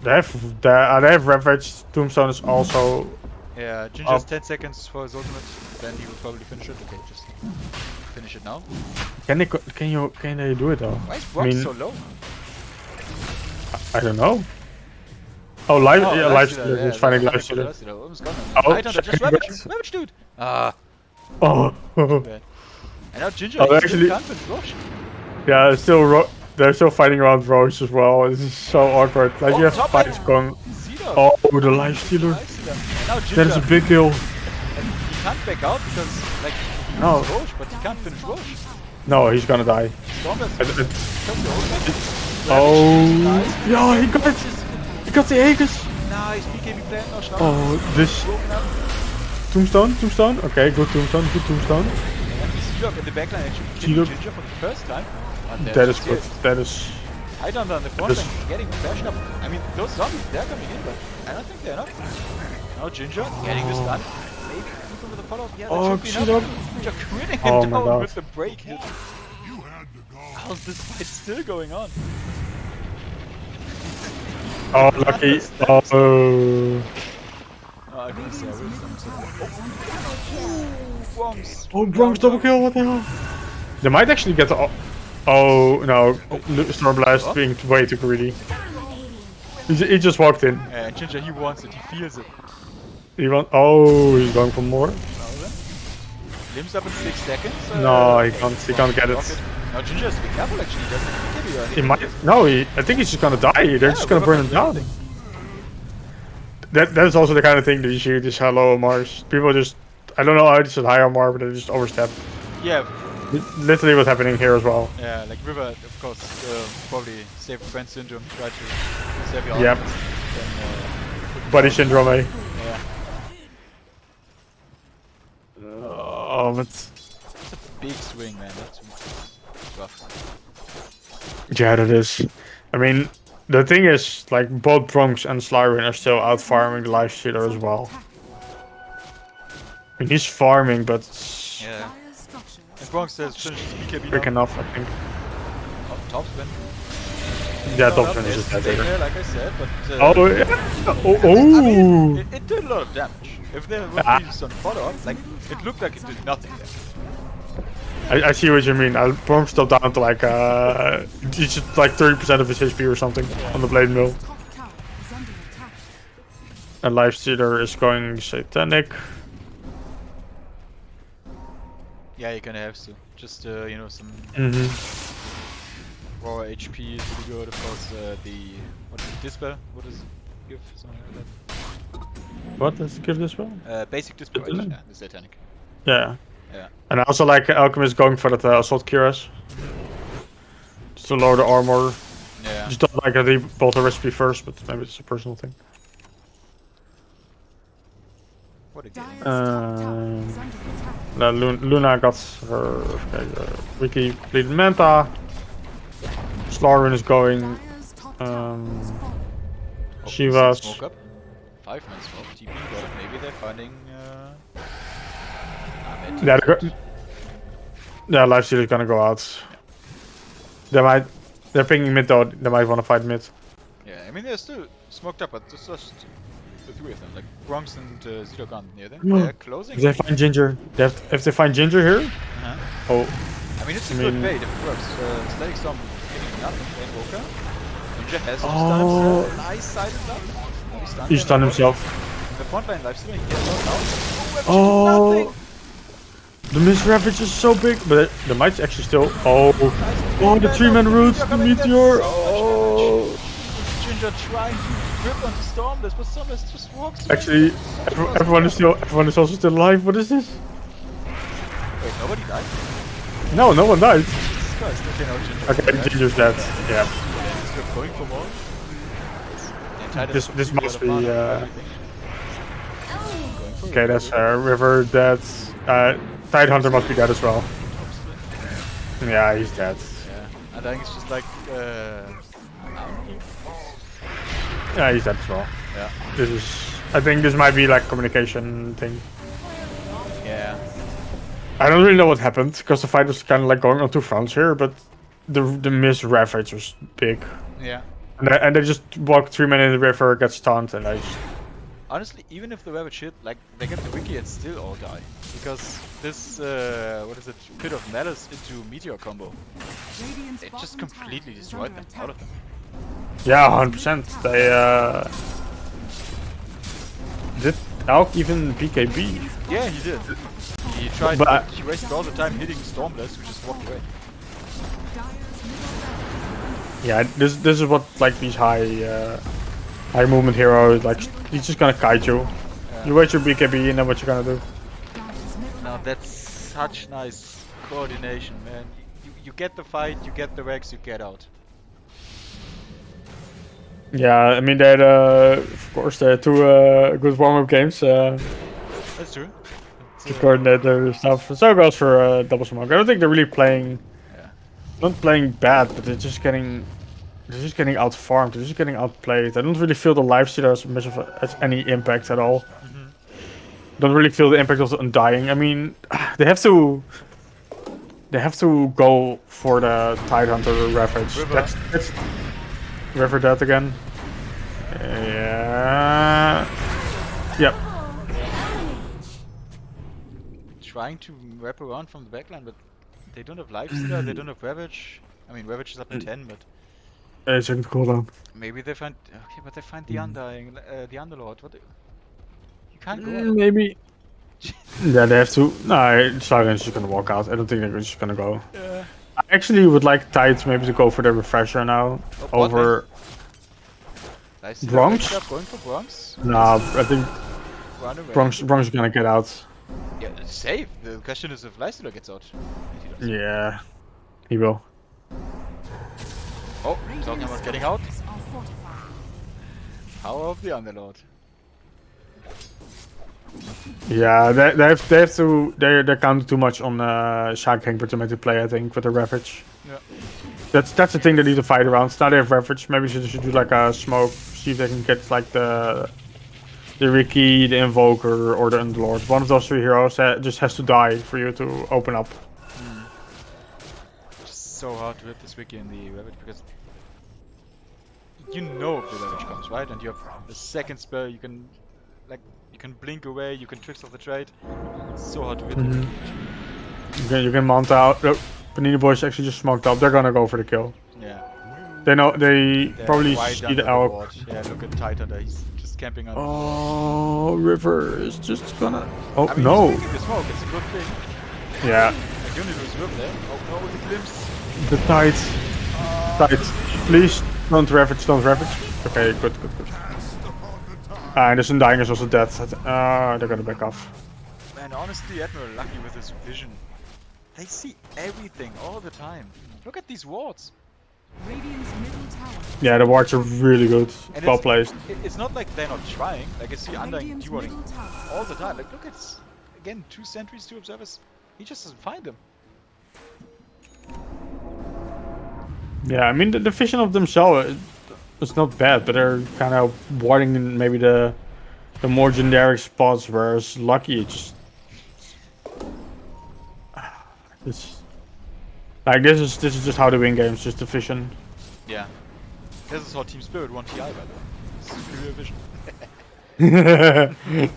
they have Ravage. Tombstone is also. Yeah, Ginger's Oh. 10 seconds for his ultimate, then he will probably finish it. Okay, just finish it now. Can they do it though? Why is I Brock mean, so low? I don't know. Oh, live, Oh, yeah, live stealer. yeah, He's fighting live Lifestealer. stealer. Almost gone. Oh, Right under, just second Ravage. hit. Ravage, dude. Ah, Oh, bad. And now Ginger, Oh, he actually- still can't finish Roche. yeah. They're still fighting around Roche as well. This is so awkward. Like Oh, you have top fights lane. going. Zedog. Oh, the live stealer. Lifestealer. And now Ginger, That is a big kill. and he can't back out because, like, he No. uses Roche, but he can't finish Roche. No, he's gonna die. Storm has I- I- took the ultimate. Oh, Nice. yeah, he got it. He got the Aegis. Nice, BKB plan, no snap. Oh, this Broken up. tombstone. Okay, good tombstone. And Zedog in the backline actually killing Zedog. Ginger for the first time. And there's That is just good. it. That is. Hide on the front This- and getting bashed up. I mean, those zombies, they're coming in, but I don't think they're enough. Now Ginger getting the stun. Maybe even with a follow-up. Yeah, that Oh, should be enough. Zedog. Ginger critting Oh him my down God. with the break hit. How's this fight still going on? Oh, lucky. Oh. Oh, I can say I will. Bronx. Oh, Bronx double kill. What the hell? They might actually get the. Oh no, Stormblast being way too greedy. He just walked in. Yeah, Ginger, he wants it. He feels it. Oh, he's going for more. Limbs up in 6 seconds. No, he can't get Rocket. it. Now Ginger has to be careful actually. He doesn't kill you or He anything. might. No, I think he's just gonna die. They're just gonna River burn him can't do down. anything. That is also the kind of thing that you see with these low Mars. People just. I don't know how it's at high Mars, but they just overstep. Yeah, Literally what's happening here as well. yeah, like River, of course, probably save friend syndrome, try to save your Yep. audience, then, Body syndrome, eh? yeah. Oh, but. Big swing, man. That's rough. Yeah, that is. I mean, the thing is, like, both Bronx and Slyrin are still out farming the life stealer as well. I mean, he's farming, but it's Yeah. And Bronx has finished his BKB quick now. enough, I think. Oh, top spin. Yeah, No, top no, spin is there's just dead stay there. there, like I said, but Oh, yeah. Oh, I mean, oh. it did a lot of damage. If there would Ah. be some follow-up, like, it looked like it did nothing there. I see what you mean. Bronx still down to like, he's just like 30% of his HP or something on the blade mill. And life stealer is going satanic. Yeah, you're gonna have to. Just, you know, some Mm-hmm. raw HP is really good. Of course, what is it, Dispel? What does it give? Something like What does it give this well? that. Basic Dispel, right? Satanic. Yeah, the Satanic. Yeah. Yeah. And I also like Alchemist going for that assault cuirass. Just to lower the armor. Yeah. Just don't like they bought the recipe first, but maybe it's a personal thing. What a game. Luna got her weekly bleeding manta. Slyrin is going. Shiva's. Smoke up. 5-man smoke. TP got it. Maybe they're finding. Yeah, yeah, life stealer is gonna go out. They're picking mid though. They might want to fight mid. Yeah, I mean they're still smoked up, but it's just the three of them, like Bronx and Zero gone near them. They're closing. If they find Ginger, if they find Ginger here, oh, I mean it's a good bait if it works. Static Storm hitting nothing. Invoker. Ginger has to stun himself. Nice side up. He stunned himself. The frontline lifesteal, he gets out. Oh, the misravage is so big, but the might's actually still. Oh, the 3-man roots, the meteor. Oh. Ginger trying to grip onto Stormless, but Stormless just walks. Actually, everyone is also still alive. What is this? Wait, nobody died? No, no one died. Jesus Christ, okay, no Ginger. Okay, Ginger's dead. Yeah. We're going for more. This must be. Okay, that's River dead. Tidehunter must be dead as well. Yeah, he's dead. Yeah, I think it's just like. Yeah, he's dead as well. Yeah. This is. I think this might be like communication thing. Yeah. I don't really know what happened because the fight was kind of like going on two fronts here, but the miss ravage was big. Yeah. And they just walk 3 men in the river, get stunned, and I just. Honestly, even if the Ravage hit, like, they get the wiki and still all die. Because this, what is it, Pit of Malice into Meteor combo. It just completely destroyed them, out of them. Yeah, 100%. They, Did Alk even BKB? Yeah, he did. He tried, but he wasted all the time hitting Stormless, who just walked away. Yeah, this is what, like, these high movement heroes, like, he's just gonna kite you. Yeah. You wait your BKB and then what you're gonna do. Now that's such nice coordination, man. You get the fight, you get the Rex, you get out. Yeah, I mean, they had, of course, they had two good warm-up games. That's true. To coordinate their stuff. So it goes for double smoke. I don't think they're really playing, not playing bad, but they're just getting out farmed. They're just getting outplayed. I don't really feel the lifesteal as much of as any impact at all. Don't really feel the impact of the undying. I mean, they have to go for the Tidehunter Ravage. That's River dead again. Yeah. Yep. Trying to wrap around from the backline, but they don't have lifesteal, they don't have Ravage. I mean, Ravage is up to 10, but It's in cooldown. maybe they find. Okay, but they find the Undying, the Underlord. What? You can't go. On. Maybe. Yeah, they have to. No, Slyrin's just gonna walk out. I don't think they're just gonna go. Yeah. I actually would like Tide maybe to go for the refresher now over Bronx. Going for Bronx? Nah, I think Bronx is gonna get out. Yeah, it's safe. The question is if Lifestealer gets out. Yeah, he will. Oh, talking about getting out. Power of the Underlord. Yeah, they have to. They're counting too much on Shark Hank to make the play. I think with the Ravage. Yeah. That's the thing they need to fight around. Now they have Ravage. Maybe they should do like a smoke. See if they can get like the Ricky, the Invoker, or the Underlord. One of those three heroes just has to die for you to open up. Just so hard to hit this Wiki in the Ravage because you know if the Ravage comes, right? And you have a second spell, you can blink away, you can tricks off the trade. It's so hard to hit. You can mount out. Oh, Panini Boys actually just smoked up. They're gonna go for the kill. Yeah. They know they They're probably right see under the elk. ward. Yeah, look at Titan there. He's just camping on. Oh, River is just gonna. Oh I mean, no! he's taking the smoke. It's a good thing. Yeah, Like, you only lose River there. Oh no, the glimpse. the tides. Tides. Please don't ravage. Don't ravage. Okay, good. And this Undying is also dead. They're gonna back off. Man, honestly, Admiral lucky with his vision. They see everything all the time. Look at these wards. Radiant's middle tower. Yeah, the wards are really good. And Well placed. It's not like they're not trying. Like I see Undying Radiant's dueling middle tower. all the time. Like look at this. Again, 2 sentries, 2 observers. He just doesn't find them. Yeah, I mean the vision of themselves is not bad, but they're kind of warding in maybe the more generic spots, whereas Lucky it's like this is just how they win games, just the vision. Yeah. This is how Team Spirit won TI by the way. Superior vision.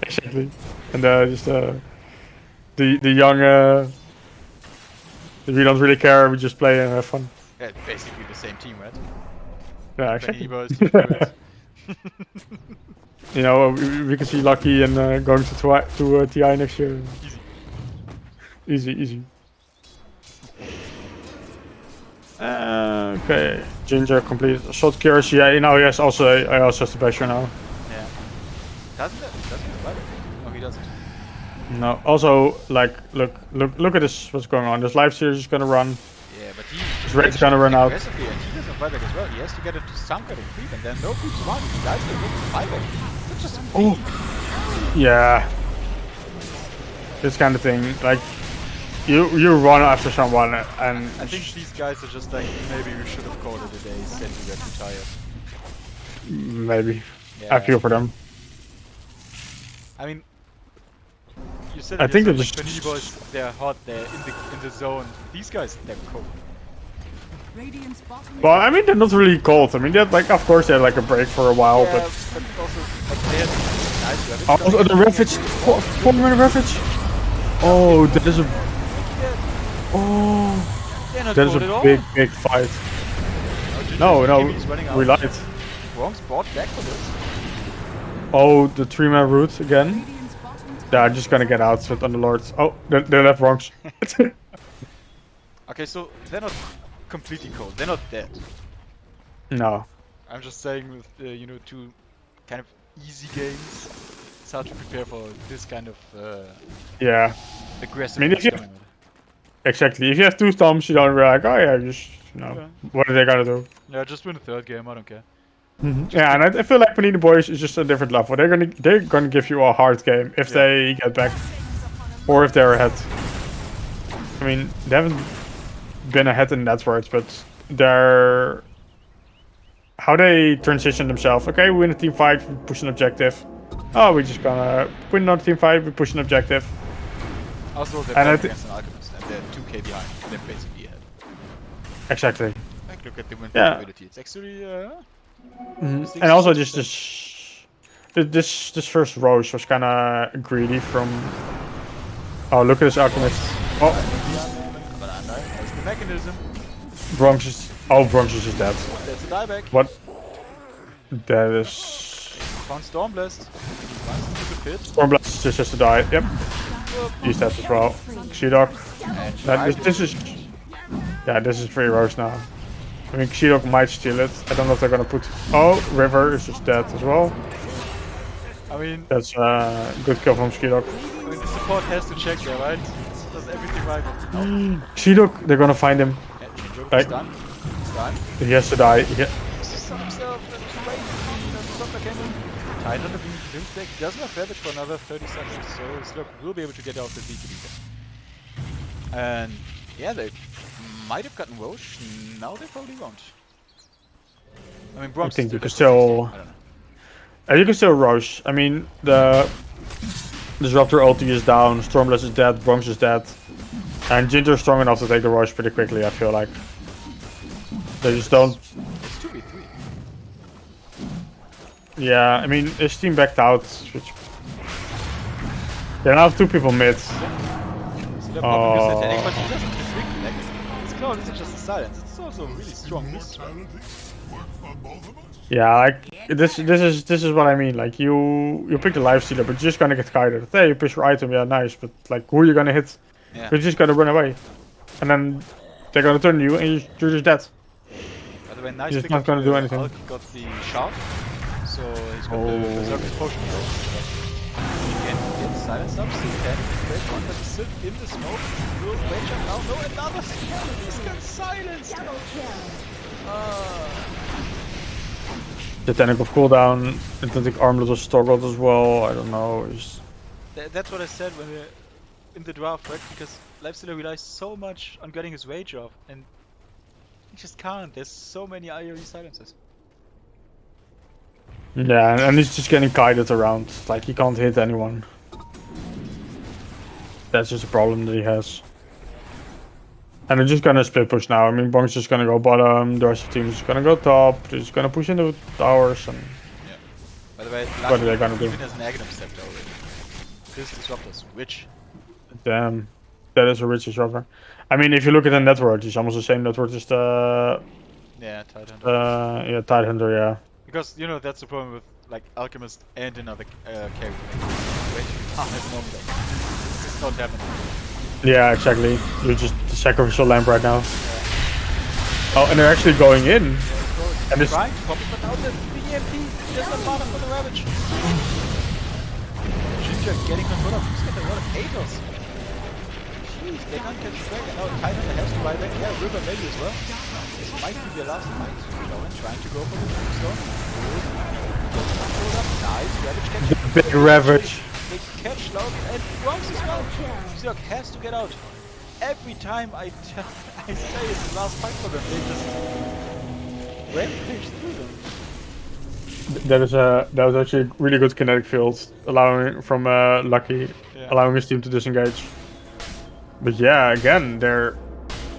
Exactly. And just the young we don't really care, we just play and have fun. Yeah, basically the same team, right? Yeah, Penny exactly. Boys, Team Spirit. You know, we can see Lucky and going to TI next year. Easy. Okay, Ginger complete shot cures. Yeah, now he has also I also has the Basher now. Yeah. Doesn't it? Doesn't it? Right? No, he doesn't. No, also like look at this. What's going on? This live series is gonna run. Yeah, but His red's gonna run out. Aggressively, and he doesn't fight back as well. He has to get into some kind of creep, and then no creep smart. He dies there with the fight back. That's just Yeah. This kind of thing, like you run after someone and I think these guys are just like, maybe we should have called it a day since we got too tired. maybe. Yeah. I feel for them. I mean, you said I it think yourself, they're like Panini Boys, they're hot, they're in the zone. These guys, they're cold. Radiant's bottom. Well, I mean they're not really cold. I mean they're like of course they had like a break for a while, Yeah, but also, like, they had nice Ravage also coming the in. Ravage 4-minute Ravage. Oh, that is a They're not that is cold at a all. big fight. Oh, No, Jimmy's running out. we lied. Wrong's brought back for this. Oh, the 3-man route again. Radiant's bottom tower. Yeah, I'm just gonna get out with Underlords. Oh, they left wrongs. Okay, so they're not completely cold. They're not dead. No. I'm just saying with, you know, 2 kind of easy games, it's hard to prepare for this kind of Yeah, aggressive I mean, if you- coming with it. exactly. If you have 2 stomps, you don't be like, oh yeah, just you know, what are they gonna do? Yeah, just win the 3rd game, I don't care. Yeah, and I feel like Panini Boys is just a different level. They're gonna give you a hard game if they get back, or if they're ahead. I mean, they haven't been ahead in that words, but they're how they transition themselves. Okay, we win a team fight, we push an objective. Oh, we just gonna win another team fight, we push an objective. Also, they're And I playing against an Alchemist, and they're 2k behind. They're basically ahead. Exactly. Like, look at the win Yeah. probability. It's actually, And also just this first Rose was kind of greedy from. Oh, look at this Alchemist. Oh, but I know. That's the mechanism. Bronx is. Oh, Bronx is just dead. That's a dieback. What? That is. Found Stormblast. Runs into the pit. Stormblast just has to die. Yep. Use that as well. Xidok. And This is. Yeah, this is free Rose now. I mean, Xidok might steal it. I don't know if they're gonna put. Oh, River is just dead as well. I mean, That's a good kill from Xidok. the support has to check there, right? Does everything right. Xidok, they're gonna find him. Yeah, Jinjo, Right. he's done. He's done. He has to die. Yeah. Himself, Titan on the Glimpse deck doesn't have Ravage for another 30 seconds, so Slurp will be able to get out the beacon. And yeah, they might have gotten Roche. Now they probably won't. I mean, I Bronx think you still can has 160. still. I don't know. You can still Roche. I mean, the Disruptor ulti is down, Stormblast is dead, Bronx is dead. And Ginger's strong enough to take the Roche pretty quickly, I feel like. They just don't. It's 2v3. Yeah, I mean, his team backed out. Which... They now have 2 people mid. So they're probably satanic, but he doesn't just Ricky. Like, his cloud isn't just a silence, it's also a really strong miss. Yeah, like this is what I mean. Like you pick the life stealer, but you're just gonna get kited. Hey, you push your item, yeah, nice, but like who are you gonna hit? Yeah. You're just gonna run away, and then they're gonna turn you, and you're just dead. By the way, nice He's pick not up gonna do here. anything. Alk got the shard, so he's got the Berserker's potion. Again, get silence up, still can break one, but he's still in the smoke. Will rage up now. No, another skeleton. He's got silenced. The Tentacles of cooldown. I don't think Armlet was toggled as well. I don't know. That's what I said when we're in the draft, right? Because Lifestealer relies so much on getting his rage off, and he just can't. There's so many IOE silences. Yeah, and he's just getting kited around. Like he can't hit anyone. That's just a problem that he has. And they're just gonna split push now. I mean, Bong's just gonna go bottom. The rest of the team is just gonna go top. They're just gonna push into towers and. Yeah. By the way, What are they gonna do? even as an Aghanim stepped already. This disruptor's rich. Damn, that is a rich disruptor. I mean, if you look at the network, it's almost the same network as the. Yeah, Tidehunter. Yeah, Tidehunter, yeah. Because you know that's the problem with like Alchemist and another carry. Wait, at the moment, this is not happening. Yeah, exactly. You're just the sacrificial lamp right now. Oh, and they're actually going in. And And it's trying to pop it, but now the EMP doesn't bother for the Ravage. Ginger getting control of. He's got a lot of ATOS. Jeez, they can't catch the dragon. Now Tidehunter has to buy back. Yeah, River maybe as well. This might be their last fight. Joran trying to go for the tombstone. Hold up. Nice. Ravage catch. the big Ravage. Big catch, Loud, and Bronx as well. Zerg has to get out. Every time I say it's the last fight for them, they just rampage through them. That was actually a really good kinetic field, allowing from Lucky, allowing his team to disengage. But yeah, again, they're.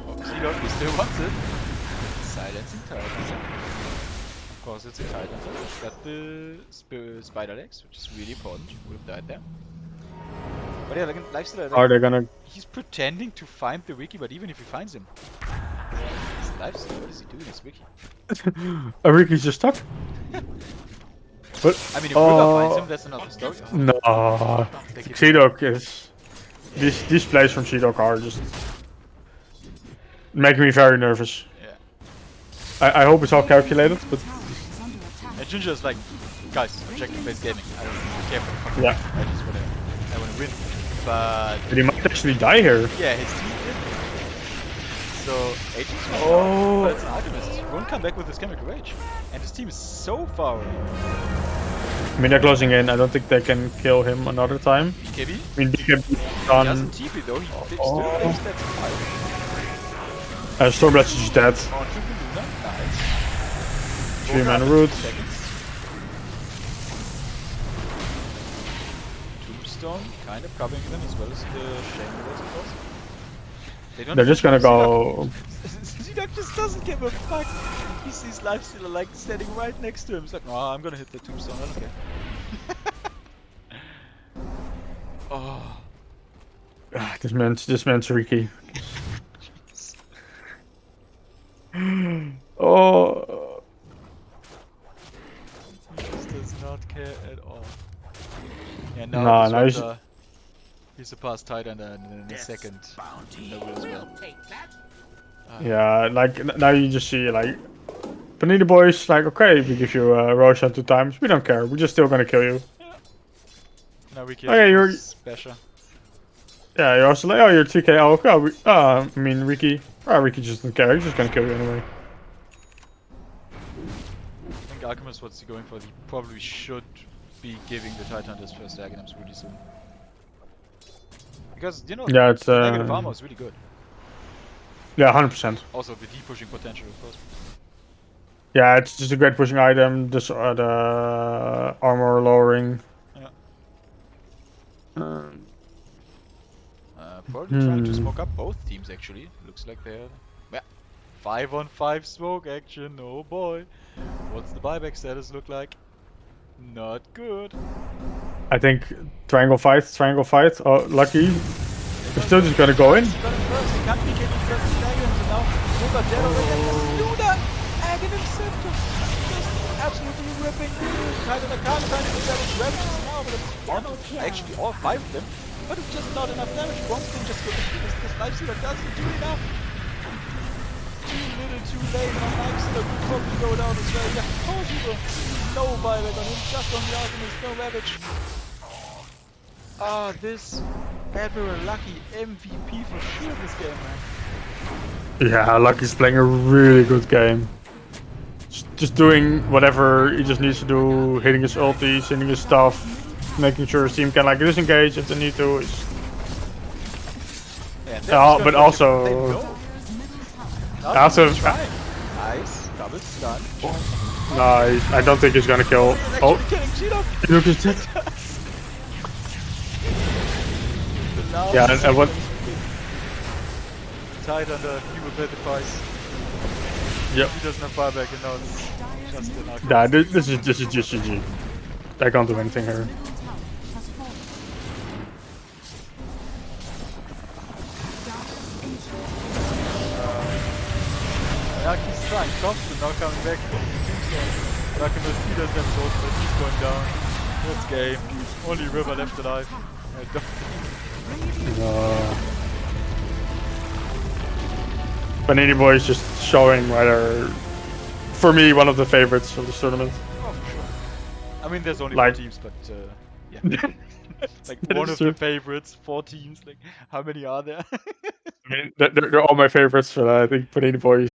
Oh, Seedog, he still wants it. Silencing Titan. Of course, it's a Titan. He's got the spider legs, which is really important. Would have died there. But yeah, like in Lifestealer, Are they gonna? he's pretending to find the wiki, but even if he finds him, it's Lifestealer. What is he doing this wiki? Ariki's just stuck. But I mean, if River finds him, that's another story. no, Seedog is. These plays from Seedog are just making me very nervous. Yeah. I hope it's all calculated, but And Ginger is like, guys, objective-based gaming. I don't care for the fucking Yeah. win. I wanna win. But he might actually die here. yeah, his team did. So 18 Oh. but it's an Alchemist. He won't come back with his chemical rage. And his team is so far away. I mean, they're closing in. I don't think they can kill him another time. BKB? I mean, BKB He done. doesn't TP though, he still thinks that's fine. Stormblast is just dead. On Triple Luna, nice. 3-man root. Seconds. Tombstone kind of covering them as well as the Shameless, of course. They're just gonna go. Seedog just doesn't give a fuck. He sees Lifestealer like standing right next to him. He's like, no, I'm gonna hit the tombstone, I don't care. Oh. This man's Ricky. Oh. He just does not care at all. Yeah, Nah, now now he's- he surpassed Titan and in a second. Noble as well. Yeah, like now you just see like Panini boys like, okay, we give you Roshan 2 times, we don't care, we're just still gonna kill you. Now we Okay, you're- special. Yeah, you're also like, oh, you're 2k. Oh, okay. I mean, Ricky. Ricky just doesn't care. He's just gonna kill you anyway. I think Alchemist, what's he going for? He probably should be giving the Titan his first Aghanim's really soon. Because, you know, Yeah, it's negative armor is really good. Yeah, 100%. Also the pushing potential, of course. Yeah, it's just a great pushing item. This the armor lowering. Yeah. Um, Probably trying to smoke up both teams actually. Looks like they're 5-on-5 smoke action. Oh boy. What's the buyback status look like? Not good. I think triangle fight. Oh, lucky. We're still just gonna go in. He got him first. He can't be getting first dragons, and now River dead already. And this Luna Aghanim Scepter just absolutely ripping kind of can't find any damage ravages now, but it's actually all 5 of them. But it's just not enough damage. Bronstein just with this life stealer doesn't do enough. Too little, too late. And life stealer will probably go down as well. Yeah, Torchigo, no buyback on him, just on the Alchemist, no ravage. Ah, this Admiral Lucky MVP for sure this game, man. Yeah, Lucky's playing a really good game. Just doing whatever he just needs to do, hitting his ultis, hitting his stuff, making sure his team can like disengage if they need to. But also, nice double stun. nice. I don't think he's gonna kill. Oh, look at it. Yeah, and what? Tight under, he will pay the price. Yep. He doesn't have buyback, and now it's just an arc. Yeah, this is just GG. I can't do anything here. Naki's trying, constant, now coming back. Naki will see that damage also, but he's going down. That's game. Only River left alive. Panini Boy is just showing whether, for me, one of the favorites of this tournament. Oh, for sure. I mean, there's only Like- 4 teams, but yeah. Like one of the favorites, 4 teams. Like, how many are there? I mean, they're all my favorites, but I think Panini Boy